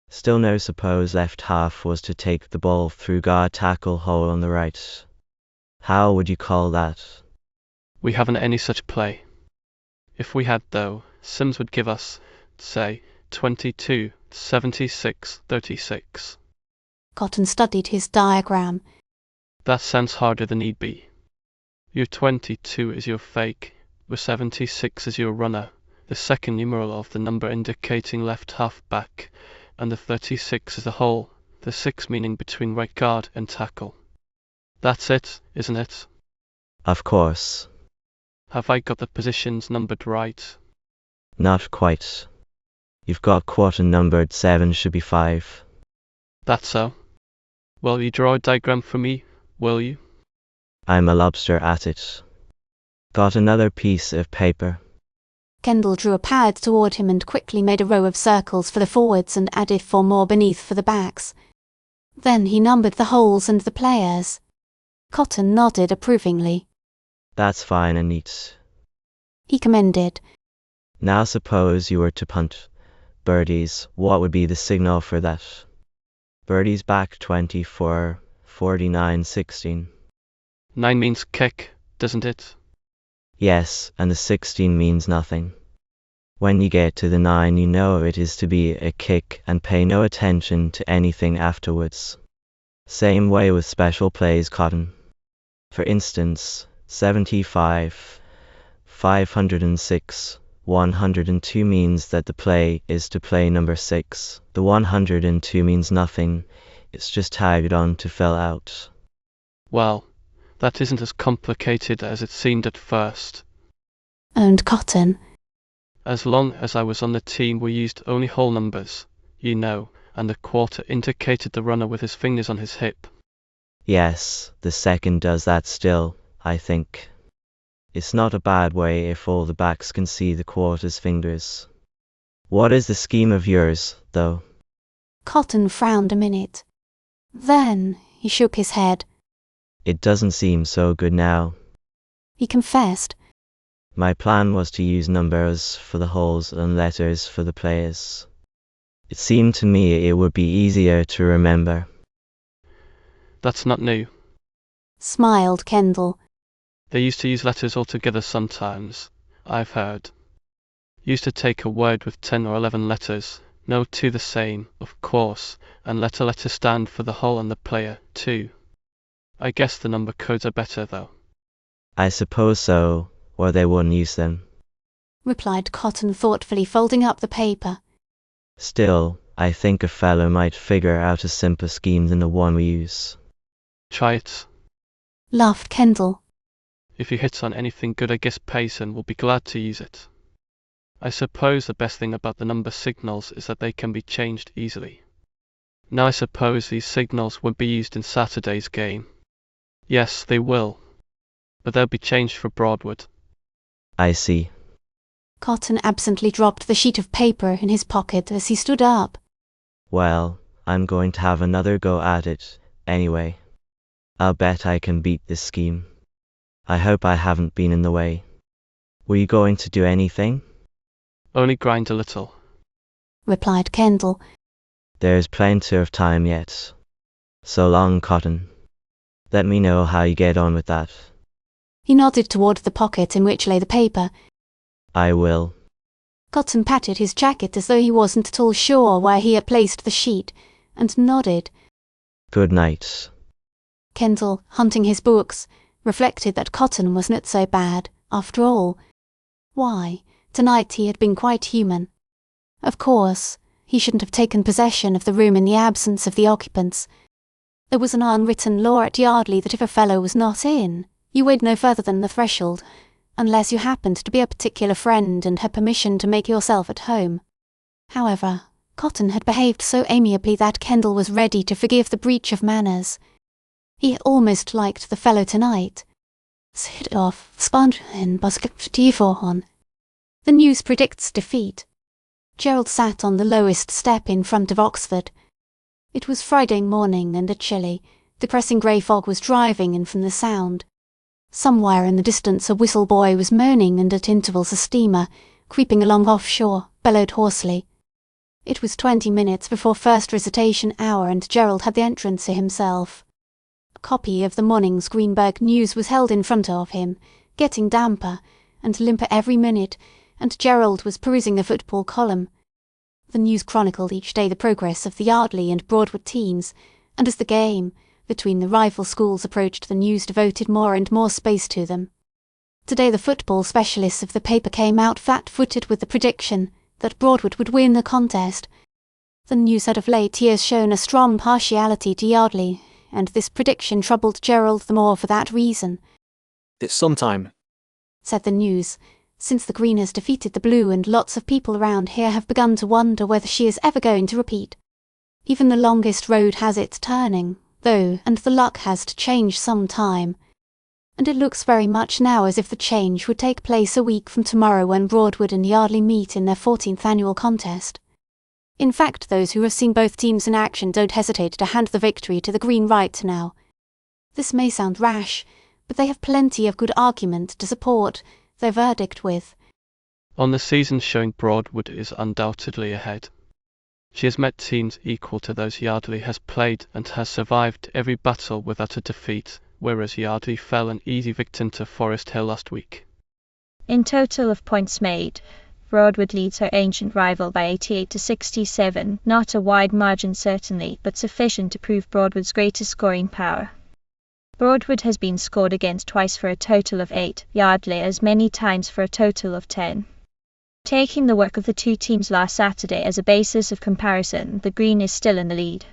Still no suppose left half was to take the ball through guard tackle hole on the right. How would you call that? We haven't any such play. If we had though, Sims would give us, say, 22, 76, 36. Cotton studied his diagram. That sounds harder than need be. Your 22 is your fake, your 76 is your runner, the second numeral of the number indicating left half back, and the 36 is the hole, the 6 meaning between right guard and tackle. That's it, isn't it? Of course. Have I got the positions numbered right? Not quite. You've got quarter numbered 7 should be 5. That's so. Will you draw a diagram for me, will you? I'm a lobster at it. Got another piece of paper. Kendall drew a pad toward him and quickly made a row of circles for the forwards and added 4 more beneath for the backs. Then he numbered the holes and the players. Cotton nodded approvingly. That's fine and neat, he commended. Now suppose you were to punt. Birdies, what would be the signal for that? Birdies back 24, 49, 16. 9 means kick, doesn't it? Yes, and the 16 means nothing. When you get to the 9 you know it is to be a kick and pay no attention to anything afterwards. Same way with special plays, Cotton. For instance, 75, 506, 102 means that the play is to play number 6. The 102 means nothing, it's just tagged on to fill out. Well, that isn't as complicated as it seemed at first. Owned Cotton. As long as I was on the team we used only whole numbers, you know, and the quarter indicated the runner with his fingers on his hip. Yes, the second does that still, I think. It's not a bad way if all the backs can see the quarter's fingers. What is the scheme of yours, though? Cotton frowned a minute. Then he shook his head. It doesn't seem so good now, he confessed. My plan was to use numbers for the holes and letters for the players. It seemed to me it would be easier to remember. That's not new. smiled Kendall. They used to use letters altogether sometimes, I've heard. Used to take a word with 10 or 11 letters, no two the same, of course, and let a letter stand for the whole and the player, too. I guess the number codes are better, though. I suppose so, or they wouldn't use them. Replied Cotton thoughtfully, folding up the paper. Still, I think a fellow might figure out a simpler scheme than the one we use. Try it. Laughed Kendall. If you hit on anything good, I guess Payson will be glad to use it. I suppose the best thing about the number signals is that they can be changed easily. Now I suppose these signals won't be used in Saturday's game. Yes, they will. But they'll be changed for Broadwood. I see. Cotton absently dropped the sheet of paper in his pocket as he stood up. Well, I'm going to have another go at it, anyway. I'll bet I can beat this scheme. I hope I haven't been in the way. Were you going to do anything? Only grind a little, replied Kendall. There's plenty of time yet. So long, Cotton. Let me know how you get on with that. He nodded toward the pocket in which lay the paper. I will. Cotton patted his jacket as though he wasn't at all sure where he had placed the sheet, and nodded. Good night. Kendall, hunting his books, reflected that Cotton wasn't so bad, after all. Why, tonight he had been quite human. Of course, he shouldn't have taken possession of the room in the absence of the occupants. There was an unwritten law at Yardley that if a fellow was not in, you went no further than the threshold, unless you happened to be a particular friend and had permission to make yourself at home. However, Cotton had behaved so amiably that Kendall was ready to forgive the breach of manners. He almost liked the fellow tonight. Sit off, sponge and on. The news predicts defeat. Gerald sat on the lowest step in front of Oxford. It was Friday morning and a chilly, depressing grey fog was driving in from the Sound. Somewhere in the distance a whistle buoy was moaning and at intervals a steamer, creeping along offshore, bellowed hoarsely. It was 20 minutes before first recitation hour and Gerald had the entrance to himself. A copy of the morning's Greenberg News was held in front of him, getting damper and limper every minute, and Gerald was perusing the football column. The news chronicled each day the progress of the Yardley and Broadwood teams, and as the game between the rival schools approached, the news devoted more and more space to them. Today the football specialists of the paper came out flat-footed with the prediction that Broadwood would win the contest. The news had of late years shown a strong partiality to Yardley, and this prediction troubled Gerald the more for that reason. It's some time, said the news, since the Green has defeated the Blue and lots of people around here have begun to wonder whether she is ever going to repeat. Even the longest road has its turning, though, and the luck has to change some time. And it looks very much now as if the change would take place a week from tomorrow when Broadwood and Yardley meet in their 14th annual contest. In fact, those who have seen both teams in action don't hesitate to hand the victory to the Green right now. This may sound rash, but they have plenty of good argument to support their verdict with. On the season showing, Broadwood is undoubtedly ahead. She has met teams equal to those Yardley has played and has survived every battle without a defeat, whereas Yardley fell an easy victim to Forest Hill last week. In total of points made, Broadwood leads her ancient rival by 88 to 67, not a wide margin certainly, but sufficient to prove Broadwood's greatest scoring power. Broadwood has been scored against twice for a total of 8, Yardley as many times for a total of 10. Taking the work of the two teams last Saturday as a basis of comparison, the Green is still in the lead.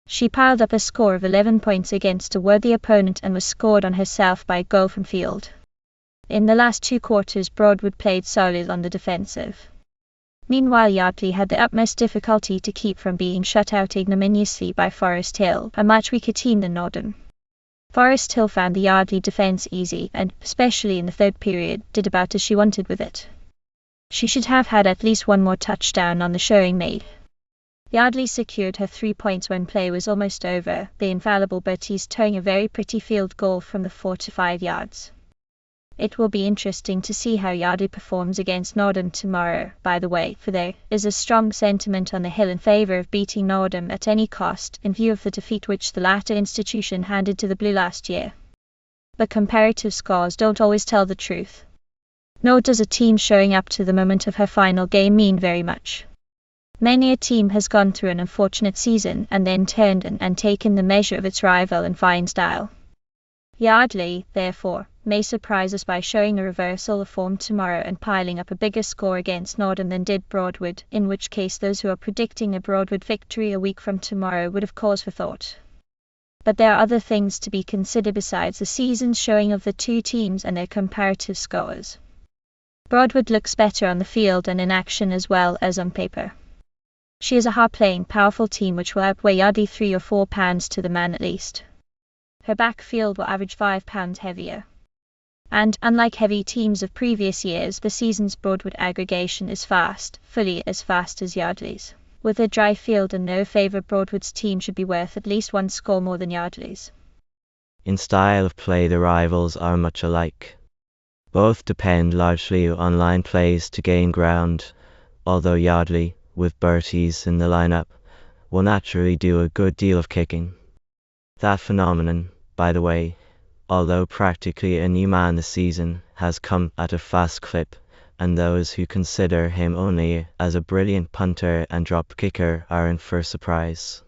She piled up a score of 11 points against a worthy opponent and was scored on herself by a goal from field. In the last 2 quarters, Broadwood played solid on the defensive. Meanwhile, Yardley had the utmost difficulty to keep from being shut out ignominiously by Forest Hill, a much weaker team than Norden. Forest Hill found the Yardley defence easy and, especially in the third period, did about as she wanted with it. She should have had at least one more touchdown on the showing made. Yardley secured her 3 points when play was almost over, the infallible Bertie's towing a very pretty field goal from the 4 to 5 yards. It will be interesting to see how Yardley performs against Norden tomorrow, by the way, for there is a strong sentiment on the Hill in favour of beating Norden at any cost, in view of the defeat which the latter institution handed to the Blue last year. But comparative scores don't always tell the truth. Nor does a team showing up to the moment of her final game mean very much. Many a team has gone through an unfortunate season and then turned and taken the measure of its rival in fine style. Yardley, therefore, may surprise us by showing a reversal of form tomorrow and piling up a bigger score against Northern than did Broadwood, in which case those who are predicting a Broadwood victory a week from tomorrow would have cause for thought. But there are other things to be considered besides the season's showing of the two teams and their comparative scores. Broadwood looks better on the field and in action as well as on paper. She is a hard-playing, powerful team which will outweigh Yardley 3 or 4 pounds to the man at least. Her backfield will average 5 pounds heavier. And, unlike heavy teams of previous years, the season's Broadwood aggregation is fast, fully as fast as Yardley's. With a dry field and no favour, Broadwood's team should be worth at least 1 score more than Yardley's. In style of play, the rivals are much alike. Both depend largely on line plays to gain ground, although Yardley, with Bertie's in the lineup, will naturally do a good deal of kicking. That phenomenon, by the way, although practically a new man this season, has come at a fast clip, and those who consider him only as a brilliant punter and drop kicker are in for surprise.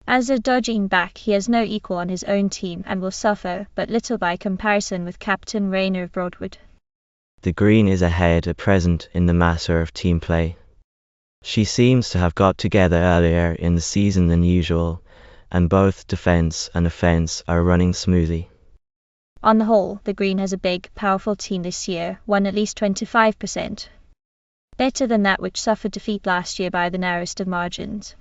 As a dodging back, he has no equal on his own team and will suffer but little by comparison with Captain Rayner of Broadwood. The Green is ahead at present in the matter of team play. She seems to have got together earlier in the season than usual, and both defence and offence are running smoothly. On the whole, the Green has a big, powerful team this year, won at least 25%. Better than that which suffered defeat last year by the narrowest of margins.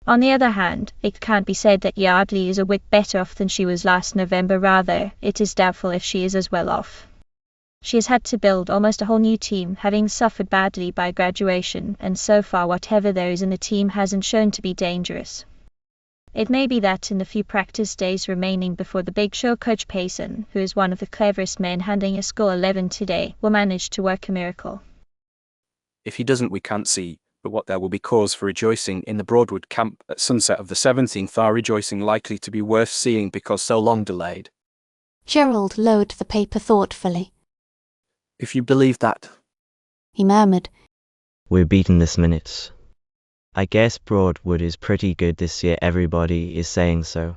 On the other hand, it can't be said that Yardley is a whit better off than she was last November. Rather, it is doubtful if she is as well off. She has had to build almost a whole new team, having suffered badly by graduation, and so far whatever there is in the team hasn't shown to be dangerous. It may be that in the few practice days remaining before the big show, Coach Payson, who is one of the cleverest men handling a school 11 today, will manage to work a miracle. If he doesn't, we can't see, but what there will be cause for rejoicing in the Broadwood camp at sunset of the 17th, our rejoicing likely to be worth seeing because so long delayed. Gerald lowered the paper thoughtfully. If you believe that, he murmured. We're beaten this minute. I guess Broadwood is pretty good this year, everybody is saying so.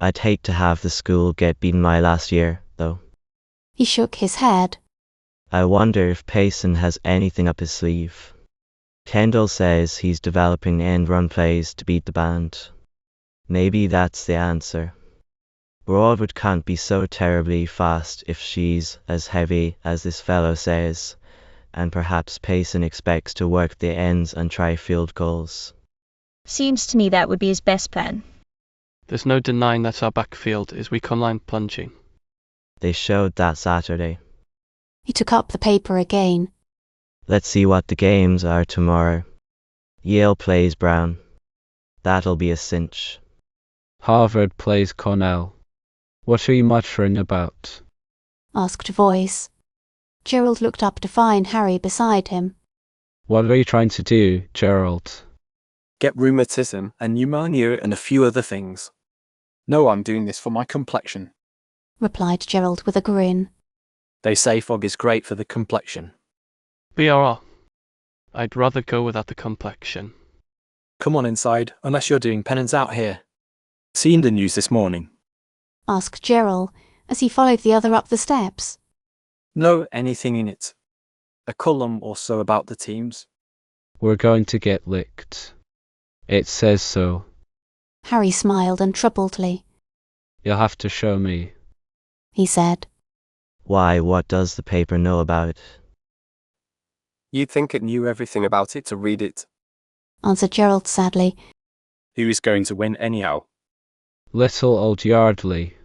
I'd hate to have the school get beaten my last year, though. He shook his head. I wonder if Payson has anything up his sleeve. Kendall says he's developing end-run plays to beat the band. Maybe that's the answer. Broadwood can't be so terribly fast if she's as heavy as this fellow says, and perhaps Payson expects to work the ends and try field goals. Seems to me that would be his best plan. There's no denying that our backfield is weak on line plunging. They showed that Saturday. He took up the paper again. Let's see what the games are tomorrow. Yale plays Brown. That'll be a cinch. Harvard plays Cornell. What are you muttering about? Asked a voice. Gerald looked up to find Harry beside him. What are you trying to do, Gerald? Get rheumatism and pneumonia and a few other things. No, I'm doing this for my complexion, replied Gerald with a grin. They say fog is great for the complexion. BRR. I'd rather go without the complexion. Come on inside, unless you're doing penance out here. Seen the news this morning? Asked Gerald as he followed the other up the steps. No, anything in it. A column or so about the teams. We're going to get licked. It says so. Harry smiled untroubledly. You'll have to show me, he said. Why, what does the paper know about it? You'd think it knew everything about it to read it, answered Gerald sadly. Who is going to win anyhow? Little old Yardley,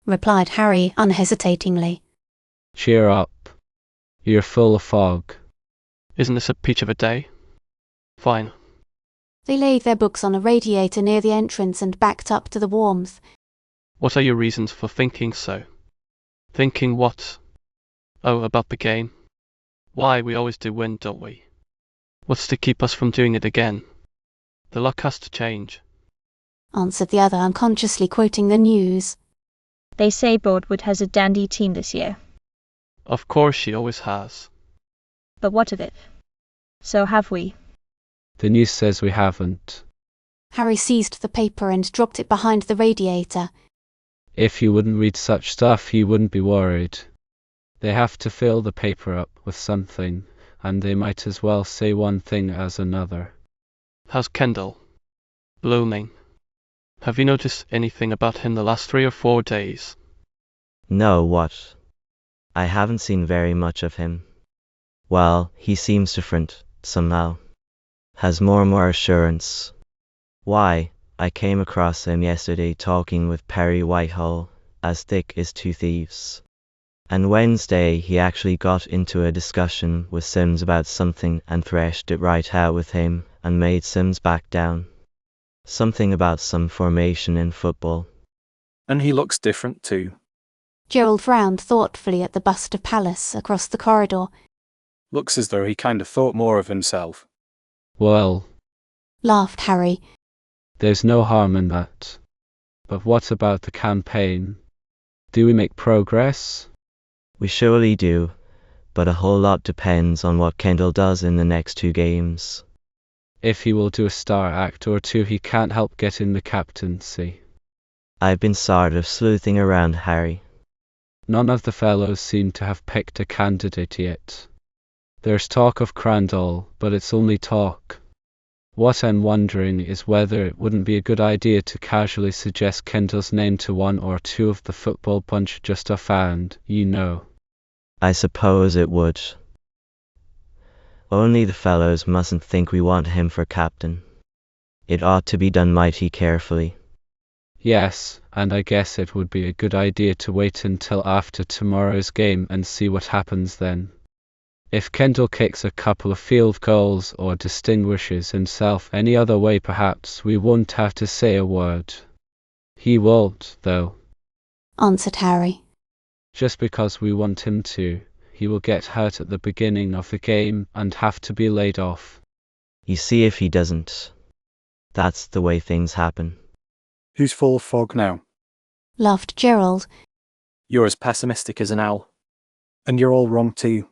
replied Harry unhesitatingly. Cheer up. You're full of fog. Isn't this a peach of a day? Fine. They laid their books on a radiator near the entrance and backed up to the warmth. What are your reasons for thinking so? Thinking what? Oh, about the game. Why, we always do win, don't we? What's to keep us from doing it again? The luck has to change, answered the other, unconsciously quoting the news. They say Broadwood has a dandy team this year. Of course she always has. But what of it? So have we. The news says we haven't. Harry seized the paper and dropped it behind the radiator. If you wouldn't read such stuff, you wouldn't be worried. They have to fill the paper up with something, and they might as well say one thing as another. How's Kendall? Blooming. Have you noticed anything about him the last 3 or 4 days? No, what? I haven't seen very much of him. Well, he seems different, somehow. Has more and more assurance. Why, I came across him yesterday talking with Perry Whitehall, as thick as two thieves. And Wednesday he actually got into a discussion with Sims about something and threshed it right out with him and made Sims back down. Something about some formation in football. And he looks different too. Gerald frowned thoughtfully at the bust of Pallas across the corridor. Looks as though he kind of thought more of himself. Well, laughed Harry. There's no harm in that. But what about the campaign? Do we make progress? We surely do, but a whole lot depends on what Kendall does in the next 2 games. If he will do a star act or 2, he can't help getting the captaincy. I've been sort of sleuthing around, Harry. None of the fellows seem to have picked a candidate yet. There's talk of Crandall, but it's only talk. What I'm wondering is whether it wouldn't be a good idea to casually suggest Kendall's name to 1 or 2 of the football bunch just offhand, you know. I suppose it would. Only the fellows mustn't think we want him for captain. It ought to be done mighty carefully. Yes, and I guess it would be a good idea to wait until after tomorrow's game and see what happens then. If Kendall kicks a couple of field goals or distinguishes himself any other way, perhaps we won't have to say a word. He won't, though, answered Harry. Just because we want him to, he will get hurt at the beginning of the game and have to be laid off. You see if he doesn't. That's the way things happen. Who's full of fog now? Laughed Gerald. You're as pessimistic as an owl. And you're all wrong too.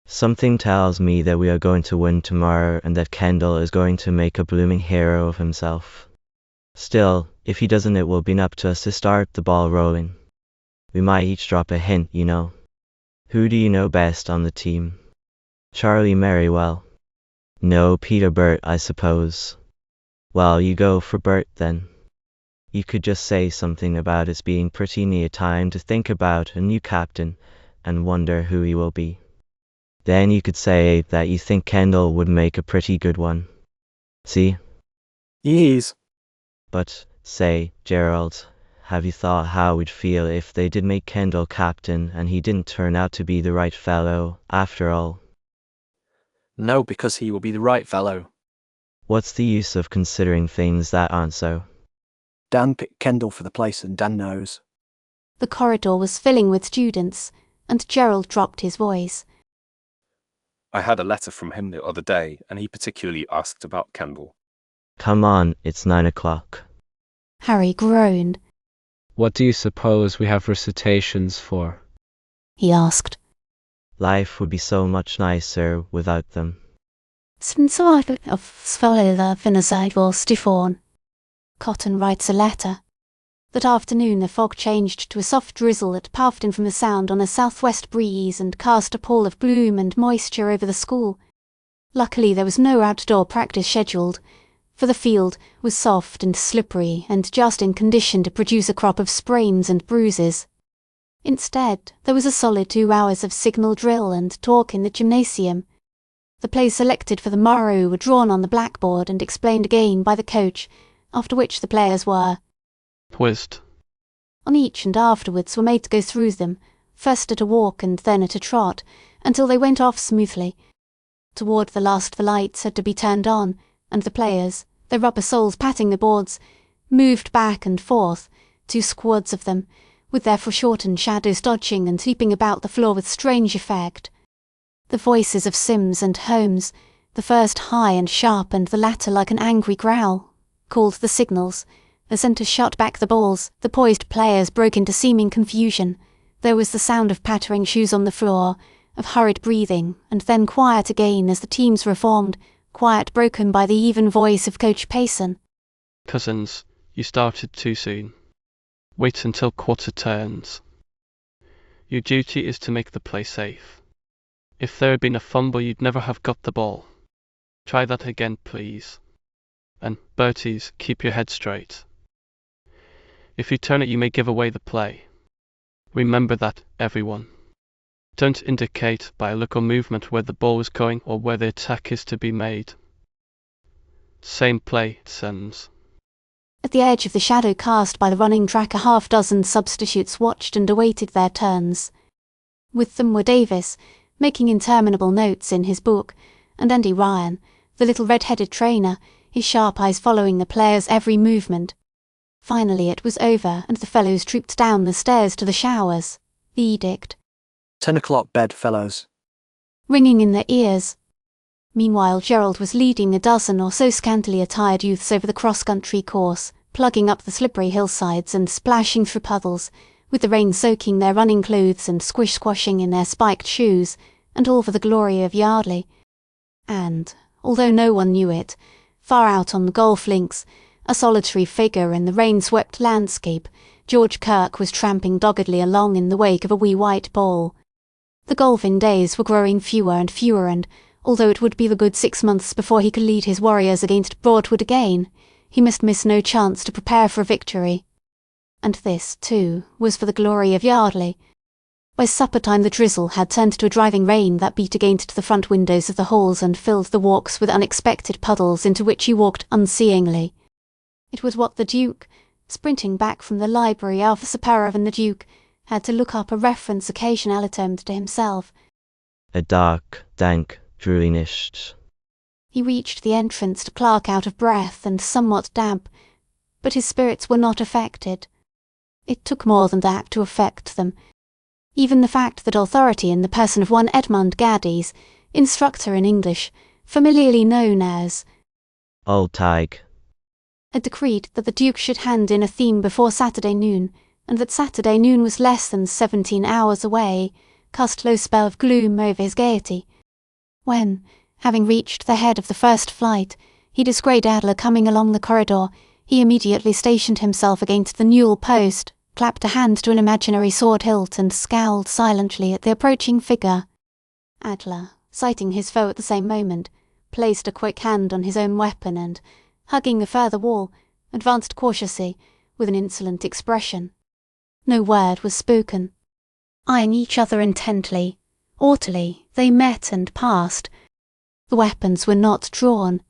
Something tells me that we are going to win tomorrow and that Kendall is going to make a blooming hero of himself. Still, if he doesn't, it will be up to us to start the ball rolling. We might each drop a hint, you know. Who do you know best on the team? Charlie Merriwell? No, Peter Burt, I suppose. Well, you go for Burt then. You could just say something about it's being pretty near time to think about a new captain and wonder who he will be. Then you could say that you think Kendall would make a pretty good one. See? Yes. But, say, Gerald, have you thought how we'd feel if they did make Kendall captain and he didn't turn out to be the right fellow, after all? No, because he will be the right fellow. What's the use of considering things that aren't so? Dan picked Kendall for the place and Dan knows. The corridor was filling with students, and Gerald dropped his voice. I had a letter from him the other day, and he particularly asked about Kendall. Come on, it's 9 o'clock. Harry groaned. What do you suppose we have recitations for? He asked. Life would be so much nicer without them. Cotton writes a letter. That afternoon the fog changed to a soft drizzle that puffed in from the sound on a southwest breeze and cast a pall of gloom and moisture over the school. Luckily there was no outdoor practice scheduled, for the field was soft and slippery and just in condition to produce a crop of sprains and bruises. Instead, there was a solid 2 hours of signal drill and talk in the gymnasium. The plays selected for the morrow were drawn on the blackboard and explained again by the coach, after which the players were quizzed. On each and afterwards were made to go through them, first at a walk and then at a trot, until they went off smoothly. Toward the last the lights had to be turned on, and the players, their rubber soles patting the boards, moved back and forth, 2 squads of them, with their foreshortened shadows dodging and leaping about the floor with strange effect. The voices of Sims and Holmes, the first high and sharp and the latter like an angry growl, called the signals, The centre shot back the balls, the poised players broke into seeming confusion. There was the sound of pattering shoes on the floor, of hurried breathing, and then quiet again as the teams reformed, quiet broken by the even voice of Coach Payson. Cousins, you started too soon. Wait until quarter turns. Your duty is to make the play safe. If there had been a fumble, you'd never have got the ball. Try that again, please. And, Berties, keep your head straight. If you turn it, you may give away the play. Remember that, everyone. Don't indicate by a look or movement where the ball is going or where the attack is to be made. Same play, sons. At the edge of the shadow cast by the running track, a half-dozen substitutes watched and awaited their turns. With them were Davis, making interminable notes in his book, and Andy Ryan, the little red-headed trainer, his sharp eyes following the players' every movement. Finally it was over, and the fellows trooped down the stairs to the showers. The edict, 10 o'clock bed, fellows. ringing in their ears. Meanwhile Gerald was leading a dozen or so scantily attired youths over the cross-country course, plugging up the slippery hillsides and splashing through puddles, with the rain soaking their running clothes and squish-squashing in their spiked shoes, and all for the glory of Yardley. And, although no one knew it, far out on the golf links, a solitary figure in the rain-swept landscape, George Kirk was tramping doggedly along in the wake of a wee white ball. The golfing days were growing fewer and fewer, and, although it would be the good 6 months before he could lead his Warriors against Broadwood again, he must miss no chance to prepare for a victory. And this, too, was for the glory of Yardley. By supper-time the drizzle had turned to a driving rain that beat against the front windows of the halls and filled the walks with unexpected puddles into which he walked unseeingly. It was what the Duke, sprinting back from the library after Sir Parav and the Duke, had to look up a reference occasionally termed to himself. A dark, dank, dreariness. He reached the entrance to Clark out of breath and somewhat damp, but his spirits were not affected. It took more than that to affect them. Even the fact that authority in the person of one Edmund Gaddies, instructor in English, familiarly known as Old Tig, had decreed that the Duke should hand in a theme before Saturday noon, and that Saturday noon was less than 17 hours away, cast no spell of gloom over his gaiety. When, having reached the head of the first flight, he descried Adler coming along the corridor, he immediately stationed himself against the newel post, clapped a hand to an imaginary sword hilt, and scowled silently at the approaching figure. Adler, sighting his foe at the same moment, placed a quick hand on his own weapon and, hugging the further wall, advanced cautiously, with an insolent expression. No word was spoken. Eyeing each other intently, haughtily, they met and passed. The weapons were not drawn.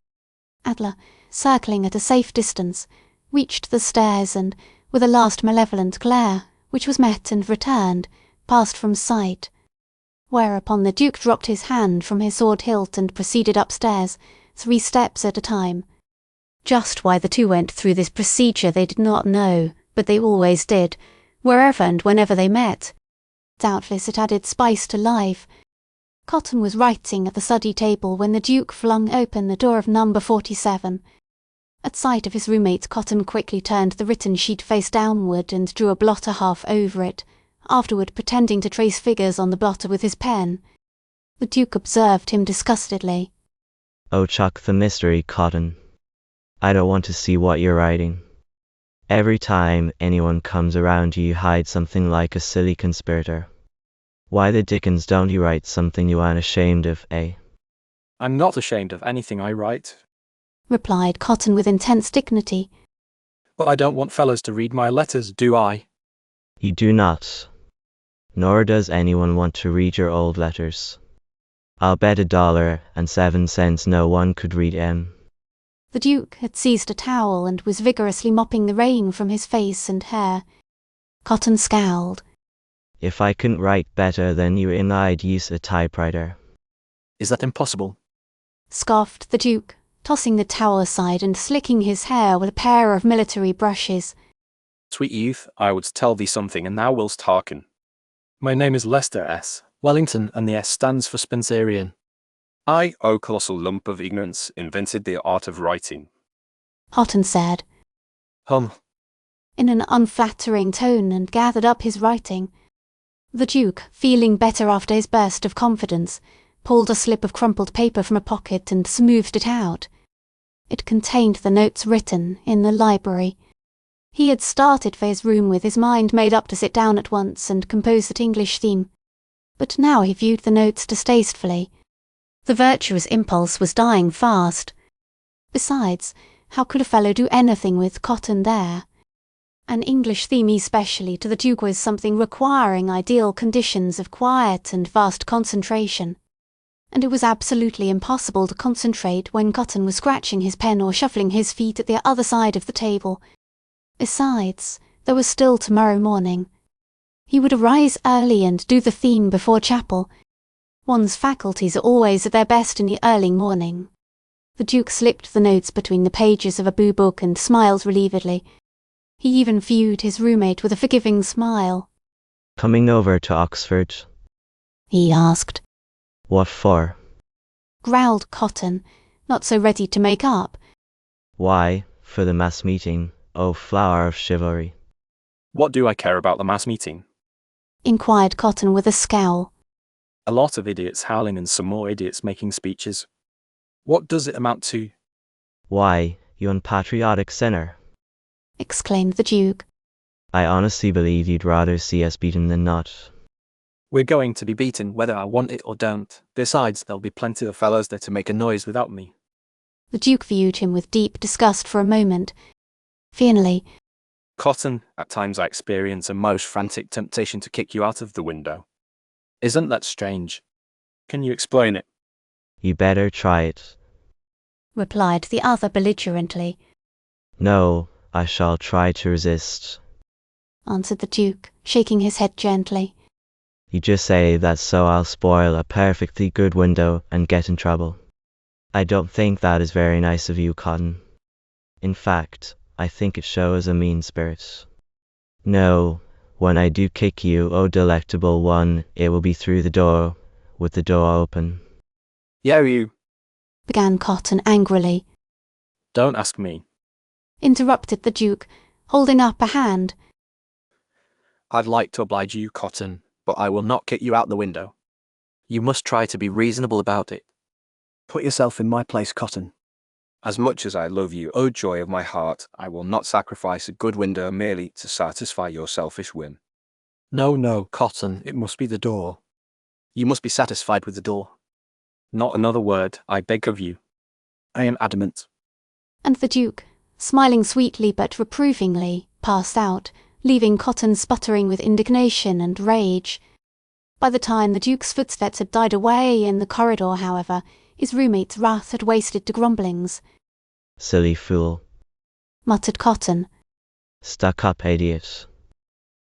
Adler, circling at a safe distance, reached the stairs and, with a last malevolent glare, which was met and returned, passed from sight. Whereupon the Duke dropped his hand from his sword hilt and proceeded upstairs, 3 steps at a time. Just why the two went through this procedure they did not know, but they always did, wherever and whenever they met. Doubtless it added spice to life. Cotton was writing at the study table when the Duke flung open the door of number 47. At sight of his roommate, Cotton quickly turned the written sheet face downward and drew a blotter half over it, afterward pretending to trace figures on the blotter with his pen. The Duke observed him disgustedly. Oh, chuck the mystery, Cotton. I don't want to see what you're writing. Every time anyone comes around you hide something like a silly conspirator. Why the dickens don't you write something you aren't ashamed of, eh? I'm not ashamed of anything I write, replied Cotton with intense dignity. But I don't want fellows to read my letters, do I? You do not. Nor does anyone want to read your old letters. I'll bet $1.07 no one could read 'em. The Duke had seized a towel and was vigorously mopping the rain from his face and hair. Cotton scowled. If I couldn't write better than you and I'd use a typewriter. Is that impossible? Scoffed the Duke, tossing the towel aside and slicking his hair with a pair of military brushes. Sweet youth, I would tell thee something, and thou willst hearken. My name is Lester S. Wellington, and the S stands for Spencerian. I, O colossal lump of ignorance, invented the art of writing. Cotton said. Hum, in an unflattering tone and gathered up his writing. The Duke, feeling better after his burst of confidence, pulled a slip of crumpled paper from a pocket and smoothed it out. It contained the notes written in the library. He had started for his room with his mind made up to sit down at once and compose that English theme, but now he viewed the notes distastefully. The virtuous impulse was dying fast. Besides, how could a fellow do anything with cotton there? An English theme especially to the Duke was something requiring ideal conditions of quiet and vast concentration, and it was absolutely impossible to concentrate when Cotton was scratching his pen or shuffling his feet at the other side of the table. Besides, there was still tomorrow morning. He would arise early and do the theme before chapel. One's faculties are always at their best in the early morning. The Duke slipped the notes between the pages of a blue book and smiled relievedly. He even viewed his roommate with a forgiving smile. Coming over to Oxford? He asked. What for? Growled Cotton, not so ready to make up. Why, for the mass meeting, O flower of chivalry. What do I care about the mass meeting? Inquired Cotton with a scowl. A lot of idiots howling and some more idiots making speeches. What does it amount to? Why, you unpatriotic sinner! Exclaimed the Duke. I honestly believe you'd rather see us beaten than not. We're going to be beaten whether I want it or don't. Besides, there'll be plenty of fellows there to make a noise without me. The Duke viewed him with deep disgust for a moment. Finally, Cotton, at times I experience a most frantic temptation to kick you out of the window. Isn't that strange? Can you explain it? You better try it. Replied the other belligerently. No, I shall try to resist, answered the Duke, shaking his head gently. You just say that so I'll spoil a perfectly good window and get in trouble. I don't think that is very nice of you, Cotton. In fact, I think it shows a mean spirit. No, when I do kick you, oh delectable one, it will be through the door, with the door open. Yeah, you, began Cotton angrily. Don't ask me, interrupted the Duke, holding up a hand. I'd like to oblige you, Cotton, but I will not kick you out the window. You must try to be reasonable about it. Put yourself in my place, Cotton. As much as I love you, O joy of my heart, I will not sacrifice a good window merely to satisfy your selfish whim. No, Cotton, it must be the door. You must be satisfied with the door. Not another word, I beg of you. I am adamant. And the Duke, smiling sweetly but reprovingly, passed out, leaving Cotton sputtering with indignation and rage. By the time the Duke's footsteps had died away in the corridor, however, his roommate's wrath had wasted to grumblings. Silly fool, muttered Cotton. Stuck-up idiot.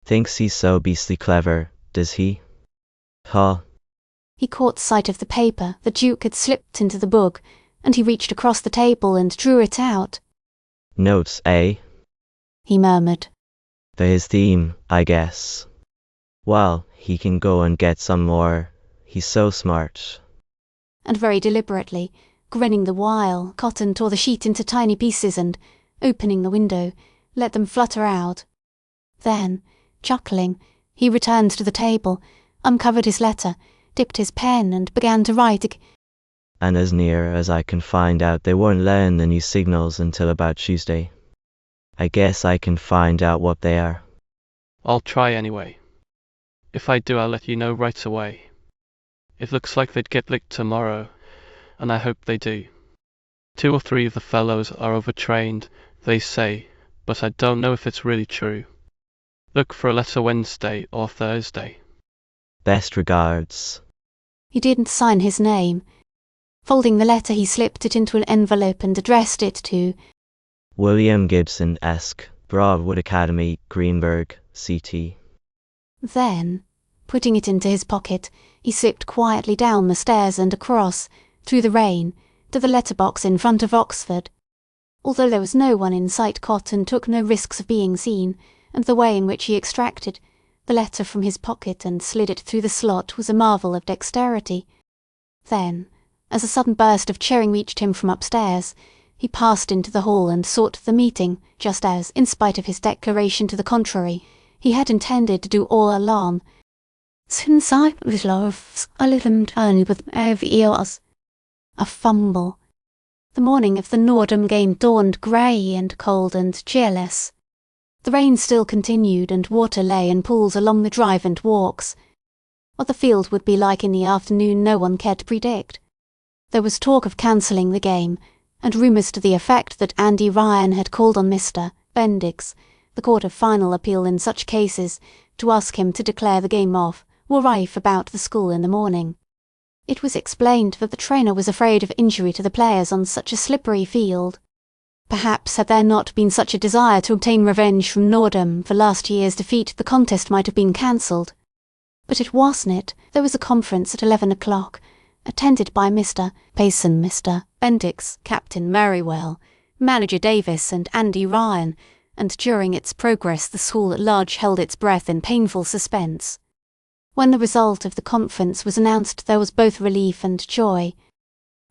Thinks he's so beastly clever, does he? Huh? He caught sight of the paper the Duke had slipped into the book, and he reached across the table and drew it out. Notes, eh? He murmured. For his theme, I guess. Well, he can go and get some more. He's so smart. And very deliberately, grinning the while, Cotton tore the sheet into tiny pieces and, opening the window, let them flutter out. Then, chuckling, he returned to the table, uncovered his letter, dipped his pen and began to write. And as near as I can find out, they won't learn the new signals until about Tuesday. I guess I can find out what they are. I'll try anyway. If I do, I'll let you know right away. It looks like they'd get licked tomorrow, and I hope they do. 2 or 3 of the fellows are overtrained, they say, but I don't know if it's really true. Look for a letter Wednesday or Thursday. Best regards. He didn't sign his name. Folding the letter, he slipped it into an envelope and addressed it to William Gibson, Esq., Broadwood Academy, Greenberg, CT. Then, putting it into his pocket, he slipped quietly down the stairs and across, through the rain, to the letterbox in front of Oxford. Although there was no one in sight, Cotton took no risks of being seen, and the way in which he extracted the letter from his pocket and slid it through the slot was a marvel of dexterity. Then, as a sudden burst of cheering reached him from upstairs, He passed into the hall and sought the meeting, just as, in spite of his declaration to the contrary, he had intended to do all along. Since I was loves a little turned with every ears. A fumble. The morning of the Nordham game dawned grey and cold and cheerless. The rain still continued and water lay in pools along the drive and walks. What the field would be like in the afternoon no one cared to predict. There was talk of cancelling the game, and rumours to the effect that Andy Ryan had called on Mr. Bendix, the court of final appeal in such cases, to ask him to declare the game off, were rife about the school in the morning. It was explained that the trainer was afraid of injury to the players on such a slippery field. Perhaps had there not been such a desire to obtain revenge from Nordham for last year's defeat, the contest might have been cancelled. But it wasn't. There was a conference at 11 o'clock, attended by Mr. Payson, Mr. Bendix, Captain Merriwell, Manager Davis and Andy Ryan, and during its progress the school at large held its breath in painful suspense. When the result of the conference was announced there was both relief and joy.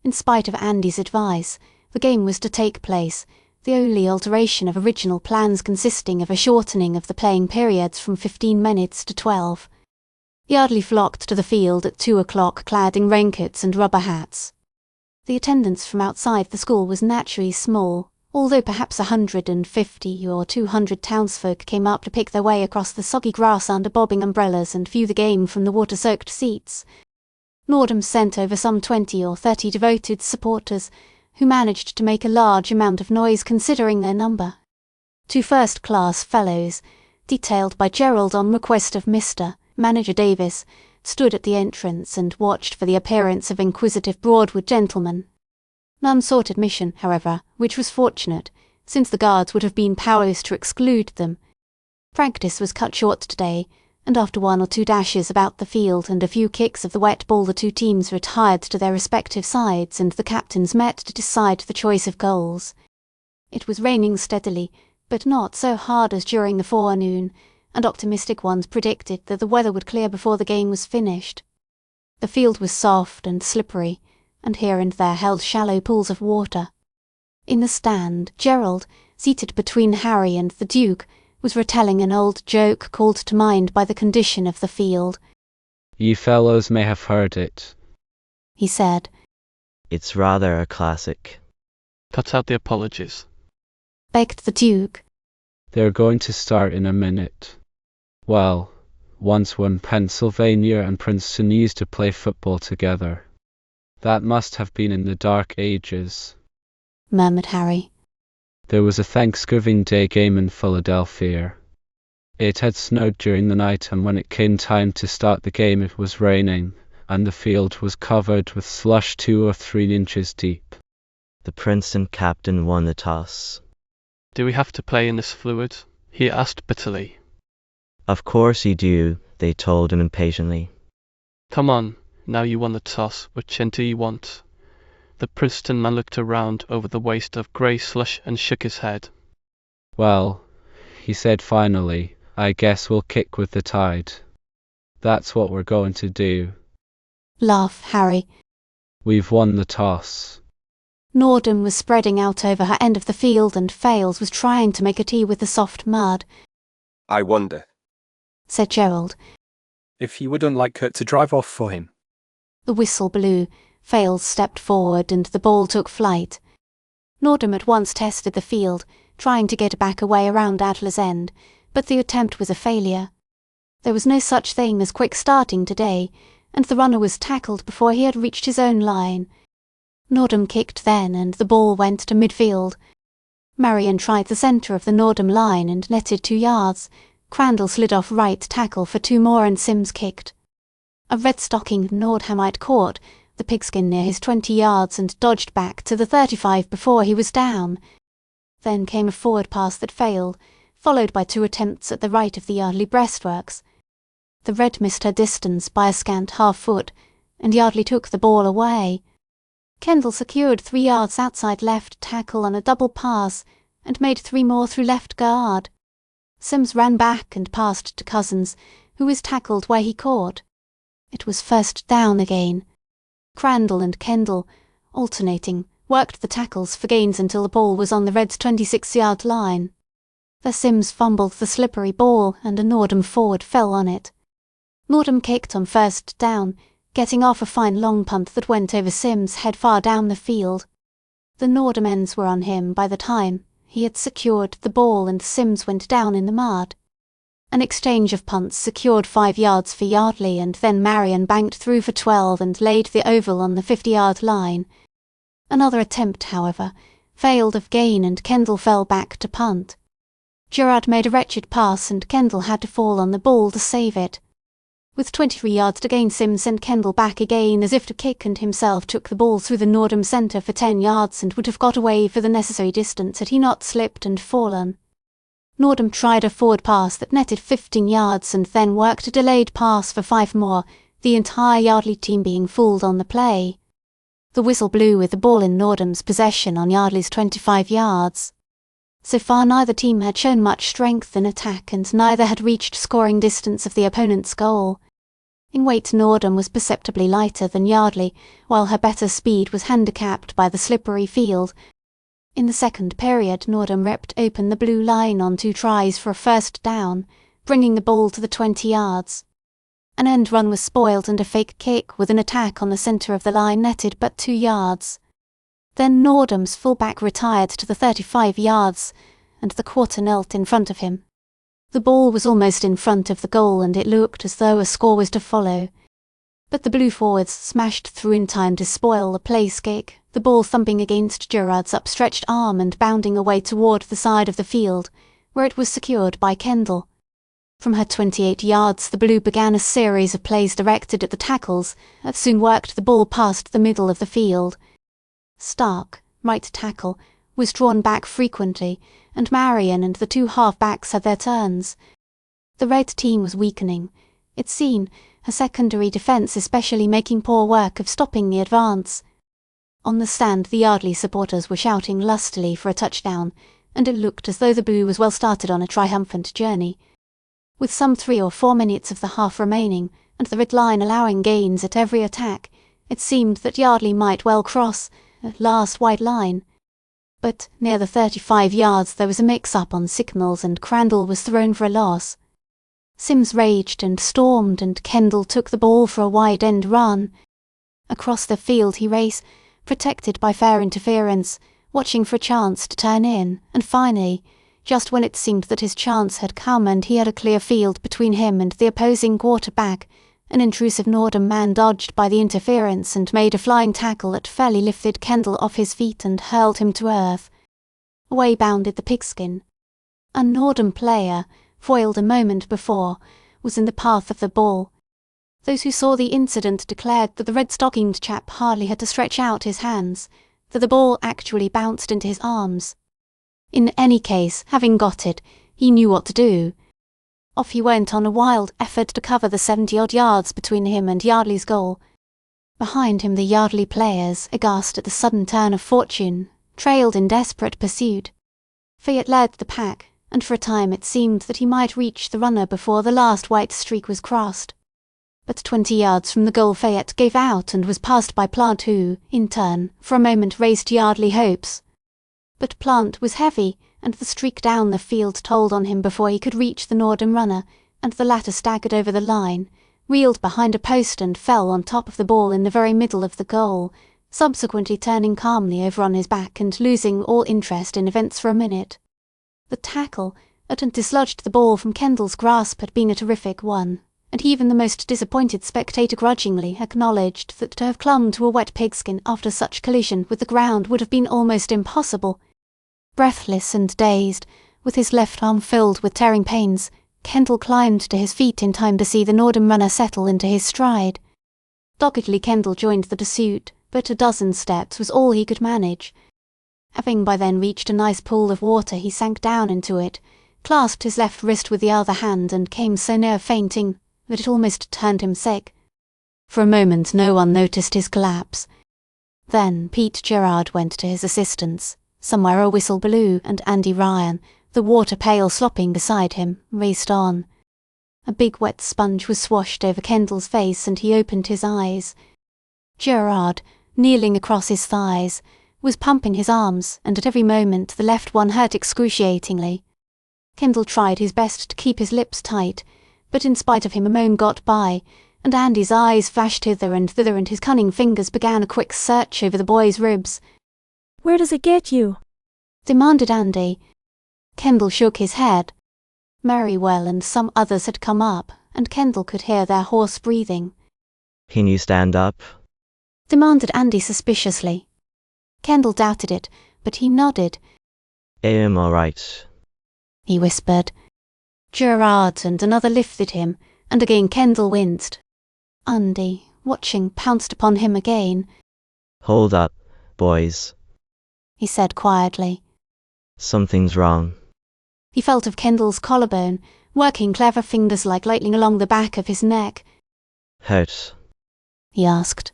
In spite of Andy's advice, the game was to take place, the only alteration of original plans consisting of a shortening of the playing periods from 15 minutes to 12. Yardley flocked to the field at 2 o'clock clad in raincoats and rubber hats. The attendance from outside the school was naturally small, although perhaps 150 or 200 townsfolk came up to pick their way across the soggy grass under bobbing umbrellas and view the game from the water-soaked seats. Nordham sent over some 20 or 30 devoted supporters, who managed to make a large amount of noise considering their number. 2 first-class fellows, detailed by Gerald on request of Mr. Manager Davis, stood at the entrance and watched for the appearance of inquisitive Broadwood gentlemen. None sought admission, however, which was fortunate, since the guards would have been powerless to exclude them. Practice was cut short today, and after 1 or 2 dashes about the field and a few kicks of the wet ball the two teams retired to their respective sides and the captains met to decide the choice of goals. It was raining steadily, but not so hard as during the forenoon, and optimistic ones predicted that the weather would clear before the game was finished. The field was soft and slippery, and here and there held shallow pools of water. In the stand, Gerald, seated between Harry and the Duke, was retelling an old joke called to mind by the condition of the field. "You fellows may have heard it," he said. "It's rather a classic." "Cut out the apologies," begged the Duke. "They're going to start in a minute. Well, once when Pennsylvania and Princeton used to play football together. That must have been in the dark ages," murmured Harry. "There was a Thanksgiving Day game in Philadelphia. It had snowed during the night, and when it came time to start the game it was raining, and the field was covered with slush 2 or 3 inches deep. The Princeton captain won the toss. "Do we have to play in this fluid?" he asked bitterly. "Of course you do," they told him impatiently. "Come on, now you won the toss, which end do you want?" The Princeton man looked around over the waste of grey slush and shook his head. "Well," he said finally, "I guess we'll kick with the tide. That's what we're going to do." "Laugh, Harry." "We've won the toss." Nordham was spreading out over her end of the field and Fales was trying to make a tee with the soft mud. "I wonder," said Gerald, "if he wouldn't like Kurt to drive off for him." The whistle blew, Fales stepped forward and the ball took flight. Nordham at once tested the field, trying to get back away around Adler's End, but the attempt was a failure. There was no such thing as quick starting today, and the runner was tackled before he had reached his own line. Nordham kicked then, and the ball went to midfield. Marion tried the centre of the Nordham line and netted 2 yards. Crandall slid off right tackle for 2 more and Sims kicked. A red-stockinged Nordhamite caught the pigskin near his 20 yards and dodged back to the 35 before he was down. Then came a forward pass that failed, followed by 2 attempts at the right of the Yardley breastworks. The red missed her distance by a scant half-foot, and Yardley took the ball away. Kendall secured 3 yards outside left tackle on a double pass and made 3 more through left guard. Sims ran back and passed to Cousins, who was tackled where he caught. It was first down again. Crandall and Kendall, alternating, worked the tackles for gains until the ball was on the Reds' 26-yard line. Their Sims fumbled the slippery ball and a Nordham forward fell on it. Nordham kicked on first down, getting off a fine long punt that went over Sims' head far down the field. The Nordham ends were on him by the time he had secured the ball and Sims went down in the mud. An exchange of punts secured 5 yards for Yardley and then Marion banked through for 12 and laid the oval on the 50-yard line. Another attempt, however, failed of gain and Kendall fell back to punt. Gerard made a wretched pass and Kendall had to fall on the ball to save it. With 23 yards to gain, Sims sent Kendall back again as if to kick and himself took the ball through the Nordham centre for 10 yards and would have got away for the necessary distance had he not slipped and fallen. Nordham tried a forward pass that netted 15 yards and then worked a delayed pass for 5 more, the entire Yardley team being fooled on the play. The whistle blew with the ball in Nordham's possession on Yardley's 25 yards. So far neither team had shown much strength in attack and neither had reached scoring distance of the opponent's goal. In weight Nordham was perceptibly lighter than Yardley, while her better speed was handicapped by the slippery field. In the second period Nordham ripped open the blue line on 2 tries for a first down, bringing the ball to the 20 yards. An end run was spoiled and a fake kick with an attack on the centre of the line netted but 2 yards. Then Nordham's fullback retired to the 35 yards, and the quarter knelt in front of him. The ball was almost in front of the goal and it looked as though a score was to follow. But the blue forwards smashed through in time to spoil the place kick, the ball thumping against Gerard's upstretched arm and bounding away toward the side of the field, where it was secured by Kendall. From her 28 yards the blue began a series of plays directed at the tackles that soon worked the ball past the middle of the field. Stark, right tackle, was drawn back frequently, and Marion and the 2 half-backs had their turns. The red team was weakening. It's seen, her secondary defence especially making poor work of stopping the advance. On the stand the Yardley supporters were shouting lustily for a touchdown, and it looked as though the blue was well started on a triumphant journey. With some 3 or 4 minutes of the half remaining, and the red line allowing gains at every attack, it seemed that Yardley might well cross at last white line. But near the 35 yards there was a mix-up on signals and Crandall was thrown for a loss. Sims raged and stormed and Kendall took the ball for a wide-end run. Across the field he raced, protected by fair interference, watching for a chance to turn in, and finally, just when it seemed that his chance had come and he had a clear field between him and the opposing quarterback, an intrusive Nordham man dodged by the interference and made a flying tackle that fairly lifted Kendall off his feet and hurled him to earth. Away bounded the pigskin. A Nordham player, foiled a moment before, was in the path of the ball. Those who saw the incident declared that the red-stockinged chap hardly had to stretch out his hands, that the ball actually bounced into his arms. In any case, having got it, he knew what to do. Off he went on a wild effort to cover the 70-odd yards between him and Yardley's goal. Behind him the Yardley players, aghast at the sudden turn of fortune, trailed in desperate pursuit. Fayette led the pack, and for a time it seemed that he might reach the runner before the last white streak was crossed. But 20 yards from the goal Fayette gave out and was passed by Plant who, in turn, for a moment raised Yardley hopes. But Plant was heavy, and the streak down the field told on him before he could reach the Nordham runner, and the latter staggered over the line, reeled behind a post and fell on top of the ball in the very middle of the goal, subsequently turning calmly over on his back and losing all interest in events for a minute. The tackle that had dislodged the ball from Kendall's grasp had been a terrific one, and even the most disappointed spectator grudgingly acknowledged that to have clung to a wet pigskin after such collision with the ground would have been almost impossible. Breathless and dazed, with his left arm filled with tearing pains, Kendall climbed to his feet in time to see the Nordham runner settle into his stride. Doggedly Kendall joined the pursuit, but a dozen steps was all he could manage. Having by then reached a nice pool of water he sank down into it, clasped his left wrist with the other hand and came so near fainting that it almost turned him sick. For a moment no one noticed his collapse. Then Pete Gerard went to his assistance. Somewhere a whistle blew and Andy Ryan, the water pail slopping beside him, raced on. A big wet sponge was swashed over Kendall's face and he opened his eyes. Gerard, kneeling across his thighs, was pumping his arms, and at every moment the left one hurt excruciatingly. Kendall tried his best to keep his lips tight, but in spite of him a moan got by, and Andy's eyes flashed hither and thither and his cunning fingers began a quick search over the boy's ribs. "Where does it get you?" demanded Andy. Kendall shook his head. Merriwell and some others had come up, and Kendall could hear their hoarse breathing. Can you stand up? demanded Andy suspiciously. Kendall doubted it, but he nodded. I am all right, he whispered. Gerard and another lifted him, and again Kendall winced. Andy, watching, pounced upon him again. Hold up, boys, he said quietly. Something's wrong. He felt of Kendall's collarbone, working clever fingers like lightning along the back of his neck. Hurt? he asked.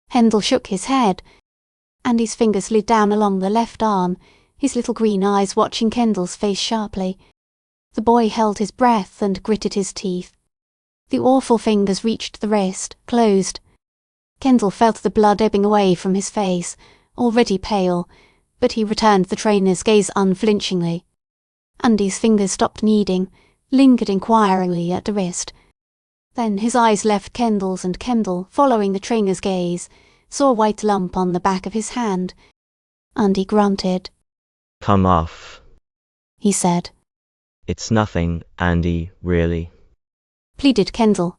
Kendall shook his head. Andy's fingers slid down along the left arm, his little green eyes watching Kendall's face sharply. The boy held his breath and gritted his teeth. The awful fingers reached the wrist, closed. Kendall felt the blood ebbing away from his face, already pale, but he returned the trainer's gaze unflinchingly. Andy's fingers stopped kneading, lingered inquiringly at the wrist. Then his eyes left Kendall's, and Kendall, following the trainer's gaze, saw a white lump on the back of his hand. Andy grunted. Come off, he said. It's nothing, Andy, really, pleaded Kendall.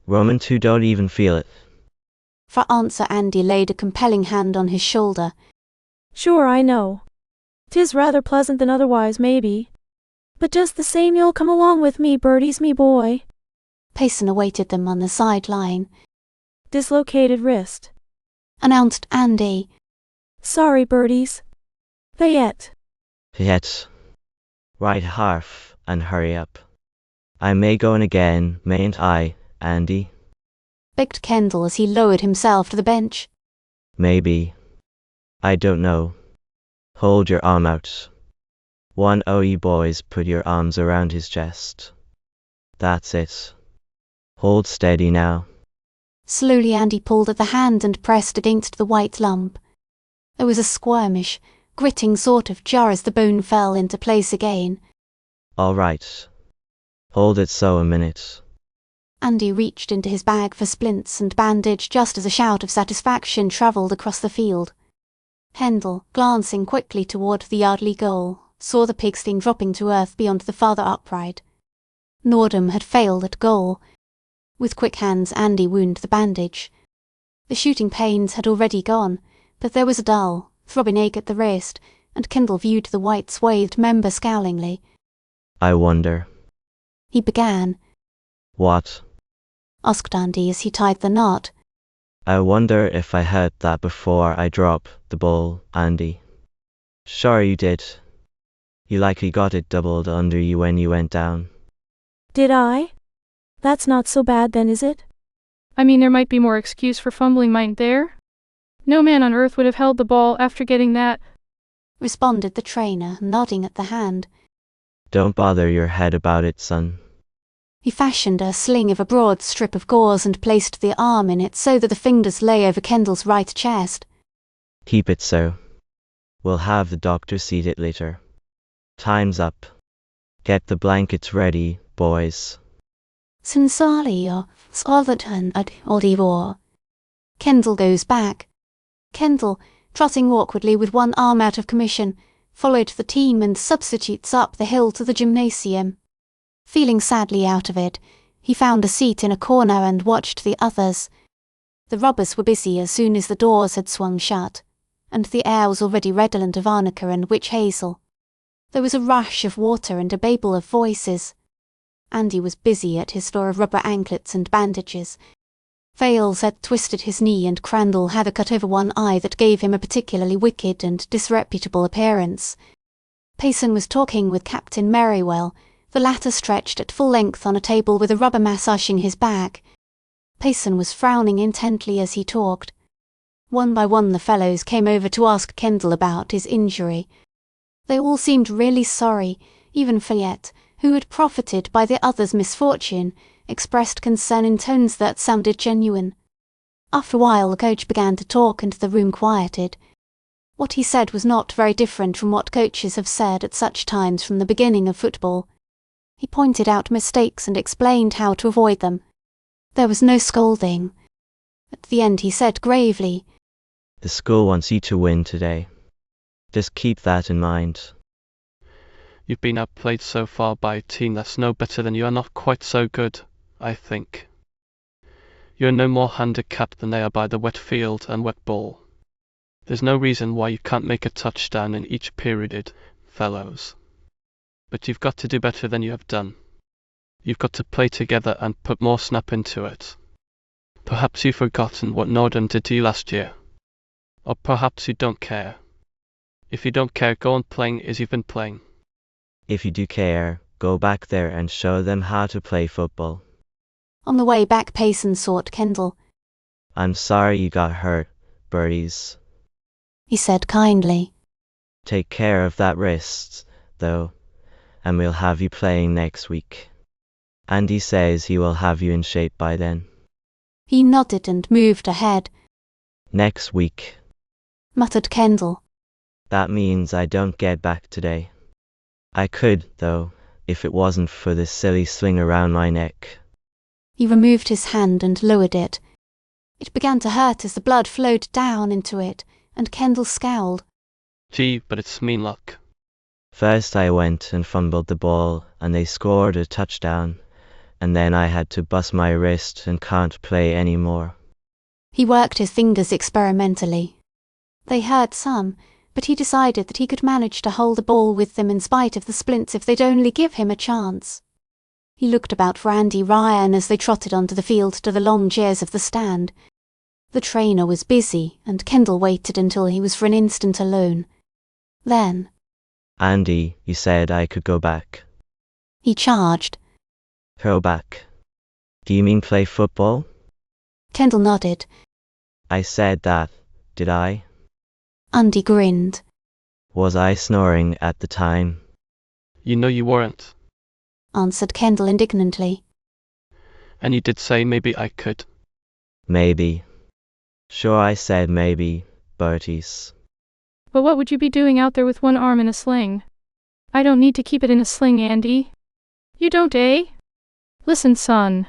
Roman 2 don't even feel it. For answer Andy laid a compelling hand on his shoulder. Sure, I know. 'Tis rather pleasant than otherwise, maybe. But just the same you'll come along with me, birdies, me boy. Payson awaited them on the sideline. Dislocated wrist, announced Andy. Sorry, birdies. Fayette. Right half, and hurry up. I may go in again, mayn't I, Andy? Begged Kendall as he lowered himself to the bench. Maybe. I don't know. Hold your arm out. One o' you boys put your arms around his chest. That's it. Hold steady now. Slowly Andy pulled at the hand and pressed against the white lump. There was a squirmish, gritting sort of jar as the bone fell into place again. All right. Hold it so a minute. Andy reached into his bag for splints and bandage just as a shout of satisfaction travelled across the field. Kendall, glancing quickly toward the Yardley goal, saw the pigskin dropping to earth beyond the farther upright. Nordham had failed at goal. With quick hands Andy wound the bandage. The shooting pains had already gone, but there was a dull, throbbing ache at the wrist, and Kendall viewed the white swathed member scowlingly. I wonder. He began. What? asked Andy as he tied the knot. I wonder if I heard that before I dropped the ball, Andy. Sure you did. You likely got it doubled under you when you went down. Did I? That's not so bad then, is it? I mean, there might be more excuse for fumbling, mightn't there? No man on earth would have held the ball after getting that, responded the trainer, nodding at the hand. Don't bother your head about it, son. He fashioned a sling of a broad strip of gauze and placed the arm in it so that the fingers lay over Kendall's right chest. Keep it so. We'll have the doctor see it later. Time's up. Get the blankets ready, boys. Sincerely, Scarleton at Odivor. Kendall goes back. Kendall, trotting awkwardly with one arm out of commission, followed the team and substitutes up the hill to the gymnasium. Feeling sadly out of it, he found a seat in a corner and watched the others. The robbers were busy as soon as the doors had swung shut, and the air was already redolent of arnica and witch hazel. There was a rush of water and a babel of voices. Andy was busy at his store of rubber anklets and bandages. Fales had twisted his knee and Crandall had a cut over one eye that gave him a particularly wicked and disreputable appearance. Payson was talking with Captain Merriwell, the latter stretched at full length on a table with a rubber massaging his back. Payson was frowning intently as he talked. One by one the fellows came over to ask Kendall about his injury. They all seemed really sorry, even Fayette, who had profited by the other's misfortune, expressed concern in tones that sounded genuine. After a while the coach began to talk and the room quieted. What he said was not very different from what coaches have said at such times from the beginning of football. He pointed out mistakes and explained how to avoid them. There was no scolding. At the end he said gravely, "The school wants you to win today. Just keep that in mind." You've been outplayed so far by a team that's no better than you are not quite so good, I think. You're no more handicapped than they are by the wet field and wet ball. There's no reason why you can't make a touchdown in each period, fellows. But you've got to do better than you have done. You've got to play together and put more snap into it. Perhaps you've forgotten what Northern did to you last year. Or perhaps you don't care. If you don't care, go on playing as you've been playing. If you do care, go back there and show them how to play football. On the way back, Payson sought Kendall. "I'm sorry you got hurt, birdies," he said kindly. "Take care of that wrist, though, and we'll have you playing next week. Andy says he will have you in shape by then." He nodded and moved ahead. "Next week," muttered Kendall. "That means I don't get back today. I could, though, if it wasn't for this silly sling around my neck." He removed his hand and lowered it. It began to hurt as the blood flowed down into it, and Kendall scowled. "Gee, but it's mean luck." "First I went and fumbled the ball, and they scored a touchdown, and then I had to bust my wrist and can't play anymore." He worked his fingers experimentally. They hurt some, but he decided that he could manage to hold the ball with them in spite of the splints if they'd only give him a chance. He looked about for Andy Ryan as they trotted onto the field to the long cheers of the stand. The trainer was busy, and Kendall waited until he was for an instant alone. Then, "Andy, you said I could go back." he charged. "Go back? Do you mean play football?" Kendall nodded. "I said that, did I?" Andy grinned. "Was I snoring at the time?" You know you weren't. Answered Kendall indignantly. And you did say maybe I could. "Maybe. Sure I said maybe, Berties." But what would you be doing out there with one arm in a sling? I don't need to keep it in a sling, Andy. You don't, eh? Listen, son.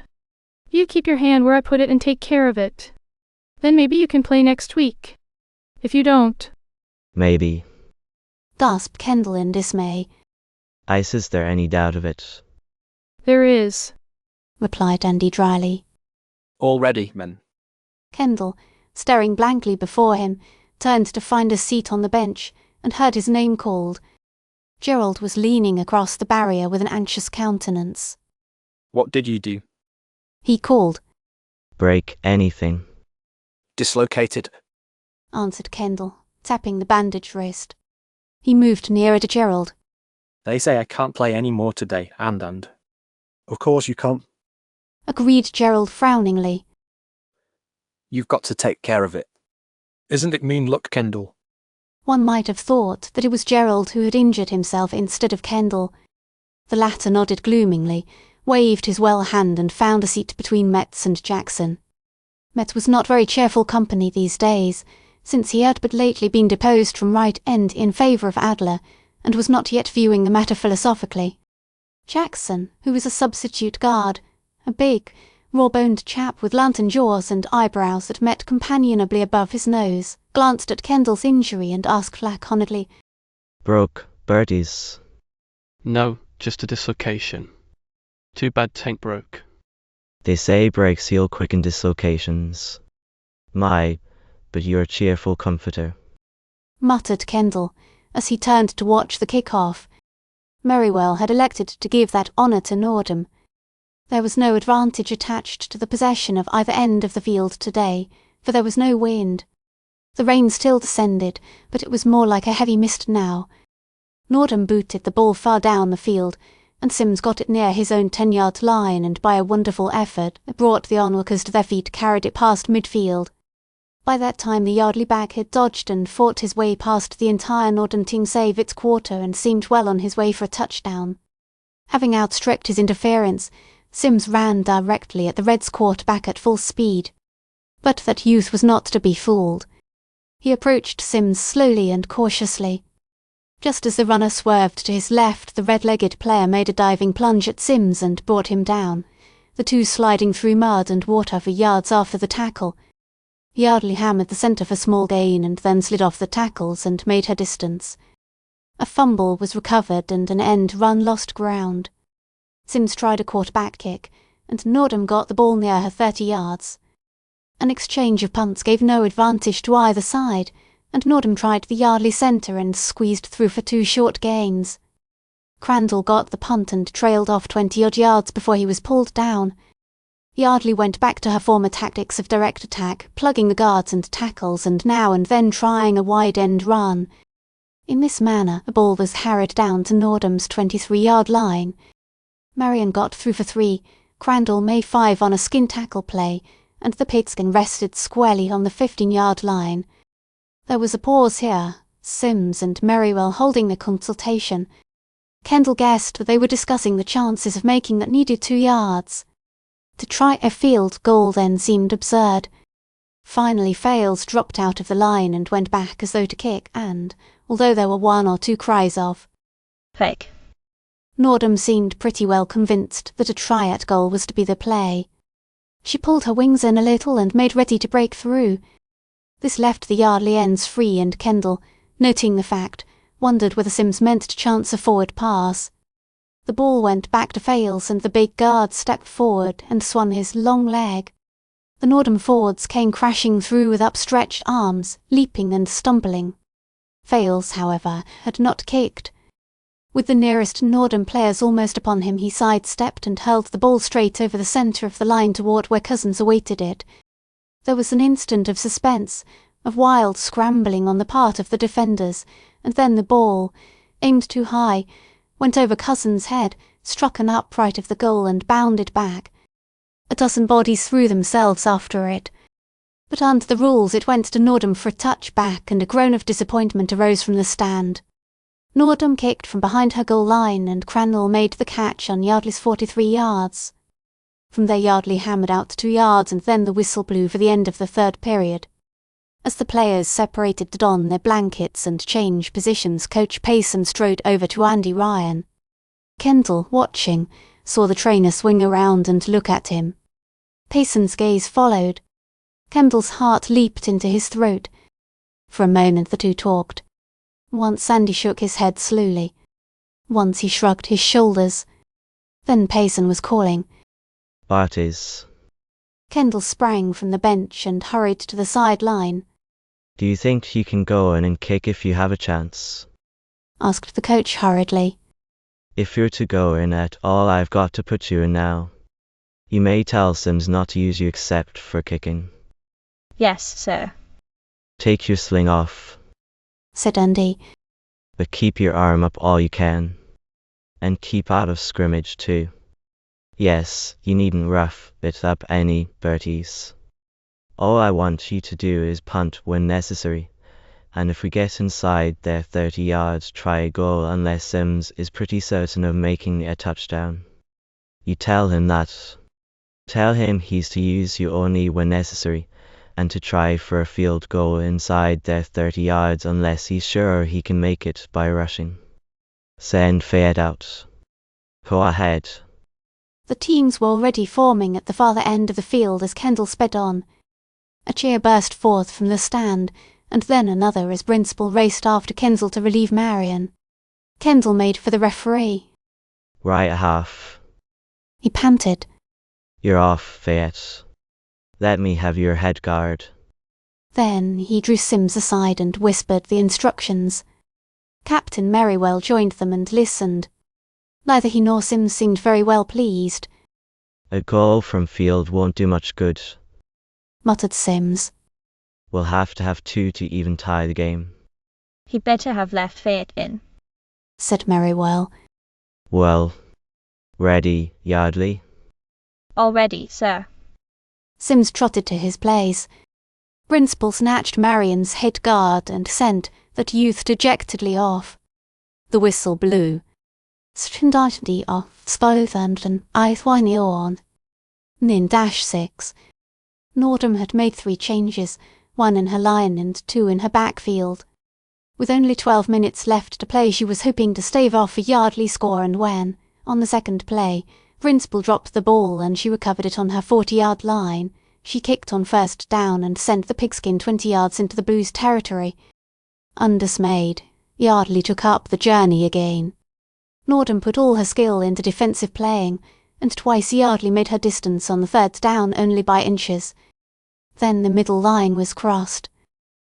You keep your hand where I put it and take care of it. Then maybe you can play next week. If you don't... "Maybe," gasped Kendall in dismay. "Is there any doubt of it?" There is," replied Andy dryly. "All ready, men." Kendall, staring blankly before him, turned to find a seat on the bench and heard his name called. Gerald was leaning across the barrier with an anxious countenance. "What did you do?" He called. "Break anything?" "Dislocated," answered Kendall, tapping the bandaged wrist. He moved nearer to Gerald. "They say I can't play any more today, and. "Of course you can't," agreed Gerald frowningly. "You've got to take care of it." "Isn't it mean luck, Kendall?" One might have thought that it was Gerald who had injured himself instead of Kendall. The latter nodded gloomingly, waved his well hand and found a seat between Metz and Jackson. Metz was not very cheerful company these days, since he had but lately been deposed from right end in favour of Adler, and was not yet viewing the matter philosophically. Jackson, who was a substitute guard, a big, raw-boned chap with lantern jaws and eyebrows that met companionably above his nose, glanced at Kendall's injury and asked laconically, "Broke, Berties?" No, just a dislocation. Too bad tain't broke. "They say breaks heal quick in dislocations. My, but you're a cheerful comforter," muttered Kendall, as he turned to watch the kick-off. Merriwell had elected to give that honour to Nordham. There was no advantage attached to the possession of either end of the field today, for there was no wind. The rain still descended, but it was more like a heavy mist now. Nordham booted the ball far down the field, and Sims got it near his own 10-yard line and by a wonderful effort that brought the onlookers to their feet carried it past midfield. By that time the Yardley back had dodged and fought his way past the entire Norden team save its quarter and seemed well on his way for a touchdown. Having outstripped his interference, Sims ran directly at the Reds' quarterback at full speed. But that youth was not to be fooled. He approached Sims slowly and cautiously. Just as the runner swerved to his left, the red-legged player made a diving plunge at Sims and brought him down, the two sliding through mud and water for yards after the tackle. Yardley hammered the centre for small gain and then slid off the tackles and made her distance. A fumble was recovered and an end run lost ground. Sims tried a quarterback kick, and Nordham got the ball near her 30 yards. An exchange of punts gave no advantage to either side, and Nordham tried the Yardley centre and squeezed through for 2 short gains. Crandall got the punt and trailed off 20-odd yards before he was pulled down. Yardley went back to her former tactics of direct attack, plugging the guards and tackles and now and then trying a wide-end run. In this manner, a ball was harried down to Nordham's 23-yard line. Marion got through for 3, Crandall made 5 on a skin tackle play, and the pigskin rested squarely on the 15-yard line. There was a pause here, Sims and Merriwell holding their consultation. Kendall guessed that they were discussing the chances of making that needed 2 yards. To try a field goal then seemed absurd. Finally Fales dropped out of the line and went back as though to kick and, although there were 1 or 2 cries of fake, Nordham seemed pretty well convinced that a try at goal was to be the play. She pulled her wings in a little and made ready to break through. This left the Yardley ends free, and Kendall, noting the fact, wondered whether Sims meant to chance a forward pass. The ball went back to Fales and the big guard stepped forward and swung his long leg. The Nordham forwards came crashing through with upstretched arms, leaping and stumbling. Fales, however, had not kicked. With the nearest Nordham players almost upon him, he sidestepped and hurled the ball straight over the centre of the line toward where Cousins awaited it. There was an instant of suspense, of wild scrambling on the part of the defenders, and then the ball, aimed too high, went over Cousins' head, struck an upright of the goal and bounded back. A dozen bodies threw themselves after it. But under the rules it went to Nordham for a touch back, and a groan of disappointment arose from the stand. Nordham kicked from behind her goal line and Crandall made the catch on Yardley's 43 yards. From there Yardley hammered out 2 yards and then the whistle blew for the end of the 3rd period. As the players separated to don their blankets and change positions, Coach Payson strode over to Andy Ryan. Kendall, watching, saw the trainer swing around and look at him. Payson's gaze followed. Kendall's heart leaped into his throat. For a moment the two talked. Once Andy shook his head slowly. Once he shrugged his shoulders. Then Payson was calling. Barties. Kendall sprang from the bench and hurried to the sideline. Do you think you can go in and kick if you have a chance? Asked the coach hurriedly. If you're to go in at all, I've got to put you in now. You may tell Sims not to use you except for kicking. Yes, sir. Take your sling off, said Andy. but keep your arm up all you can. And keep out of scrimmage too. Yes, you needn't rough it up any, Berties. All I want you to do is punt when necessary, and if we get inside their 30 yards, try a goal unless Sims is pretty certain of making a touchdown. You tell him that. Tell him he's to use you only when necessary, and to try for a field goal inside their 30 yards unless he's sure he can make it by rushing. Send Fayette out. Go ahead. The teams were already forming at the farther end of the field as Kendall sped on. A cheer burst forth from the stand, and then another as Brinspool raced after Kendall to relieve Marion. Kendall made for the referee. Right half. He panted. You're off, Fayette. Let me have your head guard. Then he drew Sims aside and whispered the instructions. Captain Merriwell joined them and listened. Neither he nor Sims seemed very well pleased. A goal from field won't do much good, muttered Sims. We'll have to have 2 to even tie the game. He'd better have left Fayette in, said Merriwell. Well, ready, Yardley? All ready, sir. Sims trotted to his place. Brinspool snatched Marion's head guard and sent that youth dejectedly off. The whistle blew. Strindartly off, Spothernden, Eithwine on. Nin -6. Nordham had made 3 changes, 1 in her line and 2 in her backfield. With only 12 minutes left to play, she was hoping to stave off a Yardley score, and when, on the second play, Principal dropped the ball and she recovered it on her 40-yard line, she kicked on first down and sent the pigskin 20 yards into the Blues' territory. Undismayed, Yardley took up the journey again. Nordham put all her skill into defensive playing, and twice Yardley made her distance on the third down only by inches. Then the middle line was crossed.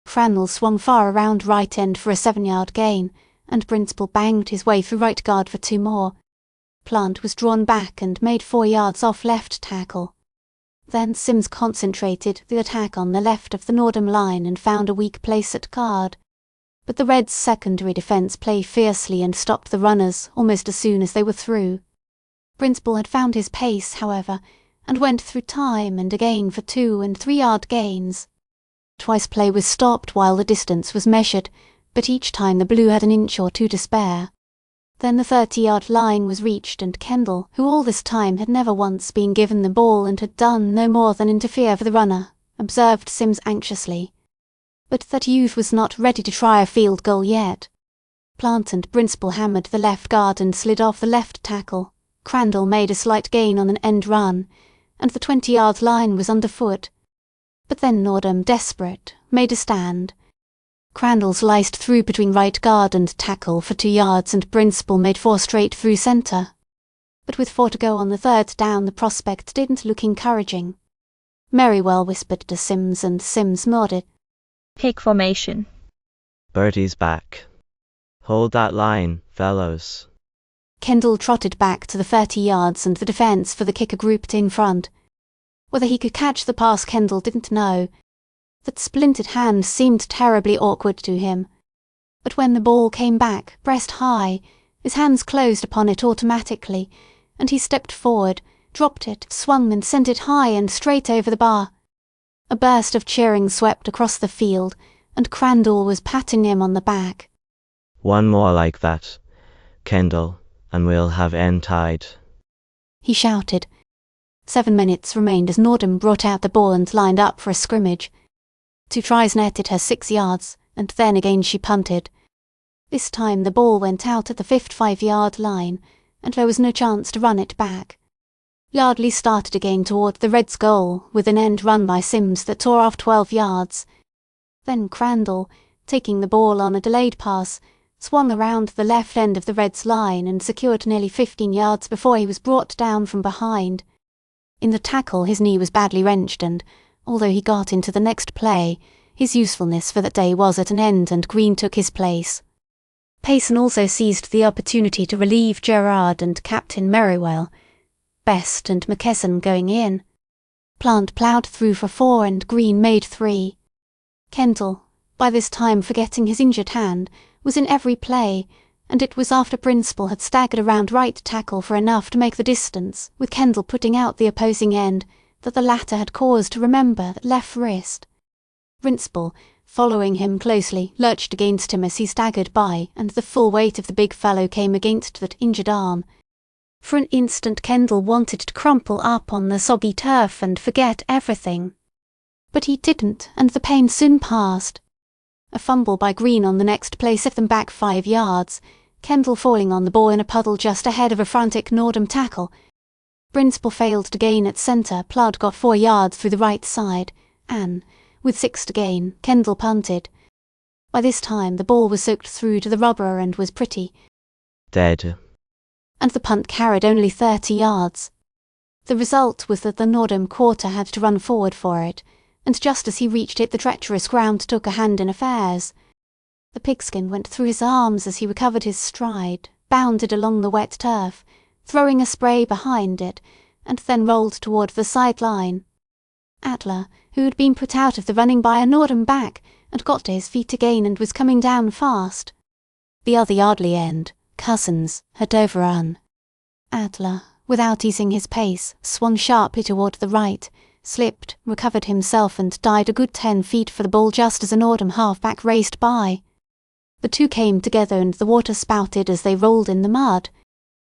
Frannell swung far around right end for a 7-yard gain, and Principal banged his way through right guard for 2 more. Plant was drawn back and made 4 yards off left tackle. Then Sims concentrated the attack on the left of the Nordham line and found a weak place at guard. But the Reds' secondary defence played fiercely and stopped the runners almost as soon as they were through. Principal had found his pace, however, and went through time and again for 2- and 3-yard gains. Twice play was stopped while the distance was measured, but each time the Blue had an inch or 2 to spare. Then the 30-yard line was reached, and Kendall, who all this time had never once been given the ball and had done no more than interfere for the runner, observed Sims anxiously. But that youth was not ready to try a field goal yet. Plant and Principal hammered the left guard and slid off the left tackle. Crandall made a slight gain on an end run, and the 20-yard line was underfoot. But then Nordham, desperate, made a stand. Crandall sliced through between right guard and tackle for 2 yards, and Principal made 4 straight through centre. But with 4 to go on the third down, the prospect didn't look encouraging. Merriwell whispered to Sims, and Sims nodded. Pick formation. Bertie's back. Hold that line, fellows. Kendall trotted back to the 30 yards, and the defence for the kicker grouped in front. Whether he could catch the pass Kendall didn't know. That splintered hand seemed terribly awkward to him. But when the ball came back, breast high, his hands closed upon it automatically, and he stepped forward, dropped it, swung and sent it high and straight over the bar. A burst of cheering swept across the field, and Crandall was patting him on the back. One more like that, Kendall, and we'll have end tied, he shouted. 7 minutes remained as Nordham brought out the ball and lined up for a scrimmage. 2 tries netted her 6 yards, and then again she punted. This time the ball went out at the 5-yard line, and there was no chance to run it back. Yardley started again toward the Reds' goal with an end run by Sims that tore off 12 yards. Then Crandall, taking the ball on a delayed pass, swung around the left end of the Reds' line and secured nearly 15 yards before he was brought down from behind. In the tackle his knee was badly wrenched, and, although he got into the next play, his usefulness for that day was at an end, and Green took his place. Payson also seized the opportunity to relieve Gerard and Captain Merriwell, Best and McKesson going in. Plant ploughed through for 4 and Green made 3. Kendall, by this time forgetting his injured hand, was in every play, and it was after Principal had staggered around right tackle for enough to make the distance, with Kendall putting out the opposing end, that the latter had cause to remember that left wrist. Principal, following him closely, lurched against him as he staggered by, and the full weight of the big fellow came against that injured arm. For an instant Kendall wanted to crumple up on the soggy turf and forget everything. But he didn't, and the pain soon passed. A fumble by Green on the next play set them back 5 yards, Kendall falling on the ball in a puddle just ahead of a frantic Nordham tackle. Principal failed to gain at centre, Ploud got 4 yards through the right side, and, with 6 to gain, Kendall punted. By this time the ball was soaked through to the rubber and was pretty dead, and the punt carried only 30 yards. The result was that the Nordham quarter had to run forward for it, and just as he reached it the treacherous ground took a hand in affairs. The pigskin went through his arms as he recovered his stride, bounded along the wet turf, throwing a spray behind it, and then rolled toward the sideline. Adler, who had been put out of the running by a Nordham back, had got to his feet again and was coming down fast. The other Yardley end, Cousins, had overrun. Adler, without easing his pace, swung sharply toward the right, slipped, recovered himself and died a good 10 feet for the ball just as a Nordham half-back raced by. The two came together and the water spouted as they rolled in the mud.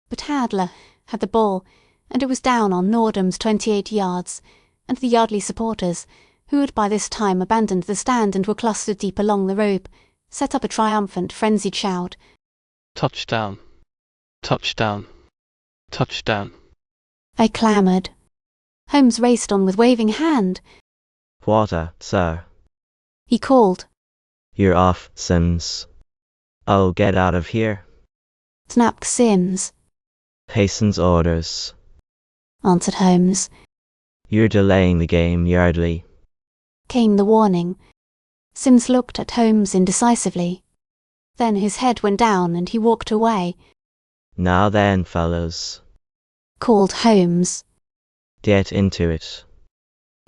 But Adler had the ball, and it was down on Nordham's 28 yards, and the Yardley supporters, who had by this time abandoned the stand and were clustered deep along the rope, set up a triumphant, frenzied shout. Touchdown! Touchdown! Touchdown! I clamoured. Holmes raced on with waving hand. Water, sir. He called. You're off, Sims. Oh, get out of here. Snapped Sims. Payson's orders, answered Holmes. You're delaying the game, Yardley. Came the warning. Sims looked at Holmes indecisively. Then his head went down and he walked away. Now then, fellows, called Holmes. Get into it.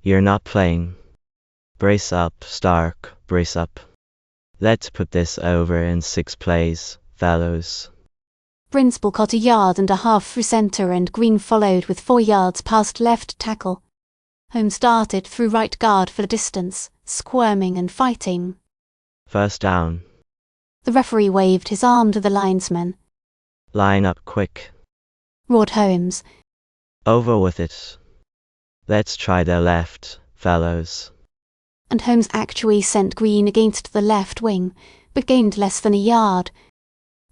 You're not playing. Brace up, Stark, brace up. Let's put this over in 6 plays, fellows. Principal caught a yard and a half through centre and Green followed with 4 yards past left tackle. Holmes darted through right guard for the distance, squirming and fighting. First down. The referee waved his arm to the linesman. Line up quick, roared Holmes. Over with it. Let's try the left, fellows. And Holmes actually sent Green against the left wing, but gained less than a yard.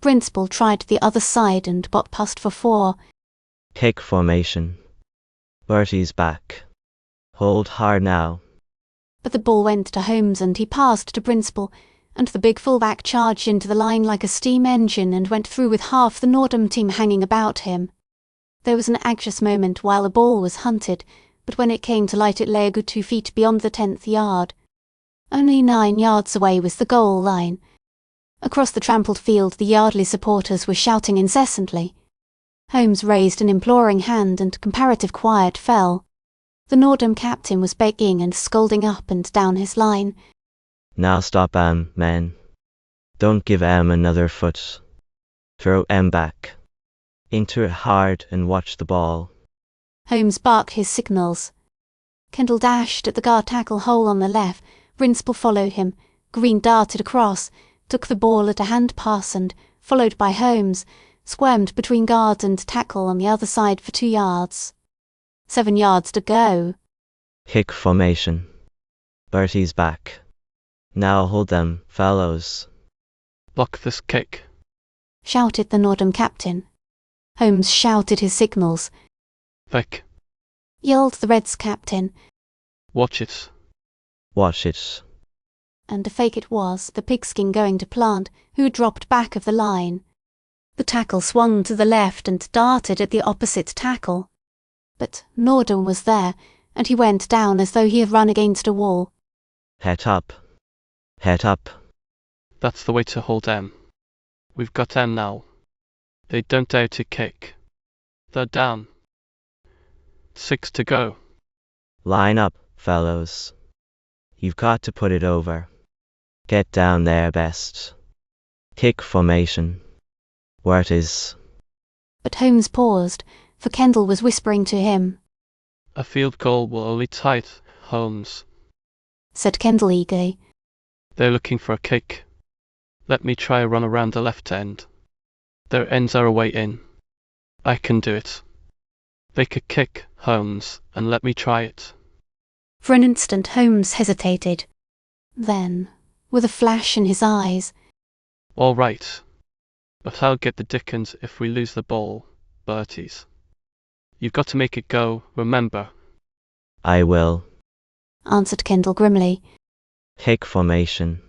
Principal tried the other side and got past for 4. Kick formation. Bertie's back. Hold hard now. But the ball went to Holmes and he passed to Principal, and the big fullback charged into the line like a steam engine and went through with half the Nordham team hanging about him. There was an anxious moment while the ball was hunted, but when it came to light it lay a good 2 feet beyond the 10th yard. Only 9 yards away was the goal line. Across the trampled field the Yardley supporters were shouting incessantly. Holmes raised an imploring hand and comparative quiet fell. The Nordham captain was begging and scolding up and down his line. Now stop men. Don't give another foot. Throw back. Into it hard and watch the ball. Holmes barked his signals. Kendall dashed at the guard tackle hole on the left. Principal followed him. Green darted across, took the ball at a hand pass and, followed by Holmes, squirmed between guard and tackle on the other side for 2 yards. 7 yards to go. Kick formation. Bertie's back. Now hold them, fellows. Block this kick, shouted the Nordham captain. Holmes shouted his signals. Vic, yelled the Reds captain. Watch it. Watch it. And a fake it was, the pigskin going to Plant, who had dropped back of the line. The tackle swung to the left and darted at the opposite tackle. But Nordham was there, and he went down as though he had run against a wall. Head up. Head up. That's the way to hold them. We've got them now. They don't dare to kick. They're down. 6 to go. Line up, fellows. You've got to put it over. Get down there best. Kick formation. Where it is. But Holmes paused, for Kendall was whispering to him. A field goal will only tight, Holmes, said Kendall eagerly. They're looking for a kick. Let me try a run around the left end. Their ends are away in. I can do it. Make a kick, Holmes, and let me try it. For an instant Holmes hesitated. Then, with a flash in his eyes. All right. But I'll get the dickens if we lose the ball, Bertie's. You've got to make it go, remember. I will, answered Kendall grimly. Kick formation.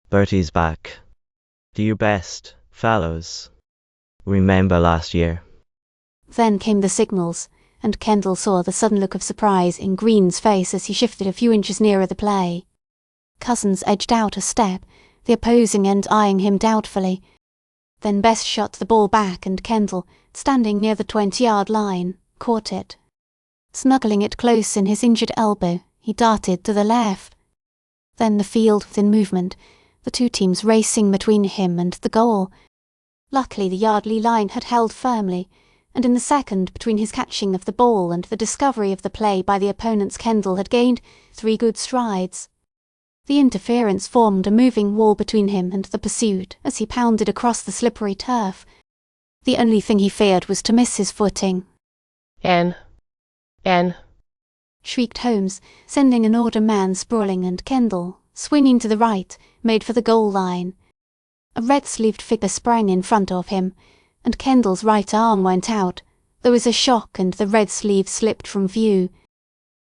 Bertie's back. Do your best, fellows. Remember last year. Then came the signals, and Kendall saw the sudden look of surprise in Green's face as he shifted a few inches nearer the play. Cousins edged out a step, the opposing end eyeing him doubtfully. Then Bess shot the ball back and Kendall, standing near the 20-yard line, caught it. Snuggling it close in his injured elbow, he darted to the left. Then the field was in movement, the 2 teams racing between him and the goal. Luckily the Yardley line had held firmly, and in the second between his catching of the ball and the discovery of the play by the opponent's Kendall had gained 3 good strides. The interference formed a moving wall between him and the pursuit as he pounded across the slippery turf. The only thing he feared was to miss his footing. N. shrieked Holmes, sending an order man sprawling, and Kendall, swinging to the right, made for the goal line. A red-sleeved figure sprang in front of him, and Kendall's right arm went out. There was a shock and the red sleeve slipped from view.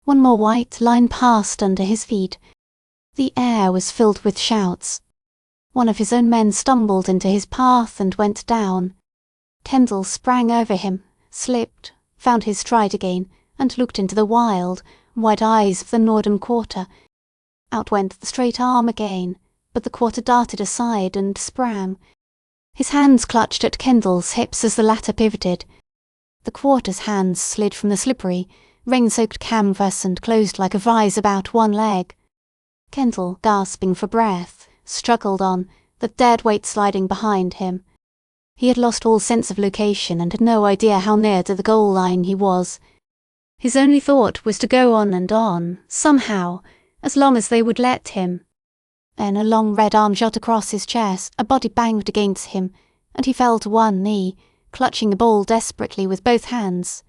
One more white line passed under his feet. The air was filled with shouts. One of his own men stumbled into his path and went down. Kendall sprang over him, slipped, found his stride again, and looked into the wild, wide eyes of the northern quarter. Out went the straight arm again, but the quarter darted aside and sprang. His hands clutched at Kendall's hips as the latter pivoted. The quarter's hands slid from the slippery, rain-soaked canvas and closed like a vise about one leg. Kendall, gasping for breath, struggled on, the dead weight sliding behind him. He had lost all sense of location and had no idea how near to the goal line he was. His only thought was to go on and on, somehow, as long as they would let him. Then a long red arm shot across his chest, a body banged against him, and he fell to one knee, clutching the ball desperately with both hands.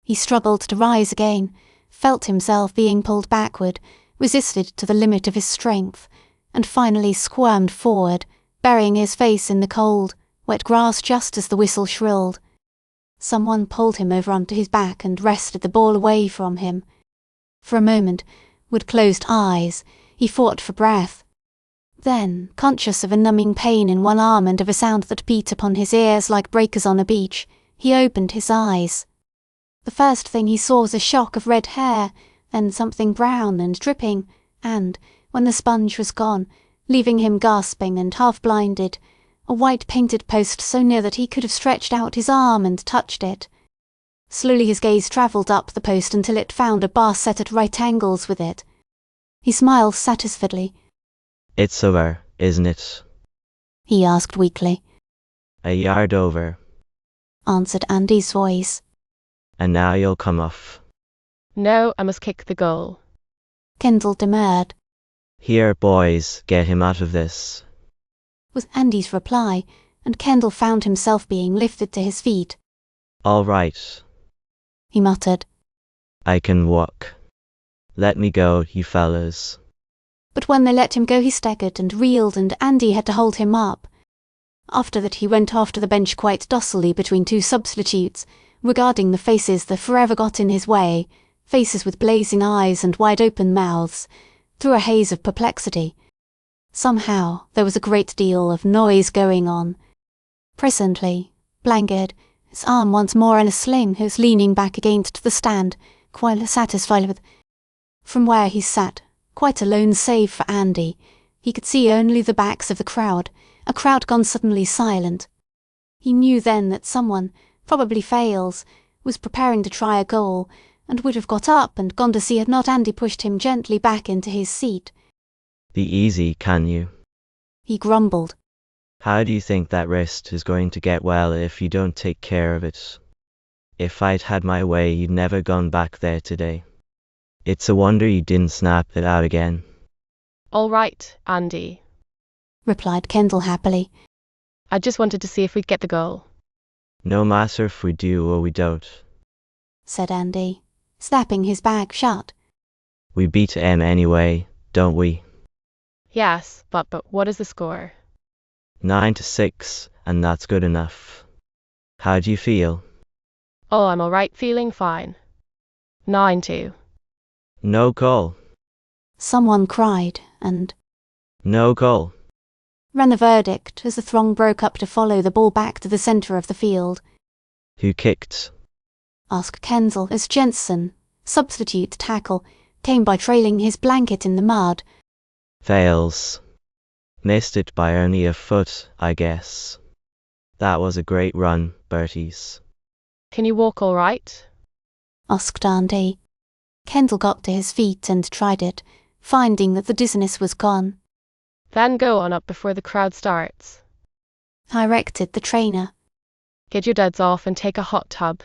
He struggled to rise again, felt himself being pulled backward, resisted to the limit of his strength, and finally squirmed forward, burying his face in the cold, wet grass just as the whistle shrilled. Someone pulled him over onto his back and wrested the ball away from him. For a moment, with closed eyes, he fought for breath. Then, conscious of a numbing pain in one arm and of a sound that beat upon his ears like breakers on a beach, he opened his eyes. The first thing he saw was a shock of red hair, then something brown and dripping, and, when the sponge was gone, leaving him gasping and half-blinded, a white painted post so near that he could have stretched out his arm and touched it. Slowly his gaze travelled up the post until it found a bar set at right angles with it. He smiled satisfiedly. It's over, isn't it? He asked weakly. A yard over, answered Andy's voice. And now you'll come off. No, I must kick the goal. Kendall demurred. Here, boys, get him out of this, was Andy's reply, and Kendall found himself being lifted to his feet. All right, he muttered. I can walk. Let me go, you fellas. But when they let him go he staggered and reeled, and Andy had to hold him up. After that he went off to the bench quite docilely between two substitutes, regarding the faces that forever got in his way, faces with blazing eyes and wide-open mouths, through a haze of perplexity. Somehow there was a great deal of noise going on. Presently, Blanket, his arm once more in a sling, was leaning back against the stand, quite satisfied with. From where he sat, quite alone save for Andy, he could see only the backs of the crowd, a crowd gone suddenly silent. He knew then that someone, probably Fales, was preparing to try a goal, and would have got up and gone to see had not Andy pushed him gently back into his seat. Be easy, can you? He grumbled. How do you think that wrist is going to get well if you don't take care of it? If I'd had my way, you'd never gone back there today. It's a wonder you didn't snap it out again. All right, Andy, replied Kendall happily. I just wanted to see if we'd get the goal. No matter if we do or we don't, said Andy, slapping his bag shut. We beat M anyway, don't we? Yes, but what is the score? 9-6, and that's good enough. How do you feel? Oh, I'm all right, feeling fine. 9-2. No goal. Someone cried, and no goal, ran the verdict as the throng broke up to follow the ball back to the centre of the field. Who kicked? asked Kendall as Jensen, substitute tackle, came by trailing his blanket in the mud. Fails. Missed it by only a foot, I guess. That was a great run, Berties. Can you walk all right? asked Andy. Kendall got to his feet and tried it, finding that the dizziness was gone. Then go on up before the crowd starts, directed the trainer. Get your duds off and take a hot tub.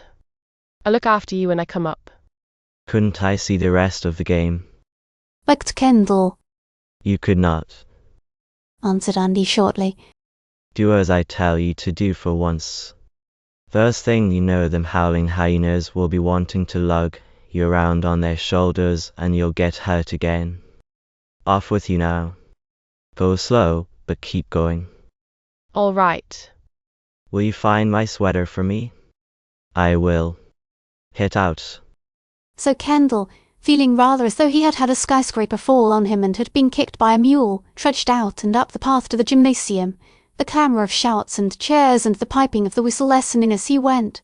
I'll look after you when I come up. Couldn't I see the rest of the game? Begged Kendall. You could not, answered Andy shortly. Do as I tell you to do for once. First thing you know, them howling hyenas will be wanting to lug you around on their shoulders and you'll get hurt again. Off with you now. Go slow, but keep going. All right. Will you find my sweater for me? I will. Hit out. So Kendall, feeling rather as though he had had a skyscraper fall on him and had been kicked by a mule, trudged out and up the path to the gymnasium, the clamour of shouts and cheers and the piping of the whistle lessening as he went.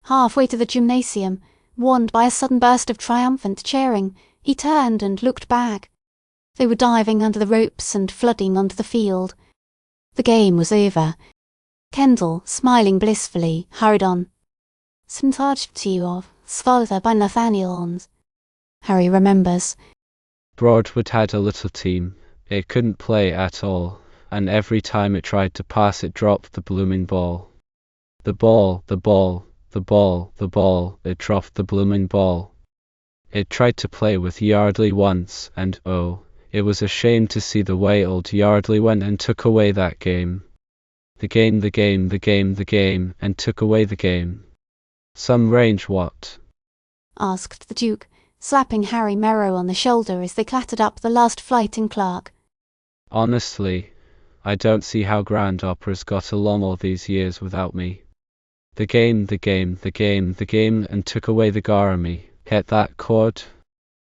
Halfway to the gymnasium, warned by a sudden burst of triumphant cheering, he turned and looked back. They were diving under the ropes and flooding onto the field. The game was over. Kendall, smiling blissfully, hurried on. Syntarchtiov, Svalda by Nathanielons. Harry remembers. Broadwood had a little team. It couldn't play at all, and every time it tried to pass it dropped the blooming ball. The ball, the ball, the ball, the ball, it dropped the blooming ball. It tried to play with Yardley once, and oh, it was a shame to see the way old Yardley went and took away that game. The game, the game, the game, the game, and took away the game. Some range what? Asked the Duke, slapping Harry Merrow on the shoulder as they clattered up the last flight in Clark. Honestly, I don't see how Grand Opera's got along all these years without me. The game, the game, the game, the game, and took away the Garamy. Get that chord?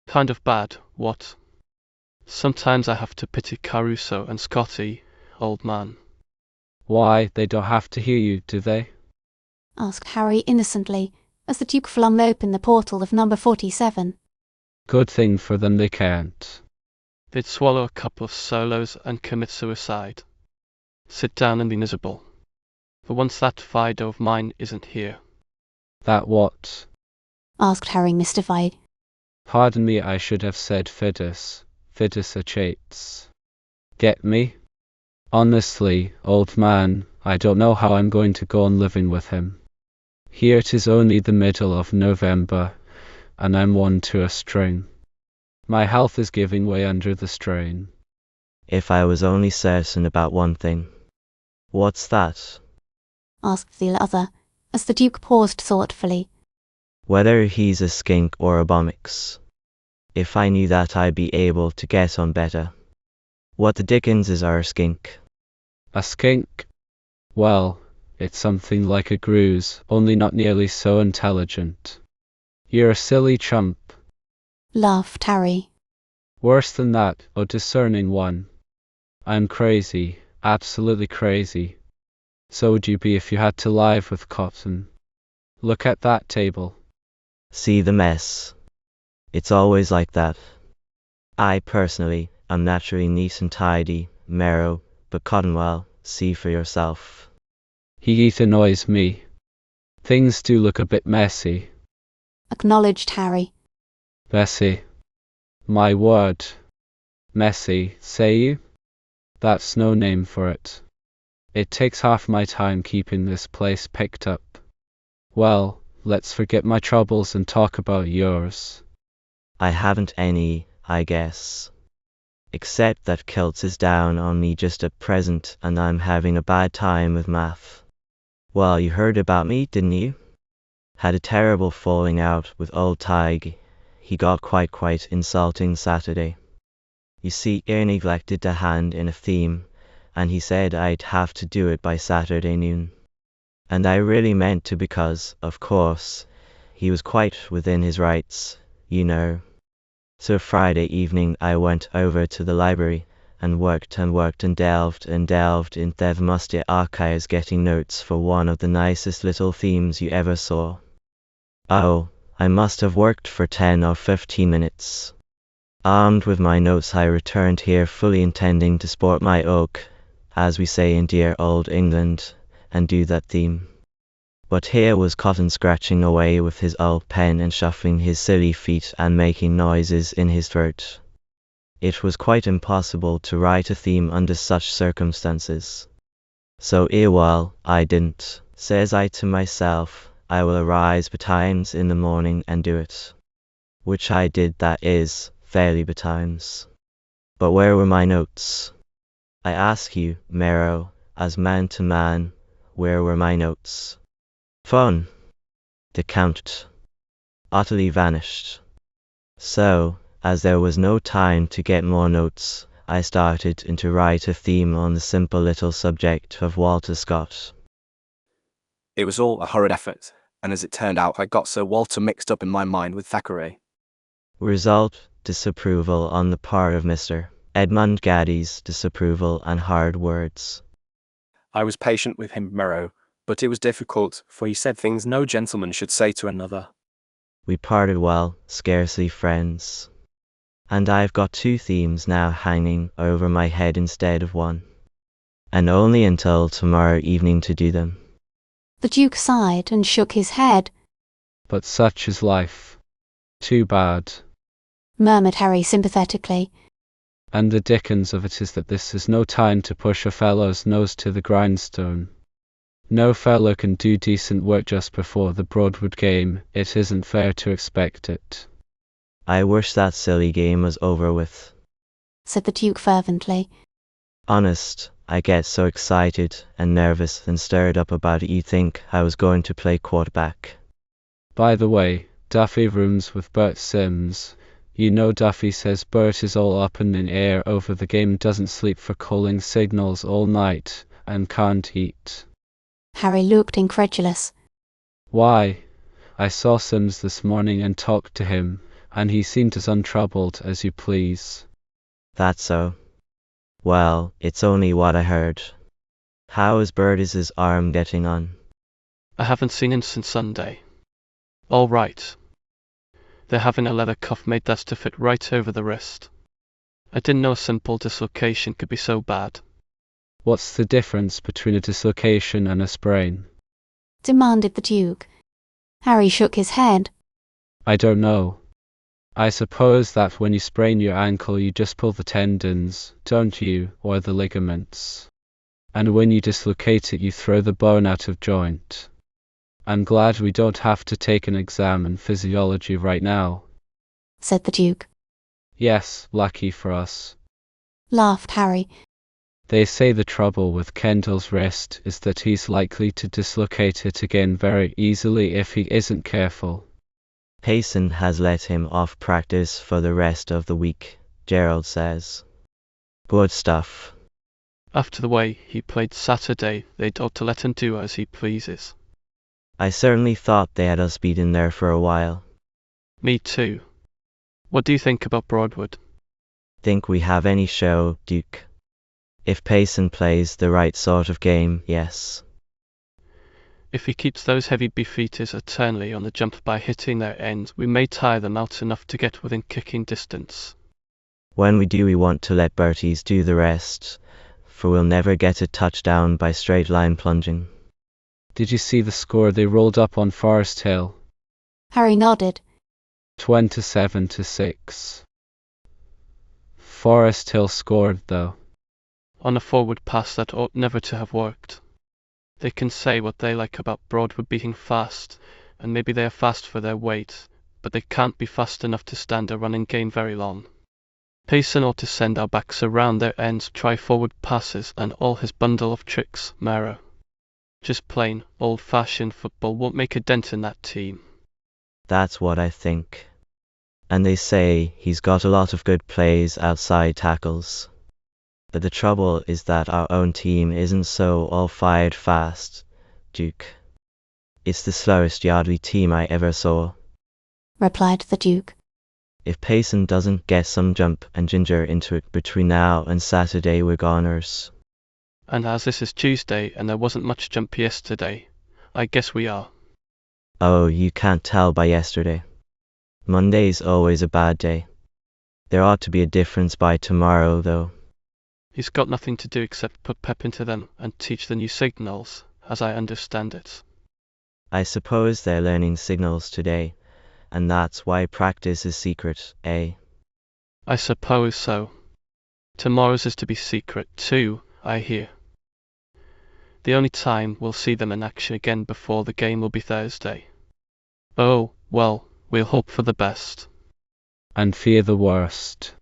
Kind of bad, what? Sometimes I have to pity Caruso and Scotty, old man. Why, they don't have to hear you, do they? Asked Harry innocently, as the Duke flung open the portal of number 47. Good thing for them they can't. They'd swallow a couple of solos and commit suicide. Sit down and be miserable. For once that Fido of mine isn't here. That what? Asked Harry mystified. Pardon me, I should have said Fidus. Fidus Achates. Get me? Honestly, old man, I don't know how I'm going to go on living with him. Here it is only the middle of November, and I'm one to a string. My health is giving way under the strain. If I was only certain about one thing. What's that? Asked the other, as the Duke paused thoughtfully. Whether he's a skink or a bommix. If I knew that, I'd be able to get on better. What the dickens is our skink? A skink? Well, it's something like a gruse, only not nearly so intelligent. You're a silly chump. Laughed Harry. Worse than that, a discerning one. I'm crazy, absolutely crazy. So would you be if you had to live with Cotton. Look at that table. See the mess. It's always like that. I personally am naturally neat and tidy, Merrow, but Cottonwell, see for yourself. He annoys me. Things do look a bit messy. Acknowledged Harry. Messy. My word. Messy, say you? That's no name for it. It takes half my time keeping this place picked up. Well, let's forget my troubles and talk about yours. I haven't any, I guess. Except that Kilts is down on me just at present and I'm having a bad time with math. Well, you heard about me, didn't you? Had a terrible falling out with old Tig. He got quite insulting Saturday. You see, I neglected to hand in a theme, and he said I'd have to do it by Saturday noon. And I really meant to because, of course, he was quite within his rights, you know. So Friday evening I went over to the library and worked and delved in the musty archives getting notes for one of the nicest little themes you ever saw. Oh, I must have worked for 10 or 15 minutes. Armed with my notes I returned here fully intending to sport my oak, as we say in dear old England, and do that theme. But here was Cotton scratching away with his old pen and shuffling his silly feet and making noises in his throat. It was quite impossible to write a theme under such circumstances. So well, I didn't, says I to myself, I will arise betimes in the morning and do it. Which I did, that is, fairly betimes. But where were my notes? I ask you, Merrow, as man to man, where were my notes? Phone. The Count. utterly vanished. So, as there was no time to get more notes, I started in to write a theme on the simple little subject of Walter Scott. It was all a horrid effort, and as it turned out, I got Sir Walter mixed up in my mind with Thackeray. Result, disapproval on the part of Mr. Edmund Gaddy's disapproval and hard words. I was patient with him, Merrow, but it was difficult, for he said things no gentleman should say to another. We parted well, scarcely friends. And I've got 2 themes now hanging over my head instead of 1. And only until tomorrow evening to do them. The Duke sighed and shook his head. But such is life. Too bad. Murmured Harry sympathetically. And the dickens of it is that this is no time to push a fellow's nose to the grindstone. No fellow can do decent work just before the Broadwood game. It isn't fair to expect it. I wish that silly game was over with, said the Duke fervently. Honest, I get so excited and nervous and stirred up about it you'd think I was going to play quarterback. By the way, Duffy rooms with Bert Sims. You know Duffy says Bert is all up in the air over the game, doesn't sleep for calling signals all night, and can't eat. Harry looked incredulous. Why? I saw Sims this morning and talked to him, and he seemed as untroubled as you please. That's so. Well, it's only what I heard. How is Bertie's arm getting on? I haven't seen him since Sunday. All right. They're having a leather cuff made that's to fit right over the wrist. I didn't know a simple dislocation could be so bad. What's the difference between a dislocation and a sprain? Demanded the Duke. Harry shook his head. I don't know. I suppose that when you sprain your ankle you just pull the tendons, don't you, or the ligaments. And when you dislocate it you throw the bone out of joint. I'm glad we don't have to take an exam in physiology right now, said the Duke. Yes, lucky for us, laughed Harry. They say the trouble with Kendall's wrist is that he's likely to dislocate it again very easily if he isn't careful. Payson has let him off practice for the rest of the week, Gerald says. Good stuff. After the way he played Saturday, they'd ought to let him do as he pleases. I certainly thought they had us beaten there for a while. Me too. What do you think about Broadwood? Think we have any show, Duke? If Payson plays the right sort of game, yes. If he keeps those heavy beefeaters eternally on the jump by hitting their ends, we may tire them out enough to get within kicking distance. When we do, we want to let Bertie's do the rest, for we'll never get a touchdown by straight line plunging. Did you see the score they rolled up on Forest Hill? Harry nodded. 27-6. Forest Hill scored, though. On a forward pass that ought never to have worked. They can say what they like about Broadwood being fast, and maybe they are fast for their weight, but they can't be fast enough to stand a running game very long. Payson ought to send our backs around their ends, try forward passes, and all his bundle of tricks, Marrow. Just plain, old-fashioned football won't make a dent in that team. That's what I think. And they say he's got a lot of good plays outside tackles. But the trouble is that our own team isn't so all-fired fast, Duke. It's the slowest Yardley team I ever saw, replied the Duke. If Payson doesn't get some jump and ginger into it between now and Saturday, we're goners. And as this is Tuesday and there wasn't much jump yesterday, I guess we are. Oh, you can't tell by yesterday. Monday's always a bad day. There ought to be a difference by tomorrow, though. He's got nothing to do except put pep into them and teach the new signals, as I understand it. I suppose they're learning signals today, and that's why practice is secret, eh? I suppose so. Tomorrow's is to be secret, too, I hear. The only time we'll see them in action again before the game will be Thursday. Oh, well, we'll hope for the best. And fear the worst.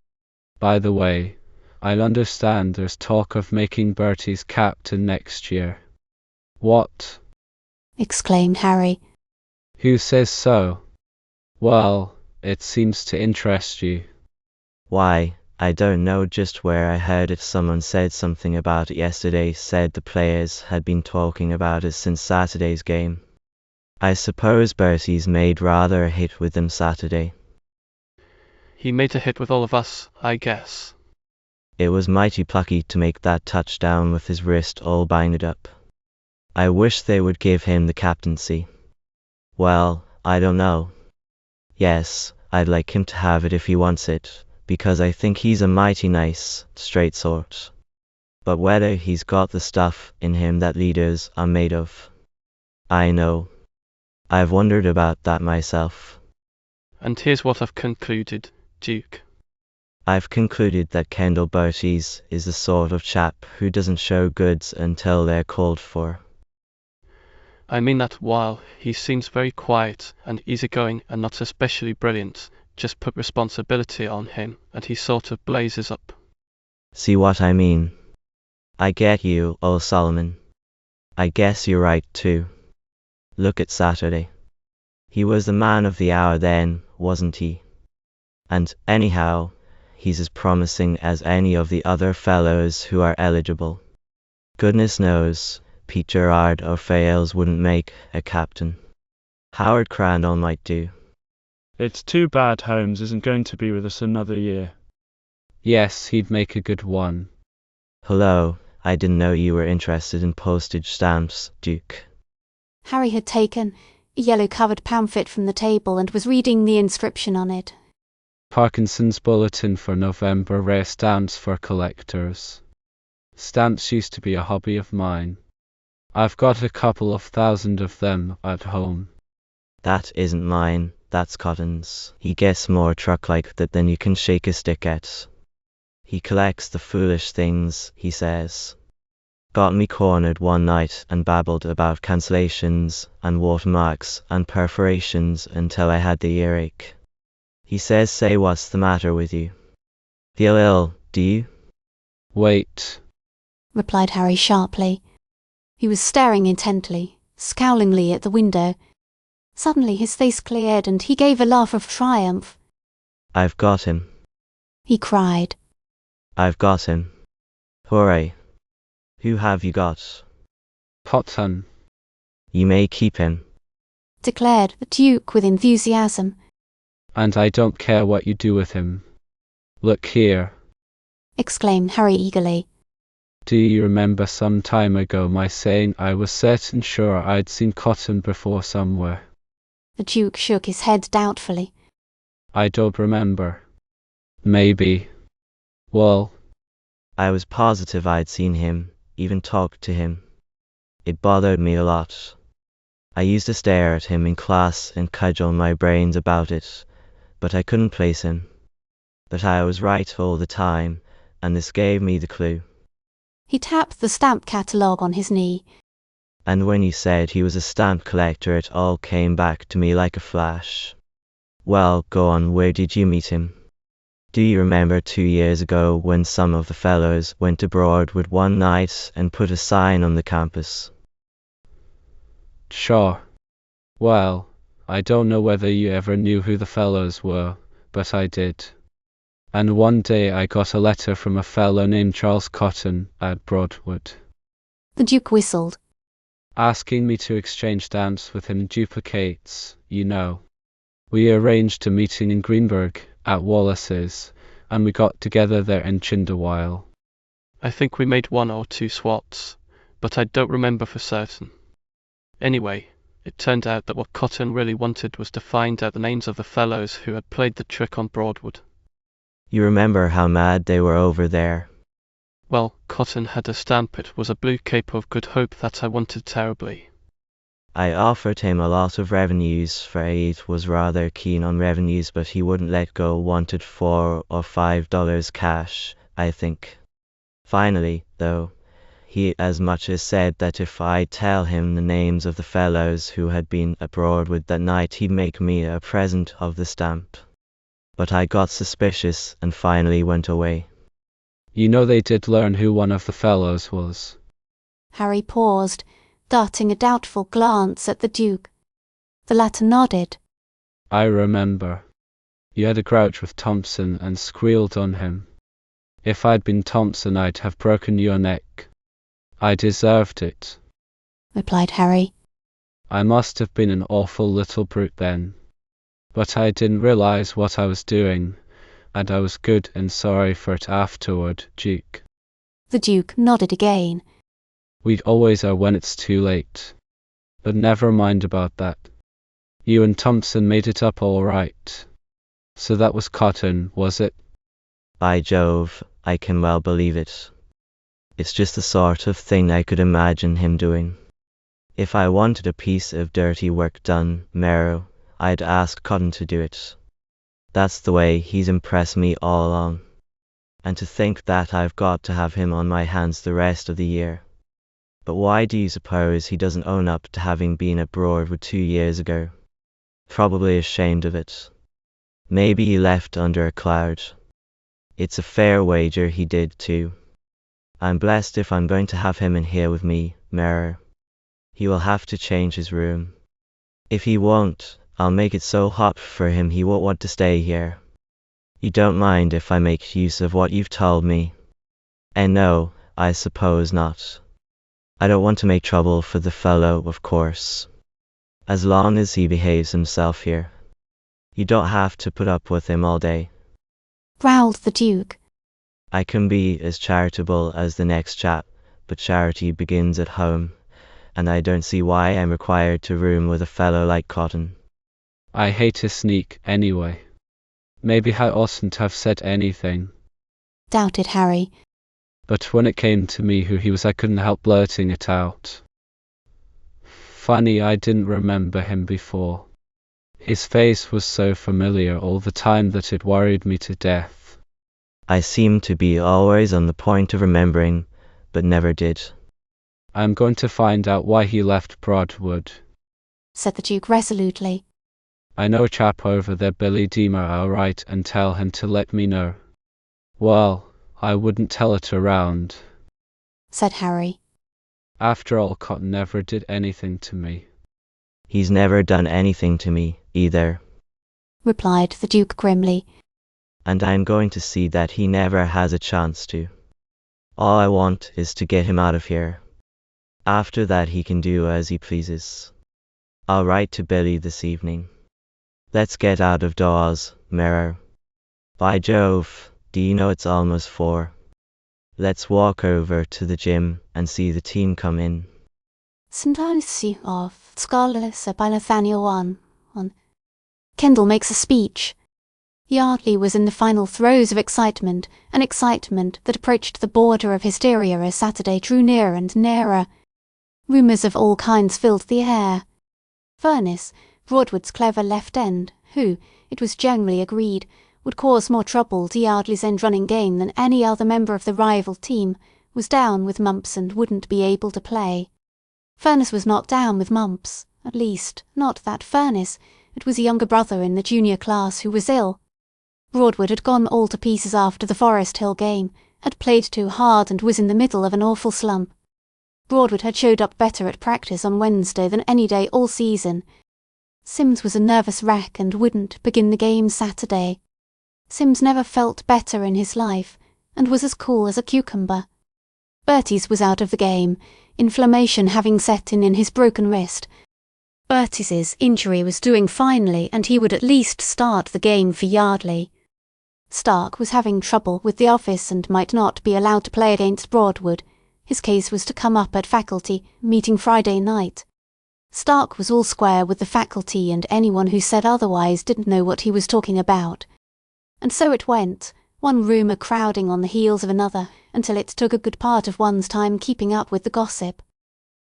By the way, I'll understand there's talk of making Bertie's captain next year. What? Exclaimed Harry. Who says so? Well, it seems to interest you. Why, I don't know just where I heard it. Someone said something about it yesterday, said the players had been talking about it since Saturday's game. I suppose Bertie's made rather a hit with them Saturday. He made a hit with all of us, I guess. It was mighty plucky to make that touchdown with his wrist all binded up. I wish they would give him the captaincy. Well, I don't know. Yes, I'd like him to have it if he wants it, because I think he's a mighty nice, straight sort. But whether he's got the stuff in him that leaders are made of, I know. I've wondered about that myself. And here's what I've concluded, Duke. I've concluded that Kendall Berties is the sort of chap who doesn't show goods until they're called for. I mean that while he seems very quiet and easygoing and not especially brilliant, just put responsibility on him and he sort of blazes up. See what I mean? I get you, old Solomon. I guess you're right too. Look at Saturday. He was the man of the hour then, wasn't he? And, anyhow, he's as promising as any of the other fellows who are eligible. Goodness knows, Pete Gerrard or Fales wouldn't make a captain. Howard Crandall might do. It's too bad Holmes isn't going to be with us another year. Yes, he'd make a good one. Hello, I didn't know you were interested in postage stamps, Duke. Harry had taken a yellow-covered pamphlet from the table and was reading the inscription on it. Parkinson's Bulletin for November, rare stamps for collectors. Stamps used to be a hobby of mine. I've got a couple of thousand of them at home. That isn't mine, that's Cotton's. He gets more truck like that than you can shake a stick at. He collects the foolish things, he says. Got me cornered one night and babbled about cancellations and watermarks and perforations until I had the earache. He says, say, what's the matter with you? Feel ill, do you? Wait, replied Harry sharply. He was staring intently, scowlingly at the window. Suddenly his face cleared and he gave a laugh of triumph. I've got him, he cried. I've got him. Hooray. Who have you got? Cotton. You may keep him, declared the Duke with enthusiasm. And I don't care what you do with him. Look here, exclaimed Harry eagerly. Do you remember some time ago my saying I was certain sure I'd seen Cotton before somewhere? The Duke shook his head doubtfully. I don't remember. Maybe. Well, I was positive I'd seen him, even talked to him. It bothered me a lot. I used to stare at him in class and cudgel my brains about it, but I couldn't place him. But I was right all the time, and this gave me the clue. He tapped the stamp catalogue on his knee. And when you said he was a stamp collector, it all came back to me like a flash. Well, go on, where did you meet him? Do you remember 2 years ago when some of the fellows went to Broadwood one night and put a sign on the campus? Sure. Well, I don't know whether you ever knew who the fellows were, but I did. And one day I got a letter from a fellow named Charles Cotton at Broadwood. The Duke whistled. Asking me to exchange stamps with him in duplicates, you know. We arranged a meeting in Greenburg, at Wallace's, and we got together there in Chindawhile. I think we made 1 or 2 swaps, but I don't remember for certain. Anyway, it turned out that what Cotton really wanted was to find out the names of the fellows who had played the trick on Broadwood. You remember how mad they were over there? Well, Cotton had a stamp. It was a blue cape of Good Hope that I wanted terribly. I offered him a lot of revenues, for Aid was rather keen on revenues, but he wouldn't let go, wanted $4 or $5 cash, I think. Finally, though, he as much as said that if I'd tell him the names of the fellows who had been at Broadwood that night, he'd make me a present of the stamp. But I got suspicious and finally went away. You know they did learn who one of the fellows was. Harry paused, darting a doubtful glance at the Duke. The latter nodded. I remember. You had a grouch with Thompson and squealed on him. If I'd been Thompson, I'd have broken your neck. I deserved it, replied Harry. I must have been an awful little brute then. But I didn't realize what I was doing, and I was good and sorry for it afterward, Duke. The Duke nodded again. We always are when it's too late. But never mind about that. You and Thompson made it up all right. So that was Cotton, was it? By Jove, I can well believe it. It's just the sort of thing I could imagine him doing. If I wanted a piece of dirty work done, Merrow, I'd ask Cotton to do it. That's the way he's impressed me all along. And to think that I've got to have him on my hands the rest of the year. But why do you suppose he doesn't own up to having been at Broadwood 2 years ago? Probably ashamed of it. Maybe he left under a cloud. It's a fair wager he did too. I'm blessed if I'm going to have him in here with me, Merrow. He will have to change his room. If he won't, I'll make it so hot for him he won't want to stay here. You don't mind if I make use of what you've told me? And no, I suppose not. I don't want to make trouble for the fellow, of course. As long as he behaves himself here. You don't have to put up with him all day, growled the Duke. I can be as charitable as the next chap, but charity begins at home, and I don't see why I'm required to room with a fellow like Cotton. I hate a sneak, anyway. Maybe I oughtn't have said anything, doubted Harry. But when it came to me who he was, I couldn't help blurting it out. Funny I didn't remember him before. His face was so familiar all the time that it worried me to death. I seem to be always on the point of remembering, but never did. I'm going to find out why he left Broadwood, said the Duke resolutely. I know a chap over there, Billy Deemer. I'll write and tell him to let me know. Well, I wouldn't tell it around, said Harry. After all, Cotton never did anything to me. He's never done anything to me, either, replied the Duke grimly. And I'm going to see that he never has a chance to. All I want is to get him out of here. After that he can do as he pleases. I'll write to Billy this evening. Let's get out of doors, Merrow. By Jove, do you know it's almost 4? Let's walk over to the gym and see the team come in. Syntaxi of Scholarless by Nathaniel 1 on Kendall makes a speech. Yardley was in the final throes of excitement, an excitement that approached the border of hysteria as Saturday drew nearer and nearer. Rumours of all kinds filled the air. Furness, Broadwood's clever left end, who, it was generally agreed, would cause more trouble to Yardley's end-running game than any other member of the rival team, was down with mumps and wouldn't be able to play. Furness was not down with mumps, at least, not that Furness. It was a younger brother in the junior class who was ill. Broadwood had gone all to pieces after the Forest Hill game, had played too hard and was in the middle of an awful slump. Broadwood had showed up better at practice on Wednesday than any day all season. Sims was a nervous wreck and wouldn't begin the game Saturday. Sims never felt better in his life, and was as cool as a cucumber. Bertie's was out of the game, inflammation having set in his broken wrist. Bertie's injury was doing finely, and he would at least start the game for Yardley. Stark was having trouble with the office and might not be allowed to play against Broadwood. His case was to come up at faculty meeting Friday night. Stark was all square with the faculty, and anyone who said otherwise didn't know what he was talking about. And so it went, one rumour crowding on the heels of another, until it took a good part of one's time keeping up with the gossip.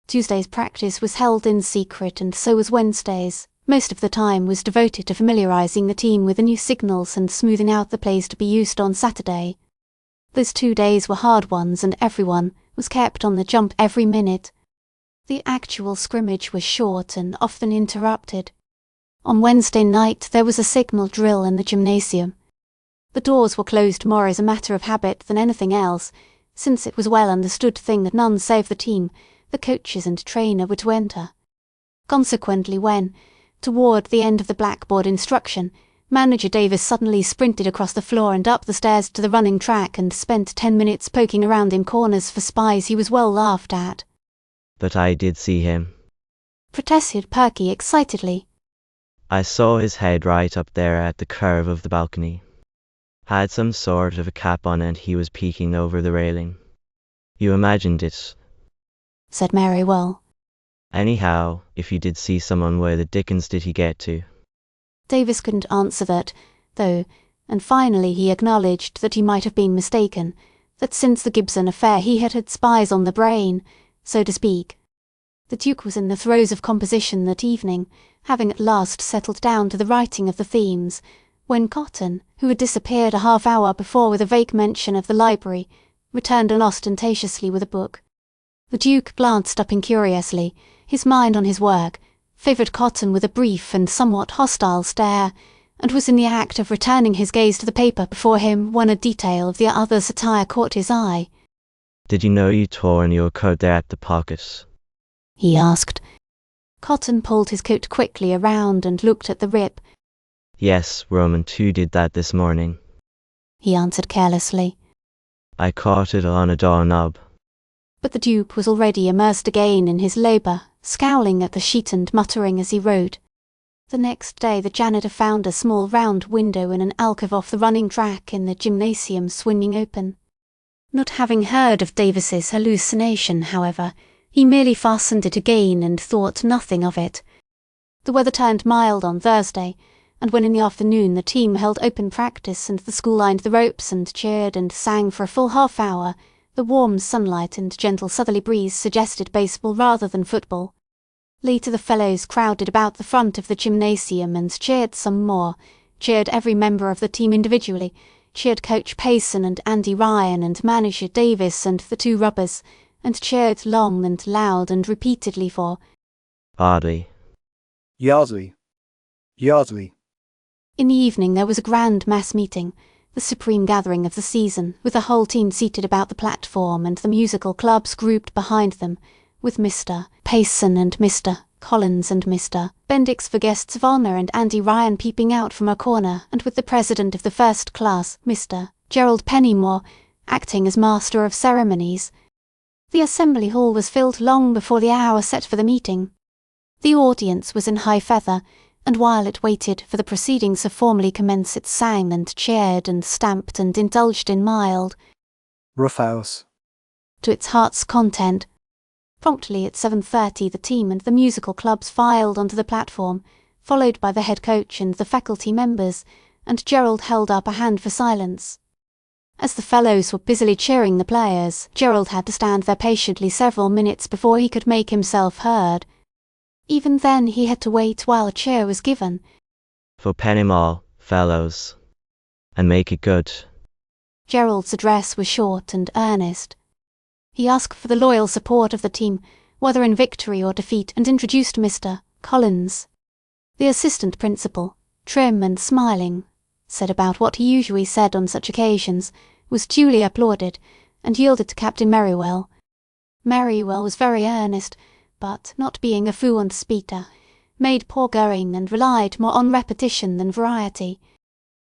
Tuesday's practice was held in secret, and so was Wednesday's. Most of the time was devoted to familiarising the team with the new signals and smoothing out the plays to be used on Saturday. Those 2 days were hard ones, and everyone was kept on the jump every minute. The actual scrimmage was short and often interrupted. On Wednesday night there was a signal drill in the gymnasium. The doors were closed more as a matter of habit than anything else, since it was a well understood thing that none save the team, the coaches and trainer, were to enter. Consequently when, Toward the end of the blackboard instruction, Manager Davis suddenly sprinted across the floor and up the stairs to the running track and spent 10 minutes poking around in corners for spies he was well laughed at. But I did see him, protested Perky excitedly. I saw his head right up there at the curve of the balcony. Had some sort of a cap on and he was peeking over the railing. You imagined it, said Merrywell. Anyhow, if you did see someone, where the dickens did he get to? Davis couldn't answer that, though, and finally he acknowledged that he might have been mistaken, that since the Gibson affair he had had spies on the brain, so to speak. The Duke was in the throes of composition that evening, having at last settled down to the writing of the themes, when Cotton, who had disappeared a half-hour before with a vague mention of the library, returned unostentatiously with a book. The Duke glanced up incuriously, his mind on his work, favoured Cotton with a brief and somewhat hostile stare, and was in the act of returning his gaze to the paper before him when a detail of the other's attire caught his eye. Did you know you tore in your coat there at the pocket? He asked. Cotton pulled his coat quickly around and looked at the rip. Yes, Roman too did that this morning, he answered carelessly. I caught it on a doorknob. But the Duke was already immersed again in his labour, scowling at the sheet and muttering as he wrote. The next day the janitor found a small round window in an alcove off the running track in the gymnasium swinging open. Not having heard of Davis's hallucination, however, he merely fastened it again and thought nothing of it. The weather turned mild on Thursday, and when in the afternoon the team held open practice and the school lined the ropes and cheered and sang for a full half-hour, the warm sunlight and gentle southerly breeze suggested baseball rather than football. Later the fellows crowded about the front of the gymnasium and cheered some more, cheered every member of the team individually, cheered Coach Payson and Andy Ryan and Manager Davis and the two rubbers, and cheered long and loud and repeatedly for Ardley, Yardley, Yardley. In the evening there was a grand mass meeting, the supreme gathering of the season, with the whole team seated about the platform and the musical clubs grouped behind them, with Mr. Payson and Mr. Collins and Mr. Bendix for guests of honour and Andy Ryan peeping out from a corner, and with the president of the first class, Mr. Gerald Pennymore, acting as master of ceremonies. The assembly hall was filled long before the hour set for the meeting. The audience was in high feather, and while it waited for the proceedings to formally commence it sang and cheered and stamped and indulged in mild roughhouse to its heart's content. Promptly at 7:30 the team and the musical clubs filed onto the platform, followed by the head coach and the faculty members, and Gerald held up a hand for silence. As the fellows were busily cheering the players, Gerald had to stand there patiently several minutes before he could make himself heard. Even then he had to wait while a cheer was given. For Pennymore, fellows, and make it good. Gerald's address was short and earnest. He asked for the loyal support of the team, whether in victory or defeat, and introduced Mr. Collins. The assistant principal, trim and smiling, said about what he usually said on such occasions, was duly applauded, and yielded to Captain Merrywell. Merrywell was very earnest, but, not being a fluent speaker, made poor going and relied more on repetition than variety.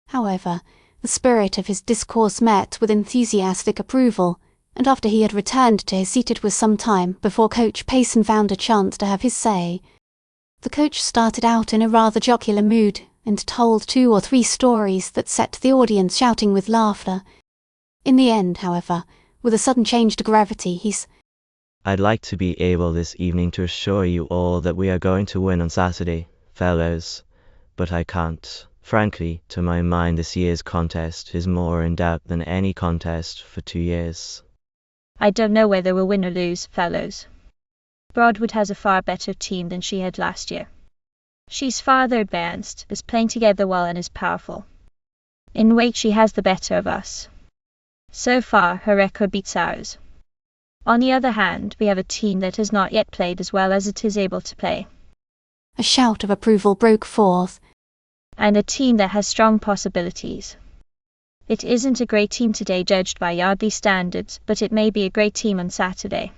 However, the spirit of his discourse met with enthusiastic approval, and after he had returned to his seat it was some time before Coach Payson found a chance to have his say. The coach started out in a rather jocular mood, and told 2 or 3 stories that set the audience shouting with laughter. In the end, however, with a sudden change to gravity, I'd like to be able this evening to assure you all that we are going to win on Saturday, fellows, but I can't. Frankly, to my mind this year's contest is more in doubt than any contest for 2 years. I don't know whether we'll win or lose, fellows. Broadwood has a far better team than she had last year. She's farther advanced, is playing together well and is powerful. In weight she has the better of us. So far her record beats ours. On the other hand, we have a team that has not yet played as well as it is able to play. A shout of approval broke forth. And a team that has strong possibilities. It isn't a great team today judged by Yardley standards, but it may be a great team on Saturday.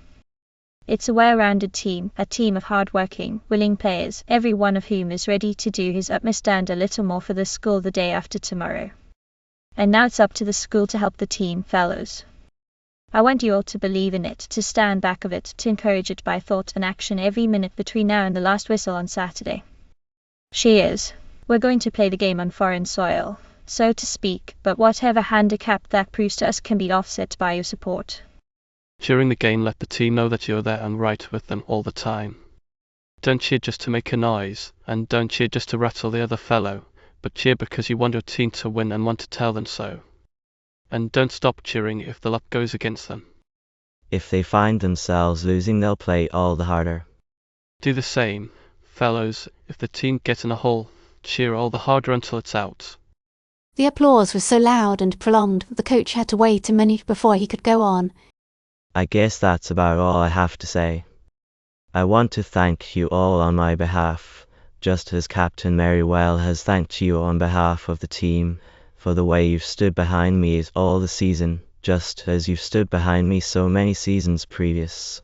It's a well-rounded team, a team of hard-working, willing players, every one of whom is ready to do his utmost and a little more for the school the day after tomorrow. And now it's up to the school to help the team, fellows. I want you all to believe in it, to stand back of it, to encourage it by thought and action every minute between now and the last whistle on Saturday. Cheers. We're going to play the game on foreign soil, so to speak, but whatever handicap that proves to us can be offset by your support. During the game, let the team know that you're there and right with them all the time. Don't cheer just to make a noise, and don't cheer just to rattle the other fellow, but cheer because you want your team to win and want to tell them so. And don't stop cheering if the luck goes against them. If they find themselves losing, they'll play all the harder. Do the same, fellows. If the team gets in a hole, cheer all the harder until it's out. The applause was so loud and prolonged that the coach had to wait a minute before he could go on. I guess that's about all I have to say. I want to thank you all on my behalf, just as Captain Merriwell has thanked you on behalf of the team, for the way you've stood behind me all the season, just as you've stood behind me so many seasons previous.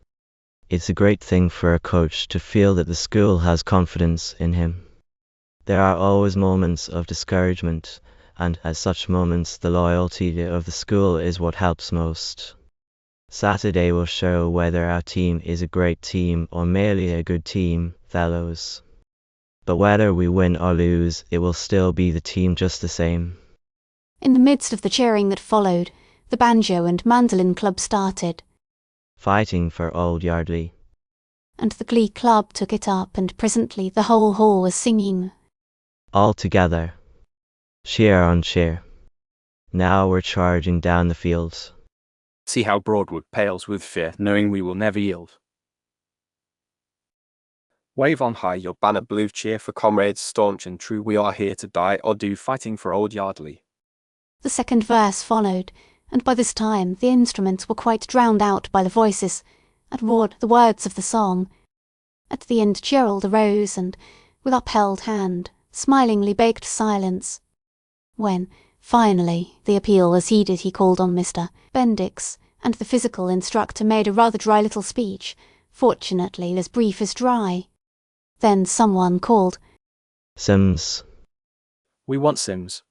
It's a great thing for a coach to feel that the school has confidence in him. There are always moments of discouragement, and at such moments the loyalty of the school is what helps most. Saturday will show whether our team is a great team or merely a good team, fellows. But whether we win or lose, it will still be the team just the same. In the midst of the cheering that followed, the banjo and mandolin club started. Fighting for Old Yardley. And the glee club took it up, and presently the whole hall was singing. All together. Cheer on cheer. Now we're charging down the fields. See how Broadwood pales with fear, knowing we will never yield. Wave on high your banner blue, cheer for comrades staunch and true. We are here to die or do, fighting for Old Yardley. The second verse followed, and by this time the instruments were quite drowned out by the voices, and roared the words of the song. At the end Gerald arose and, with upheld hand, smilingly begged silence. When, finally, the appeal was heeded, he called on Mr. Bendix, and the physical instructor made a rather dry little speech, fortunately as brief as dry. Then someone called, Sims. We want Sims.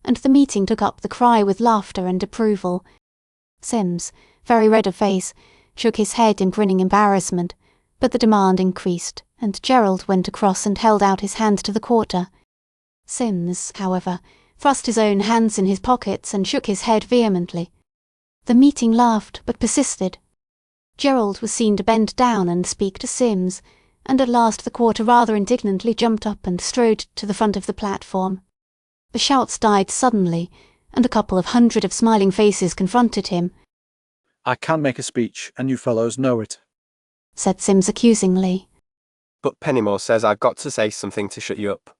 And the meeting took up the cry with laughter and approval. Sims, very red of face, shook his head in grinning embarrassment, but the demand increased, and Gerald went across and held out his hand to the quarter. Sims, however, thrust his own hands in his pockets and shook his head vehemently. The meeting laughed, but persisted. Gerald was seen to bend down and speak to Sims, and at last the quarter rather indignantly jumped up and strode to the front of the platform. The shouts died suddenly, and a couple of hundred of smiling faces confronted him. I can make a speech, and you fellows know it, said Sims accusingly. But Pennymore says I've got to say something to shut you up.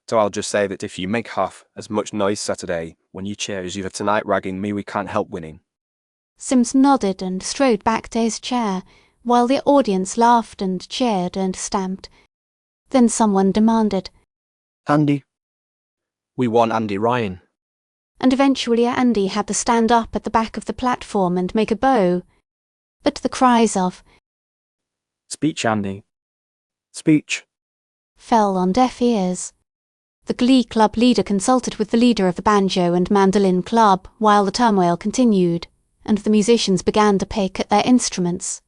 So I'll just say that if you make half as much noise Saturday when you cheer as you have tonight ragging me, we can't help winning. Sims nodded and strode back to his chair, while the audience laughed and cheered and stamped. Then someone demanded, Andy. We want Andy Ryan. And eventually Andy had to stand up at the back of the platform and make a bow. But the cries of, Speech, Andy. Speech. Fell on deaf ears. The glee club leader consulted with the leader of the banjo and mandolin club while the turmoil continued, and the musicians began to pick at their instruments.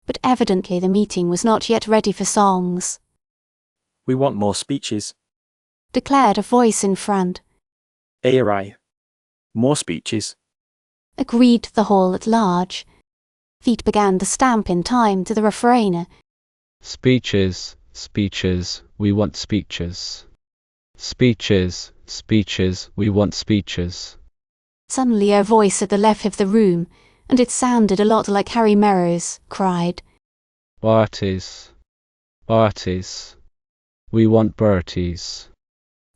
But evidently the meeting was not yet ready for songs. We want more speeches, declared a voice in front. Aye. More speeches, agreed the hall at large. Feet began to stamp in time to the refrain. Speeches, speeches, we want speeches. Speeches, speeches, we want speeches. Suddenly a voice at the left of the room, and it sounded a lot like Harry Merrow's, cried, Barties, Barties, we want Berties.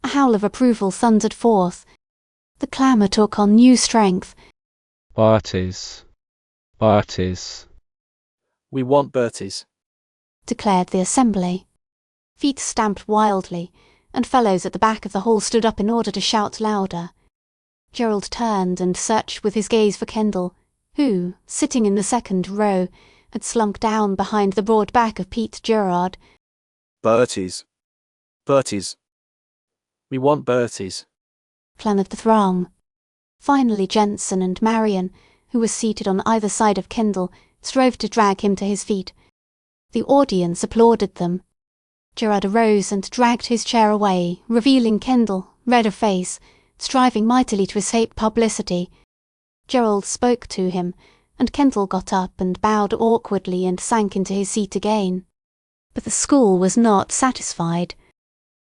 A howl of approval thundered forth. The clamour took on new strength. Barties, Barties. We want Berties, declared the assembly. Feet stamped wildly, and fellows at the back of the hall stood up in order to shout louder. Gerald turned and searched with his gaze for Kendall, who, sitting in the second row, had slunk down behind the broad back of Pete Gerard. Bertie's. Bertie's. We want Bertie's. Clannered the throng. Finally Jensen and Marion, who was seated on either side of Kendall, strove to drag him to his feet. The audience applauded them. Gerard arose and dragged his chair away, revealing Kendall, red of face, striving mightily to escape publicity. Gerald spoke to him, and Kendall got up and bowed awkwardly and sank into his seat again. But the school was not satisfied.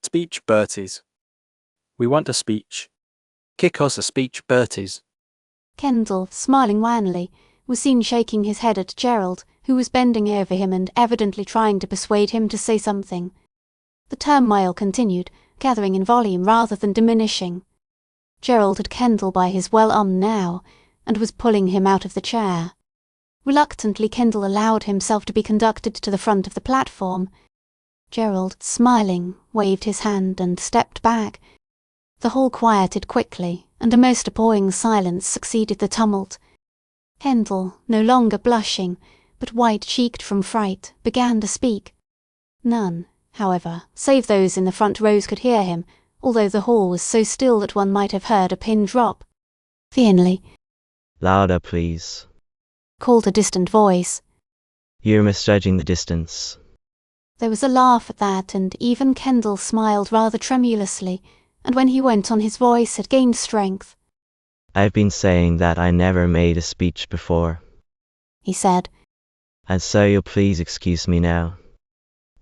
Speech, Bertie's. We want a speech. Kick us a speech, Bertie's. Kendall, smiling wanly, was seen shaking his head at Gerald, who was bending over him and evidently trying to persuade him to say something. The turmoil continued, gathering in volume rather than diminishing. Gerald had Kendall by his well-arm now, and was pulling him out of the chair. Reluctantly Kendall allowed himself to be conducted to the front of the platform. Gerald, smiling, waved his hand and stepped back. The hall quieted quickly, and a most appalling silence succeeded the tumult. Kendall, no longer blushing, but white-cheeked from fright, began to speak. None, however, save those in the front rows could hear him, although the hall was so still that one might have heard a pin drop. Finally, Louder, please. called a distant voice. You're misjudging the distance. There was a laugh at that, and even Kendall smiled rather tremulously, and when he went on his voice had gained strength. I've been saying that I never made a speech before, he said. and so you'll please excuse me now.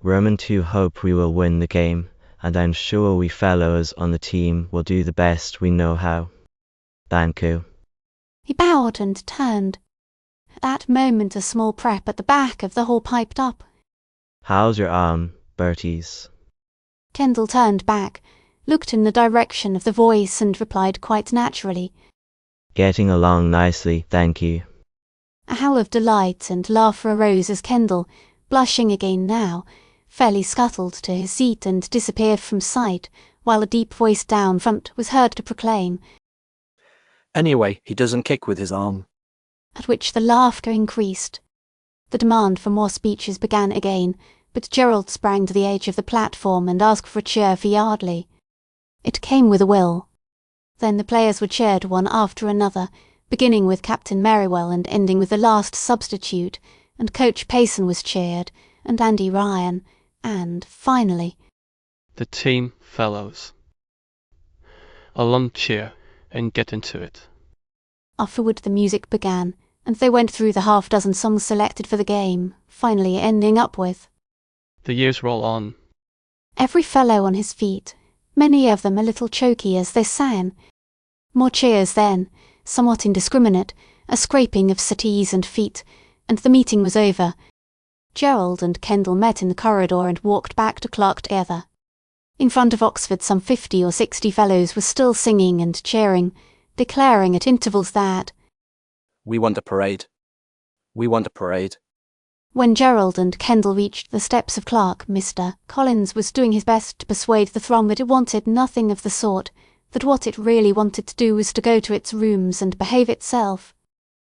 Roman 2 hope we will win the game, and I'm sure we fellows on the team will do the best we know how. Thank you. He bowed and turned. At that moment a small prep at the back of the hall piped up. How's your arm, Bertie's? Kendall turned back, looked in the direction of the voice and replied quite naturally. Getting along nicely, thank you. A howl of delight and laughter arose as Kendall, blushing again now, fairly scuttled to his seat and disappeared from sight, while a deep voice down front was heard to proclaim, Anyway, he doesn't kick with his arm. at which the laughter increased. The demand for more speeches began again, but Gerald sprang to the edge of the platform and asked for a cheer for Yardley. It came with a will. Then the players were cheered one after another, beginning with Captain Merriwell and ending with the last substitute, and Coach Payson was cheered, and Andy Ryan, and, finally, The team fellows. A long cheer and get into it. afterward the music began, and they went through the half-dozen songs selected for the game, finally ending up with The years roll on. every fellow on his feet, many of them a little choky as they sang. More cheers then, somewhat indiscriminate, a scraping of settees and feet, and the meeting was over. Gerald and Kendall met in the corridor and walked back to Clark together. In front of Oxford some 50 or 60 fellows were still singing and cheering, declaring at intervals that We want a parade. We want a parade. when Gerald and Kendall reached the steps of Clark, Mr. Collins was doing his best to persuade the throng that it wanted nothing of the sort, that what it really wanted to do was to go to its rooms and behave itself.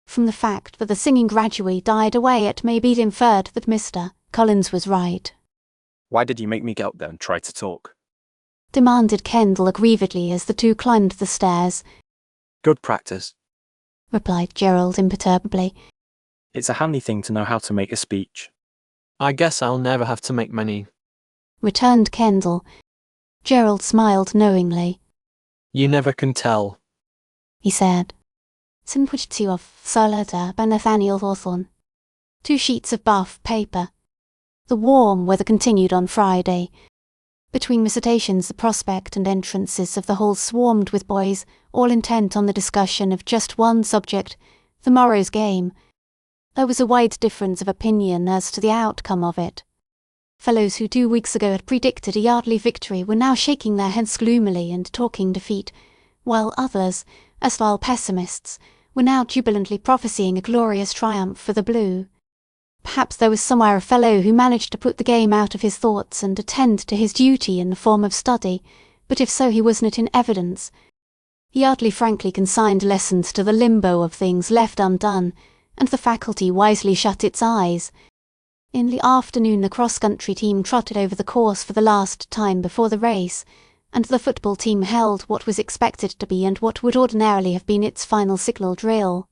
From the fact that the singing gradually died away it may be inferred that Mr. Collins was right. Why did you make me get up there and try to talk? Demanded Kendall aggrievedly as the two climbed the stairs. Good practice. Replied Gerald imperturbably. It's a handy thing to know how to make a speech. I guess I'll never have to make many. Returned Kendall. Gerald smiled knowingly. You never can tell. He said. Synpwchti of Solata by Nathaniel Hawthorne. 2 sheets of buff paper. The warm weather continued on Friday. Between recitations the prospect and entrances of the hall swarmed with boys, all intent on the discussion of just one subject, the morrow's game. There was a wide difference of opinion as to the outcome of it. Fellows who 2 weeks ago had predicted a Yardley victory were now shaking their heads gloomily and talking defeat, while others, erstwhile pessimists, were now jubilantly prophesying a glorious triumph for the blue. Perhaps there was somewhere a fellow who managed to put the game out of his thoughts and attend to his duty in the form of study, but if so he wasn't in evidence. Yardley frankly consigned lessons to the limbo of things left undone, and the faculty wisely shut its eyes. In the afternoon the cross-country team trotted over the course for the last time before the race, and the football team held what was expected to be and what would ordinarily have been its final signal drill.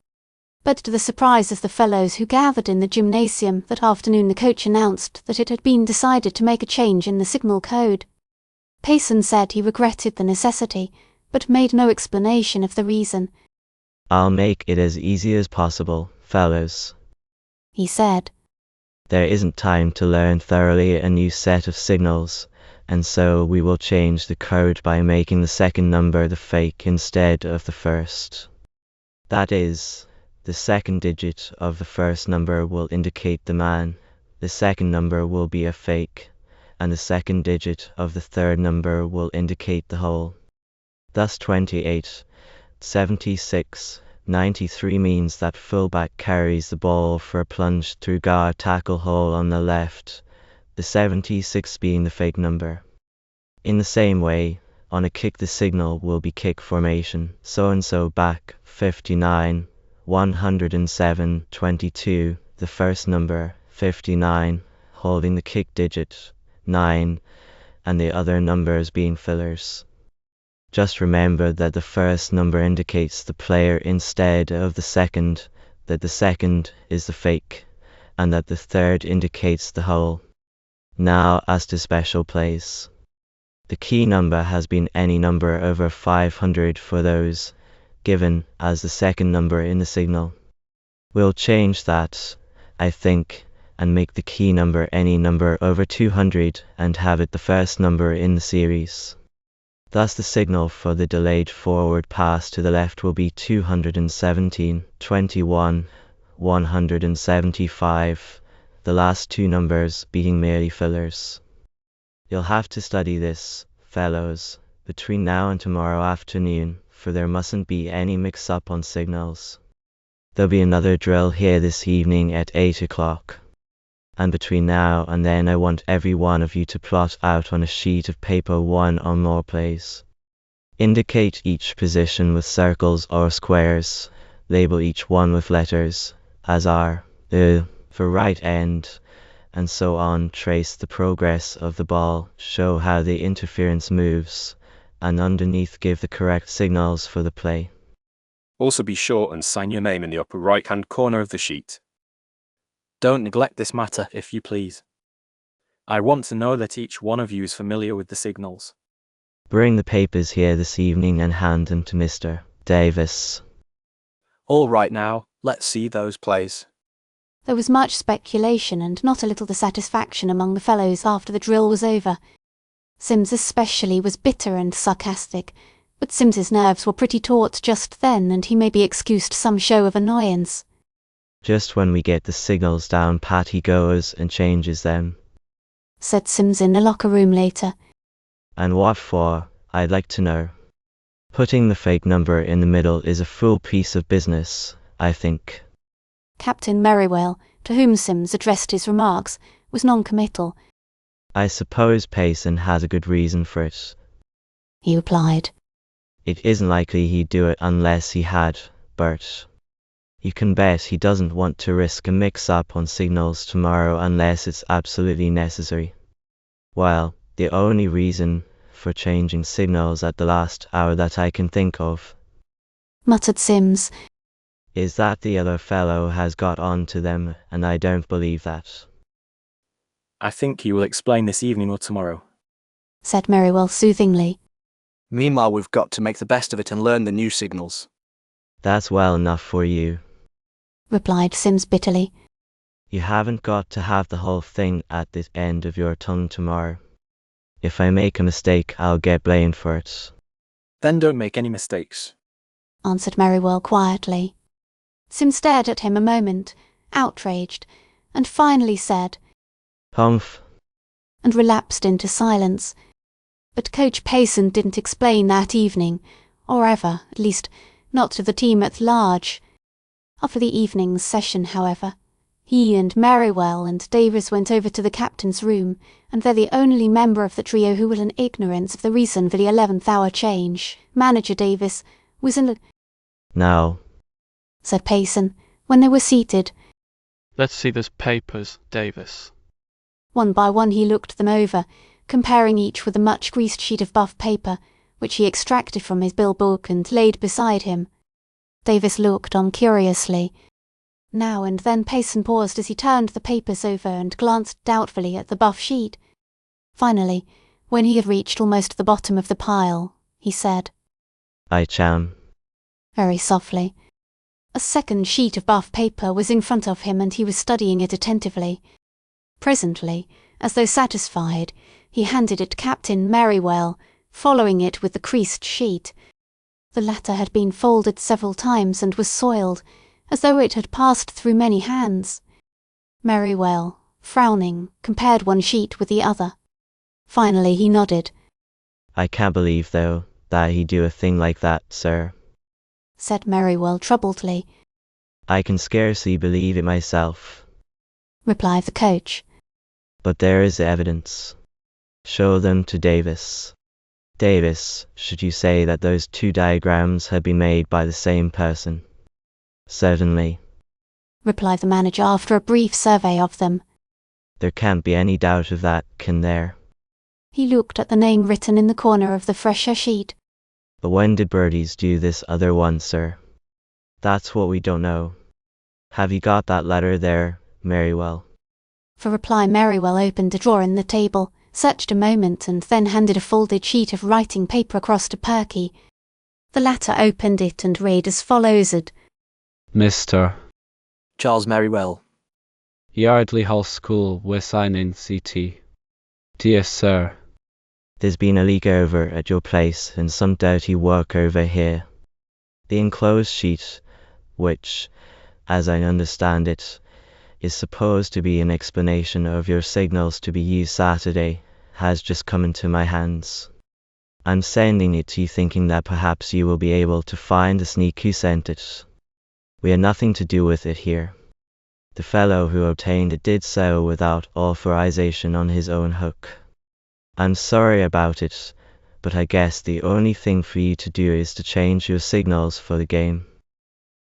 But to the surprise of the fellows who gathered in the gymnasium that afternoon, the coach announced that it had been decided to make a change in the signal code. Payson said he regretted the necessity, but made no explanation of the reason. "I'll make it as easy as possible, fellows," he said. "There isn't time to learn thoroughly a new set of signals, and so we will change the code by making the second number the fake instead of the first. That is, the second digit of the first number will indicate the man, the second number will be a fake, and the second digit of the third number will indicate the whole. Thus 28, 76, 93 means that fullback carries the ball for a plunge through guard tackle hole on the left, the 76 being the fake number. In the same way, on a kick the signal will be kick formation, so-and-so back, 59, 107, 22, the first number, 59, holding the kick digit, 9, and the other numbers being fillers. Just remember that the first number indicates the player instead of the second, that the second is the fake, and that the third indicates the whole. Now as to special plays. The key number has been any number over 500 for those given as the second number in the signal. We'll change that, I think, and make the key number any number over 200 and have it the first number in the series. Thus the signal for the delayed forward pass to the left will be 217, 21, 175, the last two numbers being merely fillers. You'll have to study this, fellows, between now and tomorrow afternoon, for there mustn't be any mix-up on signals. There'll be another drill here this evening at 8 o'clock. And between now and then I want every one of you to plot out on a sheet of paper one or more plays. Indicate each position with circles or squares, label each one with letters, as R, for right end, and so on. Trace the progress of the ball, show how the interference moves, and underneath give the correct signals for the play. Also be sure and sign your name in the upper right-hand corner of the sheet. Don't neglect this matter, if you please. I want to know that each one of you is familiar with the signals. Bring the papers here this evening and hand them to Mr. Davis. All right now, let's see those plays. There was much speculation and not a little dissatisfaction among the fellows after the drill was over. Sims especially was bitter and sarcastic, but Sims's nerves were pretty taut just then, and he may be excused some show of annoyance. Just when we get the signals down pat he goes and changes them, said Sims in the locker room later. And what for, I'd like to know. Putting the fake number in the middle is a fool piece of business, I think. Captain Merriwell, to whom Sims addressed his remarks, was non-committal. I suppose Payson has a good reason for it, he replied. It isn't likely he'd do it unless he had, Bert. You can bet he doesn't want to risk a mix-up on signals tomorrow unless it's absolutely necessary. Well, the only reason for changing signals at the last hour that I can think of, muttered Sims, is that the other fellow has got on to them, and I don't believe that. I think he will explain this evening or tomorrow, said Merriwell soothingly. Meanwhile, we've got to make the best of it and learn the new signals. That's well enough for you, replied Sims bitterly. You haven't got to have the whole thing at the end of your tongue tomorrow. If I make a mistake, I'll get blamed for it. Then don't make any mistakes, answered Merriwell quietly. Sims stared at him a moment, outraged, and finally said, Humph, and relapsed into silence. But Coach Payson didn't explain that evening, or ever, at least, not to the team at large. After the evening's session, however, he and Merriwell and Davis went over to the captain's room, and there the only member of the trio who was in ignorance of the reason for the 11th hour change, Manager Davis, was in... Now, said Payson, When they were seated, Let's see those papers, Davis. one by one he looked them over, comparing each with a much greased sheet of buff paper, which he extracted from his bill book and laid beside him. Davis looked on curiously. Now and then Payson paused as he turned the papers over and glanced doubtfully at the buff sheet. Finally, when he had reached almost the bottom of the pile, he said, "I cham." very softly. A second sheet of buff paper was in front of him and he was studying it attentively. Presently, as though satisfied, he handed it to Captain Merriwell, following it with the creased sheet. The latter had been folded several times and was soiled, as though it had passed through many hands. Merriwell, frowning, compared one sheet with the other. Finally he nodded. "I can't believe, though, that he do a thing like that, sir," said Merriwell troubledly. "I can scarcely believe it myself," replied the coach. "but there is evidence. Show them to Davis. Davis, should you say that those two diagrams had been made by the same person?" "Certainly," replied the manager after a brief survey of them. "There can't be any doubt of that, can there?" He looked at the name written in the corner of the fresher sheet. "But when did Bertie's do this other one, sir? That's what we don't know. Have you got that letter there, Merriwell?" For reply Merriwell opened a drawer in the table, searched a moment and then handed a folded sheet of writing paper across to Perky. The latter opened it and read as follows: Mr. Charles Merriwell. Yardley Hall School, Wessigning CT. Dear Sir, There's been a leak over at your place and some dirty work over here. The enclosed sheet, which, as I understand it, is supposed to be an explanation of your signals to be used Saturday, has just come into my hands. I'm sending it to you thinking that perhaps you will be able to find the sneak who sent it. We had nothing to do with it here. The fellow who obtained it did so without authorization on his own hook. I'm sorry about it, but I guess the only thing for you to do is to change your signals for the game.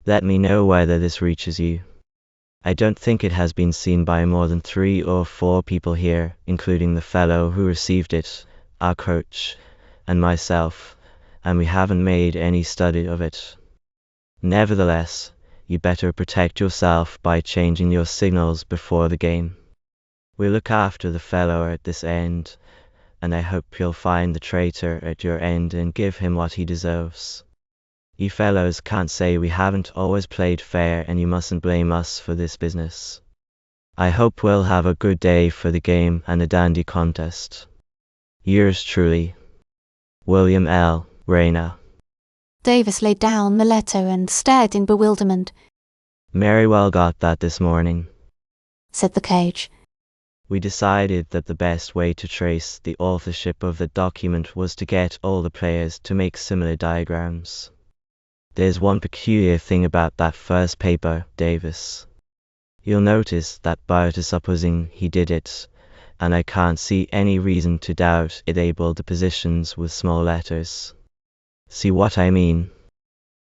Let me know whether this reaches you. I don't think it has been seen by more than 3 or 4 people here, including the fellow who received it, our coach, and myself, and we haven't made any study of it. Nevertheless, you better protect yourself by changing your signals before the game. We'll look after the fellow at this end, and I hope you'll find the traitor at your end and give him what he deserves. You fellows can't say we haven't always played fair, and you mustn't blame us for this business. I hope we'll have a good day for the game and a dandy contest. Yours truly, William L. Rayner. Davis laid down the letter and stared in bewilderment. Merriwell got that this morning, said the coach. We decided that the best way to trace the authorship of the document was to get all the players to make similar diagrams. There's one peculiar thing about that first paper, Davis. You'll notice that Bart is supposing he did it, and I can't see any reason to doubt it labeled the positions with small letters. See what I mean?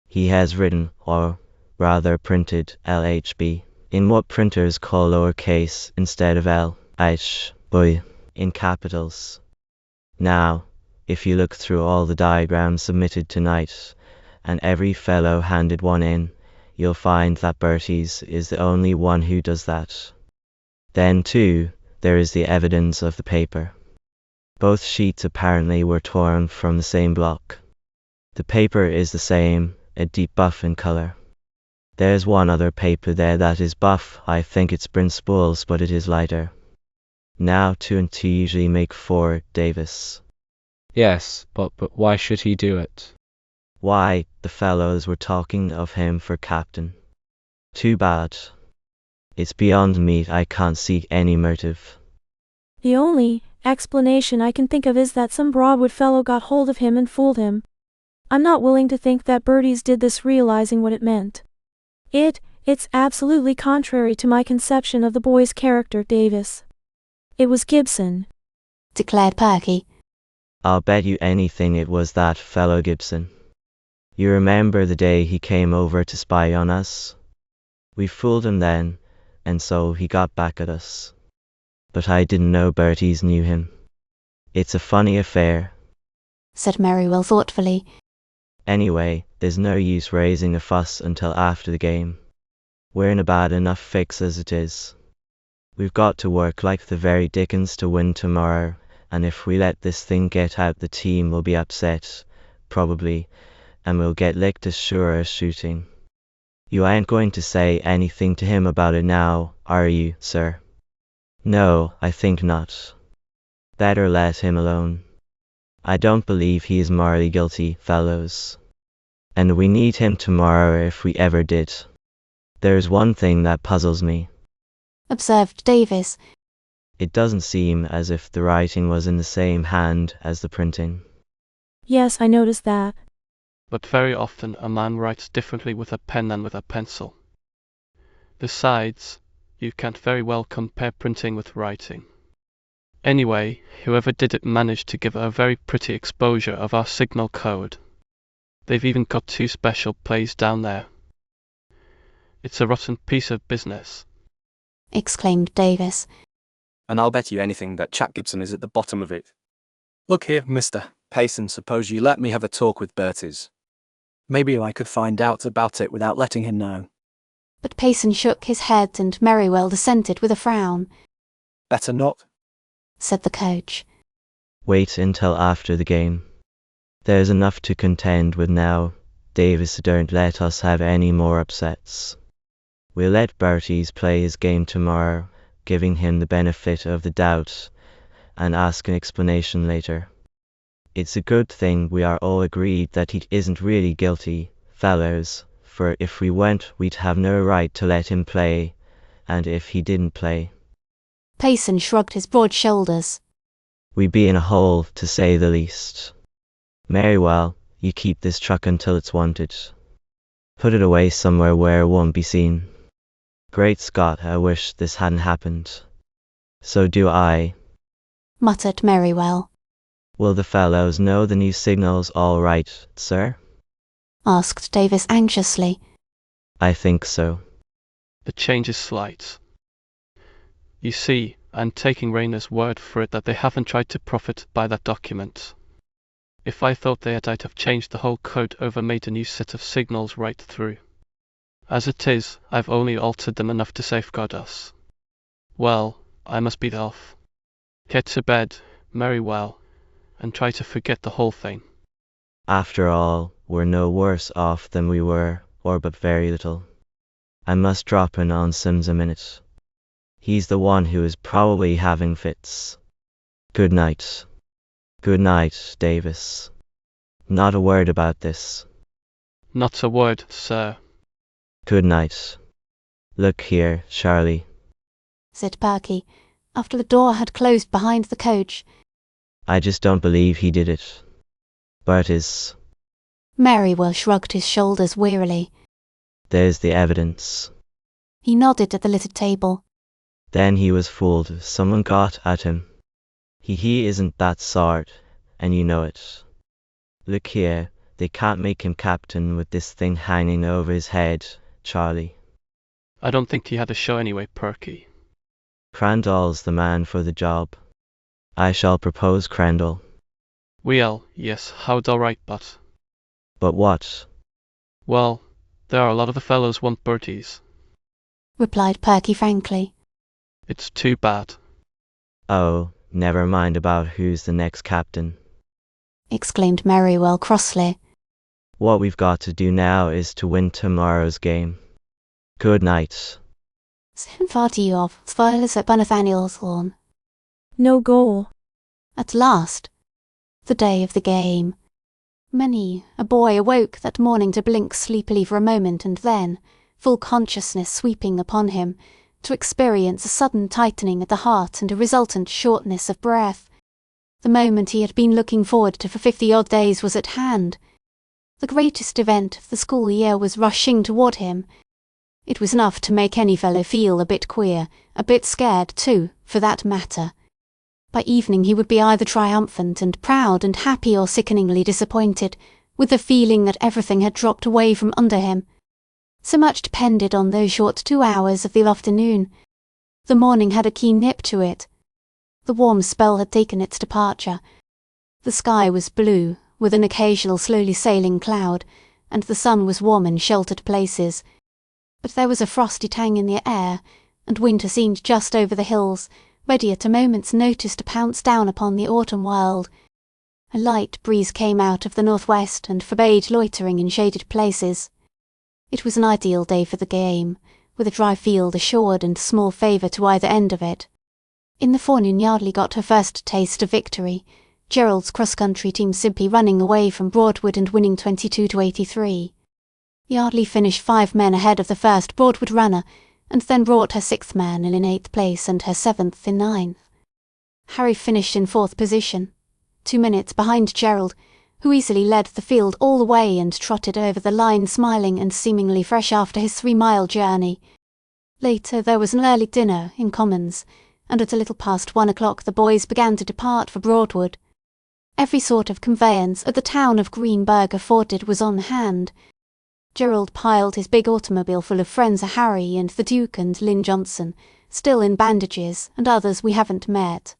He has written, or rather printed, LHB, in what printers call lowercase instead of LH, in capitals. Now, if you look through all the diagrams submitted tonight, and every fellow handed one in, you'll find that Bertie's is the only one who does that. Then, too, there is the evidence of the paper. Both sheets apparently were torn from the same block. The paper is the same, a deep buff in color. There's one other paper there that is buff, I think it's print spools, but it is lighter. Now 2 and 2 usually make 4, Davis. Yes, but why should he do it? Why, the fellows were talking of him for captain. Too bad. It's beyond me, I can't see any motive. The only explanation I can think of is that some Broadwood fellow got hold of him and fooled him. I'm not willing to think that Bertie's did this realizing what it meant. It's absolutely contrary to my conception of the boy's character, Davis. It was Gibson, declared Perky. I'll bet you anything it was that fellow Gibson. You remember the day he came over to spy on us? We fooled him then, and so he got back at us. But I didn't know Bertie's knew him. It's a funny affair, said Merriwell thoughtfully. Anyway, there's no use raising a fuss until after the game. We're in a bad enough fix as it is. We've got to work like the very dickens to win tomorrow, and if we let this thing get out, the team will be upset, probably, and we'll get licked as sure as shooting. You ain't going to say anything to him about it now, are you, sir? No, I think not. Better let him alone. I don't believe he is morally guilty, fellows. And we need him tomorrow if we ever did. There's one thing that puzzles me, observed Davis. It doesn't seem as if the writing was in the same hand as the printing. Yes, I noticed that. But very often a man writes differently with a pen than with a pencil. Besides, you can't very well compare printing with writing. Anyway, whoever did it managed to give a very pretty exposure of our signal code. They've even got 2 special plays down there. It's a rotten piece of business, exclaimed Davis. And I'll bet you anything that Chap Gibson is at the bottom of it. Look here, Mr. Payson, suppose you let me have a talk with Bertie's. Maybe I could find out about it without letting him know. But Payson shook his head and Merriwell dissented with a frown. Better not, said the coach. Wait until after the game. There's enough to contend with now. Davis, don't let us have any more upsets. We'll let Bertie's play his game tomorrow, giving him the benefit of the doubt, and ask an explanation later. It's a good thing we are all agreed that he isn't really guilty, fellows, for if we went, we'd have no right to let him play, and if he didn't play, Payson shrugged his broad shoulders. we'd be in a hole, to say the least. Merriwell, you keep this truck until it's wanted. Put it away somewhere where it won't be seen. Great Scott, I wish this hadn't happened. So do I, muttered Merriwell. Will the fellows know the new signals all right, sir? Asked Davis anxiously. I think so. The change is slight. You see, I'm taking Rayner's word for it that they haven't tried to profit by that document. If I thought they had, I'd have changed the whole code over, made a new set of signals right through. As it is, I've only altered them enough to safeguard us. Well, I must be off. Get to bed, Merriwell, and try to forget the whole thing. After all, we're no worse off than we were, or but very little. I must drop in on Sims a minute. He's the one who is probably having fits. Good night. Good night, Davis. Not a word about this. Not a word, sir. Good night. Look here, Charlie, said Perky, after the door had closed behind the coach. I just don't believe he did it. But Merriwell shrugged his shoulders wearily. There's the evidence. He nodded at the littered table. Then he was fooled. Someone got at him. He isn't that sort, and you know it. Look here, they can't make him captain with this thing hanging over his head, Charlie. I don't think he had a show anyway, Perky. Crandall's the man for the job. I shall propose Crandall. Well, yes, how'd all right, but... But what? Well, there are a lot of the fellows want Bertie's, replied Perky frankly. It's too bad. Oh, never mind about who's the next captain, exclaimed Merriwell crossly. What we've got to do now is to win tomorrow's game. Good night. Sen far you of Svilas at Nathanielshorn. No goal. At last, the day of the game. Many a boy awoke that morning to blink sleepily for a moment and then, full consciousness sweeping upon him, to experience a sudden tightening at the heart and a resultant shortness of breath. The moment he had been looking forward to for 50-odd days was at hand. The greatest event of the school year was rushing toward him. It was enough to make any fellow feel a bit queer, a bit scared too, for that matter. By evening he would be either triumphant and proud and happy or sickeningly disappointed, with the feeling that everything had dropped away from under him. So much depended on those short 2 hours of the afternoon. The morning had a keen nip to it. The warm spell had taken its departure. The sky was blue, with an occasional slowly sailing cloud, and the sun was warm in sheltered places. But there was a frosty tang in the air, and winter seemed just over the hills, ready at a moment's notice to pounce down upon the autumn world. A light breeze came out of the northwest and forbade loitering in shaded places. It was an ideal day for the game, with a dry field assured and small favour to either end of it. In the forenoon Yardley got her first taste of victory, Gerald's cross-country team simply running away from Broadwood and winning 22-83. Yardley finished 5 men ahead of the first Broadwood runner, and then brought her 6th man in 8th place and her 7th in 9th. Harry finished in 4th position, 2 minutes behind Gerald, who easily led the field all the way and trotted over the line smiling and seemingly fresh after his 3-mile journey. Later there was an early dinner in Commons, and at a little past 1 o'clock the boys began to depart for Broadwood. Every sort of conveyance at the town of Greenburg afforded was on hand. Gerald piled his big automobile full of friends Harry and the Duke and Lynn Johnson, still in bandages, and others we haven't met.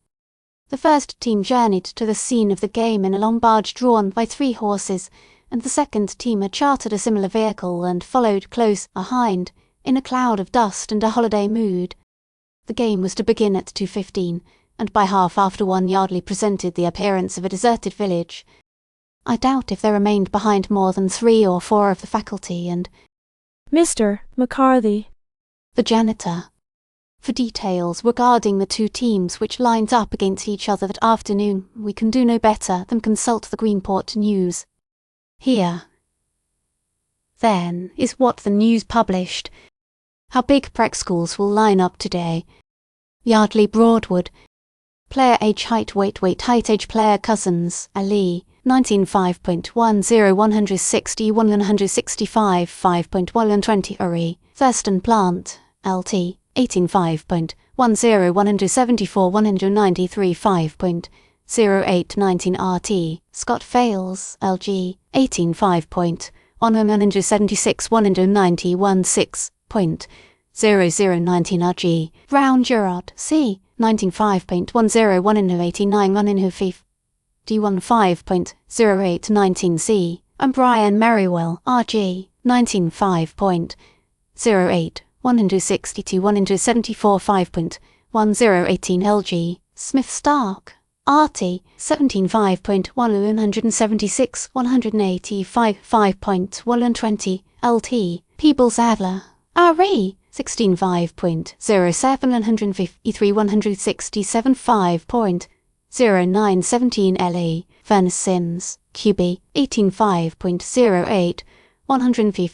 The first team journeyed to the scene of the game in a long barge drawn by 3 horses, and the second team had chartered a similar vehicle and followed close behind, in a cloud of dust and a holiday mood. The game was to begin at 2:15, and by 1:30 Yardley presented the appearance of a deserted village. I doubt if there remained behind more than 3 or 4 of the faculty and Mr. McCarthy, the janitor. For details regarding the 2 teams which lined up against each other that afternoon, we can do no better than consult the Greenport News. Here, then, is what the News published. How big prep schools will line up today. Yardley Broadwood. Player age height weight height age player Cousins, Ali, 19.5.10 160 165 5.120 Uri, Thurston Plant, LT, 18.5.10 174 193 5.0819 RT, Scott Fales, LG, 18.5.10 176 191 6.0019 RG, Brown Gerard, C, 19.5.10 189 105 D15.0819 C, and Brian Merriwell, RG, 19.5.08 162 174 5.1018 LG, Smith Stark, RT, 17.5.1 176 185 5.120 LT, Peebles Adler, RE, 16.5.07 153 167 5.0917 LE, Furnace Sims, QB, 18.5.08 150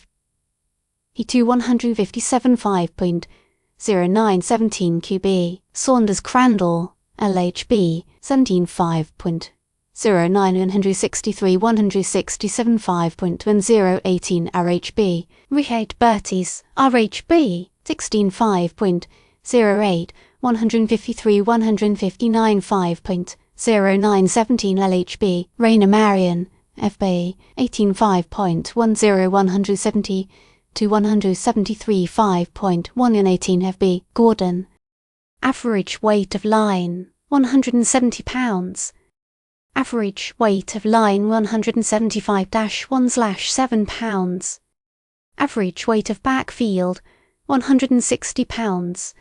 E2 157 5.0917 QB, Saunders Crandall, LHB, 17.5.09 163 167 5.1018 RHB, Richard Berties, RHB, 16.5.08 153 159 5.0917 LHB, Rainer Marion, FB, 18.5.10 170 to 173 5.118 FB, Gordon. Average weight of line, 170 pounds. Average weight of line 175-1/7 pounds. Average weight of backfield, 160 pounds.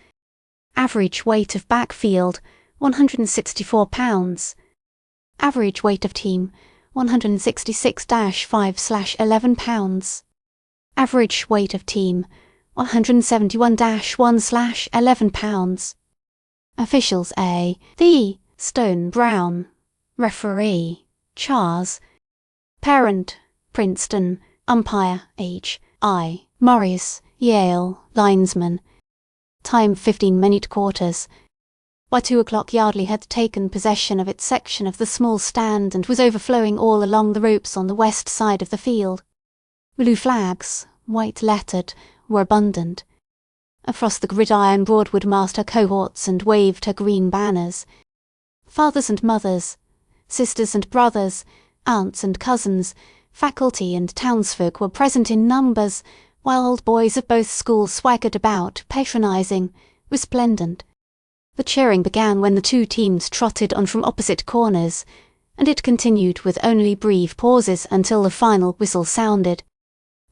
Average weight of backfield, 164 pounds. Average weight of team, 166-5/11 pounds. Average weight of team, 171-1/11 pounds. Officials A. The, Stone Brown. Referee, Charles. Parent, Princeton. Umpire, H. I. Morris, Yale, linesman. Time 15-minute quarters. By 2 o'clock Yardley had taken possession of its section of the small stand and was overflowing all along the ropes on the west side of the field. Blue flags, white lettered, were abundant. Across the gridiron Broadwood massed her cohorts and waved her green banners. Fathers and mothers, sisters and brothers, aunts and cousins, faculty and townsfolk were present in numbers, while old boys of both schools swaggered about, patronising, resplendent. The cheering began when the two teams trotted on from opposite corners, and it continued with only brief pauses until the final whistle sounded.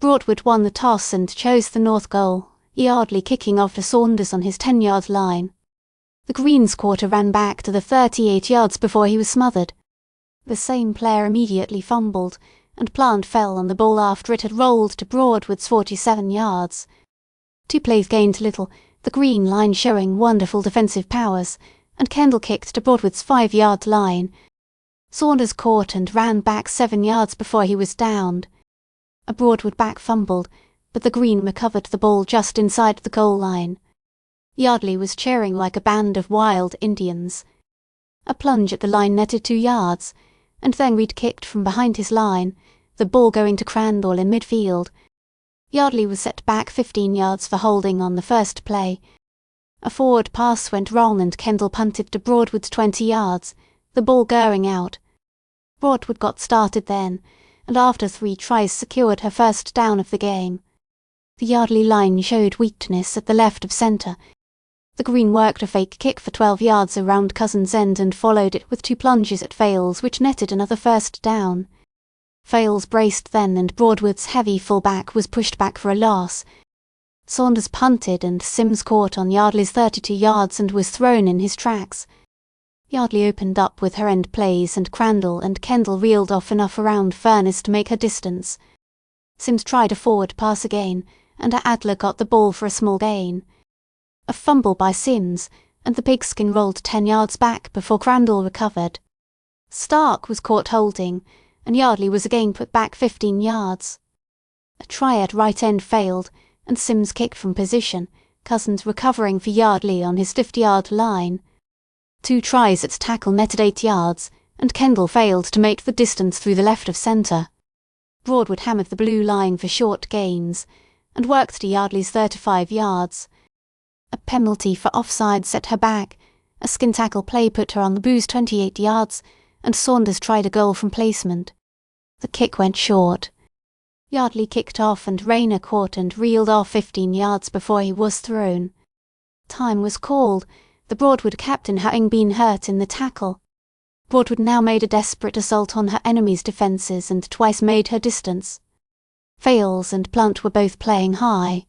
Broadwood won the toss and chose the north goal, Yardley kicking off to Saunders on his 10-yard line. The Greens quarter ran back to the 38 yards before he was smothered. The same player immediately fumbled, and Plant fell on the ball after it had rolled to Broadwood's 47 yards. Two plays gained little, the Green line showing wonderful defensive powers, and Kendall kicked to Broadwood's 5-yard line. Saunders caught and ran back 7 yards before he was downed. A Broadwood back fumbled, but the Green recovered the ball just inside the goal line. Yardley was cheering like a band of wild Indians. A plunge at the line netted 2 yards, and then Reed kicked from behind his line, the ball going to Crandall in midfield. Yardley was set back 15 yards for holding on the first play. A forward pass went wrong and Kendall punted to Broadwood's 20 yards, the ball going out. Broadwood got started then, and after 3 tries secured her first down of the game. The Yardley line showed weakness at the left of centre. The Green worked a fake kick for 12 yards around Cousins' end and followed it with 2 plunges at Fales which netted another first down. Fales braced then and Broadwood's heavy full-back was pushed back for a loss. Saunders punted and Sims caught on Yardley's 32 yards and was thrown in his tracks. Yardley opened up with her end plays and Crandall and Kendall reeled off enough around Furness to make her distance. Sims tried a forward pass again, and Adler got the ball for a small gain. A fumble by Sims, and the pigskin rolled 10 yards back before Crandall recovered. Stark was caught holding, and Yardley was again put back 15 yards. A try at right end failed, and Sims kicked from position, Cousins recovering for Yardley on his 50-yard line. 2 tries at tackle netted 8 yards, and Kendall failed to make the distance through the left of centre. Broadwood hammered the blue line for short gains, and worked to Yardley's 35 yards. A penalty for offside set her back, a skin tackle play put her on the Blues' 28 yards, and Saunders tried a goal from placement. The kick went short. Yardley kicked off and Rayner caught and reeled off 15 yards before he was thrown. Time was called, the Broadwood captain having been hurt in the tackle. Broadwood now made a desperate assault on her enemy's defences and twice made her distance. Fales and Plant were both playing high.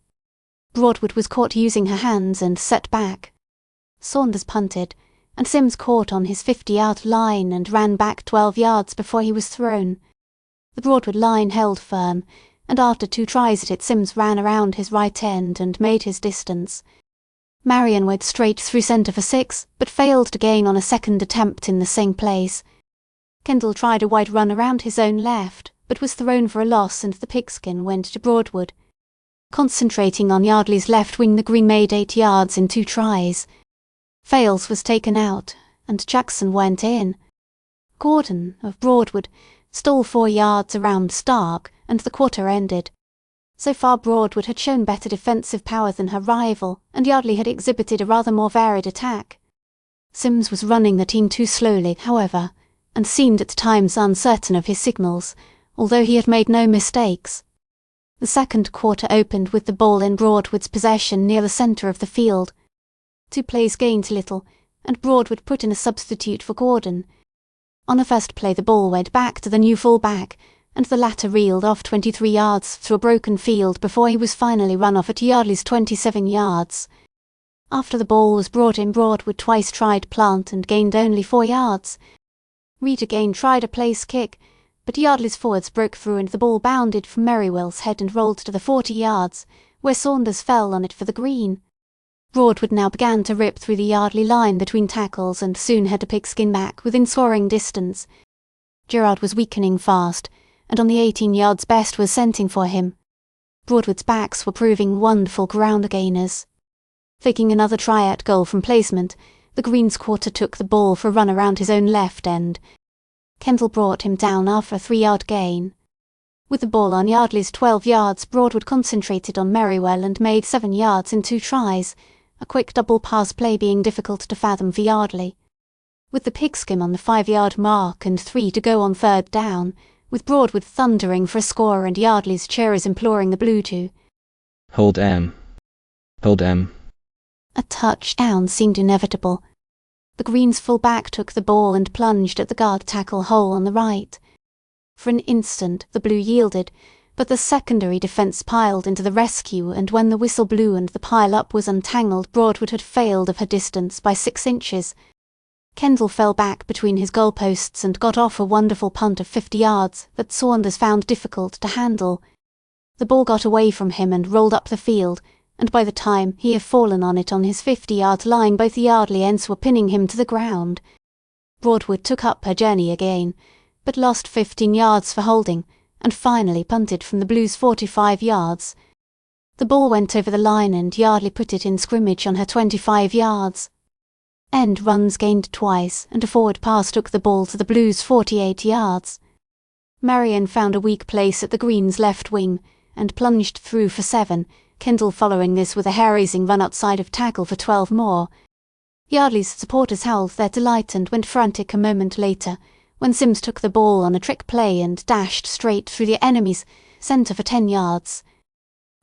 Broadwood was caught using her hands and set back. Saunders punted, and Sims caught on his 50-yard line and ran back 12 yards before he was thrown. The Broadwood line held firm, and after 2 tries at it Sims ran around his right end and made his distance. Marion went straight through centre for 6, but failed to gain on a second attempt in the same place. Kendall tried a wide run around his own left, but was thrown for a loss and the pigskin went to Broadwood. Concentrating on Yardley's left wing, the Green made 8 yards in 2 tries. Fales was taken out, and Jackson went in. Gordon, of Broadwood, stole 4 yards around Stark, and the quarter ended. So far Broadwood had shown better defensive power than her rival, and Yardley had exhibited a rather more varied attack. Sims was running the team too slowly, however, and seemed at times uncertain of his signals, although he had made no mistakes. The second quarter opened with the ball in Broadwood's possession near the centre of the field. 2 plays gained little, and Broadwood put in a substitute for Gordon. On the first play the ball went back to the new full-back, and the latter reeled off 23 yards through a broken field before he was finally run off at Yardley's 27 yards. After the ball was brought in, Broadwood twice tried Plant and gained only 4 yards. Reed again tried a place kick, but Yardley's forwards broke through and the ball bounded from Merrywell's head and rolled to the 40 yards, where Saunders fell on it for the Green. Broadwood now began to rip through the Yardley line between tackles and soon had a pigskin back within scoring distance. Gerard was weakening fast, and on the 18 yards best was scenting for him. Broadwood's backs were proving wonderful ground gainers. Faking another try at goal from placement, the Green's quarter took the ball for a run around his own left end. Kendall brought him down after a 3-yard gain. With the ball on Yardley's 12 yards, Broadwood concentrated on Merrywell and made 7 yards in 2 tries, a quick double pass play being difficult to fathom for Yardley. With the pigskin on the 5-yard mark and 3 to go on 3rd down, with Broadwood thundering for a score and Yardley's cheerers imploring the Blue to, Hold M. Hold M. A touchdown seemed inevitable. The Greens' full-back took the ball and plunged at the guard tackle hole on the right. For an instant the Blue yielded, but the secondary defence piled into the rescue, and when the whistle blew and the pile-up was untangled, Broadwood had failed of her distance by 6 inches. Kendall fell back between his goalposts and got off a wonderful punt of 50 yards that Saunders found difficult to handle. The ball got away from him and rolled up the field, and by the time he had fallen on it on his 50-yard line, both Yardley ends were pinning him to the ground. Broadwood took up her journey again, but lost 15 yards for holding, and finally punted from the Blues' 45 yards. The ball went over the line and Yardley put it in scrimmage on her 25 yards. End runs gained twice, and a forward pass took the ball to the Blues' 48 yards. Marion found a weak place at the Greens' left wing, and plunged through for 7, Kendall following this with a hair-raising run outside of tackle for 12 more. Yardley's supporters howled their delight and went frantic a moment later, when Sims took the ball on a trick play and dashed straight through the enemy's centre for 10 yards.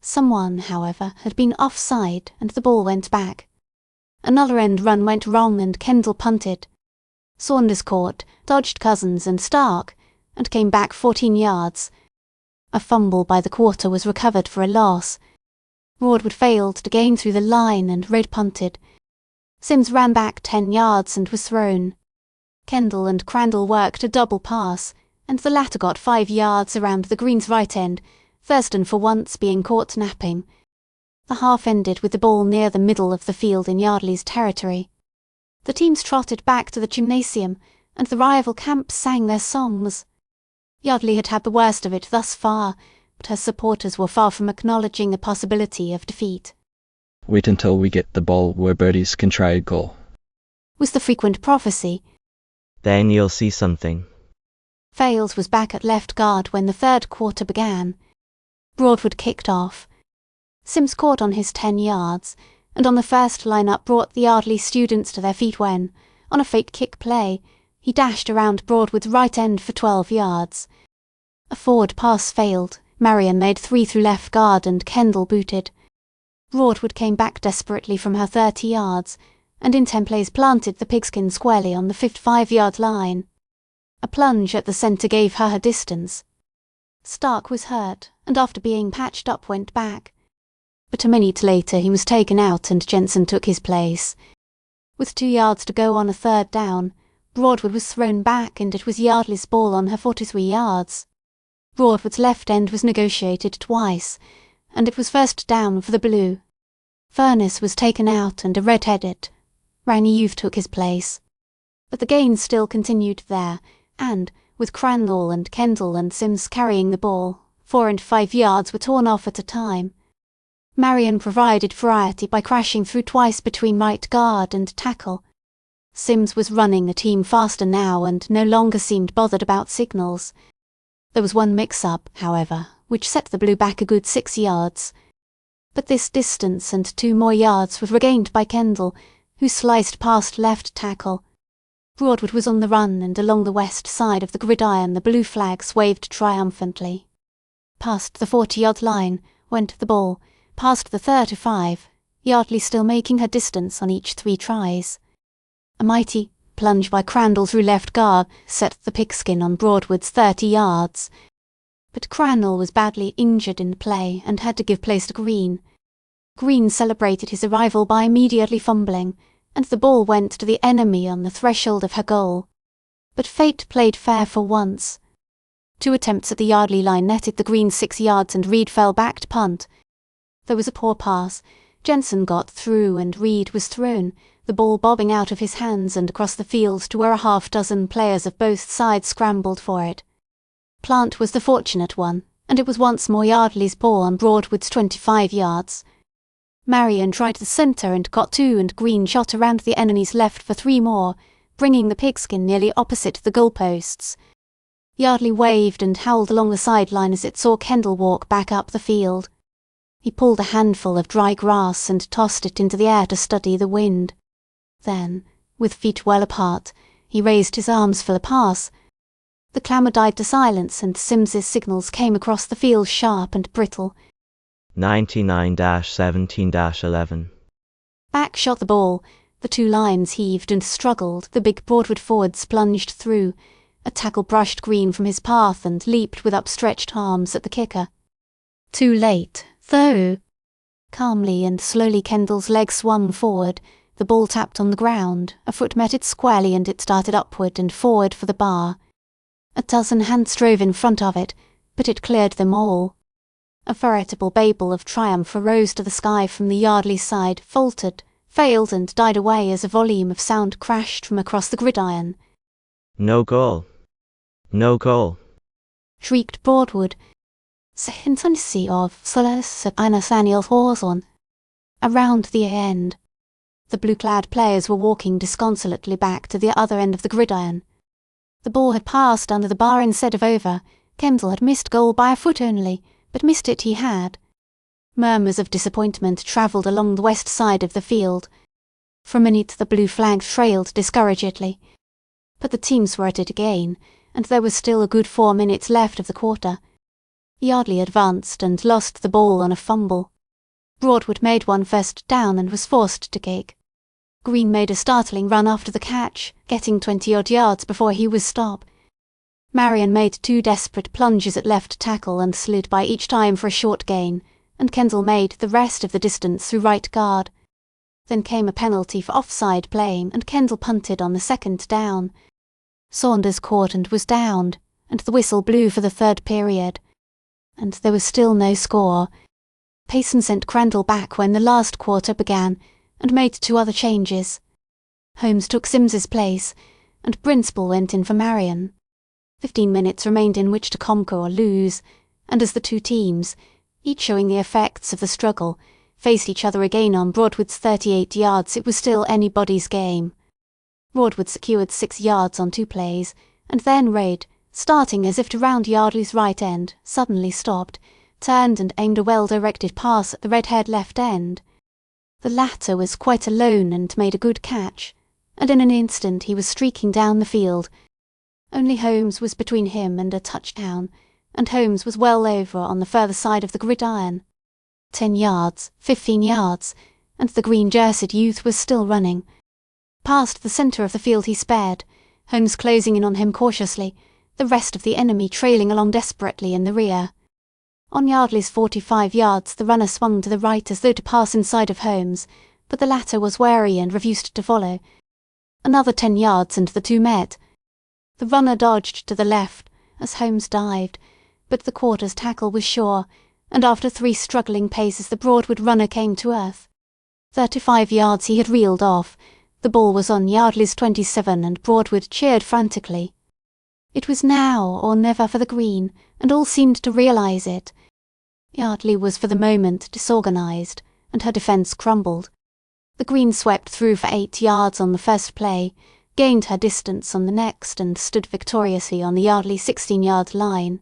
Someone, however, had been offside and the ball went back. Another end run went wrong and Kendall punted. Saunders caught, dodged Cousins and Stark, and came back 14 yards. A fumble by the quarter was recovered for a loss. Broadwood failed to gain through the line and Red punted. Sims ran back 10 yards and was thrown. Kendall and Crandall worked a double pass, and the latter got 5 yards around the Greens' right end, Thurston for once being caught napping. The half ended with the ball near the middle of the field in Yardley's territory. The teams trotted back to the gymnasium, and the rival camps sang their songs. Yardley had had the worst of it thus far, but her supporters were far from acknowledging the possibility of defeat. Wait until we get the ball where birdies can try a goal, was the frequent prophecy. Then you'll see something. Fales was back at left guard when the third quarter began. Broadwood kicked off. Sims caught on his 10 yards, and on the first line-up brought the Yardley students to their feet when, on a fake kick play, he dashed around Broadwood's right end for 12 yards. A forward pass failed, Marion made 3 through left guard and Kendall booted. Broadwood came back desperately from her 30 yards, and in 10 plays planted the pigskin squarely on the 55-yard line. A plunge at the centre gave her distance. Stark was hurt, and after being patched up went back. But a minute later he was taken out and Jensen took his place. With 2 yards to go on a third down, Broadwood was thrown back and it was Yardley's ball on her 43 yards. Broadwood's left end was negotiated twice, and it was first down for the Blue. Furness was taken out and a red-headed. Ranny Youth took his place. But the gains still continued there, and, with Crandall and Kendall and Sims carrying the ball, 4 and 5 yards were torn off at a time. Marion provided variety by crashing through twice between right guard and tackle. Sims was running a team faster now and no longer seemed bothered about signals. There was one mix-up, however, which set the Blue back a good 6 yards. But this distance and 2 more yards was regained by Kendall, who sliced past left tackle. Broadwood was on the run, and along the west side of the gridiron the Blue flags waved triumphantly. Past the 40-yard line went the ball, past the 35, Yardley still making her distance on each 3 tries. A mighty plunge by Crandall through left guard set the pigskin on Broadwood's 30 yards. But Crandall was badly injured in the play and had to give place to Green. Green celebrated his arrival by immediately fumbling, and the ball went to the enemy on the threshold of her goal. But fate played fair for once. 2 attempts at the Yardley line netted the Green 6 yards and Reed fell back to punt. There was a poor pass. Jensen got through and Reed was thrown, the ball bobbing out of his hands and across the field to where a half-dozen players of both sides scrambled for it. Plant was the fortunate one, and it was once more Yardley's ball on Broadwood's 25 yards. Marion tried the centre and got 2 and Green shot around the enemy's left for 3 more, bringing the pigskin nearly opposite the goalposts. Yardley waved and howled along the sideline as it saw Kendall walk back up the field. He pulled a handful of dry grass and tossed it into the air to study the wind. Then, with feet well apart, he raised his arms for the pass. The clamour died to silence and Sims's signals came across the field sharp and brittle. 99-17-11. Back shot the ball. The two lines heaved and struggled. The big Broadwood forwards plunged through. A tackle brushed Green from his path and leaped with upstretched arms at the kicker. Too late, though. Calmly and slowly Kendall's leg swung forward. The ball tapped on the ground. A foot met it squarely and it started upward and forward for the bar. A dozen hands strove in front of it, but it cleared them all. A veritable babel of triumph arose to the sky from the Yardley side, faltered, failed and died away as a volume of sound crashed from across the gridiron. No goal. No goal. Shrieked Broadwood. Syntensy of Solus einer Saniel Horson. Around the end. The blue-clad players were walking disconsolately back to the other end of the gridiron. The ball had passed under the bar instead of over. Kendall had missed goal by a foot only, but missed it he had. Murmurs of disappointment travelled along the west side of the field. For a minute the blue flag trailed discouragedly. But the teams were at it again, and there was still a good 4 minutes left of the quarter. Yardley advanced and lost the ball on a fumble. Broadwood made one first down and was forced to kick. Green made a startling run after the catch, getting 20-odd yards before he was stopped. Marion made 2 desperate plunges at left tackle and slid by each time for a short gain, and Kendall made the rest of the distance through right guard. Then came a penalty for offside playing, and Kendall punted on the second down. Saunders caught and was downed, and the whistle blew for the third period. And there was still no score. Payson sent Crandall back when the last quarter began, and made 2 other changes. Holmes took Sims's place, and Brinspool went in for Marion. 15 minutes remained in which to conquer or lose, and as the two teams, each showing the effects of the struggle, faced each other again on Broadwood's 38 yards, it was still anybody's game. Broadwood secured 6 yards on 2 plays, and then Reid, starting as if to round Yardley's right end, suddenly stopped, turned and aimed a well-directed pass at the red-haired left end. The latter was quite alone and made a good catch, and in an instant he was streaking down the field. Only Holmes was between him and a touchdown, and Holmes was well over on the further side of the gridiron. 10 yards, 15 yards, and the green-jerseyed youth was still running. Past the centre of the field he sped, Holmes closing in on him cautiously, the rest of the enemy trailing along desperately in the rear. On Yardley's 45 yards the runner swung to the right as though to pass inside of Holmes, but the latter was wary and refused to follow. Another 10 yards and the two met. The runner dodged to the left as Holmes dived, but the quarter's tackle was sure, and after 3 struggling paces the Broadwood runner came to earth. 35 yards he had reeled off. The ball was on Yardley's 27 and Broadwood cheered frantically. It was now or never for the green, and all seemed to realise it. Yardley was for the moment disorganised, and her defence crumbled. The green swept through for 8 yards on the first play, gained her distance on the next and stood victoriously on the Yardley 16-yard line.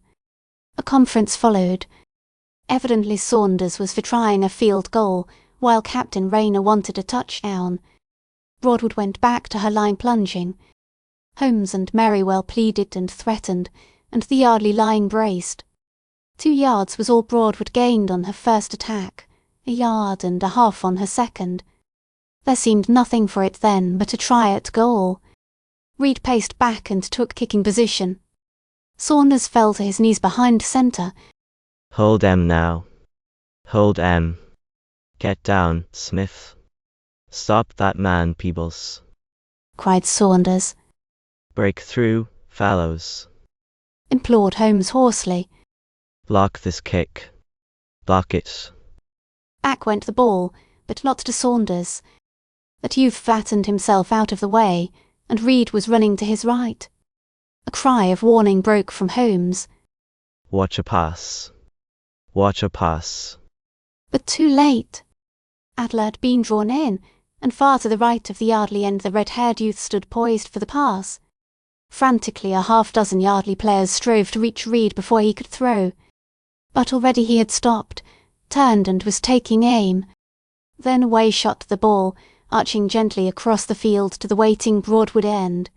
A conference followed. Evidently Saunders was for trying a field goal, while Captain Rayner wanted a touchdown. Broadwood went back to her line plunging. Holmes and Merriwell pleaded and threatened, and the Yardley line braced. 2 yards was all Broadwood gained on her first attack, 1.5 yards on her second. There seemed nothing for it then but a try at goal. Reid paced back and took kicking position. Saunders fell to his knees behind centre. Hold M now. Hold M. Get down, Smith. Stop that man, Peebles. Cried Saunders. Break through, Fallows. Implored Holmes hoarsely. Block this kick. Block it. Back went the ball, but not to Saunders. That youth flattened himself out of the way, and Reid was running to his right. A cry of warning broke from Holmes. Watch a pass. Watch a pass. But too late. Adler had been drawn in, and far to the right of the Yardley end the red-haired youth stood poised for the pass. Frantically 6 Yardley players strove to reach Reid before he could throw. But already he had stopped, turned and was taking aim. Then away shot the ball, arching gently across the field to the waiting Broadwood end.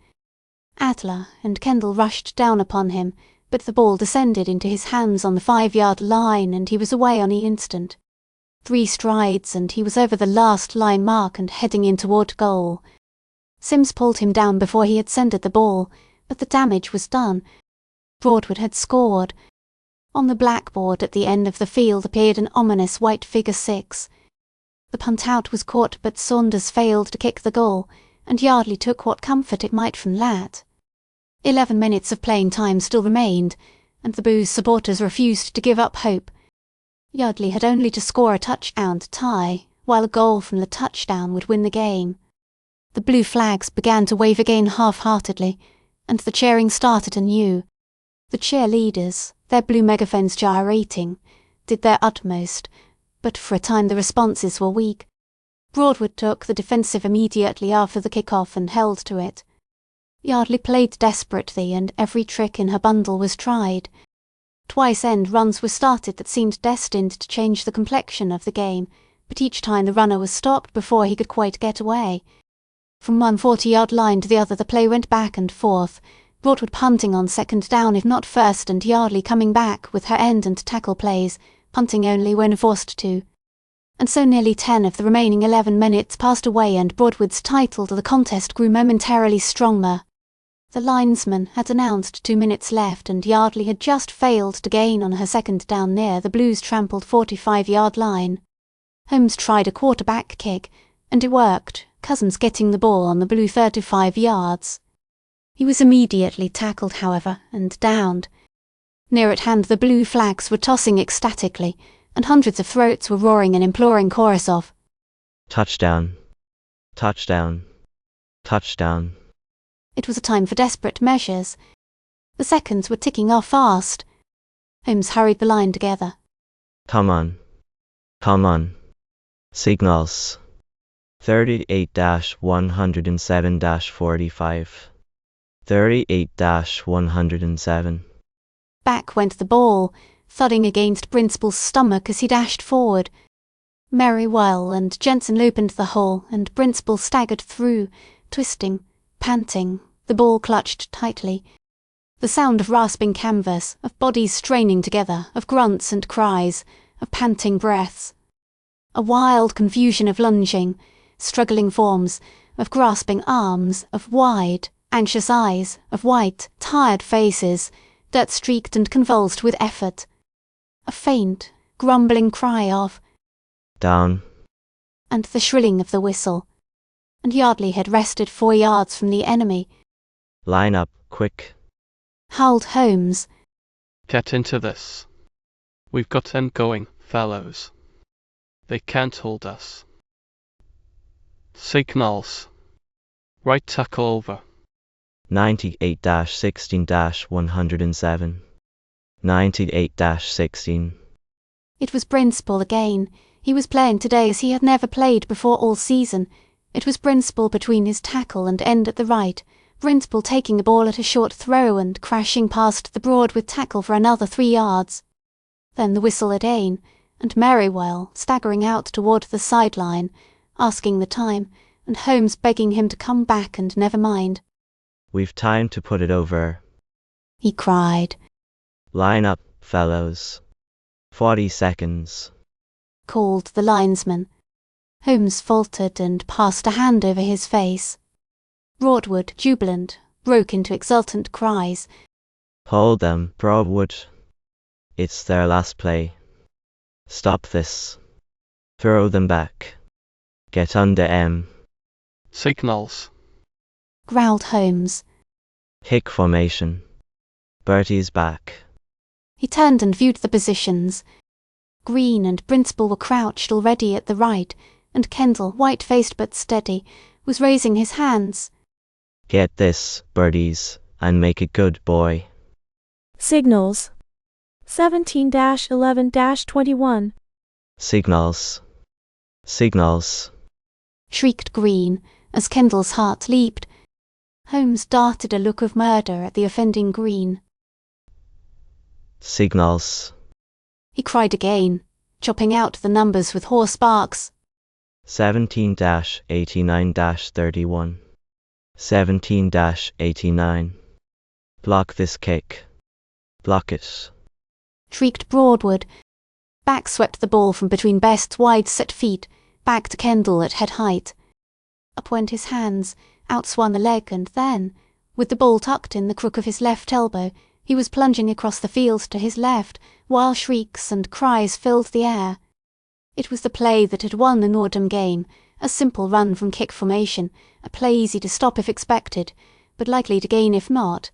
Adler and Kendall rushed down upon him, but the ball descended into his hands on the 5-yard line and he was away on the instant. 3 strides and he was over the last line mark and heading in toward goal. Sims pulled him down before he had sended the ball, but the damage was done. Broadwood had scored. On the blackboard at the end of the field appeared an ominous white figure 6. The punt out was caught, but Saunders failed to kick the goal, and Yardley took what comfort it might from that. 11 minutes of playing time still remained, and the Blues supporters refused to give up hope. Yardley had only to score a touchdown to tie, while a goal from the touchdown would win the game. The blue flags began to wave again half-heartedly, and the cheering started anew. The cheerleaders, their blue megaphones gyrating, did their utmost, but for a time the responses were weak. Broadwood took the defensive immediately after the kick-off and held to it. Yardley played desperately and every trick in her bundle was tried. Twice end runs were started that seemed destined to change the complexion of the game, but each time the runner was stopped before he could quite get away. From one 40-yard line to the other the play went back and forth, Broadwood punting on second down if not first, and Yardley coming back with her end and tackle plays, punting only when forced to. And so nearly 10 of the remaining 11 minutes passed away and Broadwood's title to the contest grew momentarily stronger. The linesman had announced 2 minutes left and Yardley had just failed to gain on her second down near the Blues' trampled 45-yard line. Holmes tried a quarterback kick, and it worked, Cousins getting the ball on the Blue 35 yards. He was immediately tackled, however, and downed. Near at hand the blue flags were tossing ecstatically, and hundreds of throats were roaring an imploring chorus of touchdown, touchdown, touchdown. It was a time for desperate measures. The seconds were ticking off fast. Holmes hurried the line together. Come on. Come on. Signals. 38-107-45. 38-107. Back went the ball, thudding against Brinspool's stomach as he dashed forward. Merriwell and Jensen opened the hole, and Brinspool staggered through, twisting, panting, the ball clutched tightly. The sound of rasping canvas, of bodies straining together, of grunts and cries, of panting breaths. A wild confusion of lunging, struggling forms, of grasping arms, of wide, anxious eyes, of white, tired faces, dirt-streaked and convulsed with effort. A faint, grumbling cry of down, and the shrilling of the whistle. And Yardley had rested 4 yards from the enemy. Line up, quick, howled Holmes. Get into this. We've got them going, fellows. They can't hold us. Signals. Right tackle over. 98-16-107. 98-16. It was Brinspool again. He was playing today as he had never played before all season. It was Brinspool between his tackle and end at the right, Brinspool taking the ball at a short throw and crashing past the Broadwood tackle for another 3 yards. Then the whistle again, and Merriwell staggering out toward the sideline, asking the time, and Holmes begging him to come back and never mind. We've time to put it over, he cried. Line up, fellows. 40 seconds, called the linesman. Holmes faltered and passed a hand over his face. Broadwood, jubilant, broke into exultant cries. Hold them, Broadwood. It's their last play. Stop this. Throw them back. Get under M. Signals. Growled Holmes. Hick formation. Bertie's back. He turned and viewed the positions. Green and Brinspool were crouched already at the right, and Kendall, white-faced but steady, was raising his hands. Get this, birdies, and make it good, boy. Signals. 17-11-21. Signals. Signals. Shrieked Green, as Kendall's heart leaped. Holmes darted a look of murder at the offending Green. Signals. He cried again, chopping out the numbers with hoarse barks. 17-89-31. 17-89. Block this kick. Block it. Shrieked Broadwood. Back swept the ball from between Best's wide-set feet, back to Kendall at head height. Up went his hands, outswung the leg, and then, with the ball tucked in the crook of his left elbow, he was plunging across the field to his left, while shrieks and cries filled the air. It was the play that had won the Nordham game, a simple run from kick formation, a play easy to stop if expected, but likely to gain if not.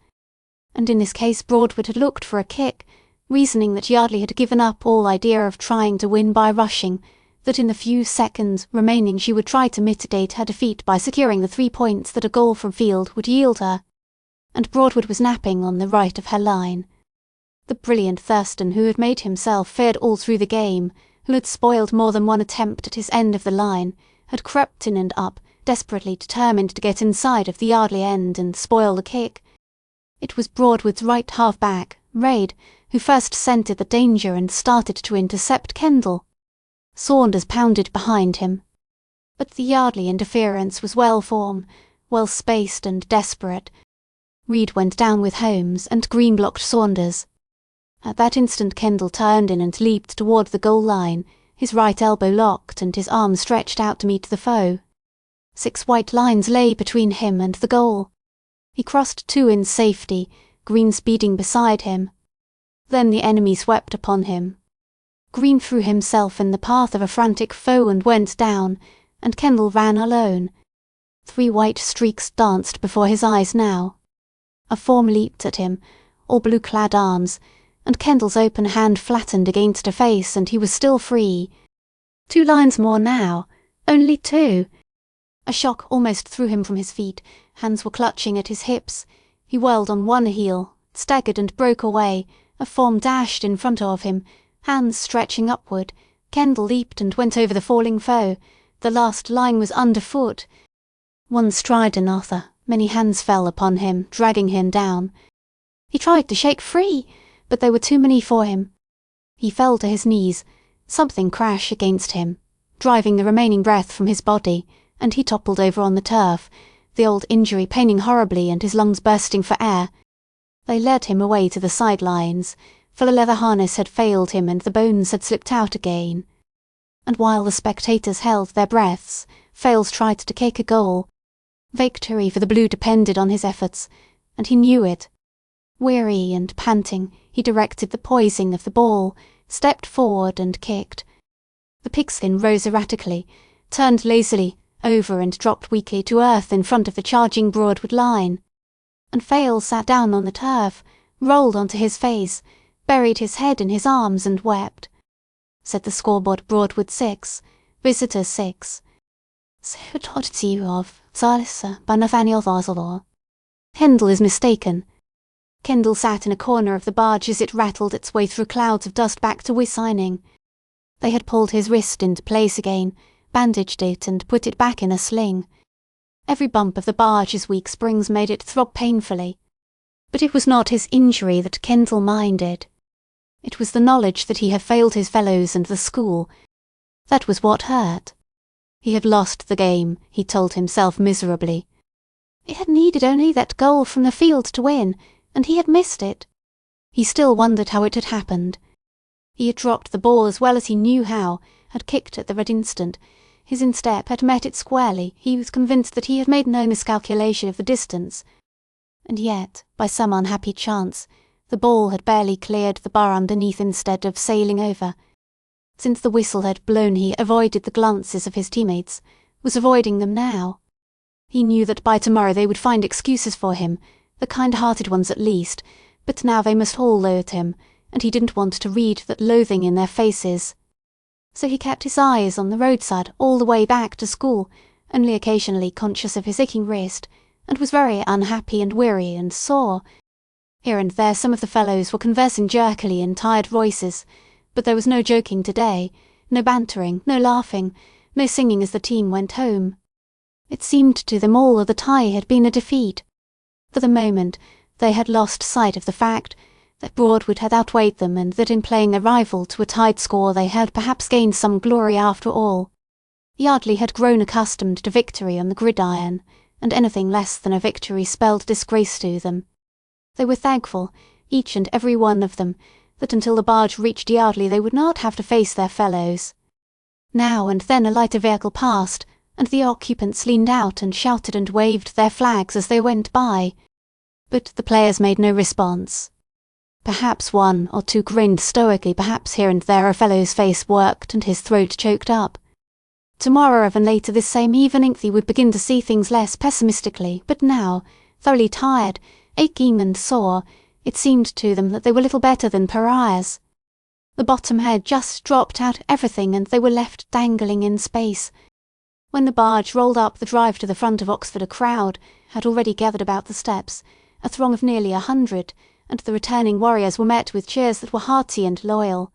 And in this case Broadwood had looked for a kick, reasoning that Yardley had given up all idea of trying to win by rushing, that in the few seconds remaining she would try to mitigate her defeat by securing the 3 points that a goal from field would yield her. And Broadwood was napping on the right of her line. The brilliant Thurston, who had made himself feared all through the game, who had spoiled more than one attempt at his end of the line, had crept in and up, desperately determined to get inside of the Yardley end and spoil the kick. It was Broadwood's right half-back, Reid, who first scented the danger and started to intercept Kendall. Saunders pounded behind him. But the Yardley interference was well-formed, well-spaced and desperate. Reid went down with Holmes, and Green blocked Saunders. At that instant Kendall turned in and leaped toward the goal line, his right elbow locked and his arm stretched out to meet the foe. 6 white lines lay between him and the goal. He crossed 2 in safety, Green speeding beside him. Then the enemy swept upon him. Green threw himself in the path of a frantic foe and went down, and Kendall ran alone. 3 white streaks danced before his eyes now. A form leaped at him, all blue-clad arms, and Kendall's open hand flattened against a face, and he was still free. 2 lines more now, only 2. A shock almost threw him from his feet, hands were clutching at his hips. He whirled on one heel, staggered and broke away, a form dashed in front of him, hands stretching upward. Kendall leaped and went over the falling foe. The last line was underfoot. One stride another, many hands fell upon him, dragging him down. He tried to shake free, but they were too many for him. He fell to his knees, something crashed against him, driving the remaining breath from his body, and he toppled over on the turf, the old injury paining horribly and his lungs bursting for air. They led him away to the sidelines, for the leather harness had failed him and the bones had slipped out again. And while the spectators held their breaths, Fales tried to kick a goal. Victory for the Blue depended on his efforts, and he knew it. Weary and panting, he directed the poising of the ball, stepped forward and kicked. The pigskin rose erratically, turned lazily over and dropped weakly to earth in front of the charging Broadwood line. And Fales sat down on the turf, rolled onto his face, buried his head in his arms and wept. Said the scoreboard Broadwood 6, Visitor 6. Kendall is mistaken. Kendall sat in a corner of the barge as it rattled its way through clouds of dust back to Wisining. They had pulled his wrist into place again, bandaged it and put it back in a sling. Every bump of the barge's weak springs made it throb painfully. But it was not his injury that Kendall minded. It was the knowledge that he had failed his fellows and the school. That was what hurt. He had lost the game, he told himself miserably. It had needed only that goal from the field to win, and he had missed it. He still wondered how it had happened. He had dropped the ball as well as he knew how, had kicked at the red instant. His instep had met it squarely. He was convinced that he had made no miscalculation of the distance. And yet, by some unhappy chance, the ball had barely cleared the bar underneath instead of sailing over. Since the whistle had blown he avoided the glances of his teammates, was avoiding them now. He knew that by tomorrow they would find excuses for him, the kind-hearted ones at least, but now they must all loathe him, and he didn't want to read that loathing in their faces. So he kept his eyes on the roadside all the way back to school, only occasionally conscious of his aching wrist, and was very unhappy and weary and sore. Here and there some of the fellows were conversing jerkily in tired voices, but there was no joking today, no bantering, no laughing, no singing as the team went home. It seemed to them all that the tie had been a defeat. For the moment they had lost sight of the fact that Broadwood had outweighed them, and that in playing a rival to a tied score they had perhaps gained some glory after all. Yardley had grown accustomed to victory on the gridiron, and anything less than a victory spelled disgrace to them. They were thankful, each and every one of them, that until the barge reached Yardley they would not have to face their fellows. Now and then a lighter vehicle passed, and the occupants leaned out and shouted and waved their flags as they went by. But the players made no response. Perhaps one or two grinned stoically, perhaps here and there a fellow's face worked and his throat choked up. Tomorrow, even later this same evening, they would begin to see things less pessimistically, but now, thoroughly tired, aching and sore, it seemed to them that they were little better than pariahs. The bottom had just dropped out everything and they were left dangling in space. When the barge rolled up the drive to the front of Oxford, a crowd had already gathered about the steps, a throng of nearly 100, and the returning warriors were met with cheers that were hearty and loyal.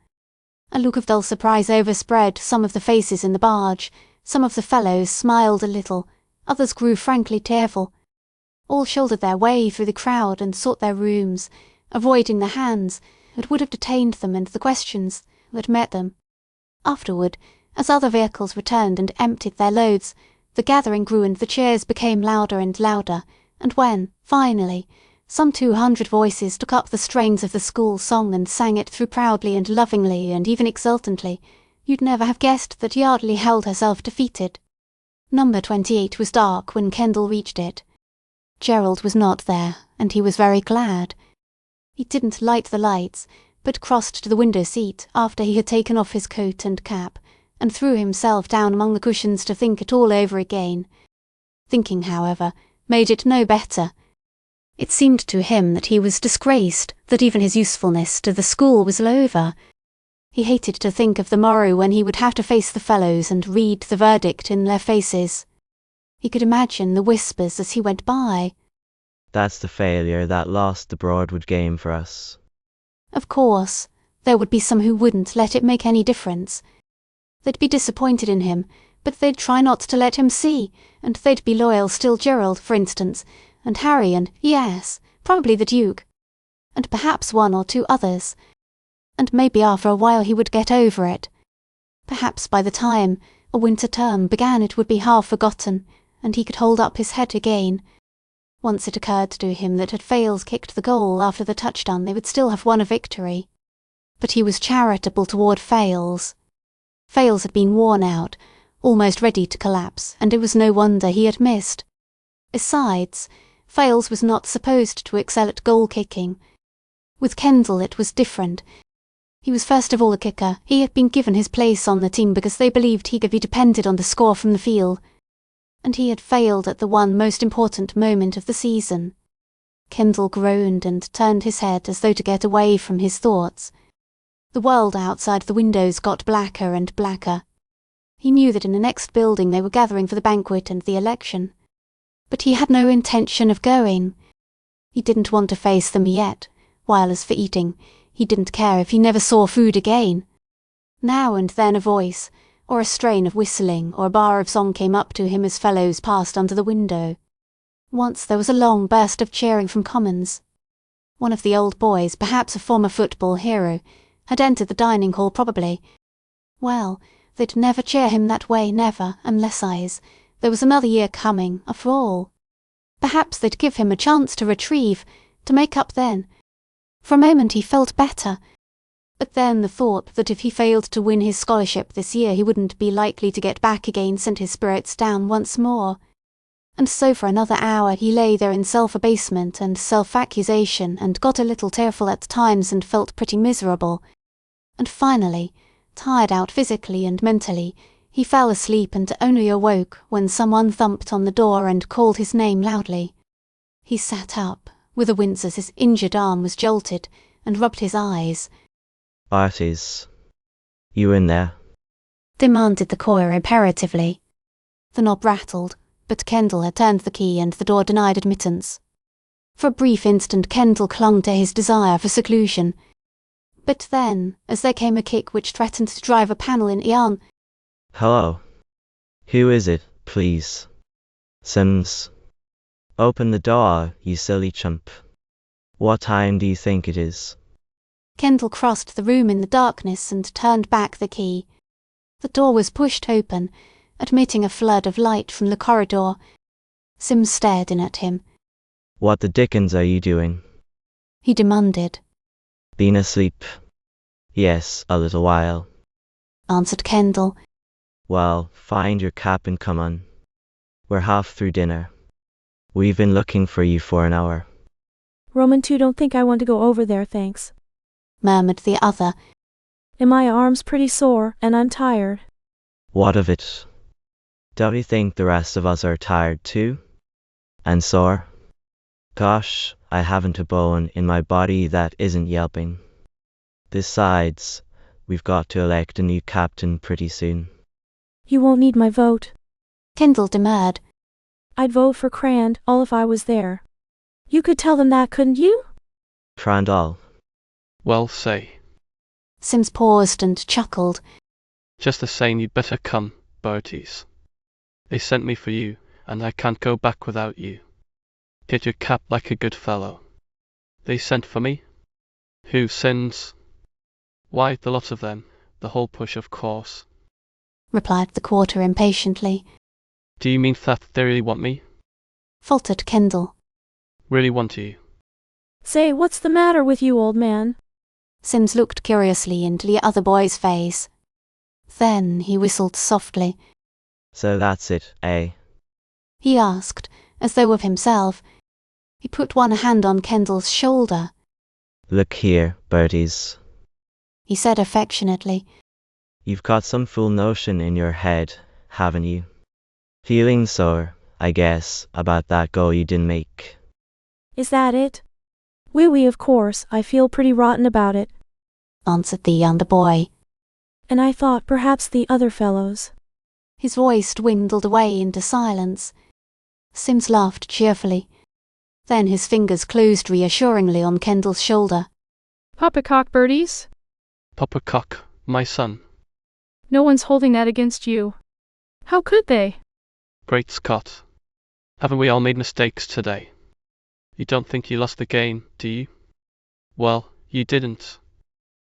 A look of dull surprise overspread some of the faces in the barge, some of the fellows smiled a little, others grew frankly tearful. All shouldered their way through the crowd and sought their rooms, avoiding the hands that would have detained them and the questions that met them. Afterward, as other vehicles returned and emptied their loads, the gathering grew and the cheers became louder and louder, and when, finally, some 200 voices took up the strains of the school song and sang it through proudly and lovingly and even exultantly, you'd never have guessed that Yardley held herself defeated. Number 28 was dark when Kendall reached it. Gerald was not there, and he was very glad. He didn't light the lights, but crossed to the window seat after he had taken off his coat and cap, and threw himself down among the cushions to think it all over again. Thinking, however, made it no better. It seemed to him that he was disgraced, that even his usefulness to the school was over. He hated to think of the morrow when he would have to face the fellows and read the verdict in their faces. He could imagine the whispers as he went by. That's the failure that lost the Broadwood game for us. Of course, there would be some who wouldn't let it make any difference. They'd be disappointed in him, but they'd try not to let him see, and they'd be loyal still. Gerald, for instance, and Harry and, yes, probably the Duke. And perhaps one or two others. And maybe after a while he would get over it. Perhaps by the time a winter term began it would be half forgotten, and he could hold up his head again. Once it occurred to him that had Fales kicked the goal after the touchdown they would still have won a victory. But he was charitable toward Fales. Fales had been worn out, almost ready to collapse, and it was no wonder he had missed. Besides, Fales was not supposed to excel at goal-kicking. With Kendall it was different. He was first of all a kicker. He had been given his place on the team because they believed he could be depended on to score from the field. And he had failed at the one most important moment of the season. Kendall groaned and turned his head as though to get away from his thoughts. The world outside the windows got blacker and blacker. He knew that in the next building they were gathering for the banquet and the election. But he had no intention of going. He didn't want to face them yet, while as for eating, he didn't care if he never saw food again. Now and then a voice, or a strain of whistling or a bar of song came up to him as fellows passed under the window. Once there was a long burst of cheering from Commons. One of the old boys, perhaps a former football hero, had entered the dining hall probably. Well, they'd never cheer him that way, never, unless there was another year coming, after all. Perhaps they'd give him a chance to retrieve, to make up then. For a moment he felt better. But then the thought that if he failed to win his scholarship this year he wouldn't be likely to get back again sent his spirits down once more. And so for another hour he lay there in self-abasement and self-accusation and got a little tearful at times and felt pretty miserable. And finally, tired out physically and mentally, he fell asleep and only awoke when someone thumped on the door and called his name loudly. He sat up, with a wince as his injured arm was jolted, and rubbed his eyes. Arties. You in there? Demanded the caller imperatively. The knob rattled, but Kendall had turned the key and the door denied admittance. For a brief instant Kendall clung to his desire for seclusion. But then, as there came a kick which threatened to drive a panel in Ian. Hello. Who is it, please? Sims. Open the door, you silly chump. What time do you think it is? Kendall crossed the room in the darkness and turned back the key. The door was pushed open, admitting a flood of light from the corridor. Sims stared in at him. What the dickens are you doing? He demanded. Been asleep. Yes, a little while, answered Kendall. Well, find your cap and come on. We're half through dinner. We've been looking for you for an hour. Roman 2 don't think I want to go over there, thanks, murmured the other. And my arm's pretty sore, and I'm tired. What of it? Don't you think the rest of us are tired too? And sore? Gosh, I haven't a bone in my body that isn't yelping. Besides, we've got to elect a new captain pretty soon. You won't need my vote, Kendall demurred. I'd vote for Crandall if I was there. You could tell them that, couldn't you? Crandall. Well, say. Sims paused and chuckled. Just the same, you'd better come, Berties. They sent me for you, and I can't go back without you. Get your cap like a good fellow. They sent for me? Who sends? Why, the lot of them, the whole push, of course, replied the quarter impatiently. Do you mean that they really want me? Faltered Kendall. Really want you? Say, what's the matter with you, old man? Sims looked curiously into the other boy's face. Then he whistled softly. So that's it, eh? He asked, as though of himself. He put one hand on Kendall's shoulder. Look here, Berties, he said affectionately. You've got some fool notion in your head, haven't you? Feeling sore, I guess, about that goal you didn't make. Is that it? Oui, of course, I feel pretty rotten about it, answered the younger boy. And I thought perhaps the other fellows. His voice dwindled away into silence. Sims laughed cheerfully. Then his fingers closed reassuringly on Kendall's shoulder. Poppycock, Berties? Poppycock, my son. No one's holding that against you. How could they? Great Scott. Haven't we all made mistakes today? You don't think you lost the game, do you? Well, you didn't.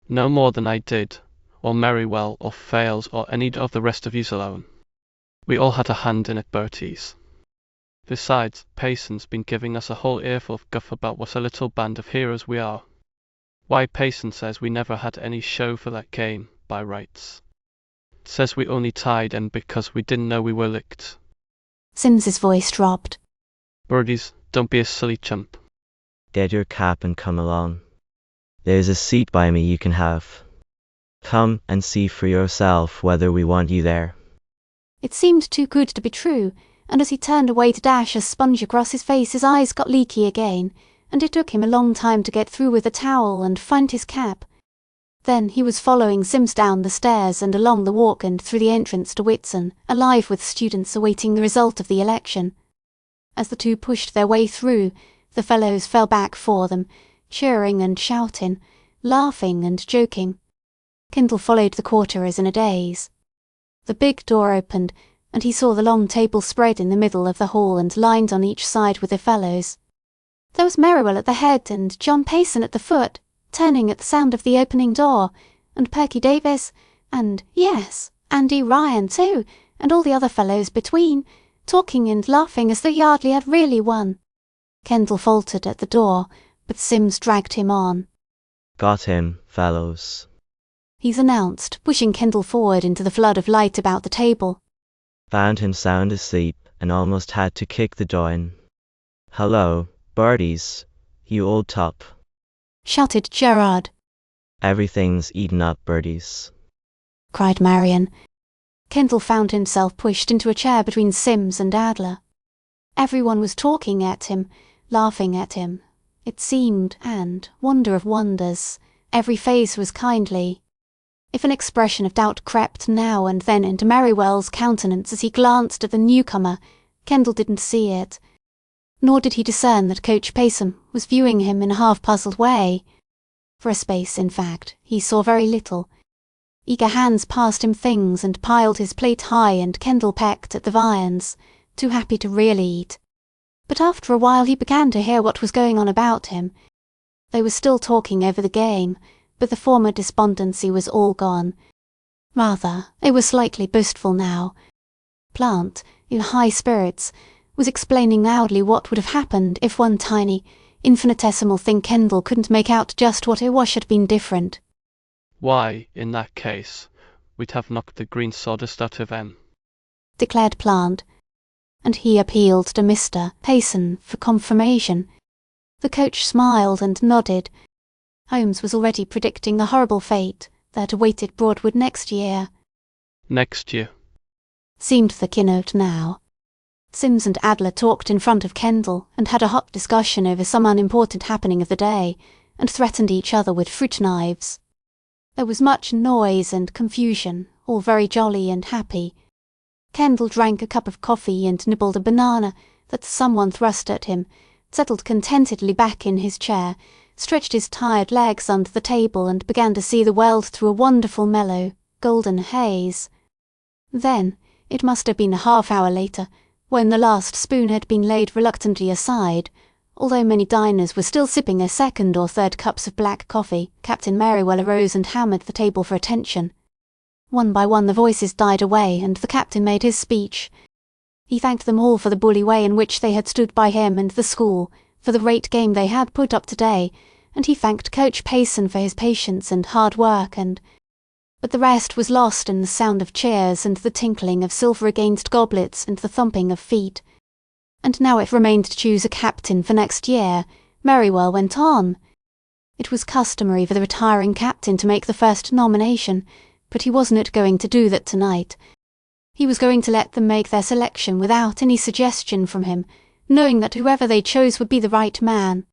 No more than I did, or Merriwell, or Fales, or any of the rest of yous alone. We all had a hand in it, Berties. Besides, Payson's been giving us a whole earful of guff about what a little band of heroes we are. Why, Payson says we never had any show for that game, by rights. Says we only tied and because we didn't know we were licked. Sims's voice dropped. Berties, don't be a silly chump. Get your cap and come along. There's a seat by me you can have. Come and see for yourself whether we want you there. It seemed too good to be true, and as he turned away to dash a sponge across his face, his eyes got leaky again, and it took him a long time to get through with the towel and find his cap. Then he was following Sims down the stairs and along the walk and through the entrance to Whitsun, alive with students awaiting the result of the election. As the two pushed their way through, the fellows fell back for them, cheering and shouting, laughing and joking. Kendall followed the quarter as in a daze. The big door opened, and he saw the long table spread in the middle of the hall and lined on each side with the fellows. There was Merriwell at the head and John Payson at the foot, turning at the sound of the opening door, and Perky Davis, and, yes, Andy Ryan too, and all the other fellows between, talking and laughing as though Yardley had really won. Kendall faltered at the door, but Sims dragged him on. Got him, fellows, he's announced, pushing Kendall forward into the flood of light about the table. Found him sound asleep and almost had to kick the door in. Hello, Berties, you old top, shouted Gerard. Everything's eaten up, Berties, cried Marion. Kendall found himself pushed into a chair between Sims and Adler. Everyone was talking at him, laughing at him, it seemed, and, wonder of wonders, every face was kindly. If an expression of doubt crept now and then into Merriwell's countenance as he glanced at the newcomer, Kendall didn't see it. Nor did he discern that Coach Payson was viewing him in a half-puzzled way. For a space, in fact, he saw very little. Eager hands passed him things and piled his plate high, and Kendall pecked at the viands, too happy to really eat. But after a while he began to hear what was going on about him. They were still talking over the game, but the former despondency was all gone. Rather, they were slightly boastful now. Plant, in high spirits, was explaining loudly what would have happened if one tiny, infinitesimal thing Kendall couldn't make out just what it was had been different. Why, in that case, we'd have knocked the green sawdust out of them, declared Plant, and he appealed to Mr. Payson for confirmation. The coach smiled and nodded. Holmes was already predicting the horrible fate that awaited Broadwood next year. Next year, seemed the keynote now. Sims and Adler talked in front of Kendall and had a hot discussion over some unimportant happening of the day, and threatened each other with fruit knives. There was much noise and confusion, all very jolly and happy. Kendall drank a cup of coffee and nibbled a banana that someone thrust at him, settled contentedly back in his chair, stretched his tired legs under the table and began to see the world through a wonderful mellow, golden haze. Then, it must have been a half-hour later, when the last spoon had been laid reluctantly aside, although many diners were still sipping their second or third cups of black coffee, Captain Merriwell arose and hammered the table for attention. One by one the voices died away and the captain made his speech. He thanked them all for the bully way in which they had stood by him and the school, for the great game they had put up today, and he thanked Coach Payson for his patience and hard work but the rest was lost in the sound of cheers and the tinkling of silver against goblets and the thumping of feet. And now it remained to choose a captain for next year. Merriwell went on. It was customary for the retiring captain to make the first nomination, but he wasn't going to do that tonight. He was going to let them make their selection without any suggestion from him, knowing that whoever they chose would be the right man.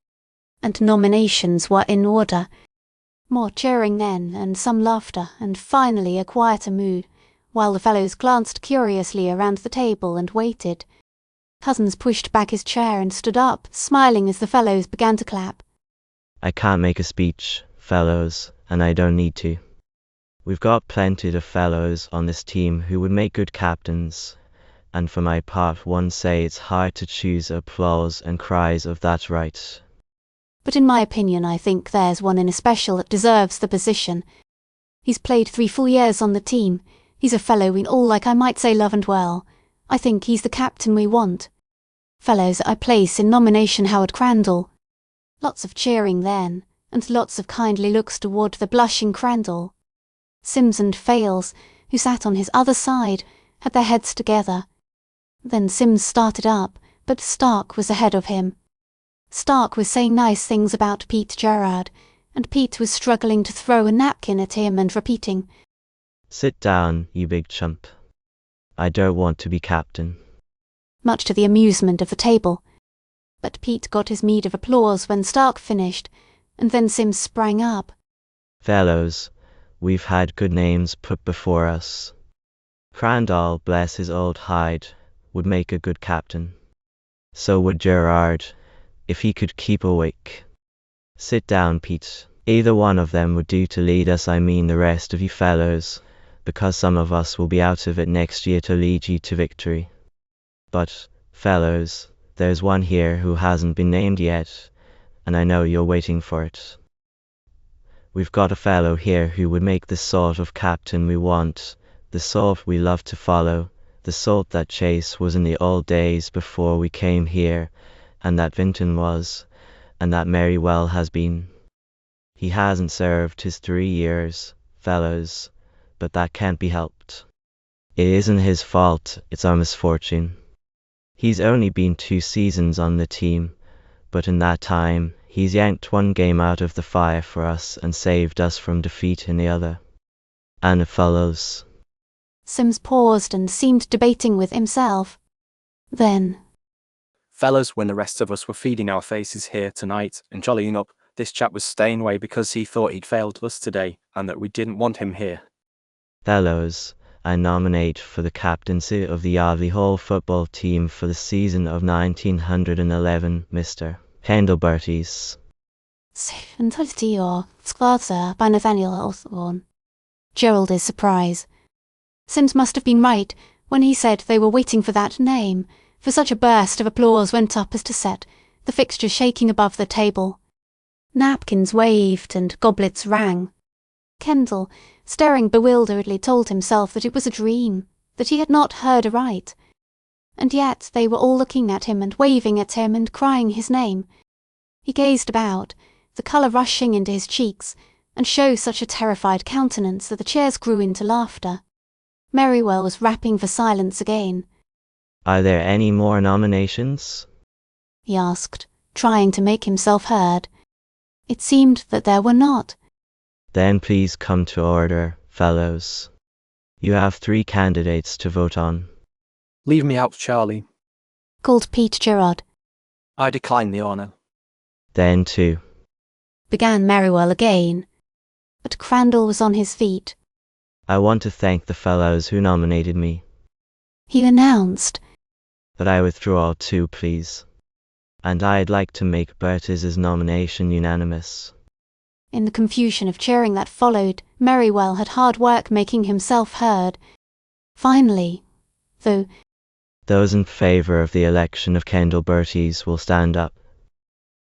And nominations were in order. More cheering then, and some laughter, and finally a quieter mood, while the fellows glanced curiously around the table and waited. Cousins pushed back his chair and stood up, smiling as the fellows began to clap. I can't make a speech, fellows, and I don't need to. We've got plenty of fellows on this team who would make good captains, and for my part one say it's hard to choose applause and cries of that right. But in my opinion I think there's one in especial that deserves the position. He's played 3 full years on the team. He's a fellow we all like, I might say, love and well. I think he's the captain we want. Fellows, I place in nomination Howard Crandall. Lots of cheering then, and lots of kindly looks toward the blushing Crandall. Sims and Fales, who sat on his other side, had their heads together. Then Sims started up, but Stark was ahead of him. Stark was saying nice things about Pete Gerard, and Pete was struggling to throw a napkin at him and repeating, "Sit down, you big chump. I don't want to be captain," much to the amusement of the table. But Pete got his meed of applause when Stark finished, and then Sims sprang up. "Fellows, we've had good names put before us. Crandall, bless his old hide, would make a good captain. So would Gerard, if he could keep awake. Sit down, Pete. Either one of them would do to lead us, I mean the rest of you fellows, because some of us will be out of it next year to lead you to victory. But, fellows, there's one here who hasn't been named yet, and I know you're waiting for it. We've got a fellow here who would make the sort of captain we want, the sort we love to follow, the sort that Chase was in the old days before we came here, and that Vinton was, and that Merriwell has been. He hasn't served his 3 years, fellows, but that can't be helped. It isn't his fault, it's our misfortune. He's only been 2 seasons on the team, but in that time, he's yanked 1 game out of the fire for us and saved us from defeat in the other. And fellows..." Sims paused and seemed debating with himself. Then, "Fellows, when the rest of us were feeding our faces here tonight and jollying up, this chap was staying away because he thought he'd failed us today and that we didn't want him here." "Fellows, I nominate for the captaincy of the Yardley Hall football team for the season of 1911, Mr. Pendleberties." Sefentality or Sklarza by Nathaniel Hawthorne. Gerald's surprise. Sims must have been right when he said they were waiting for that name, for such a burst of applause went up as to set the fixture shaking above the table. Napkins waved and goblets rang. Kendall, staring bewilderedly, told himself that it was a dream, that he had not heard aright. And yet they were all looking at him and waving at him and crying his name. He gazed about, the colour rushing into his cheeks, and show such a terrified countenance that the cheers grew into laughter. Merriwell was rapping for silence again. Are there any more nominations? He asked, trying to make himself heard. It seemed that there were not. Then please come to order, fellows. You have 3 candidates to vote on. Leave me out, Charlie. Called Pete Gerard. I decline the honour. Then 2. Began Merriwell again. But Crandall was on his feet. I want to thank the fellows who nominated me. He announced. But I withdraw too, please. And I'd like to make Bertie's nomination unanimous. In the confusion of cheering that followed, Merriwell had hard work making himself heard. Finally, though, those in favour of the election of Kendall Berties will stand up.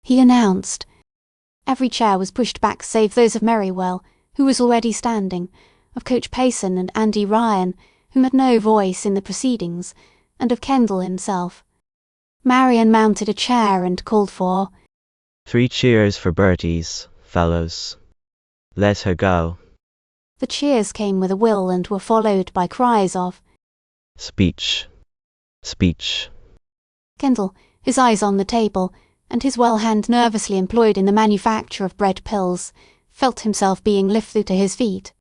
He announced. Every chair was pushed back save those of Merriwell, who was already standing, of Coach Payson and Andy Ryan, whom had no voice in the proceedings, and of Kendall himself. Marion mounted a chair and called for 3 cheers for Berties, fellows. Let her go. The cheers came with a will and were followed by cries of Speech. Speech. Kendall, his eyes on the table, and his well hand nervously employed in the manufacture of bread pills, felt himself being lifted to his feet.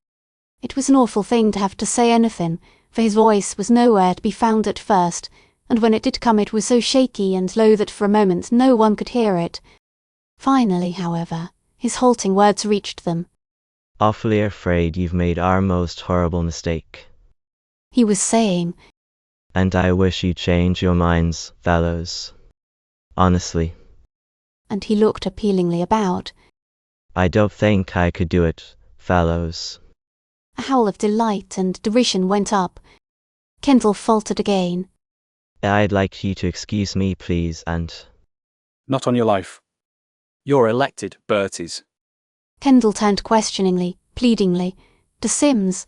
It was an awful thing to have to say anything, for his voice was nowhere to be found at first, and when it did come it was so shaky and low that for a moment no one could hear it. Finally, however, his halting words reached them. Awfully afraid you've made our most horrible mistake. He was saying. And I wish you'd change your minds, fellows. Honestly. And he looked appealingly about. I don't think I could do it, fellows. A howl of delight and derision went up. Kendall faltered again. I'd like you to excuse me, please, and... Not on your life. You're elected, Berties. Kendall turned questioningly, pleadingly, to Sims.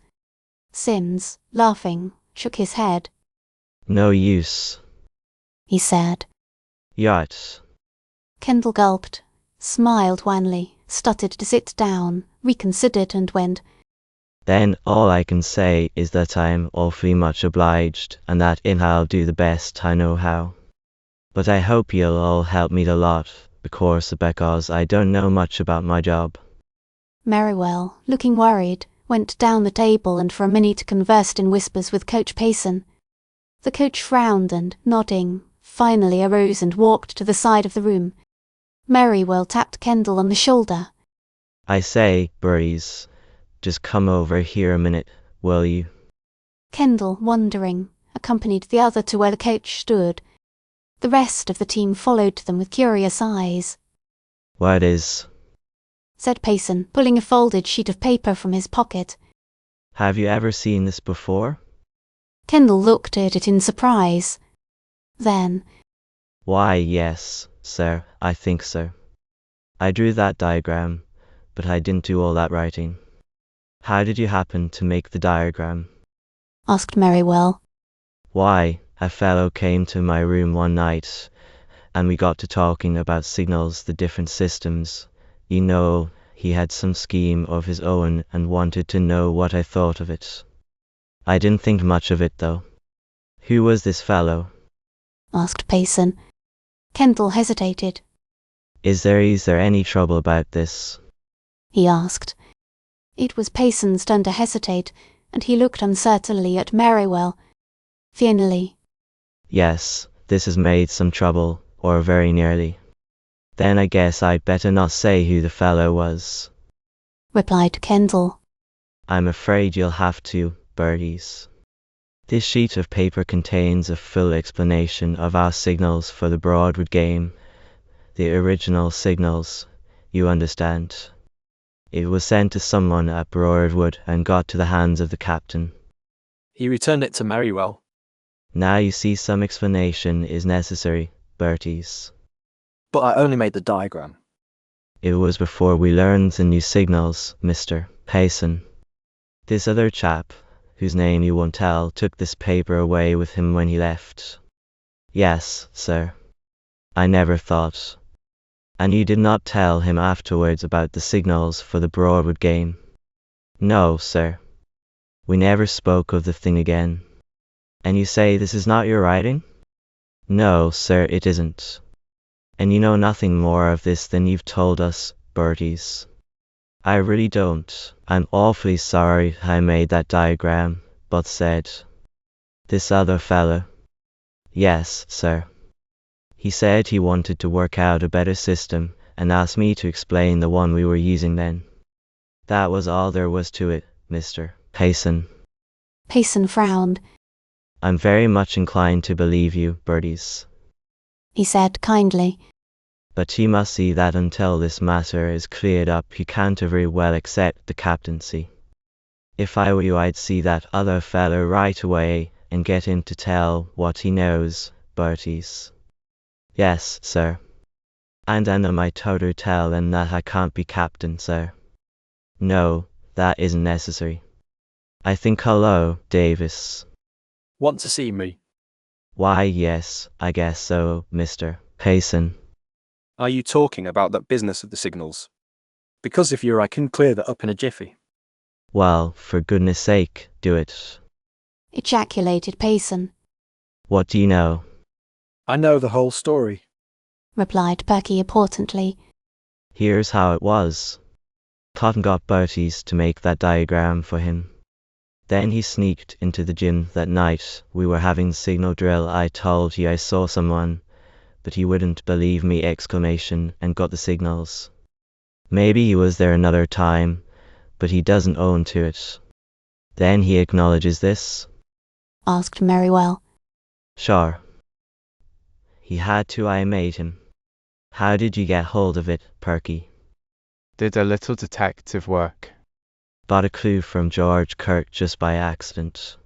Sims, laughing, shook his head. No use, he said. Yet. Kendall gulped, smiled wanly, stuttered to sit down, reconsidered and went. Then all I can say is that I'm awfully much obliged and that I'll do the best I know how. But I hope you'll all help me a lot, because I don't know much about my job. Merriwell, looking worried, went down the table and for a minute conversed in whispers with Coach Payson. The coach frowned and, nodding, finally arose and walked to the side of the room. Merriwell tapped Kendall on the shoulder. I say, Berties, just come over here a minute, will you? Kendall, wondering, accompanied the other to where the coach stood. The rest of the team followed them with curious eyes. What is? Said Payson, pulling a folded sheet of paper from his pocket. Have you ever seen this before? Kendall looked at it in surprise. Then, why, yes, sir, I think so. I drew that diagram, but I didn't do all that writing. How did you happen to make the diagram? Asked Merriwell. Why, a fellow came to my room one night, and we got to talking about signals, the different systems. You know, he had some scheme of his own and wanted to know what I thought of it. I didn't think much of it, though. Who was this fellow? Asked Payson. Kendall hesitated. Is there any trouble about this? He asked. It was Payson's turn to hesitate, and he looked uncertainly at Merriwell. Finally. Yes, this has made some trouble, or very nearly. Then I guess I'd better not say who the fellow was, replied Kendall. I'm afraid you'll have to, Berties. This sheet of paper contains a full explanation of our signals for the Broadwood game. The original signals, you understand. It was sent to someone at Broadwood and got to the hands of the captain. He returned it to Merriwell. Now you see some explanation is necessary, Berties. But I only made the diagram. It was before we learned the new signals, Mr. Payson. This other chap, whose name you won't tell, took this paper away with him when he left. Yes, sir. I never thought. And you did not tell him afterwards about the signals for the Broadwood game? No, sir. We never spoke of the thing again. And you say this is not your writing? No, sir, it isn't. And you know nothing more of this than you've told us, Berties. I really don't. I'm awfully sorry I made that diagram, but said. This other fellow. Yes, sir. He said he wanted to work out a better system, and asked me to explain the one we were using then. That was all there was to it, Mr. Payson. Payson frowned. I'm very much inclined to believe you, Berties, he said kindly. But you must see that until this matter is cleared up you can't very well accept the captaincy. If I were you I'd see that other fellow right away, and get him to tell what he knows, Berties. Yes, sir. And then am I to tell him that I can't be captain, sir? No, that isn't necessary. I think hello, Davis. Want to see me? Why yes, I guess so, Mr. Payson. Are you talking about that business of the signals? Because if you're I can clear that up in a jiffy. Well, for goodness sake, do it. Ejaculated Payson. What do you know? I know the whole story, replied Perky importantly. Here's how it was. Cotton got Berties to make that diagram for him. Then he sneaked into the gym that night we were having signal drill. I told you I saw someone, but he wouldn't believe me! And got the signals. Maybe he was there another time, but he doesn't own to it. Then he acknowledges this? Asked Merriwell. Sure. He had to. I made him. How did you get hold of it, Perky? Did a little detective work. Bought a clue from George Kirk just by accident.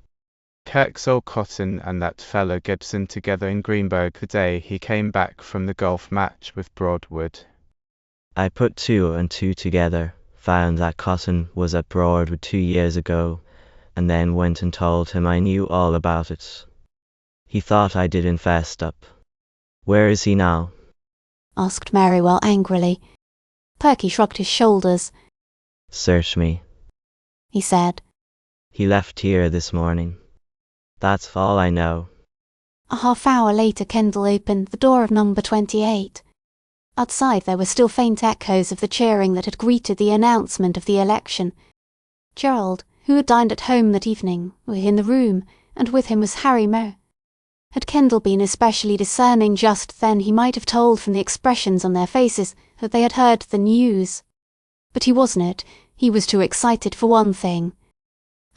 Kirk saw Cotton and that fellow Gibson together in Greenberg the day he came back from the golf match with Broadwood. I put 2 and 2 together, found that Cotton was at Broadwood 2 years ago, and then went and told him I knew all about it. He thought I did infest up. Where is he now? Asked Merriwell angrily. Perky shrugged his shoulders. Search me, he said. He left here this morning. That's all I know. A half-hour later Kendall opened the door of number 28. Outside there were still faint echoes of the cheering that had greeted the announcement of the election. Gerald, who had dined at home that evening, was in the room, and with him was Harry Mer. Had Kendall been especially discerning just then he might have told from the expressions on their faces that they had heard the news. But he wasn't. He was too excited for one thing.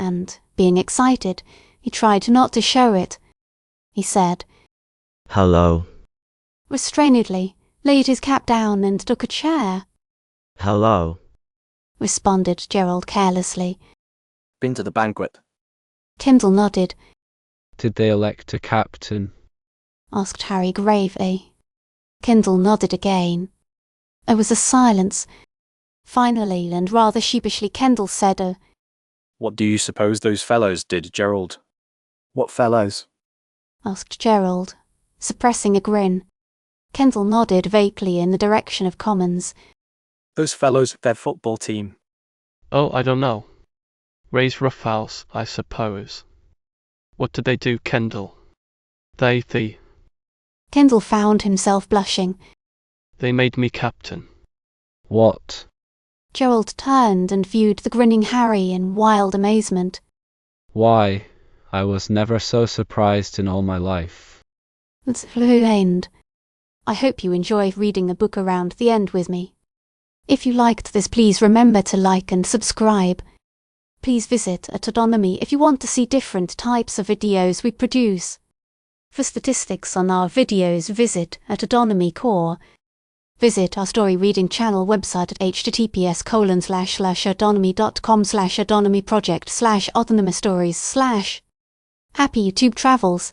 And, being excited, he tried not to show it. He said, Hello. Restrainedly, laid his cap down and took a chair. Hello, responded Gerald carelessly. Been to the banquet? Kendall nodded. Did they elect a captain? Asked Harry gravely. Kendall nodded again. There was a silence. Finally, and rather sheepishly, Kendall said, What do you suppose those fellows did, Gerald? What fellows? Asked Gerald, suppressing a grin. Kendall nodded vaguely in the direction of Commons. Those fellows, their football team. Oh, I don't know. Raise roughhouse, I suppose. What did they do, Kendall? They Kendall found himself blushing. They made me captain. What? Gerald turned and viewed the grinning Harry in wild amazement. Why, I was never so surprised in all my life. That's the end. I hope you enjoy reading the book around the end with me. If you liked this, please remember to like and subscribe. Please visit Autonomy if you want to see different types of videos we produce. For statistics on our videos, visit Autonomy Core. Visit our story reading channel website at https://autonomy.com/autonomyproject/autonomous stories/. Happy YouTube travels!